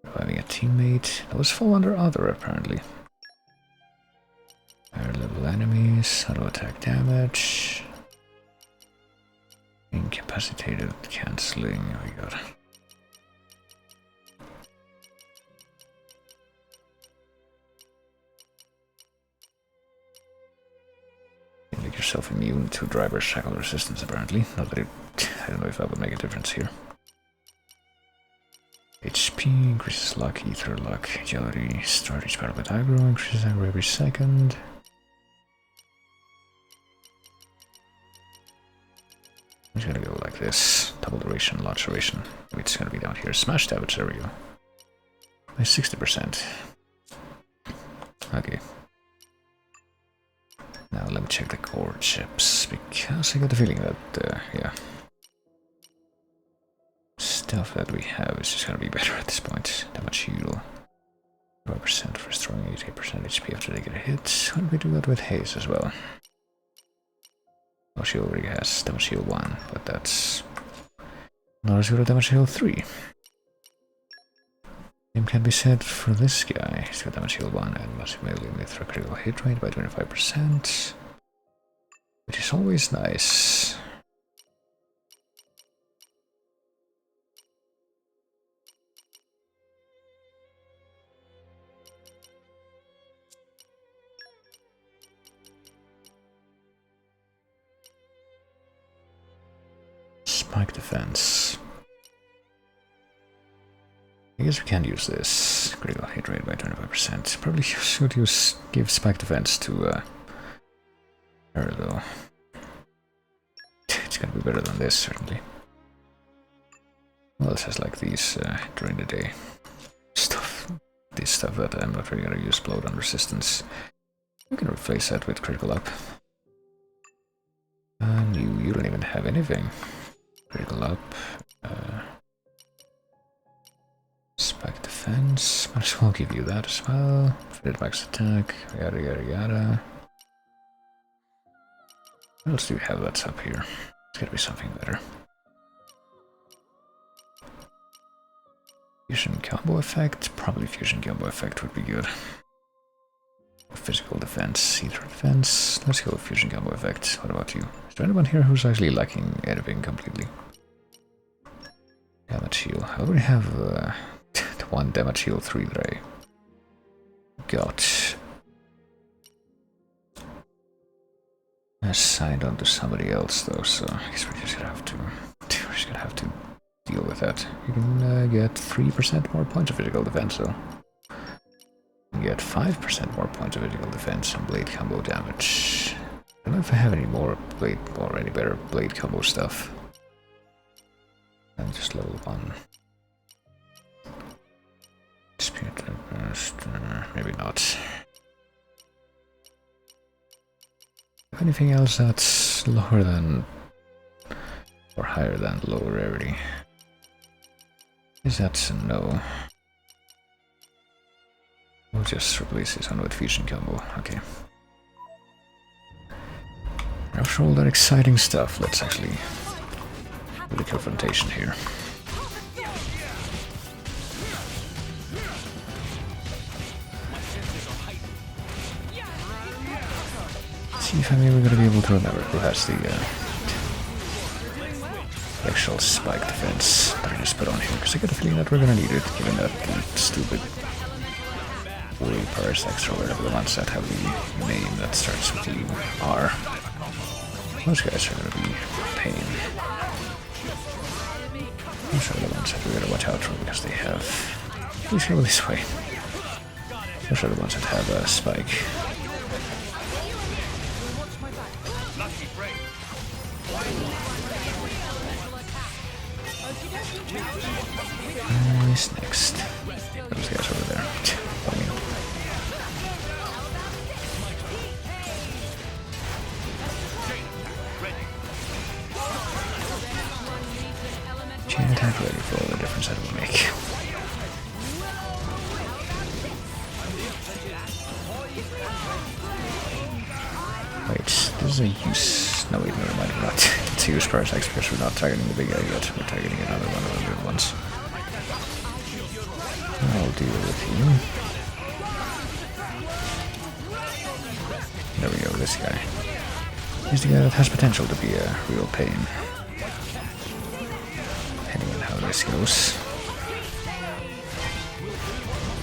reviving a teammate, those fall under other apparently. Higher level enemies, auto attack damage, incapacitated, cancelling, oh my god. Make yourself immune to driver shackle resistance, apparently. Not that I don't know if that would make a difference here. HP increases luck, ether luck, agility, start each battle with aggro, increases aggro every second. I'm just gonna go like this. Double duration, large duration. It's gonna be down here. Smash damage, there we go. By 60%. Okay. Now let me check the core chips, because I got the feeling that, yeah, stuff that we have is just gonna be better at this point. Damage heal, 5% for restoring 88% HP after they get a hit. Why don't we do that with haste as well? Oh, she already has damage heal 1, but that's not as good as damage heal 3. Same can be said for this guy. He's got damage heal 1 and maximally limit for critical hit rate by 25%. Which is always nice. Spike defense. I guess we can use this. Critical hit rate by 25%. Probably should give spike defense to her though. It's gonna be better than this, certainly. Well, it has like these during the day stuff. This stuff that I'm not really gonna use. Blowdown resistance. We can replace that with critical up. You don't even have anything. Critical up. Spike defense. Might as well give you that as well. Fitted max attack. Yada yada yada. What else do we have that's up here? It's gotta be something better. Fusion combo effect? Probably fusion combo effect would be good. Physical defense, ether defense. Let's go with fusion combo effect. What about you? Is there anyone here who's actually lacking anything completely? Damage heal. I already have the one damage heal 3 that I got. Assigned onto somebody else though, so I guess we're just gonna have to deal with that. You can get 3% more points of physical defense though. You get 5% more points of physical defense and blade combo damage. I don't know if I have any more blade or any better blade combo stuff. And just level 1. Dispute burst, maybe not. Anything else that's lower than or higher than low rarity? Is that a no? We'll just replace this one with fusion combo. Okay. After all that exciting stuff, let's actually do the confrontation here. See if I'm even gonna be able to remember who has the actual spike defense that I just put on here, because I get a feeling that we're gonna need it, given that the stupid woolly parasites or whatever, the ones that have the name that starts with the R. Those guys are gonna be a pain. Those are the ones that we gotta watch out for because they have. Please go this way. Those are the ones that have a spike. Nice, next. Those guys over there. Chain attack ready for all the difference that will make. Wait, this is a use. No, wait, never mind. We're not. It's a use parasites because we're not targeting the big guy yet. We're targeting another one of the good ones. I'll deal with you. There we go, this guy. He's the guy that has potential to be a real pain. Depending on how this goes.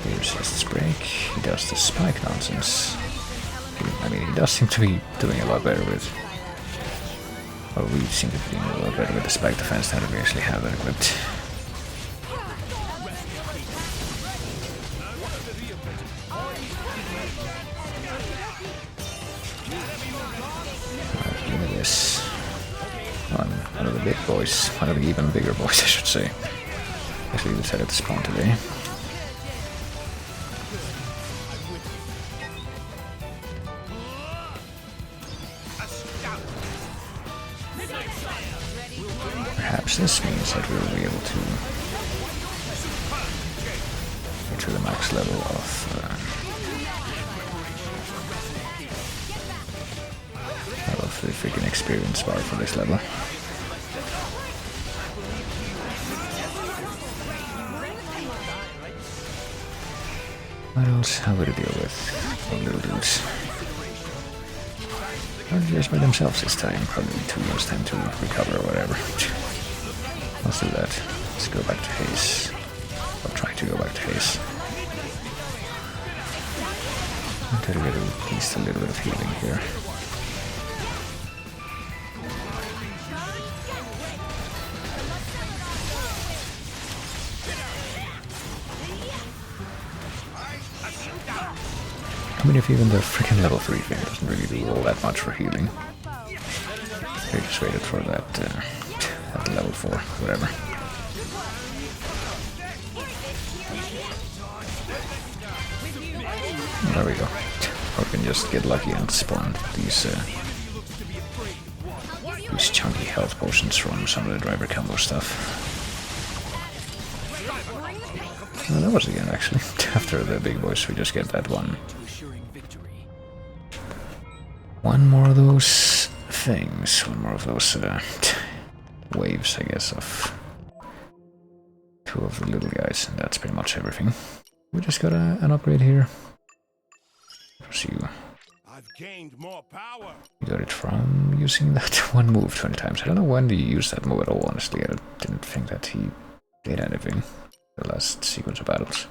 He resists break. He does the spike nonsense. I mean, he does seem to be doing a lot better with... Or we seem to be doing a lot better with the spike defense than we actually have it equipped. Look at this. One of the big boys. One of the even bigger boys, I should say. Actually, we decided to spawn today. Perhaps this means that we'll be able to get to the max level of the freaking experience bar for this level. What else? How would I deal with the little dudes? Or just by themselves this time. Probably 2 years time to recover or whatever. Let's do that. Let's go back to Haze. I'll try to go back to Haze. I'll try to get at least a little bit of healing here. I mean, if even the freaking level 3 thing doesn't really do all that much for healing. They just waited for that at level 4, whatever. There we go. Or we can just get lucky and spawn these chunky health potions from some of the driver combo stuff. Well, that was the end actually. After the big boys we just get that one. One more of those things. One more of those waves, I guess, of 2 of the little guys, and that's pretty much everything. We just got an upgrade here. So I've gained more power. you got it from using that one move 20 times. I don't know when you use that move at all, honestly. I didn't think that he did anything the last sequence of battles.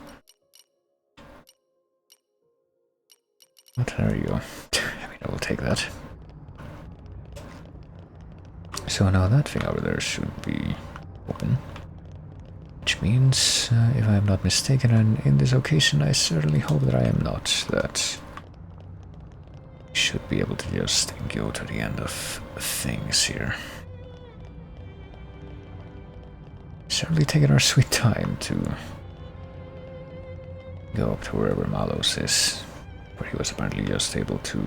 But there you go. I mean, I will take that. So now that thing over there should be open. Which means, if I am not mistaken, and in this occasion I certainly hope that I am not, that I should be able to just go to the end of things here. Certainly taking our sweet time to go up to wherever Malos is, where he was apparently just able to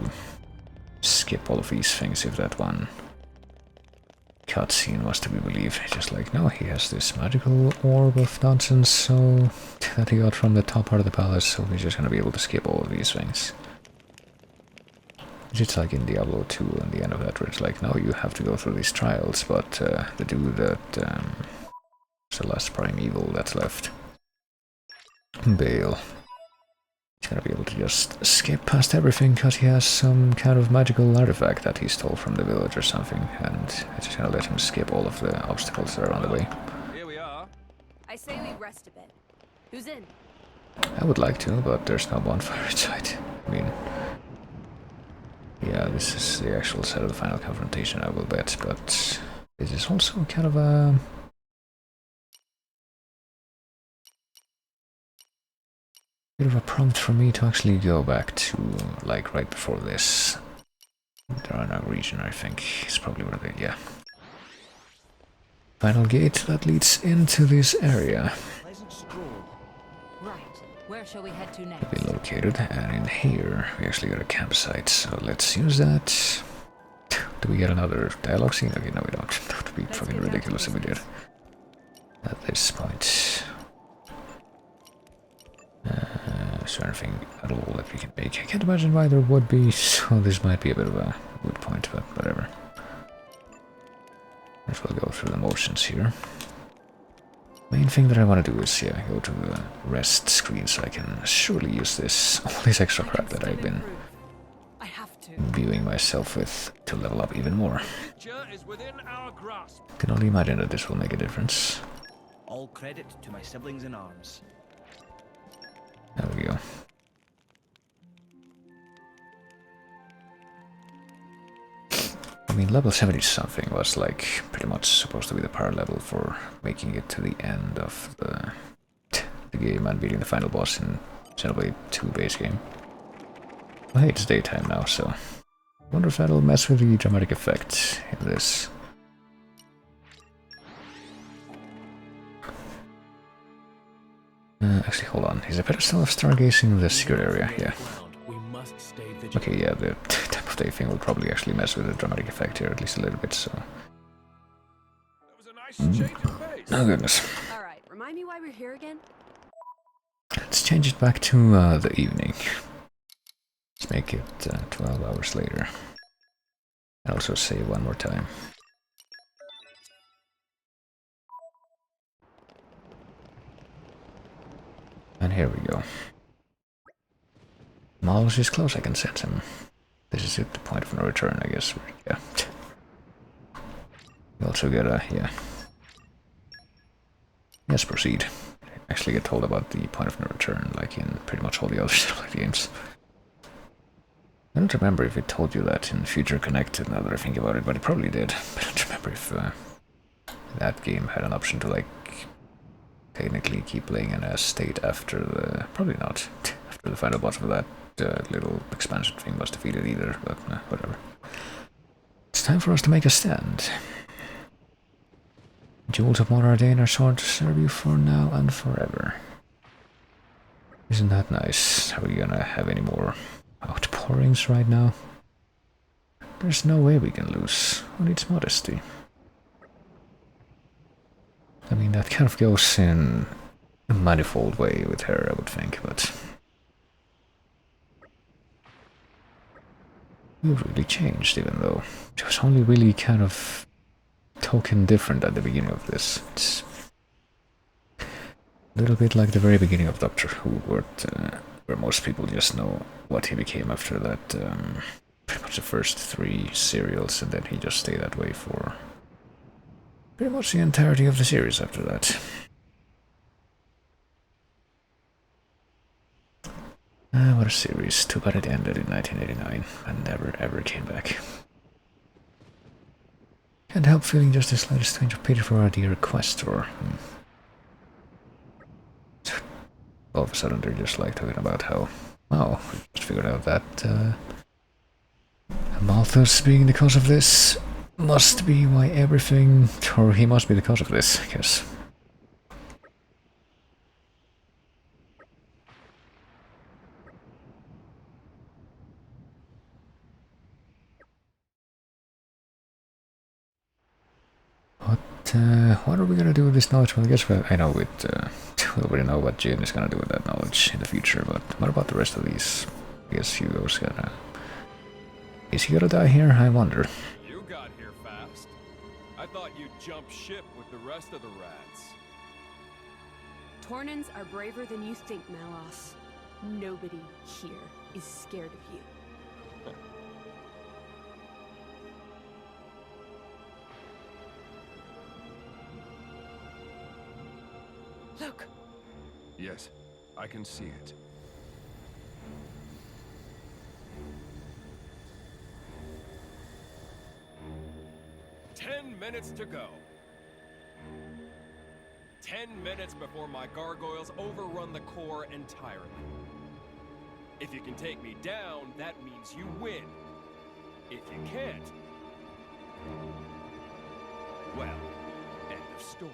skip all of these things if that one cutscene was to be believed. Just like, no, he has this magical orb of nonsense, so that he got from the top part of the palace, so he's just gonna be able to skip all of these things. It's like in Diablo 2 and the end of that, where it's like, no, you have to go through these trials, but the dude that is the last primeval that's left, Bale, he's gonna be able to just skip past everything because he has some kind of magical artifact that he stole from the village or something, and it's just gonna let him skip all of the obstacles that are on the way. Here we are. I say we rest a bit. Who's in? I would like to, but there's no bonfire inside. I mean, yeah, this is the actual set of the final confrontation, I will bet, but this is also kind of a bit of a prompt for me to actually go back to, like, right before this. Torna region, I think, is probably where they, yeah. Final gate that leads into this area. Right. Where shall we head to next? Be located, and in here we actually got a campsite, so let's use that. Do we get another dialogue scene? Okay, no we don't. That would be fucking ridiculous if we did. At this point. Is there anything at all that we can make? I can't imagine why there would be, so this might be a bit of a good point, but whatever. Let's well go through the motions here. Main thing that I want to do is, yeah, go to the rest screen so I can surely use this, all this extra crap that I've been imbuing myself with to level up even more. Is within our grasp. Can only imagine that this will make a difference. All credit to my siblings in arms. There we go. I mean, level 70 something was like pretty much supposed to be the power level for making it to the end of the game and beating the final boss in Xenoblade 2 base game. Well, hey, it's daytime now, so I wonder if that'll mess with the dramatic effect in this. Actually, hold on. Is a pedestal of stargazing in the secret area? Yeah. Okay, yeah, the type of day thing will probably actually mess with the dramatic effect here, at least a little bit, so... Oh goodness. Alright, remind me why we're here again? Let's change it back to the evening. Let's make it 12 hours later. And also save one more time. And here we go. Malus is close, I can sense him. This is it, the point of no return, I guess. Yeah. We also get a, yeah. Yes, proceed. Actually get told about the point of no return, like in pretty much all the other Xenoblade games. I don't remember if it told you that in Future Connected, now that I think about it, but it probably did. But I don't remember if that game had an option to, like, technically keep playing in a state after the... Probably not. After the final boss of that little expansion thing was defeated either, but whatever. It's time for us to make a stand. Jewels of Mother Ardain are sworn to serve you for now and forever. Isn't that nice? Are we gonna have any more outpourings right now? There's no way we can lose. Who needs modesty? I mean, that kind of goes in a manifold way with her, I would think, but... You've really changed, even though she was only really kind of token different at the beginning of this. It's a little bit like the very beginning of Doctor Who, where most people just know what he became after that, pretty much the first 3 serials, and then he just stayed that way for pretty much the entirety of the series after that. What a series. Too bad it ended in 1989 and never ever came back. Can't help feeling just the slightest twinge of pity for our dear Questor. All of a sudden they're just like talking about how, oh, we just figured out that Malthus being the cause of this must be why everything, or he must be the cause of this, I guess. What are we gonna do with this knowledge? Well, I guess I know we already know what Jin is gonna do with that knowledge in the future, but what about the rest of these? I guess Hugo's gonna... Is he gonna die here? I wonder. You got here fast. I thought you'd jump ship with the rest of the rats. Tornans are braver than you think, Malos. Nobody here is scared of you. Look! Yes, I can see it. "10 minutes to go. 10 minutes before my gargoyles overrun the core entirely. If you can take me down, that means you win. If you can't... well, end of story.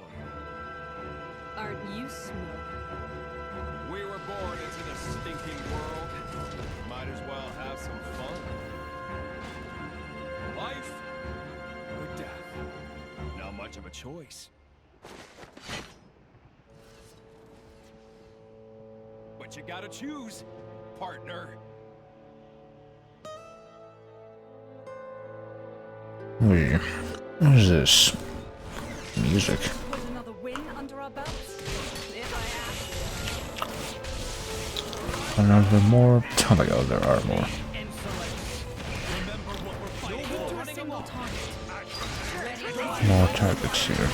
Aren't you smart? We were born into this stinking world. Might as well have some fun. Life or death. Not much of a choice. But you gotta choose, partner. What is this? Music. Put another win under our belts? If I ask. And are there more? Oh my god, there are more. More targets here.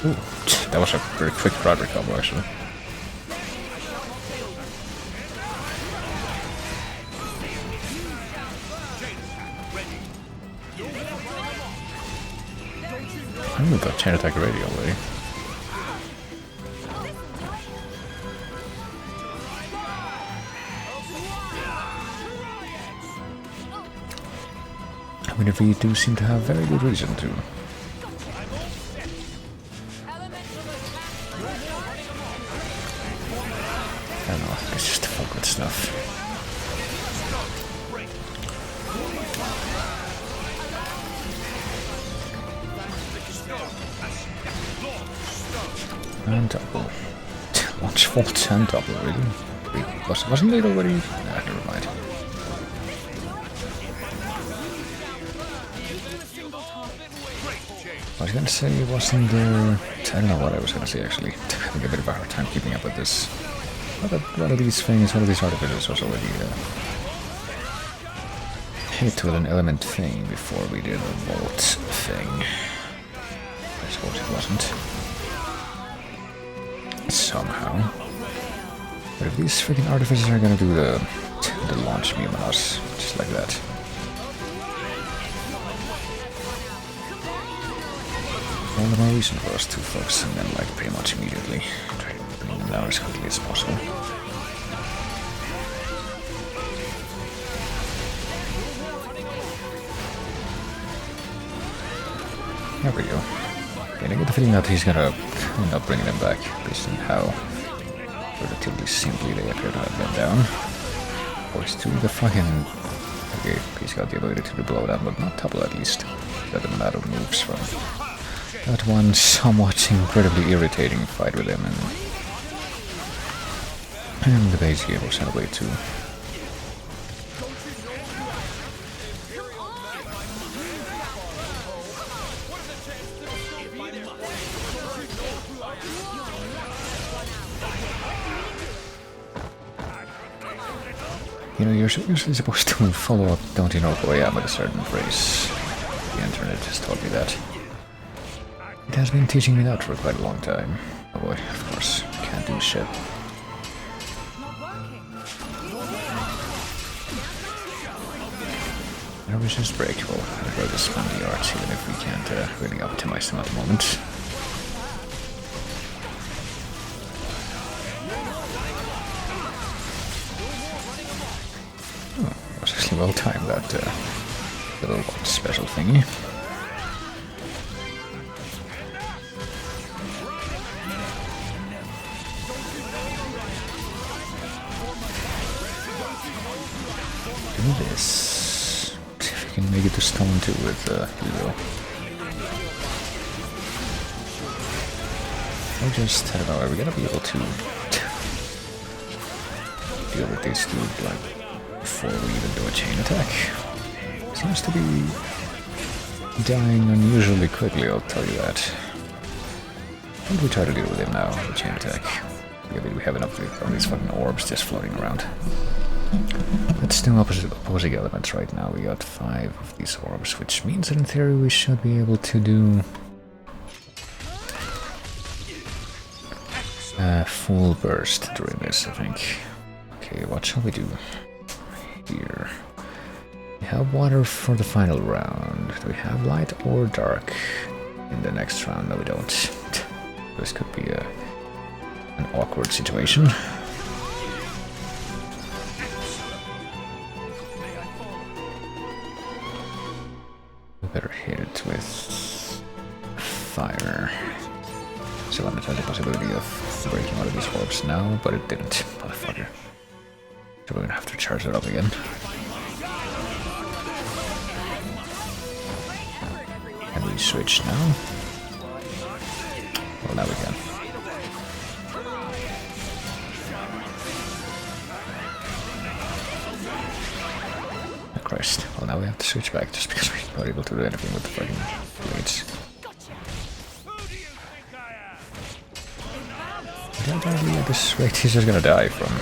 Ooh, that was a very quick Broderick combo actually. I haven't got chain attack ready already. I mean, if we do seem to have very good reason to. I don't know, it's just all good stuff. And double. Launch vault and double, really? Wait, wasn't it already? Nah, never mind. gonna say it wasn't there. I don't know what I was gonna say actually. Having a bit of a hard time keeping up with this. But one of these things, one of these artificers was already hit with an element thing before we did the vault thing. I suppose it wasn't. Somehow. But if these freaking artificers are gonna do the launch beam on us, just like that. All the more reason for us to focus on them like pretty much immediately. Try to bring them down as quickly as possible. There we go. And I get the feeling that he's gonna end up bringing them back based on how relatively simply they appear to have been down. Voice to the fucking... Okay, he's got the ability to blow down, but not topple at least. Got the amount of moves from that one somewhat incredibly irritating fight with him, and the base game of Xenoblade 2. You know, you're usually supposed to follow up "Don't you know who I am" with a certain phrase. The internet has taught me that. It has been teaching me that for quite a long time. Oh boy, of course, can't do shit. Our vision's breakable. I'd rather spend the arts even if we can't really optimize them at the moment. It was actually well timed, that little special thingy. Do this. See if we can make it to stone 2 with Leo. I just, I don't know, are we gonna be able to deal with this dude like before we even do a chain attack? Seems to be dying unusually quickly, I'll tell you that. Why don't we try to deal with him now, the chain attack? Maybe we have enough of these fucking orbs just floating around. Let's do opposing elements right now. We got 5 of these orbs, which means that in theory we should be able to do a full burst during this, I think. Okay, what shall we do here? We have water for the final round. Do we have light or dark in the next round? No, we don't. This could be an awkward situation. We better hit it with fire. So I'm had the possibility of breaking out of these orbs now, but it didn't, motherfucker. So we're gonna have to charge it up again. Can we switch now? Well, now we can. Oh, Christ. Well, now we have to switch back just because we're not able to do anything with the fucking blades. I don't idea at this rate he's just gonna die from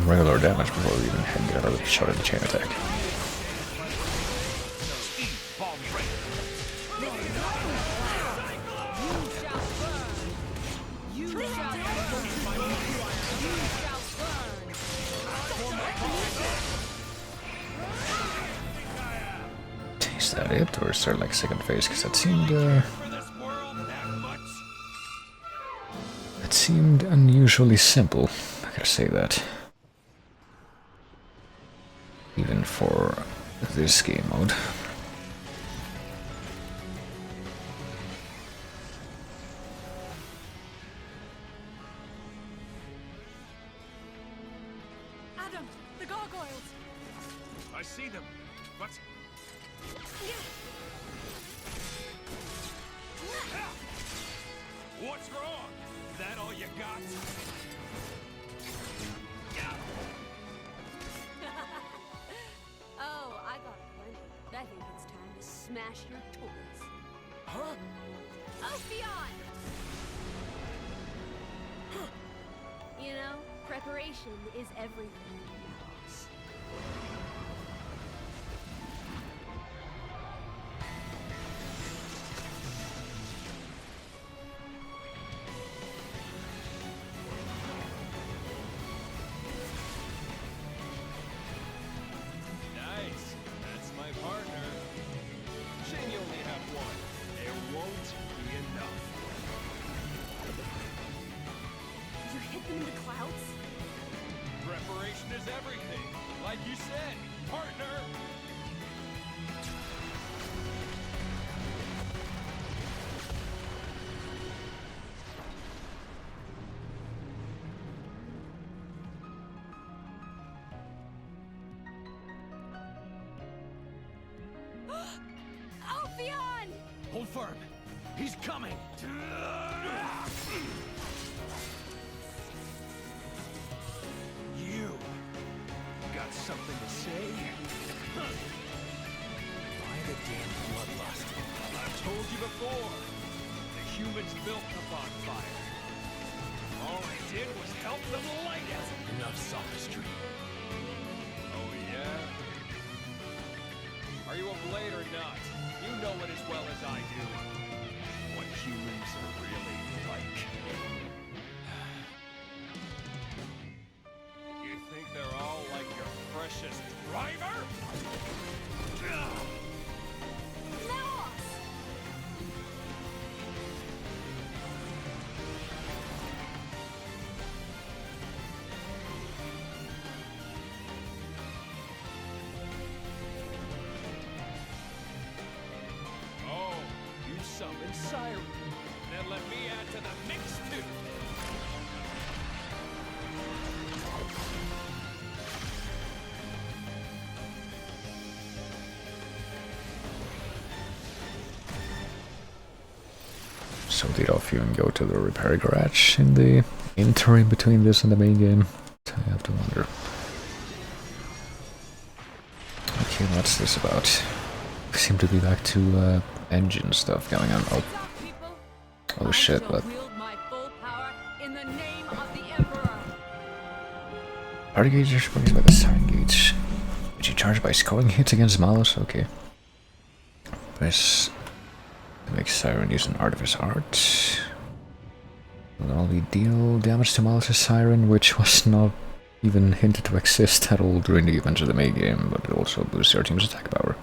regular damage before we even get another shot at the chain attack. Is that it, or is there like second phase? Because that seemed unusually simple. I gotta say that. Even for this game mode. Adam, the gargoyles! I see them, but... What's wrong? Is that all you got? Oh, I got plenty. I think it's finish your toys. Huh? Ophion! You know, preparation is everything. Nice. That's my partner. Shame you only have one. There won't be enough. You hit them in the clouds? Preparation is everything. Like you said, partner. Ophion! Hold firm. He's coming. You got something to say? Why the damn bloodlust? I've told you before. The humans built the bonfire. All I did was help them light it. Enough sophistry. Oh, yeah? Are you a blade or not? You know it as well as I do. What humans are really like. You think they're all like your precious driver? Melos! Oh, you summoned Siren. Then let me add to the mix too. So did Ophion go to the repair garage in the interim between this and the main game? I have to wonder. Okay, what's this about? We seem to be back to engine stuff going on. Oh, oh shit, what? Party gauge is replaced by the siren gauge, which you charge by scoring hits against Malus. Okay. Press makes Siren use an Artifice Art. Will only deal damage to Malus' Siren, which was not even hinted to exist at all during the events of the main game, but it also boosts your team's attack power.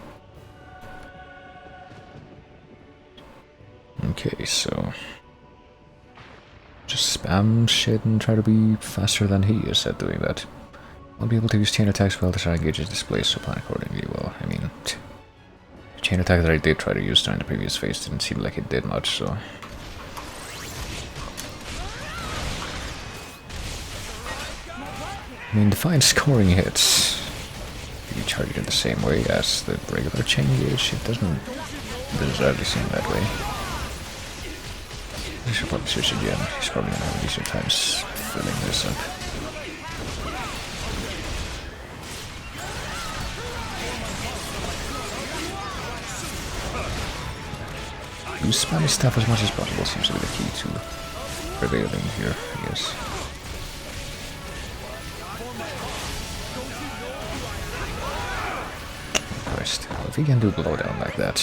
Okay, so just spam shit and try to be faster than he is at doing that. I'll be able to use chain attacks while the siren gauge is displayed, so plan accordingly. Well, I mean, the chain attack that I did try to use during the previous phase didn't seem like it did much, so... I mean, define scoring hits. If you charge it in the same way as the regular chain gauge, it doesn't deservedly seem that way. I should probably switch again. He's probably gonna have easier times filling this up. Use spammy stuff as much as possible seems to be the key to prevailing here, I guess. Christ, if he can do blowdown like that...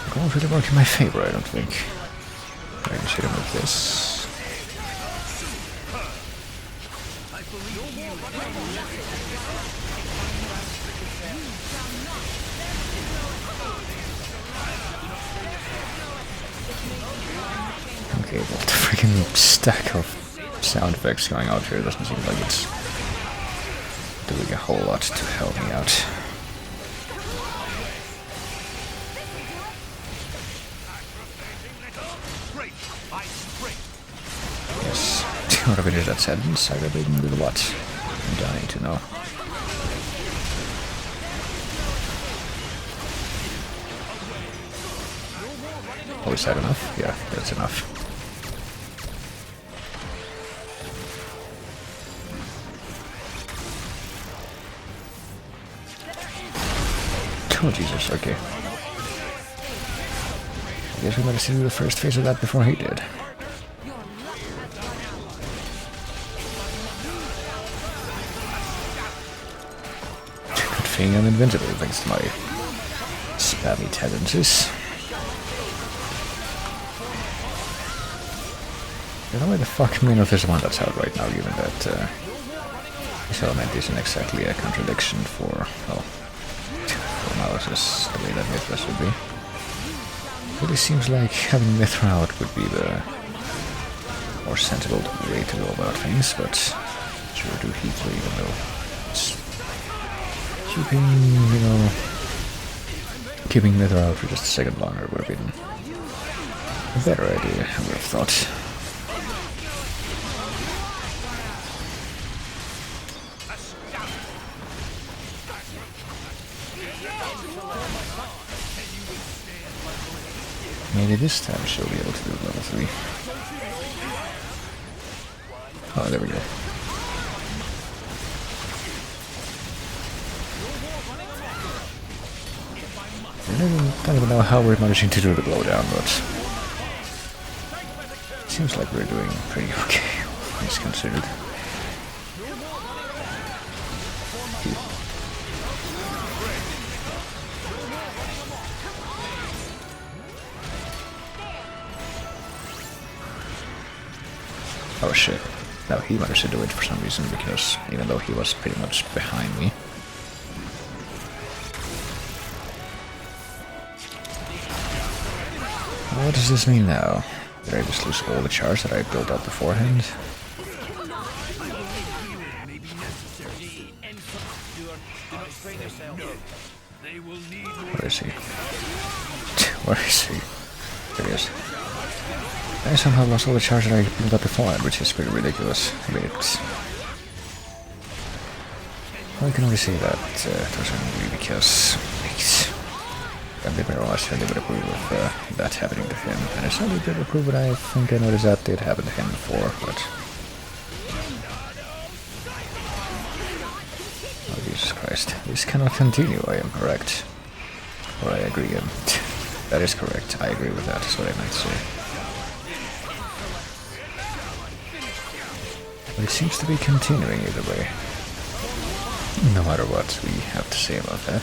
It won't really work in my favor, I don't think. I can hit him with this. Okay, well, the freaking stack of sound effects going out here doesn't seem like it's doing a whole lot to help me out. Yes, do you want to finish that sentence? I gotta even with what? I'm dying to know. Oh, is that enough? Yeah, that's enough. Oh Jesus, okay. I guess we managed to do the first phase of that before he did. Good thing I'm invincible thanks to my spammy tendencies. I don't know why the fuck Minoth is the one that's out right now, given that this element isn't exactly a contradiction for, well, for analysis the way that Mithra should be. It really seems like having Mithra out would be the more sensible way to go about things, but sure do Heatwave, even though it's keeping, you know, keeping Mithra out for just a second longer would have been a better idea, I would have thought. Maybe this time she'll be able to do level 3. Oh, there we go. I don't even know how we're managing to do the blowdown, but it seems like we're doing pretty okay, things considered. Oh shit. No, he managed to do it for some reason, because even though he was pretty much behind me. What does this mean now? Did I just lose all the charge that I built up beforehand? Where is he? Where is he? There he is. I somehow lost all the charge that I built up beforehand, which is pretty ridiculous. I mean, I can only say that to a certain degree because I'm a bit more honest, I would approve of that happening to him. And it's not a bit approve, but I think I noticed that did happen to him before, but... Oh, Jesus Christ. This cannot continue, I am correct. Or I agree. That is correct. I agree with that, is what I meant to say. But it seems to be continuing either way. No matter what we have to say about that.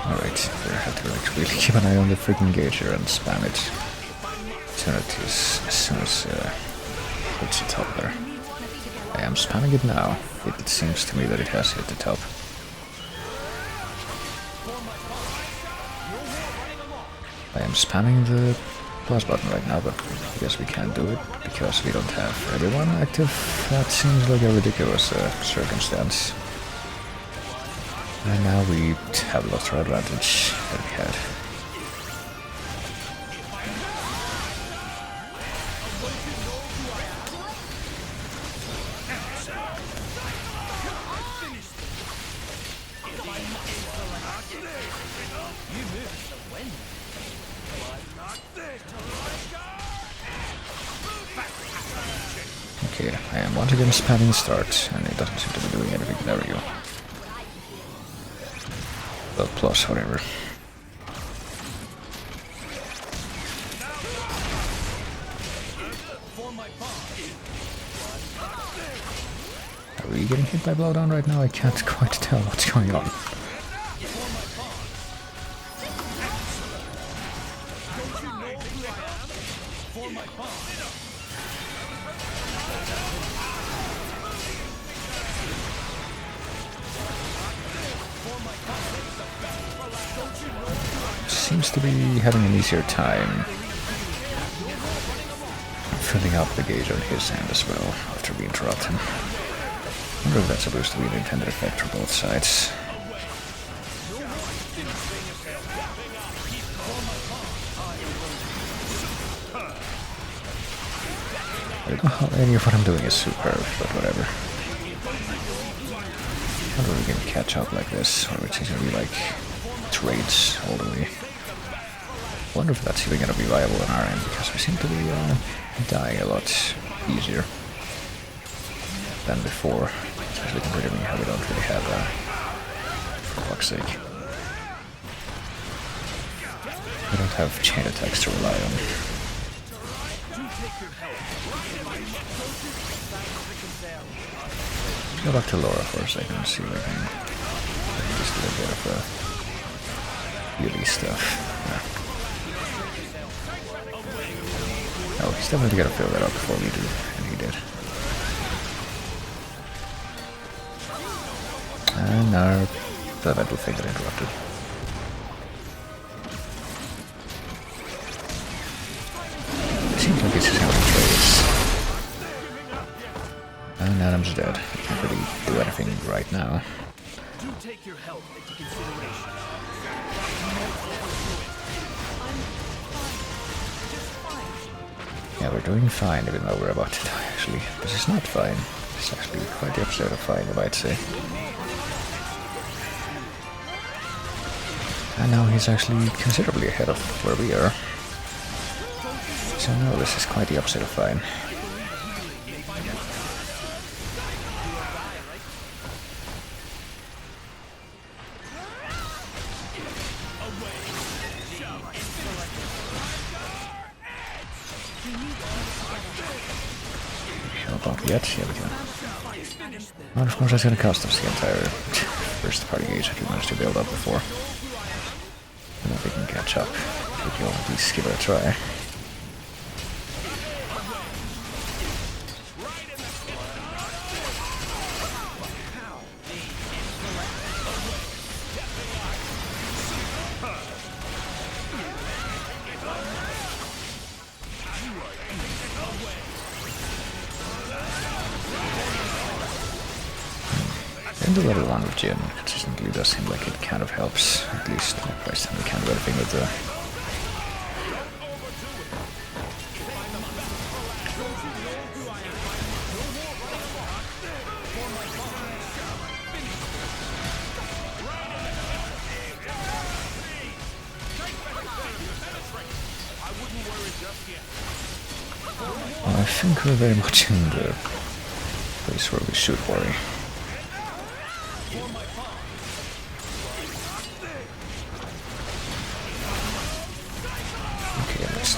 Alright, I have to like really keep an eye on the freaking gauge here and spam it. As soon as it's the top there. I am spamming it now. It seems to me that it has hit the top. I am spamming the plus button right now, but I guess we can't do it because we don't have everyone active. That seems like a ridiculous circumstance. And now we have lost our advantage that we had. Okay, I am once again spamming start, and it doesn't seem to be doing anything. There we go. Well, plus, whatever. Are we getting hit by blowdown right now? I can't quite tell what's going on. Seems to be having an easier time filling up the gauge on his end as well after we interrupt him. I wonder if that's supposed to be the intended effect for both sides. I don't know how any of what I'm doing is superb, but whatever. I wonder if we can catch up like this, or it's going to be like trades all the way. I wonder if that's even going to be viable on our end, because we seem to be dying a lot easier than before, especially considering how we don't really have for fuck's sake. We don't have chain attacks to rely on. Let's go back to Laura for a second and see if I can just do a bit of beauty stuff. Yeah. Oh, he's definitely gonna fill that up before we do, and he did. And our elemental thing got interrupted. It seems like it's just how he trades. And Adam's dead. He can't really do anything right now. Do take your health into consideration. Yeah, we're doing fine, even though we're about to die, actually. This is not fine. It's actually quite the opposite of fine, you might say. And now he's actually considerably ahead of where we are. So no, this is quite the opposite of fine. Yet, here we go. Well, of course that's gonna cost us the entire first party gauge that we managed to build up before. I don't think we can catch up. We can at least give it a try. The level 1 with Jin consistently does seem like it kind of helps, at least by the time we can't do anything with the... Well, I think we're very much in the place where we should worry.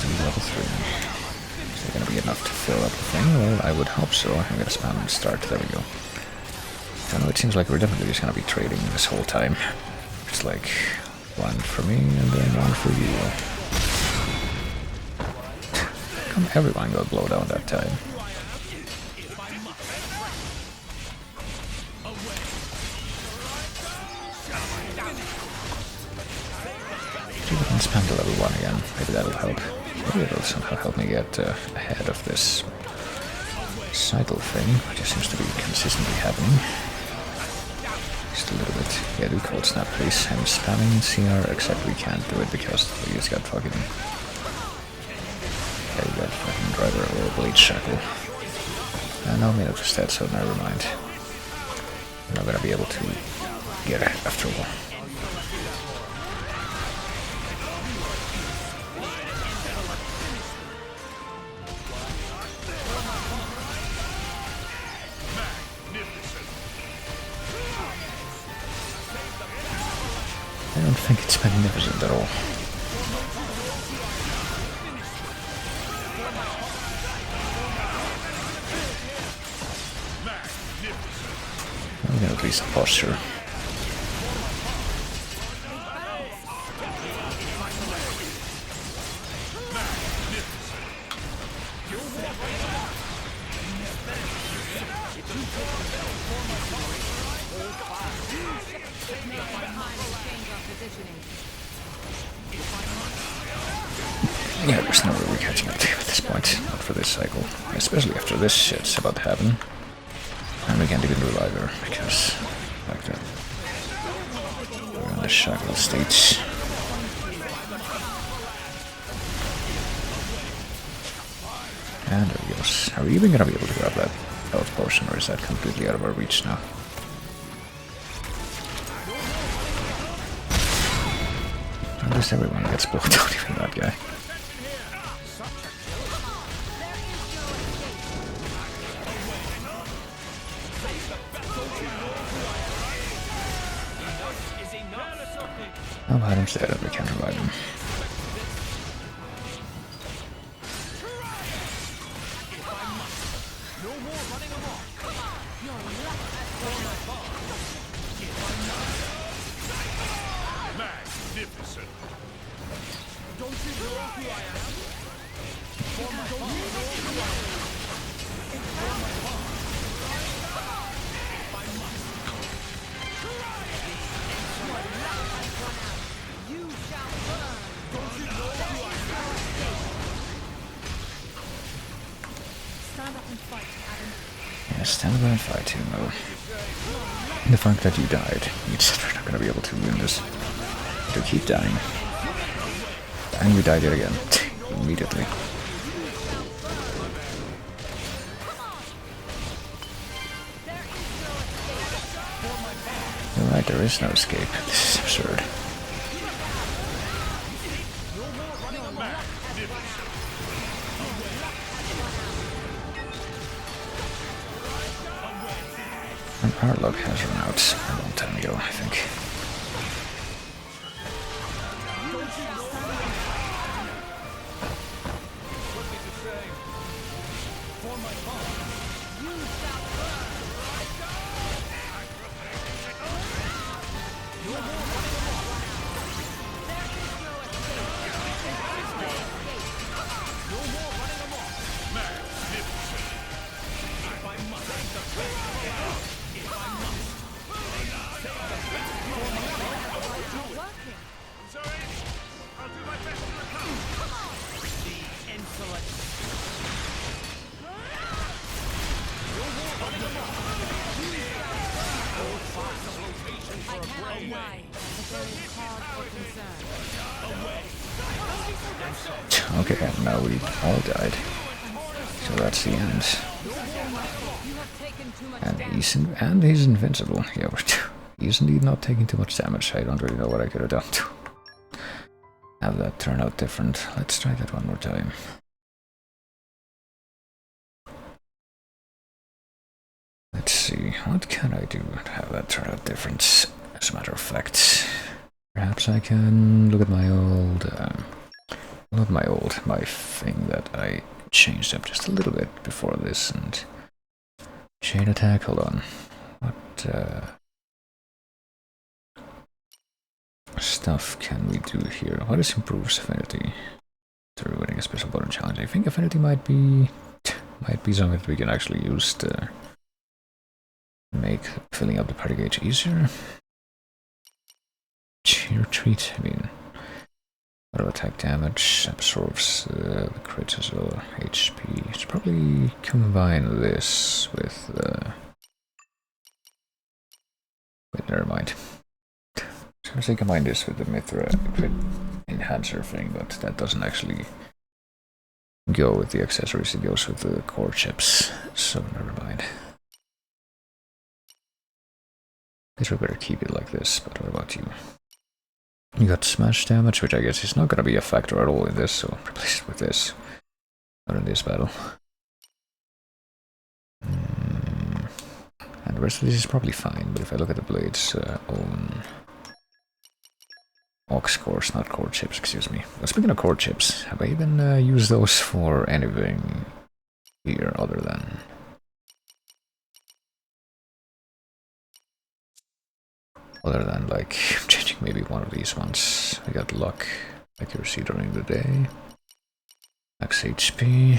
Level 3. Is there gonna be enough to fill up the thing? Well, I would hope so. I'm gonna spam and start. There we go. I don't know, it seems like we're definitely just gonna be trading this whole time. It's like one for me and then one for you. Come, everyone got blown down that time. See if I can spam to level 1 again. Maybe that'll help. Maybe it'll somehow help me get ahead of this cycle thing, which seems to be consistently happening. Just a little bit. Yeah, do cold snap please. I'm spamming CR, except we can't do it because we just got fucking... Yeah, we got fucking driver or blade shackle. No, Minotaur is dead, so never mind. I'm not gonna be able to get it after all. I don't think it's magnificent at all. I'm gonna at least posture. Yeah, there's no way we're catching up to him at this point. Not for this cycle. Especially after this shit's about to happen. And we can't even revive her, because... like that. We're on the shackle stage. And there he goes. Are we even gonna be able to grab that health potion, or is that completely out of our reach now? At least everyone gets blown down, even that guy. Oh, Adam's dead and we can't revive him. Magnificent. Don't you know who I am? You shall burn. Don't you know who I am? Stand up and fight, Adam. Yeah, stand by and fight him, though. The fact that you died means that we're not gonna be able to win this. To keep dying. And we died yet again. Immediately. You're right, there is no escape. This is absurd. And our luck has run out a long time ago, I think. Okay, and now we all died. So that's the end. And he's invincible. Yeah, he's indeed not taking too much damage. I don't really know what I could have done to have that turn out different. Let's try that one more time. Let's see, what can I do to have that turn out different? As a matter of fact, perhaps I can look at my old, my thing that I changed up just a little bit before this and chain attack. Hold on, what stuff can we do here? What is improves affinity through winning a special button challenge? I think affinity might be something that we can actually use to make filling up the party gauge easier. Cheer treat, I mean, auto attack damage, absorbs the crits as well, HP. Should probably combine this with wait, never mind. I was going to combine this with the Mithra crit enhancer thing, but that doesn't actually go with the accessories, it goes with the core chips, so never mind. Guess we better keep it like this, but what about you? You got smash damage, which I guess is not gonna be a factor at all in this, so replace it with this. Not in this battle. And the rest of this is probably fine, but if I look at the blade's own aux cores, not core chips, excuse me. But speaking of core chips, have I even used those for anything here other than... like changing maybe one of these ones. We got luck, accuracy during the day, max HP.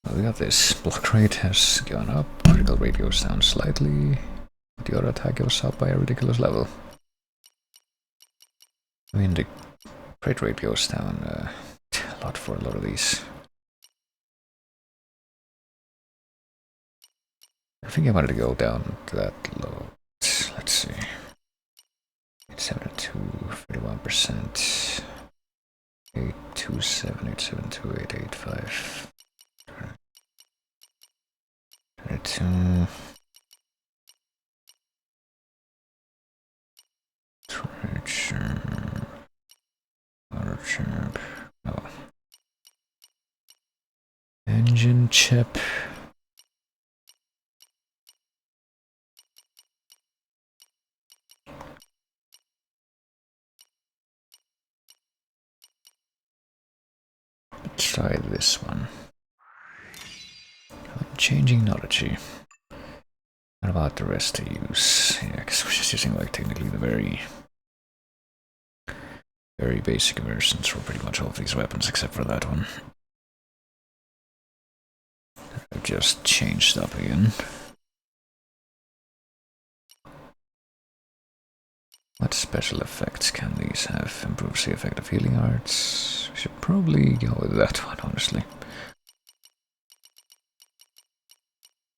Well, we got this. Block rate has gone up, critical rate goes down slightly, but the auto attack goes up by a ridiculous level. I mean, the crit rate goes down a lot for a lot of these. I think I wanted to go down to that low. Let's see. 872, 31%. 827, 872, 885. 22. Treasure. Auto champ. Oh. Engine chip. Try this one. Changing knowledge. What about the rest to use? Yeah, because we're just using like technically the very basic versions for pretty much all of these weapons except for that one. I've just changed up again. What special effects can these have? Improves the effect of healing arts. We should probably go with that one, honestly.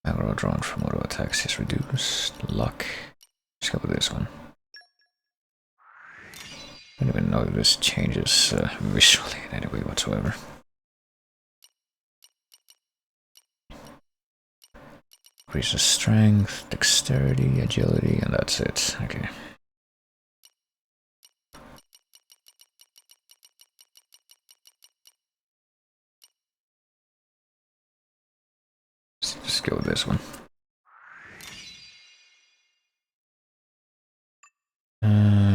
Aggro drawn from auto attacks is reduced. Luck. Let's go with this one. I don't even know if this changes visually in any way whatsoever. Increases strength, dexterity, agility, and that's it. Okay. Let's just go with this one.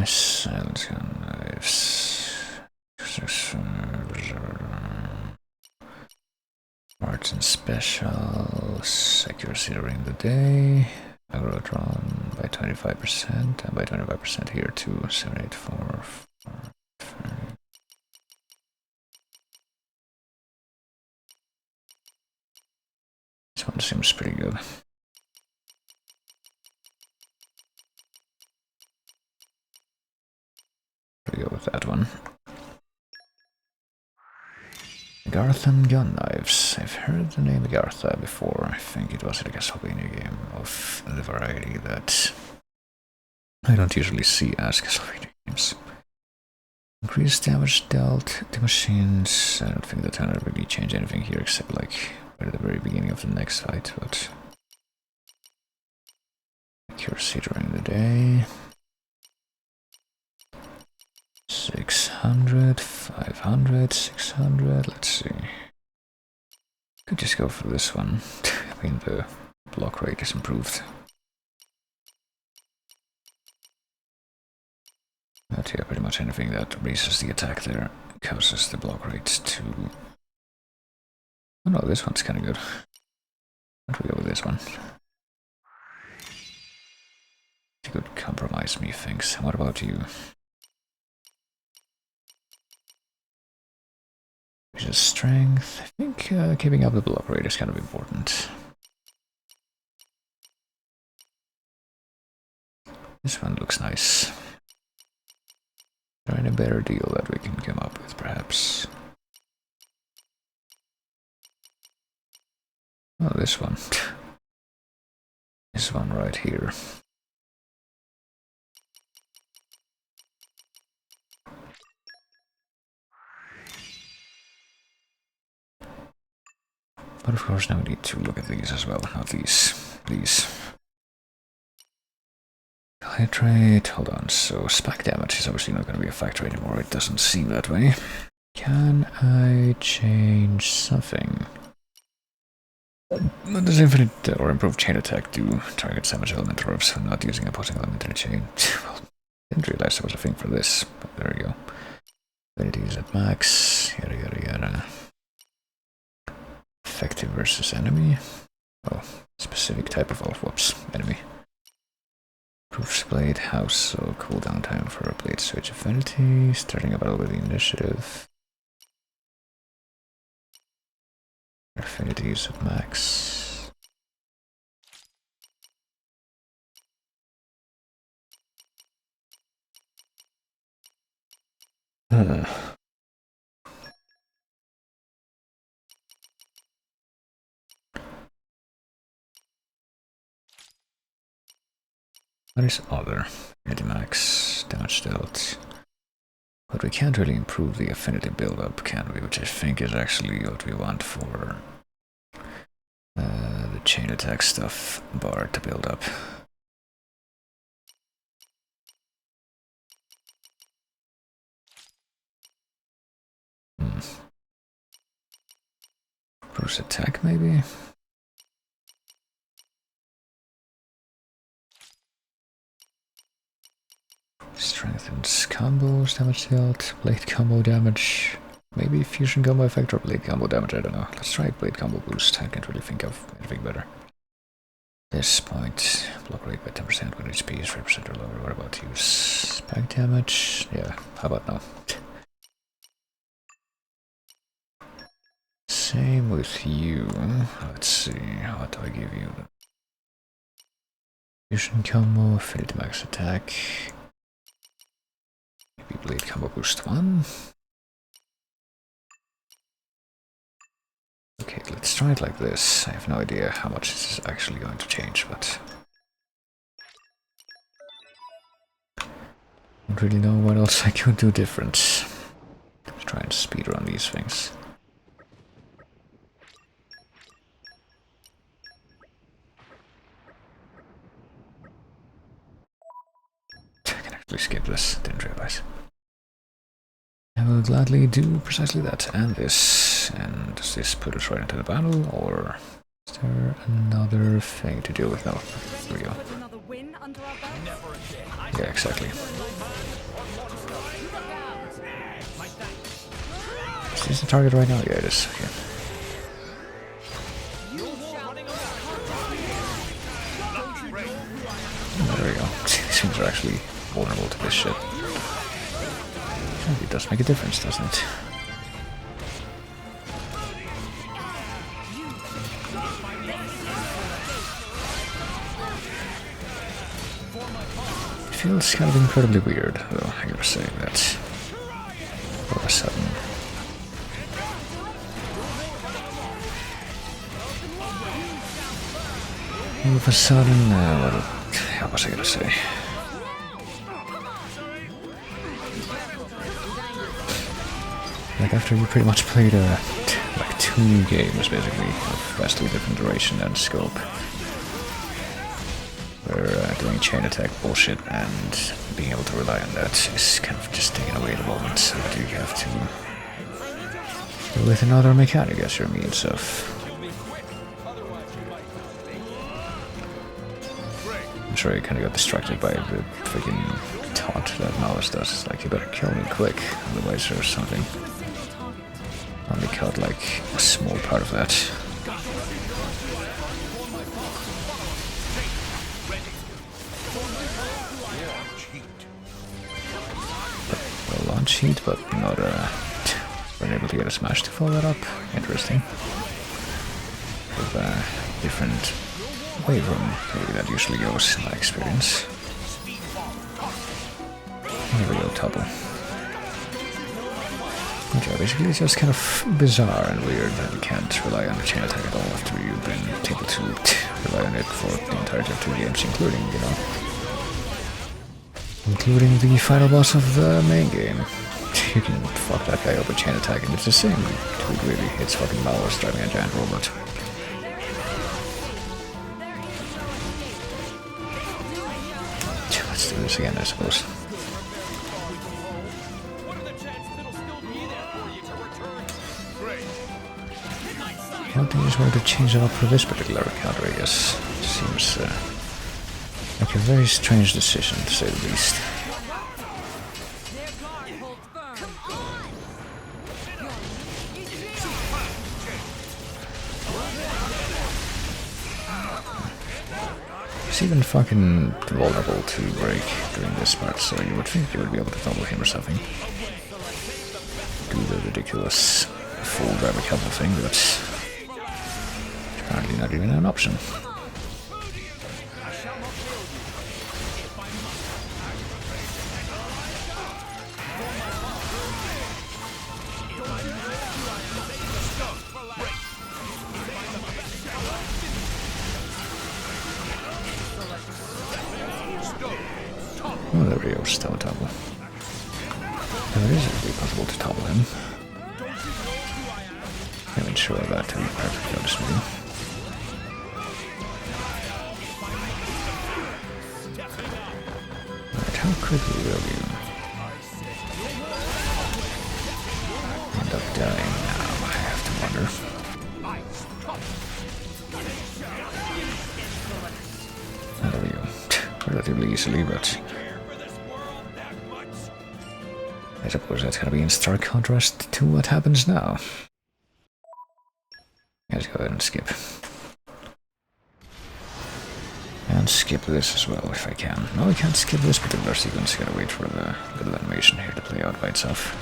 Silence gun knives. Arts and specials. Accuracy during the day. Aggro drawn by 25%, and by 25% here too. 784. This one seems pretty good. We go with that one. Garthan gun knives. I've heard the name Gartha before. I think it was in a Castlevania game of the variety that I don't usually see as Castlevania games. Increased damage dealt to machines. I don't think that's gonna really change anything here except like at the very beginning of the next fight, but accuracy during the day. 600, 500, 600, let's see. Could just go for this one. I mean, the block rate is improved. But yeah, pretty much anything that raises the attack there causes the block rate to... Oh no, this one's kinda good. Why don't we go with this one? You could compromise me, thanks. What about you? Just strength. I think keeping up the block rate is kind of important. This one looks nice. Is there any better deal that we can come up with, perhaps? Oh, this one. This one right here. But of course now we need to look at these as well, not these. These. Hydrate, hold on, so spike damage is obviously not going to be a factor anymore, it doesn't seem that way. Can I change something? Does infinite or improved chain attack do target damage element orbs when not using opposing element in a chain? Well, didn't realize there was a thing for this, but there we go. Ability is at max, yada yada yada. Effective versus enemy. Oh, specific type of whoops, enemy. Proofs blade, house, so cooldown time for a blade switch affinity, starting a battle with the initiative. Affinity is at max. What is other? Affinity max, damage dealt. But we can't really improve the affinity build-up, can we? Which I think is actually what we want for the chain attack stuff bar to build up. Bruce attack, maybe? Strengthens combos, damage dealt, blade combo damage, maybe fusion combo effect or blade combo damage, I don't know. Let's try blade combo boost, I can't really think of anything better. This point, block rate by 10% when HP is 3% or lower. What about use? Spike damage? Yeah, how about no? Same with you. Let's see, what do I give you? Fusion combo, affinity max attack. Maybe blade combo boost 1. Okay, let's try it like this. I have no idea how much this is actually going to change, but I don't really know what else I could do different. Let's try and speedrun these things. I can actually skip this, didn't realize. I will gladly do precisely that, and this. And does this put us right into the battle, or is there another thing to deal with? No, here we go. Yeah, exactly. Is this the target right now? Yeah, it is. Okay. Oh, there we go. These things are actually vulnerable to this shit. It does make a difference, doesn't it? It feels kind of incredibly weird, though, I gotta say that. All of a sudden. All of a sudden, what was I gonna say? Like after you pretty much played like 2 games basically of vastly different duration and scope, where doing chain attack bullshit and being able to rely on that is kind of just taken away at the moment, so that you have to go with another mechanic as your means of. I'm sure you kind of got distracted by the freaking taunt that Malice does. It's like, you better kill me quick, otherwise there's something. Only caught like a small part of that. A launch heat, but not we're able to get a smash to follow that up. Interesting. With a different way from the way that usually goes in my experience. There we go, topple. Okay, basically it's just kind of bizarre and weird that you can't rely on the chain attack at all after you've been able to rely on it for the entirety of 2 games, including, you know, including the final boss of the main game. You can fuck that guy up with chain attack and it's the same. It really hits fucking Malice driving a giant robot. Let's do this again, I suppose. I don't think I just wanted to change it up for this particular encounter, I guess. It seems like a very strange decision, to say the least. He's even fucking vulnerable to break during this part, so you would think you would be able to double him or something. Do the ridiculous full grab a cover thing, but apparently not even an option. Oh, there we go, still a topple. Now, it is actually possible to topple him. I'm not sure of that, to be perfectly honest with you. Alright, how quickly will you end up dying now? I have to wonder. relatively easily, but I suppose that's gonna be in stark contrast to what happens now. Let's go ahead and skip. And skip this as well, if I can. No, I can't skip this particular sequence. Gotta wait for the little animation here to play out by itself.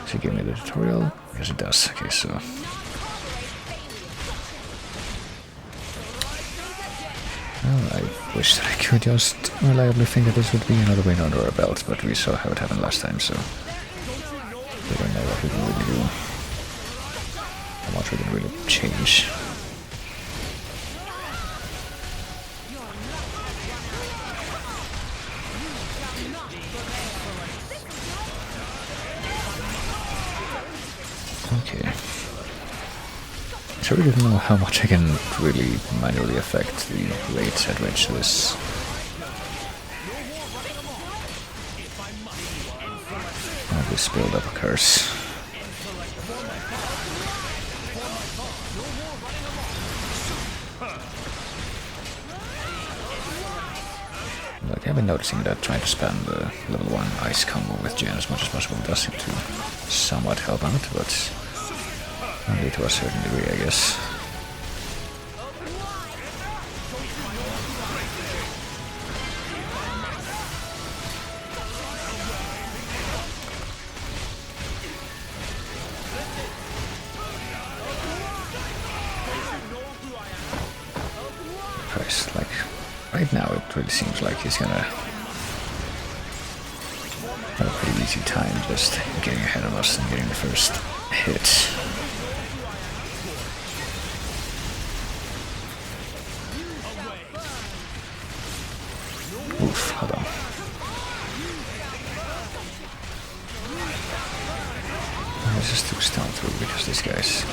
Does it give me the tutorial? Yes, it does. Okay, so... Well, I wish that I could just reliably think that this would be another win under our belt, but we saw how it happened last time, so... We don't know what we can really do. How much we can really change. Okay. So I really don't know how much I can really manually affect the rate at which this build-up occurs. Like, I've been noticing that trying to spam the level 1 ice combo with Jen as much as possible does seem to somewhat help out, but only to a certain degree, I guess. Christ, like, right now it really seems like he's gonna have a pretty easy time just getting ahead of us and getting the first hit. Oof, hold on. Let's just do stone through because these guys...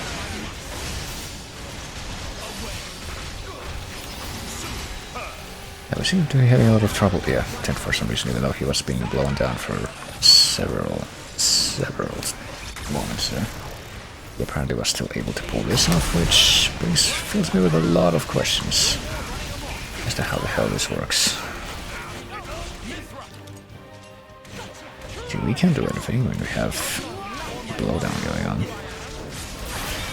We seem to be having a lot of trouble here, and for some reason, even though he was being blown down for several moments there. He apparently was still able to pull this off, which fills me with a lot of questions as to how the hell this works. See, we can't do anything when we have blowdown going on.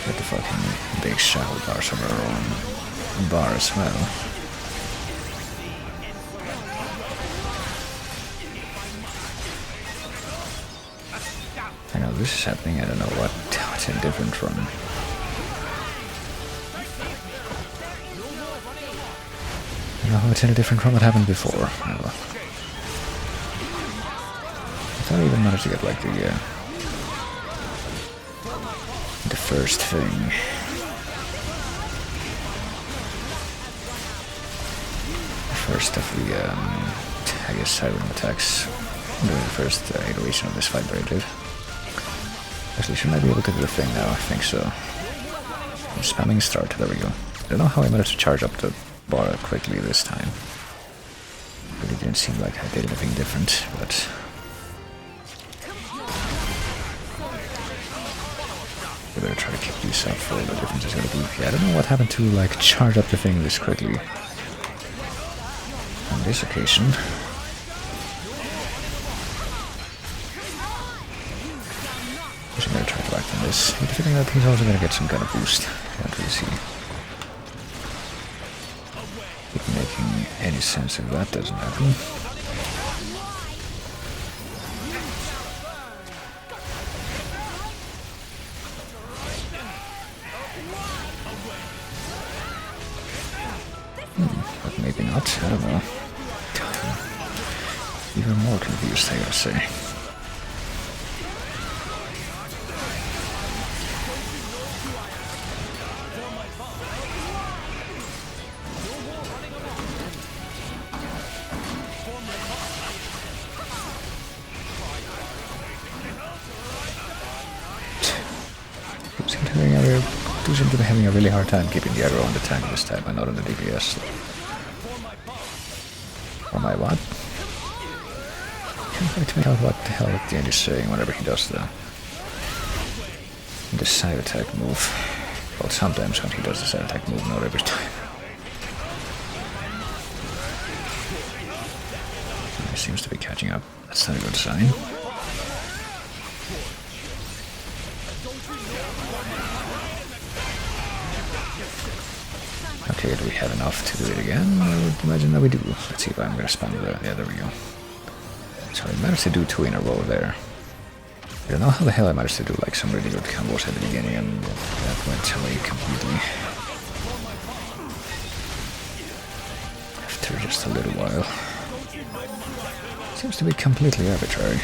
Get the fucking big shadow bars of our own bar as well. I know this is happening, I don't know what's any different from... I don't know how it's any different from what happened before. No. I thought I even managed to get like the first thing. The first of the, I guess, siren attacks during the first iteration of this fight that I did. Actually, shouldn't I be able to do the thing now? I think so. I'm spamming start, there we go. I don't know how I managed to charge up the bar quickly this time. Really didn't seem like I did anything different, but... I better try to keep these up for the difference is gonna be. Yeah, I don't know what happened to, like, charge up the thing this quickly. On this occasion. I'm gonna try to act on this. But figuring that he's also gonna get some kind of boost. Can't really see it making any sense if that doesn't happen. But maybe not, I don't know. Even more confused, I gotta say. Do seem to be having a really hard time keeping the aggro on the tank this time and not on the DPS. Or my what? Can't quite make out what the hell the end is saying whenever he does the side attack move. Well, sometimes when he does the side attack move, not every time. seems to be catching up. That's not a good sign. Okay, do we have enough to do it again? I would imagine that we do. Let's see if I'm gonna spam the... Yeah, there we go. So I managed to do 2 in a row there. I don't know how the hell I managed to do like some really good combos at the beginning and that went away completely. After just a little while. Seems to be completely arbitrary.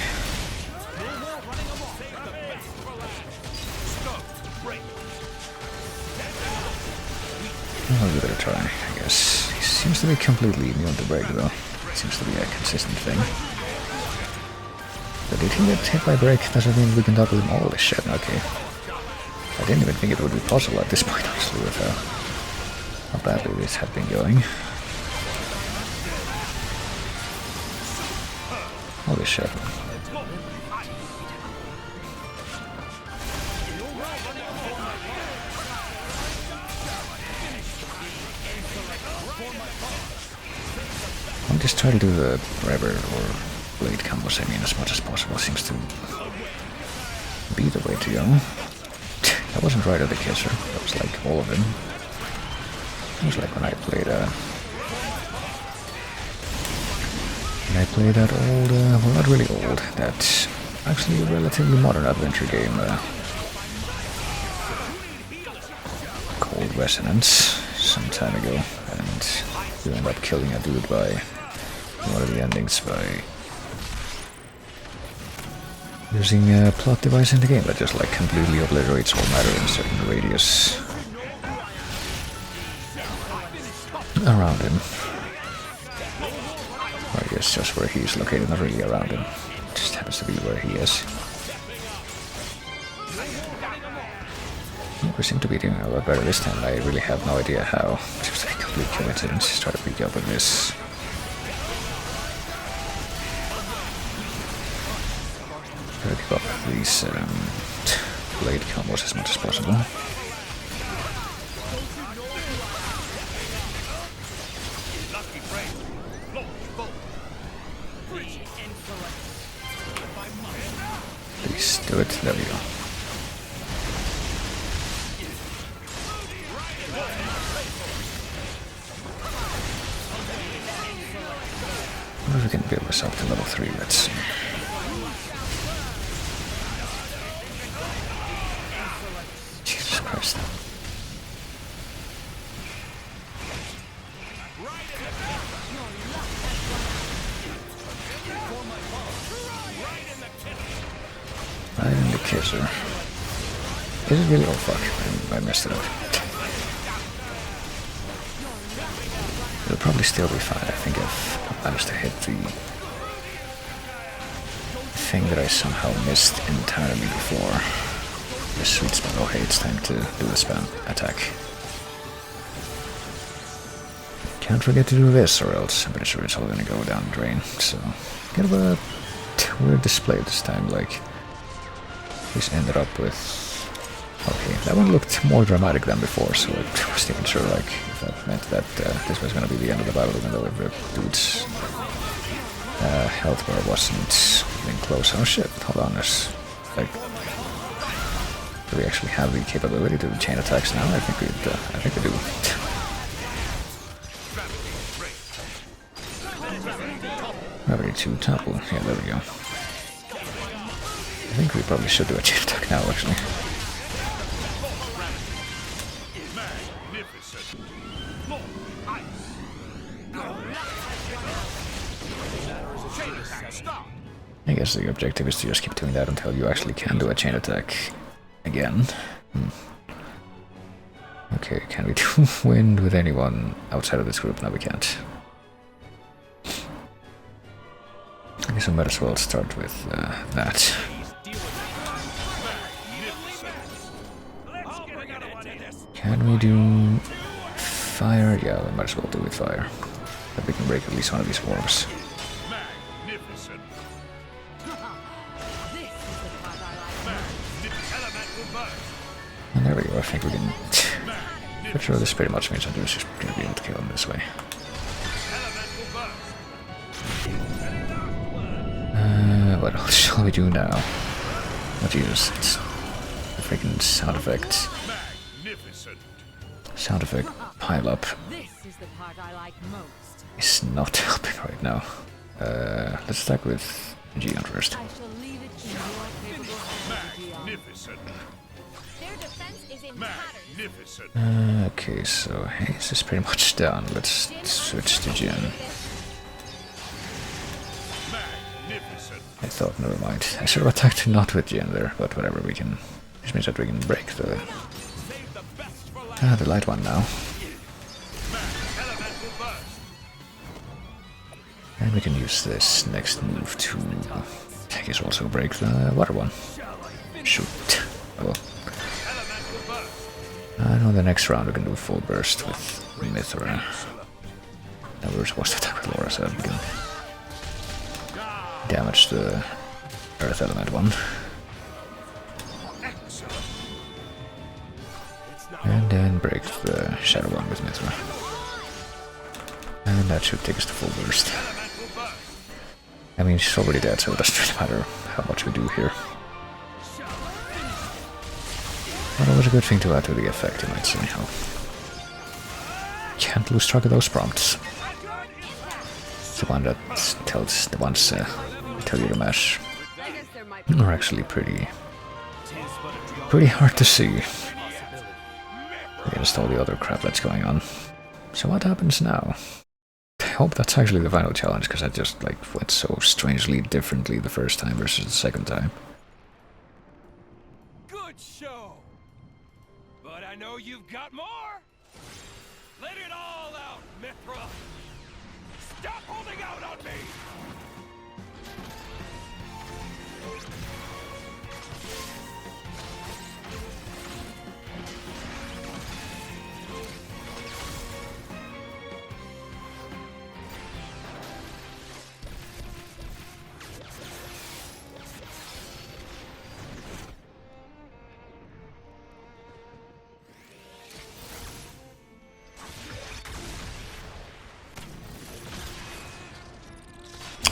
I'll give it a try, I guess. He seems to be completely immune to break though. It seems to be a consistent thing. But did he get hit by break? Doesn't mean we can topple him all this shit, okay. I didn't even think it would be possible at this point, honestly, with how badly this had been going. Holy shit. I'll just try to do the forever or blade combos, I mean, as much as possible. Seems to be the way to go. That wasn't right at the kisser. That was like all of them. It was like when I played that old, well, not really old, that actually a relatively modern adventure game called Resonance some time ago, and you end up killing a dude by one of the endings by using a plot device in the game that just like completely obliterates all matter in a certain radius around him. Or I guess just where he's located, not really around him. It just happens to be where he is. We seem to be doing a lot better this time. I really have no idea how. It was like a complete coincidence. Just try to pick up with this. Try to pick up these blade combos as much as possible. Please do it. There we go. I wonder if we can build this up to level 3, let's see. Jesus Christ. Right in the kisser. Is it really? Oh fuck, I messed it up. It'll probably still be fine. I think I've managed to hit the thing that I somehow missed entirely before. The sweet spot. Okay, it's time to do the spam attack. Can't forget to do this or else I'm pretty sure it's all gonna go down the drain. So, kind of a weird display this time, like, this ended up with... Okay, that one looked more dramatic than before, so I wasn't even sure like, if that meant that this was going to be the end of the battle, even though the dude's health bar wasn't even close. Oh shit, hold on, there's like... Do we actually have the capability to do chain attacks now? I think we do. Gravity 2 topple, yeah, there we go. I think we probably should do a chain attack now, actually. I guess the objective is to just keep doing that until you actually can do a chain attack again. Okay, can we do wind with anyone outside of this group? No, we can't. I guess we might as well start with that. Can we do fire? Yeah, we might as well do with fire. But we can break at least one of these orbs. And there we go, I think we can... But sure, this pretty much means I'm just going to be able to kill him this way. What else shall we do now? Oh Jesus, it's the freaking sound effect. Sound effect pile up. This is the part I like most. It's not helping right now. Let's start with Gian first. I shall leave it in your capable hands, Gian. Their defense is in tatters. Okay, so Haze is pretty much done. Let's switch to Gian. I thought, never mind. I should have attacked not with Gian there, but whatever, we can... This means that we can break the light one now. And we can use this next move to, I guess, also break the water one. Shoot. Oh well. I know the next round we can do full burst with Mithra. Now we were supposed to attack with Laura, so we can damage the Earth Element one. And then break the Shadow one with Mithra. And that should take us to full burst. I mean, she's already dead, so it doesn't really matter how much we do here. But it was a good thing to add to the effect, you might say. Can't lose track of those prompts. It's the one that tells the ones tell you to mash are actually pretty hard to see against all the other crap that's going on. So what happens now? I hope that's actually the final challenge, because I just went so strangely differently the first time versus the second time. Good show! But I know you've got more! Let it all out, Mithra! Stop holding out on me!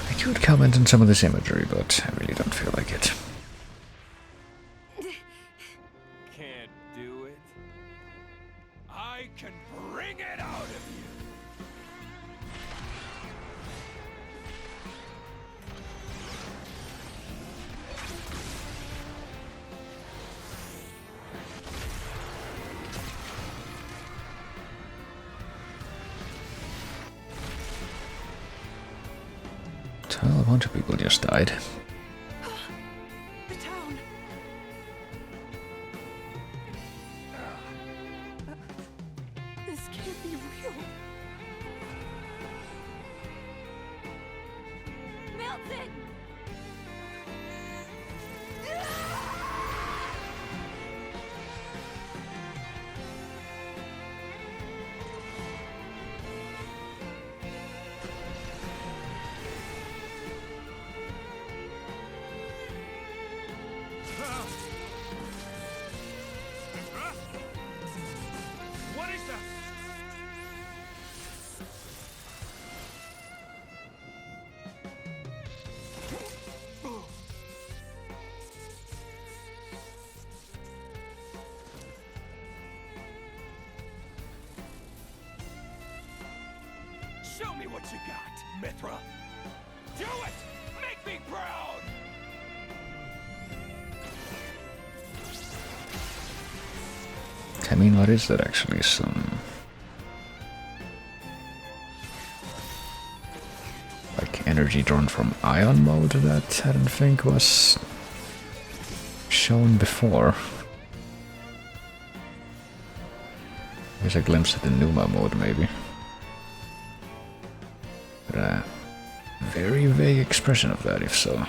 I could comment on some of this imagery, but I really don't feel like it. Can't do it. I can bring it out of you! Well, a bunch of people just died. The town. This can't be real. Milton! What is that? Show me what you got, Mithra! Do it! Make me proud! I mean, what is that actually? Some... energy drawn from Ion mode that I don't think was shown before. There's a glimpse at the Numa mode, maybe. But a very vague expression of that, if so.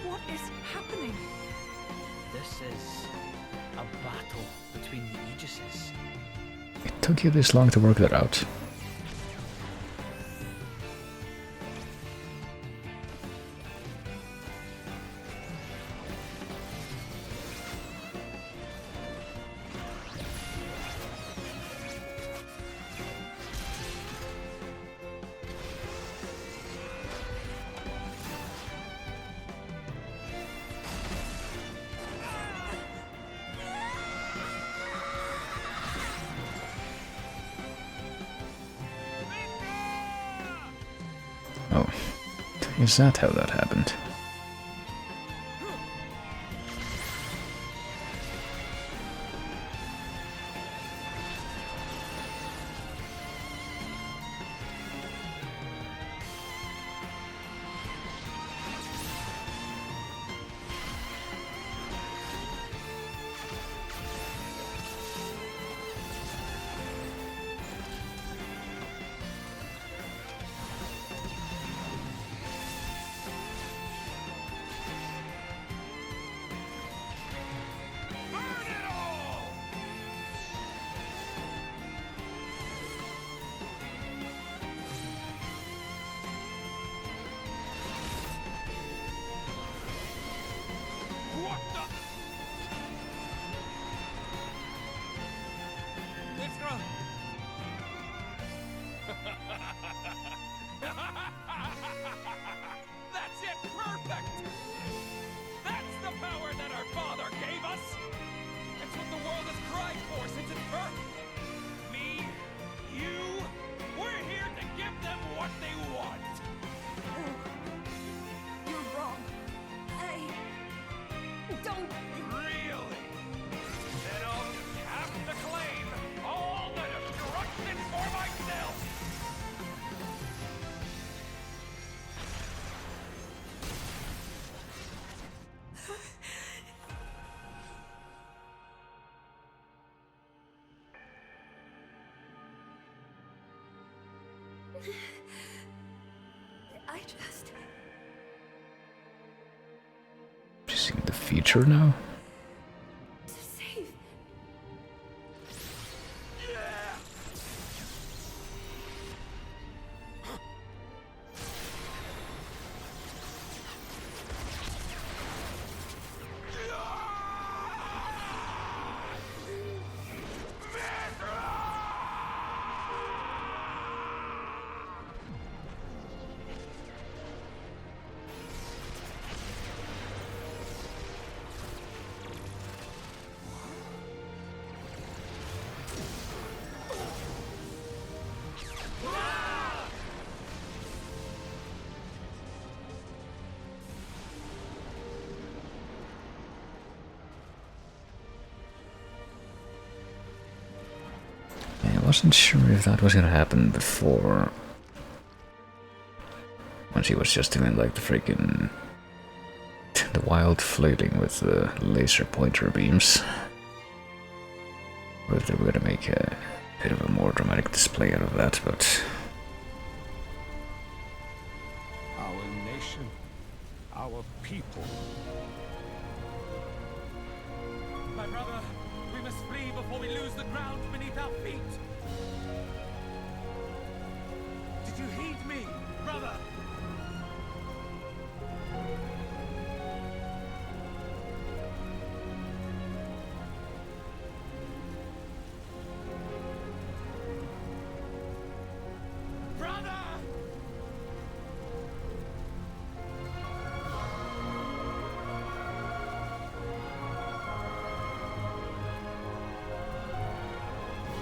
What is happening? The is a battle between the Aegises. It took you this long to work that out. Oh, is that how that happened? That's it! Perfect! That's the power that our father gave us! It's what the world has cried for since its birth! Me, you, we're here to give them what they want! You're wrong. Don't... Really? Then I'll just have to claim all the destruction for myself! I just... You see the future now? to save... I wasn't sure if that was gonna happen before. When she was just doing like the freaking... the wild flailing with the laser pointer beams. Or if they were gonna make a bit of a more dramatic display out of that, but... Our nation, our people. My brother, we must flee before we lose the ground beneath our feet! Did you heed me, brother? Brother!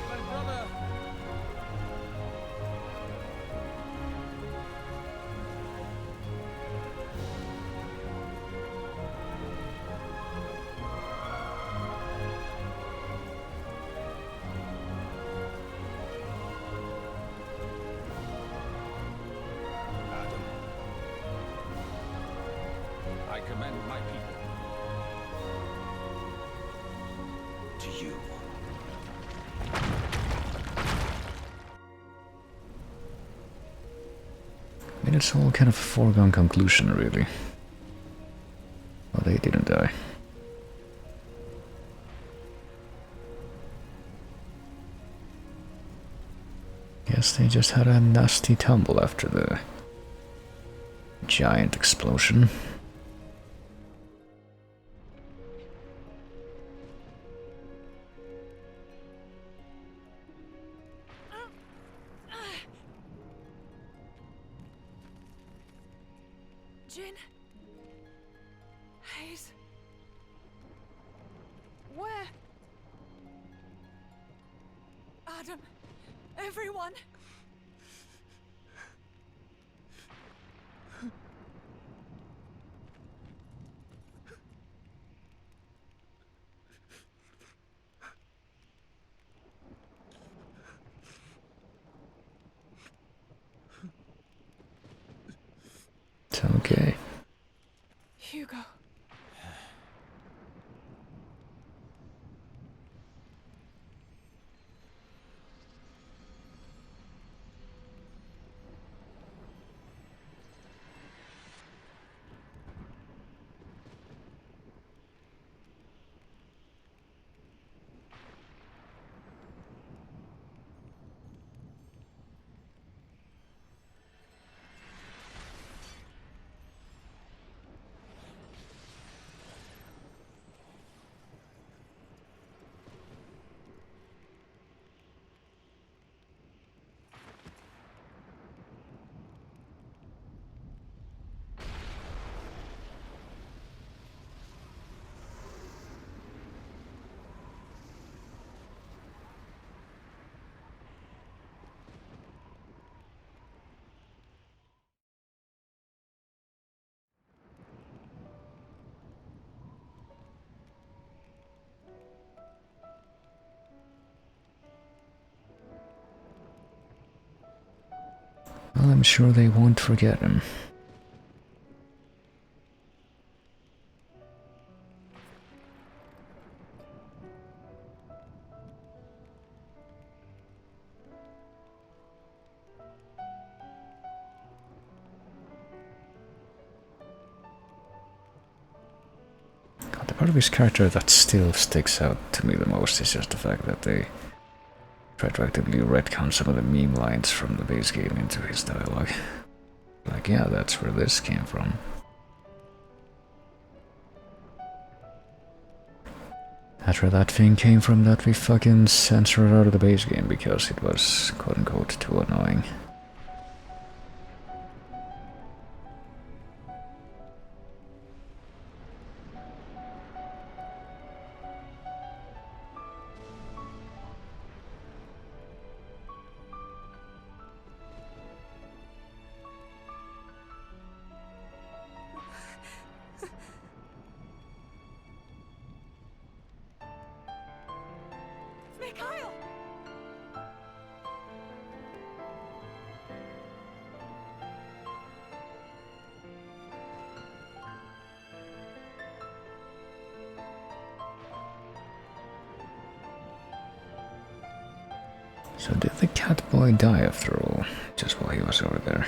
My brother! Adam, I commend my people to you. I mean, it's all kind of a foregone conclusion, really. Well, they didn't die. guess they just had a nasty tumble after the giant explosion. Jin? Hayes? Where? Adam? Everyone? It's okay. Hugo. Well, I'm sure they won't forget him. God, the part of his character that still sticks out to me the most is just the fact that they tried to actively retcon some of the meme lines from the base game into his dialogue. Like, yeah, that's where this came from. That's where that thing came from that we fucking censored out of the base game because it was quote-unquote too annoying. Mikhail! So did the cat boy die after all, just while he was over there?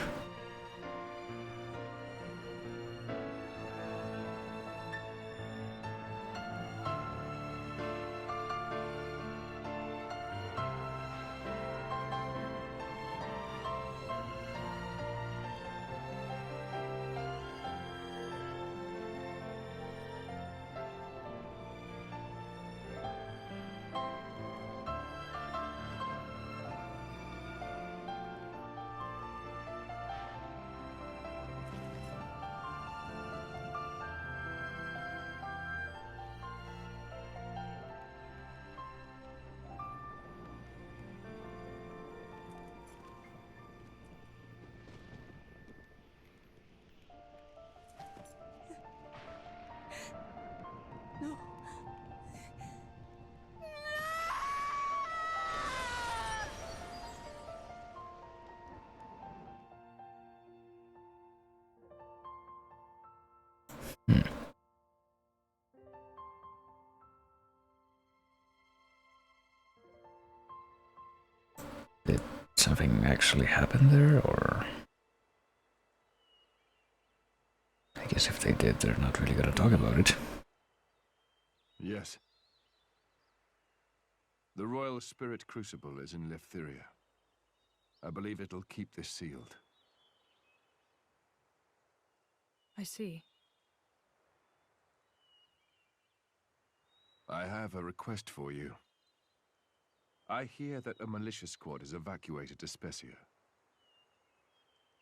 No. Did something actually happen there, or... I guess if they did, they're not really gonna talk about it. Yes. The Royal Spirit Crucible is in Leftheria. I believe it'll keep this sealed. I see. I have a request for you. I hear that a militia squad is evacuated to Specia.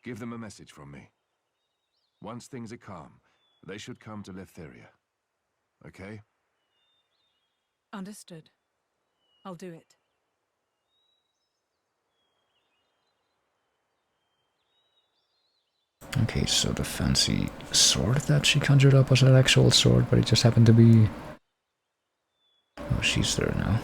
Give them a message from me. Once things are calm, they should come to Letheria. Okay? Understood. I'll do it. Okay, so the fancy sword that she conjured up was an actual sword, but it just happened to be... Oh, she's there now.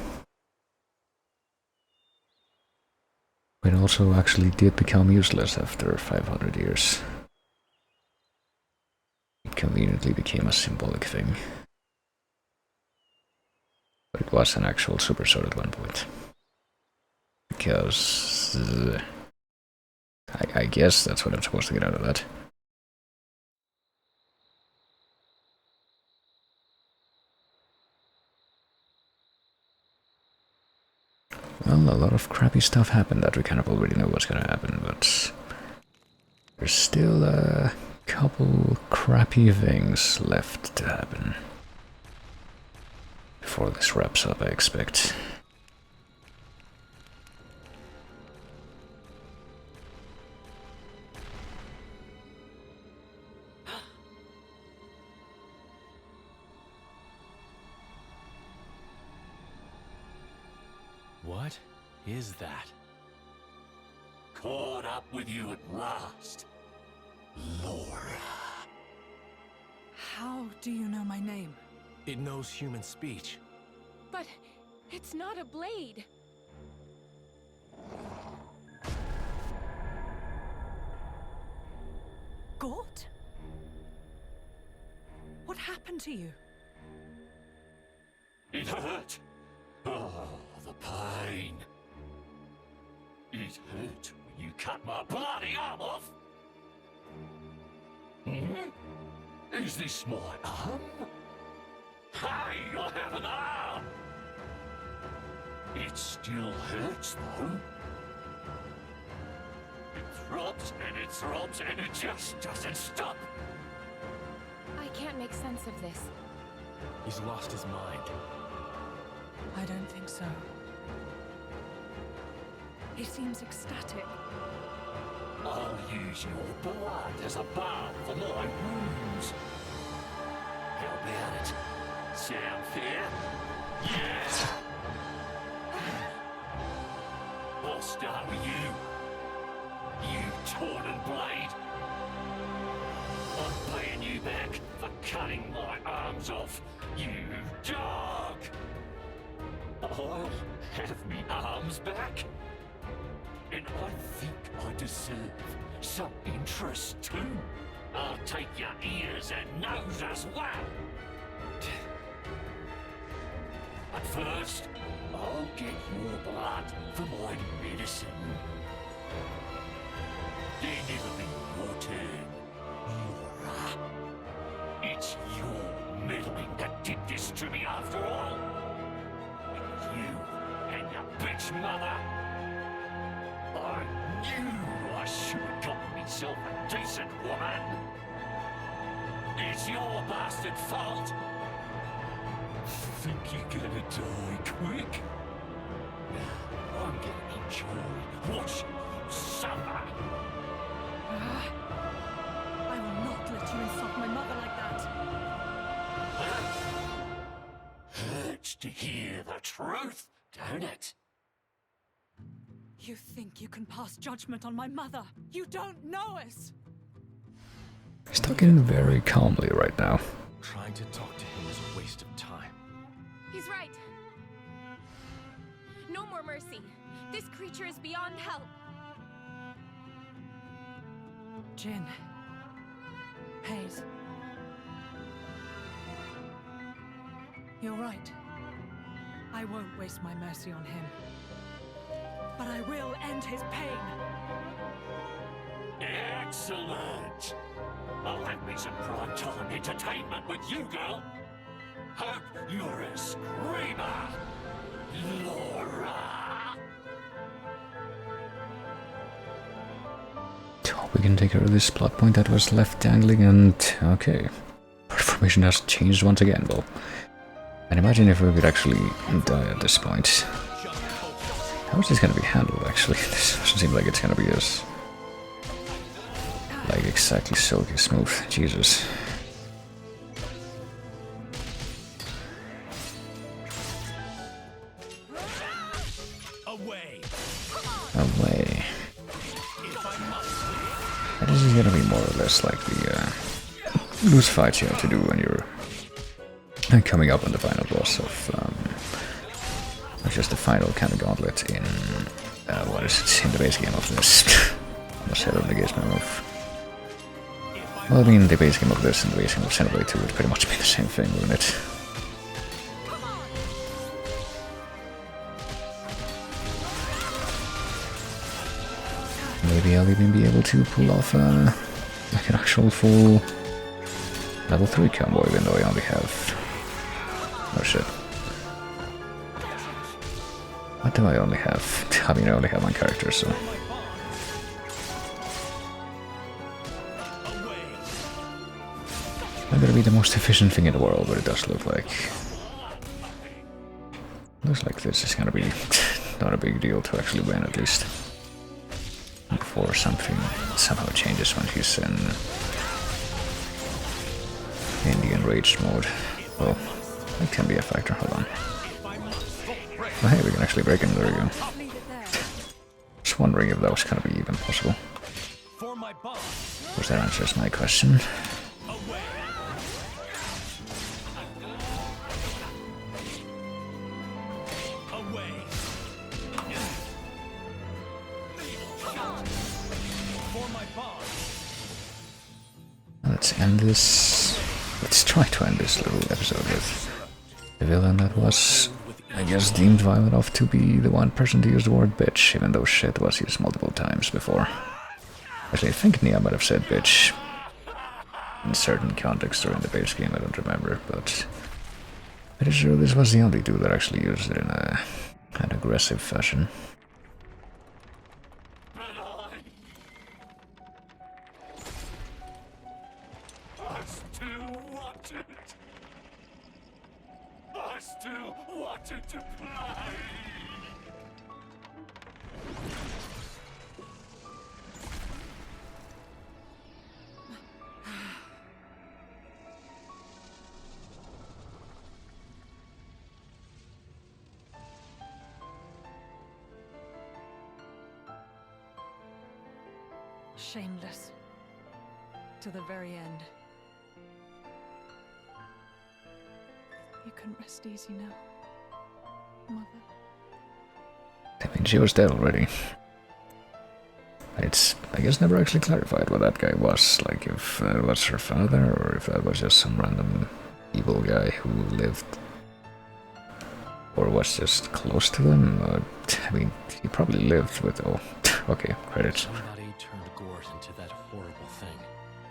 It also actually did become useless after 500 years. It conveniently became a symbolic thing. But it was an actual super sword at one point. Because... I guess that's what I'm supposed to get out of that. Well, a lot of crappy stuff happened that we kind of already know what's gonna happen, but... There's still a couple crappy things left to happen. Before this wraps up, I expect. What is that? Caught up with you at last, Laura. How do you know my name? It knows human speech. But it's not a blade. Gort? What happened to you? It hurt. Oh, the pain. It hurt when you cut my bloody arm off. Is this my arm? Hey, I have an arm! It still hurts, though. It throbs and it throbs and it just doesn't stop. I can't make sense of this. He's lost his mind. I don't think so. He seems ecstatic. I'll use your blood as a balm for my wounds. How about it? Sound fair? Yeah! I'll start with you. You Torna blade. I'm paying you back for cutting my arms off, you dog! I'll have me arms back. And I think I deserve some interest too. I'll take your ears and nose as well. But first, I'll get your blood for my medicine. Then it'll be your turn, Laura. It's your meddling that did this to me after all. It was you and your bitch mother. I knew I should have gotten myself a decent woman. It's your bastard fault. Think you're gonna die quick? I'm gonna enjoy watching you suffer. I will not let you insult my mother like that. Hurts to hear the truth, don't it? You think you can pass judgment on my mother? You don't know us! He's talking very calmly right now. Trying to talk to him is a waste of time. He's right. No more mercy. This creature is beyond help. Jin. Hayes. You're right. I won't waste my mercy on him. But I will end his pain. Excellent! I'll have me some prime-time entertainment with you, girl. Hope you're a screamer, Laura. hope we can take care of this plot point that was left dangling, and okay. Our formation has changed once again, well. And imagine if we could actually die at this point. How is this gonna be handled, actually? This doesn't seem like it's gonna be as... like, exactly silky smooth. Jesus. Away. Away. And this is gonna be more or less like the loose fights you have to do when you're coming up on the final boss of just the final kind of gauntlet in what is it, in the base game of this. I must say that in the base game of... well, I mean, the base game of this and the base game of Xenoblade 2 would pretty much be the same thing, wouldn't it? Maybe I'll even be able to pull off like an actual full level 3 combo, even though I only have... oh shit. What do I only have? I mean, I only have one character, so... not gonna be the most efficient thing in the world, but it does look like... looks like this is gonna be not a big deal to actually win, at least. Before something somehow changes when he's in the enraged mode. Well, that can be a factor, hold on. Oh hey, we can actually break him, there we go. Just wondering if that was gonna be even possible. Of course, that answers my question. Let's end this... let's try to end this little episode with the villain that was, I guess, deemed vile enough to be the one person to use the word bitch, even though shit was used multiple times before. Actually, I think Nia might have said bitch in certain context or in the base game, I don't remember, but pretty sure this was the only dude that actually used it in an aggressive fashion. Shameless. To the very end. You can rest easy now, Mother. I mean, she was dead already. It's, I guess, never actually clarified what that guy was. Like, if that was her father, or if that was just some random evil guy who lived... or was just close to them. I mean, he probably lived with... oh, okay, credits. Somebody turned Gort into that horrible thing.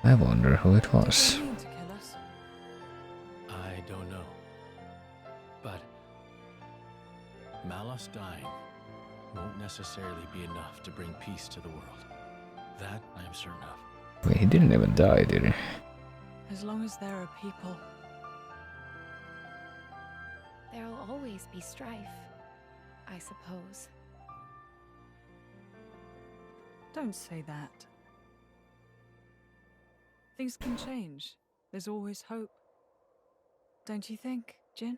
I wonder who it was. I don't know. But Malos dying won't necessarily be enough to bring peace to the world. That I am certain of. Wait, he didn't even die, did he? As long as there are people. There'll always be strife, I suppose. Don't say that. Things can change. There's always hope. Don't you think, Jin?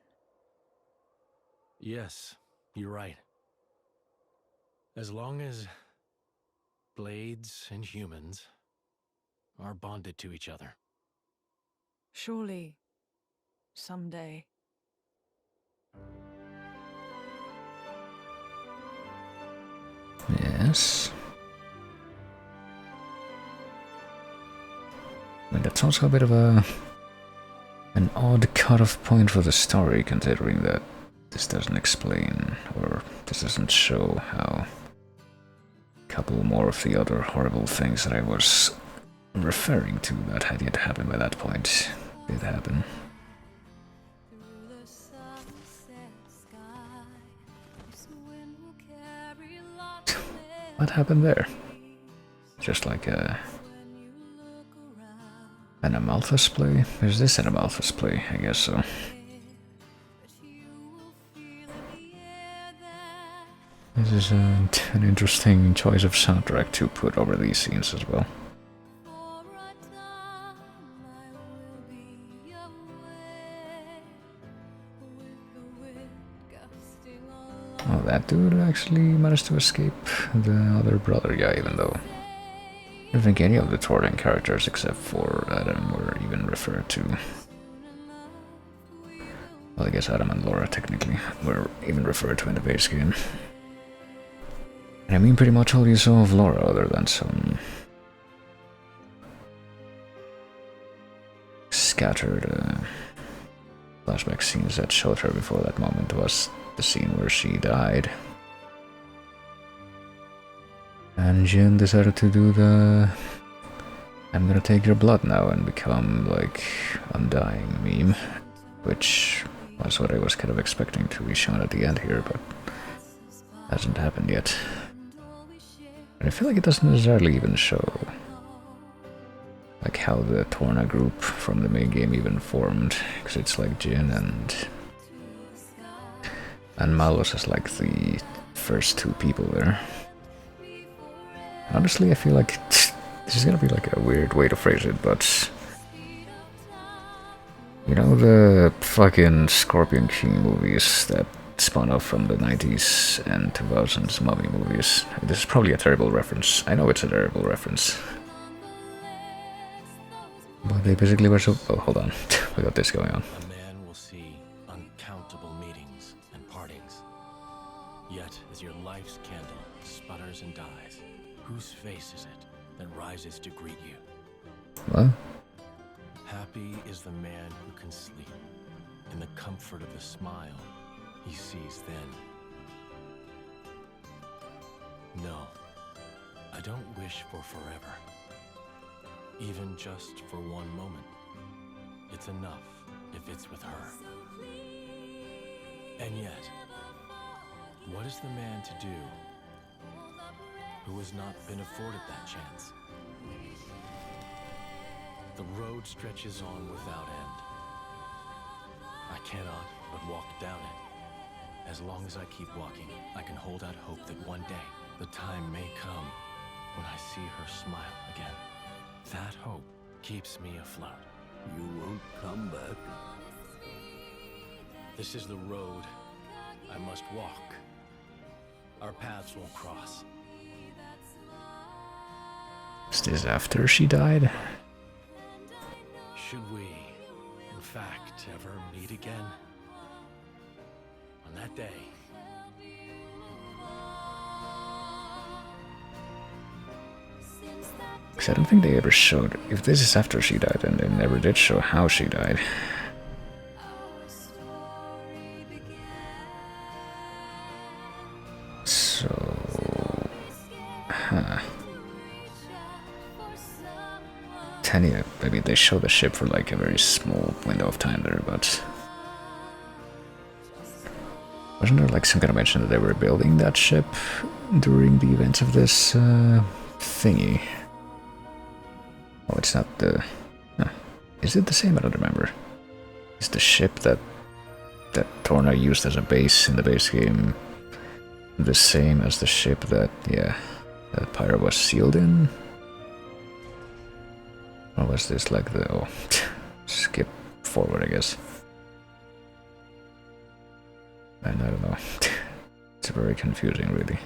Yes, you're right. As long as blades and humans are bonded to each other. Surely, someday. Yes. I mean, that's also a bit of an odd cut-off point for the story, considering that this doesn't explain, or this doesn't show how a couple more of the other horrible things that I was referring to that had yet to happen by that point did happen. What happened there? just like a an Amalthus play. Is this an Amalthus play? I guess so. This is an interesting choice of soundtrack to put over these scenes as well. Oh, that dude actually managed to escape the other brother guy, even though I don't think any of the Torna characters except for Adam were even referred to. Well, I guess Adam and Laura technically were even referred to in the base game. And I mean pretty much all you saw of Laura, other than some scattered flashback scenes that showed her before that moment, was the scene where she died. And Jin decided to do the "I'm gonna take your blood now and become like undying" meme, which was what I was kind of expecting to be shown at the end here, but hasn't happened yet. And I feel like it doesn't necessarily even show like how the Torna group from the main game even formed, because it's like Jin and Malos as like the first two people there. Honestly, I feel like this is gonna be like a weird way to phrase it, but you know the fucking Scorpion King movies that spun off from the 90s and 2000s mummy movies? This is probably a terrible reference. I know it's a terrible reference. But they basically were so... Oh, hold on. We got this going on. A man will see uncountable meetings and partings. Yet, as your life's candle sputters and dies, whose face is it that rises to greet you? What? Happy is the man who can sleep in the comfort of the smile he sees then. No, I don't wish for forever. Even just for one moment. It's enough if it's with her. And yet, what is the man to do who has not been afforded that chance? The road stretches on without end. I cannot but walk down it. As long as I keep walking, I can hold out hope that one day the time may come when I see her smile again. That hope keeps me afloat. You won't come back. This is the road I must walk. Our paths will cross. Is this after she died? Should we, in fact, ever meet again? On that day. Because I don't think they ever showed... If this is after she died, and they never did show how she died. So... Huh. Tanya, maybe they show the ship for like a very small window of time there, but... Wasn't there like some kind of mention that they were building that ship during the events of this thingy? Oh, it's not the... Is it the same? I don't remember. Is the ship that Torna used as a base in the base game the same as the ship that, yeah, that Pyra was sealed in? Or was this like the... Oh, skip forward, I guess. And I don't know. It's very confusing, really.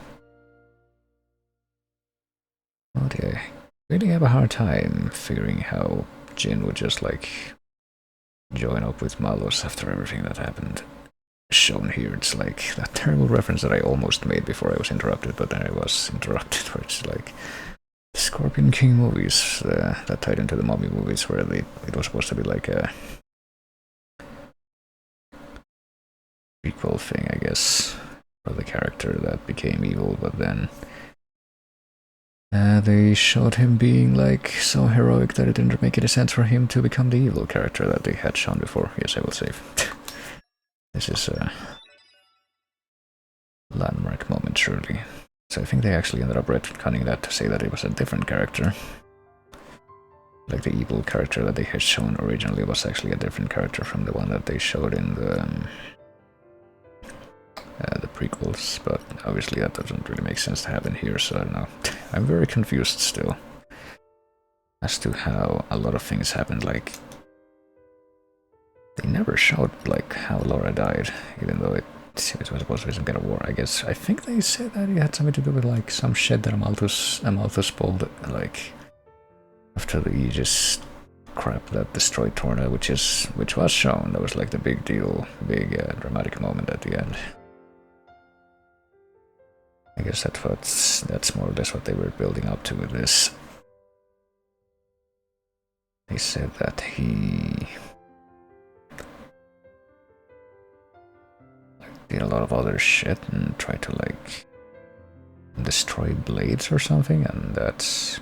But yeah, I really have a hard time figuring how Jin would just like join up with Malos after everything that happened. Shown here, it's like that terrible reference that I almost made before I was interrupted, but then I was interrupted, where it's like the Scorpion King movies that tied into the Mummy movies, where it was supposed to be like a prequel thing, I guess, for the character that became evil, but then they showed him being like so heroic that it didn't make any sense for him to become the evil character that they had shown before. Yes, I will save. This is a landmark moment, surely. So I think they actually ended up retconning that to say that it was a different character. Like the evil character that they had shown originally was actually a different character from the one that they showed in the prequels, but obviously that doesn't really make sense to have in here, so I don't know. I'm very confused still as to how a lot of things happened. Like, they never showed like how Laura died, even though it was supposed to be some kind of war, I guess. I think they said that it had something to do with like some shit that Amalthus pulled, like after the Aegis crap that destroyed Torna, which was shown. That was like the big deal, big dramatic moment at the end. I guess that's more or less what they were building up to with this. They said that he did a lot of other shit and tried to like destroy blades or something, and that's,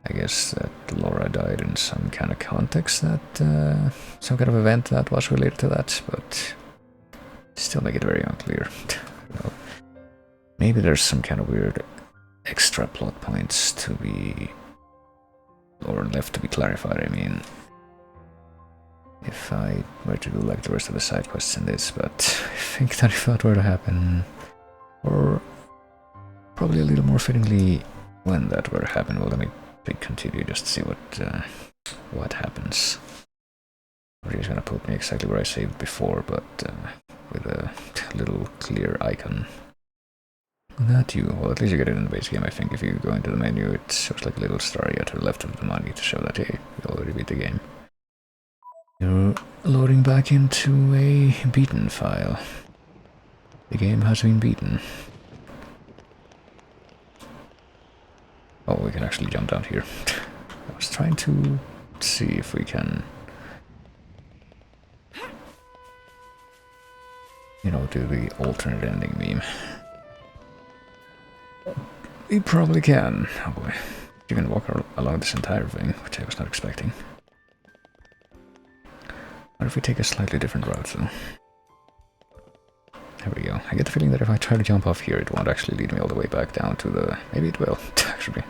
I guess that Laura died in some kind of context, that some kind of event that was related to that, but still make it very unclear. You know, maybe there's some kind of weird extra plot points to be, or left to be clarified. I mean, if I were to do like the rest of the side quests in this, but I think that if that were to happen, or probably a little more fittingly when that were to happen, well, let me continue just to see what happens. He's gonna put me exactly where I saved before, but with a little clear icon. That well, at least you get it in the base game. I think if you go into the menu, it shows like a little star here to the left of the money to show that, hey, you already beat the game. You're loading back into a beaten file. The game has been beaten. Oh, we can actually jump down here. I was trying to see if we can, you know, do the alternate ending meme. We probably can. Oh boy. You can walk along this entire thing, which I was not expecting. What if we take a slightly different route, though? There we go. I get the feeling that if I try to jump off here, it won't actually lead me all the way back down to the... Maybe it will, actually.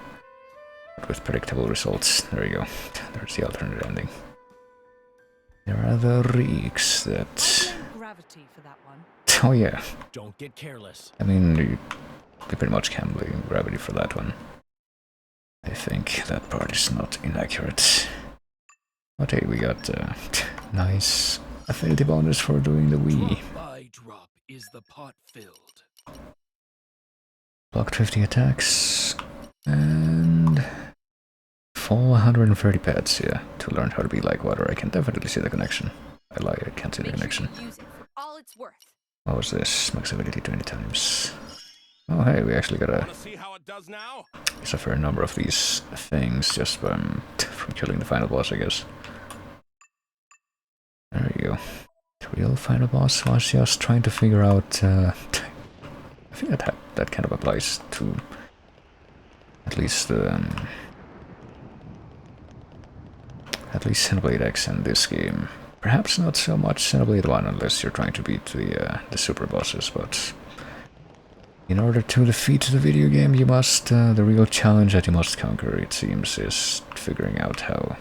But with predictable results. There we go. There's the alternate ending. There are the reeks that... Gravity for that one. Oh yeah. Don't get careless. I mean, you pretty much can blame gravity for that one. I think that part is not inaccurate. But hey, we got nice affinity bonus for doing the Wii. Drop by drop is the pot filled. Blocked 50 attacks and fall 130 pets, yeah, to learn how to be like water. I can definitely see the connection. I lie, I can't see the connection. Use it for all it's worth. What was this? Max ability 20 times. Oh hey, we actually got a fair number of these things just from killing the final boss, I guess. There you go. The real final boss was just trying to figure out... I think that kind of applies to at least Xenoblade X and this game. Perhaps not so much Xenoblade 1 unless you're trying to beat the super bosses, but in order to defeat the video game, you must, the real challenge that you must conquer, it seems, is figuring out how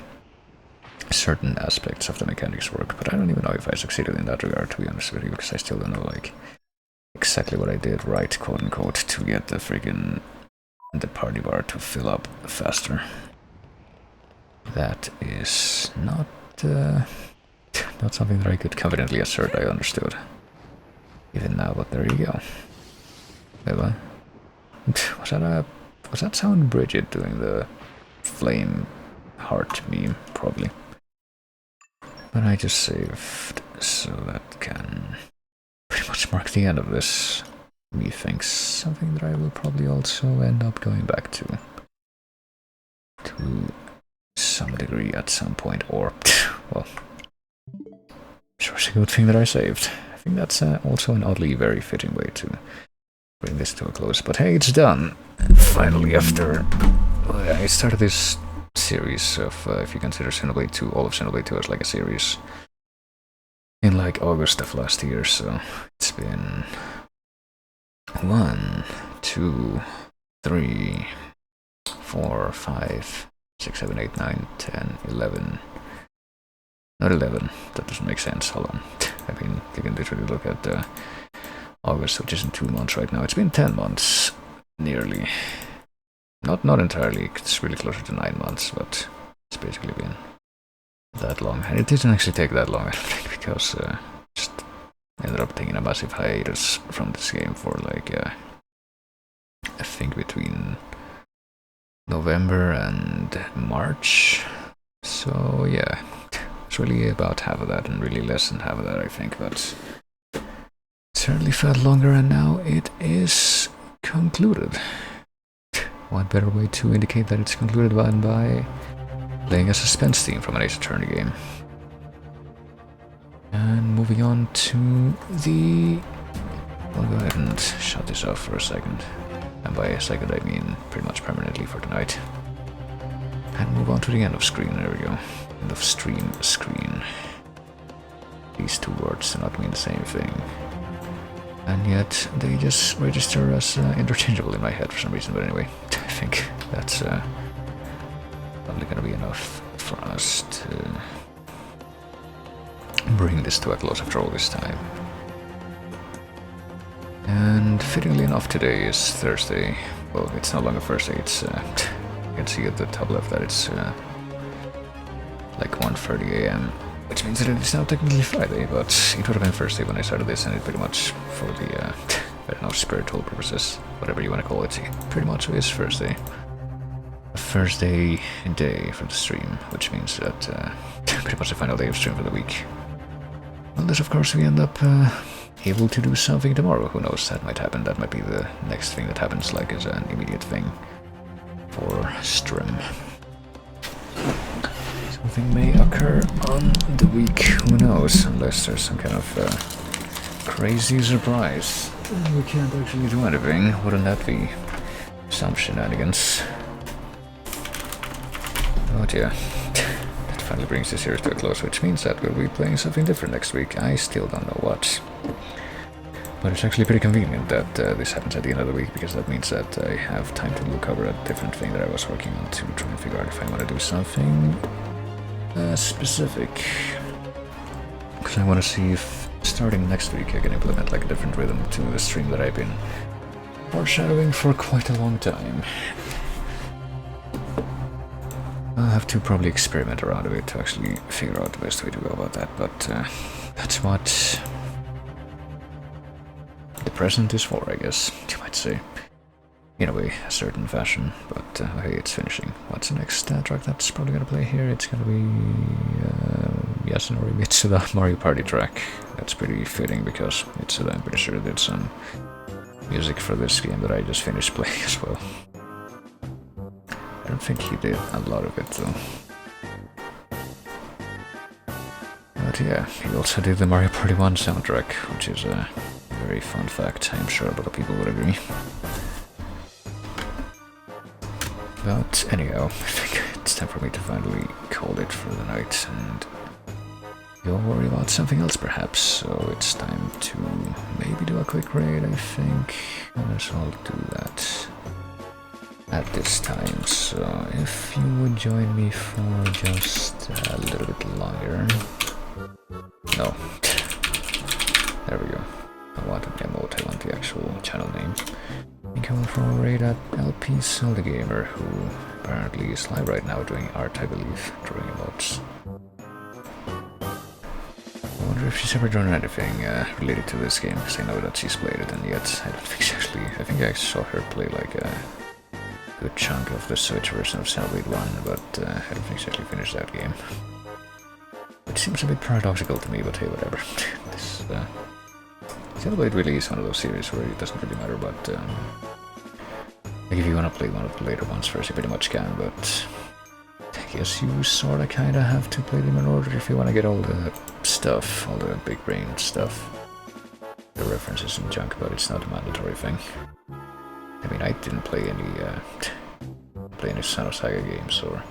certain aspects of the mechanics work. But I don't even know if I succeeded in that regard, to be honest with you, because I still don't know, like, exactly what I did right, quote-unquote, to get the freaking the party bar to fill up faster. That is not something that I could confidently assert I understood even now, but there you go. Was that sound Bridget doing the flame heart meme? Probably. But I just saved, so that can pretty much mark the end of this. Methinks something that I will probably also end up going back to some degree at some point, or, well, sure it's a good thing that I saved. I think that's also an oddly very fitting way to bring this to a close. But hey, it's done! Finally, after I started this series of, if you consider Xenoblade 2, all of Xenoblade 2 as like a series, in like August of last year, so it's been 1, 2, 3, 4, 5, 6, 7, 8, 9, 10, 11. Not 11, that doesn't make sense, hold on. I mean, you can literally look at August, which is in 2 months right now. It's been 10 months, nearly. Not entirely, it's really closer to 9 months, but it's basically been that long. And it didn't actually take that long, I don't think, because just ended up taking a massive hiatus from this game for like, I think between November and March. So yeah, it's really about half of that and really less than half of that, I think, but it certainly felt longer, and now it is concluded. What better way to indicate that it's concluded than by playing a suspense theme from an Ace Attorney game. And moving on to the... I'll go ahead and shut this off for a second. And by a second I mean pretty much permanently for tonight. And move on to the end of screen, there we go. End of stream screen. These two words do not mean the same thing. And yet they just register as interchangeable in my head for some reason, but anyway, I think that's probably gonna be enough for us to bring this to a close after all this time. And fittingly enough, today is Thursday. Well, it's no longer Thursday, it's you can see at the top left that it's like 1:30 AM, which means that it is now technically Friday, but it would have been Thursday when I started this, and it pretty much, for the, I don't know, spiritual purposes, whatever you want to call it, it pretty much is Thursday. A Thursday day for the stream, which means that pretty much the final day of stream for the week. Unless, of course, we end up able to do something tomorrow. Who knows, that might happen. That might be the next thing that happens, like as an immediate thing for stream. Something may occur on the week, who knows, unless there's some kind of crazy surprise. We can't actually do anything. Wouldn't that be some shenanigans? But yeah, that finally brings the series to a close, which means that we'll be playing something different next week. I still don't know what. But it's actually pretty convenient that this happens at the end of the week, because that means that I have time to look over a different thing that I was working on to try and figure out if I want to do something specific. Because I want to see if starting next week I can implement like a different rhythm to the stream that I've been foreshadowing for quite a long time. I'll have to probably experiment around a bit to actually figure out the best way to go about that, but that's what the present is for, I guess, you might say. In a way, a certain fashion, but hey, it's finishing. What's the next track that's probably gonna play here? It's gonna be Yasunori Mitsuda Mario Party track. That's pretty fitting because Mitsuda, I'm pretty sure, did some music for this game that I just finished playing as well. I don't think he did a lot of it though. But yeah, he also did the Mario Party 1 soundtrack, which is a very fun fact. I'm sure a lot of people would agree. But anyhow, I think it's time for me to finally call it for the night and go worry about something else perhaps. So it's time to maybe do a quick raid, I think. Let's all do that at this time. So if you would join me for just a little bit longer. No. There we go. I want an emote, I want the actual channel name. Coming from a raid at LP Zelda Gamer, who apparently is live right now doing art, I believe, drawing emotes. I wonder if she's ever drawn anything related to this game, because I know that she's played it, and yet I don't think she actually... I think I saw her play like a good chunk of the Switch version of Xenoblade 1, but I don't think she actually finished that game. It seems a bit paradoxical to me, but hey, whatever. This Xenoblade really is one of those series where it doesn't really matter, but like if you want to play one of the later ones first, you pretty much can, but I guess you sorta kinda have to play them in order if you want to get all the stuff, all the big brain stuff, the references and junk, but it's not a mandatory thing. I mean, I didn't play any Xenosaga games or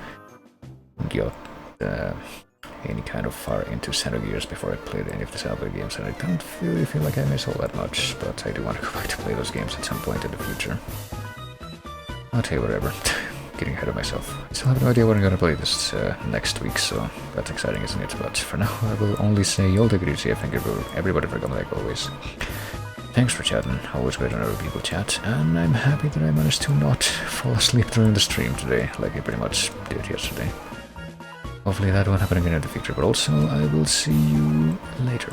any kind of far into Xenogears before I played any of the Xenoblade games, and I don't really feel like I miss all that much, but I do want to go back to play those games at some point in the future. I'll tell you whatever. Getting ahead of myself. I still have no idea what I'm gonna play this next week, so that's exciting, isn't it? But for now, I will only say y'all take it easy. Thank you everybody for coming, like always. Thanks for chatting. Always great when other people chat, and I'm happy that I managed to not fall asleep during the stream today, like I pretty much did yesterday. Hopefully that won't happen again in the future, but also I will see you later.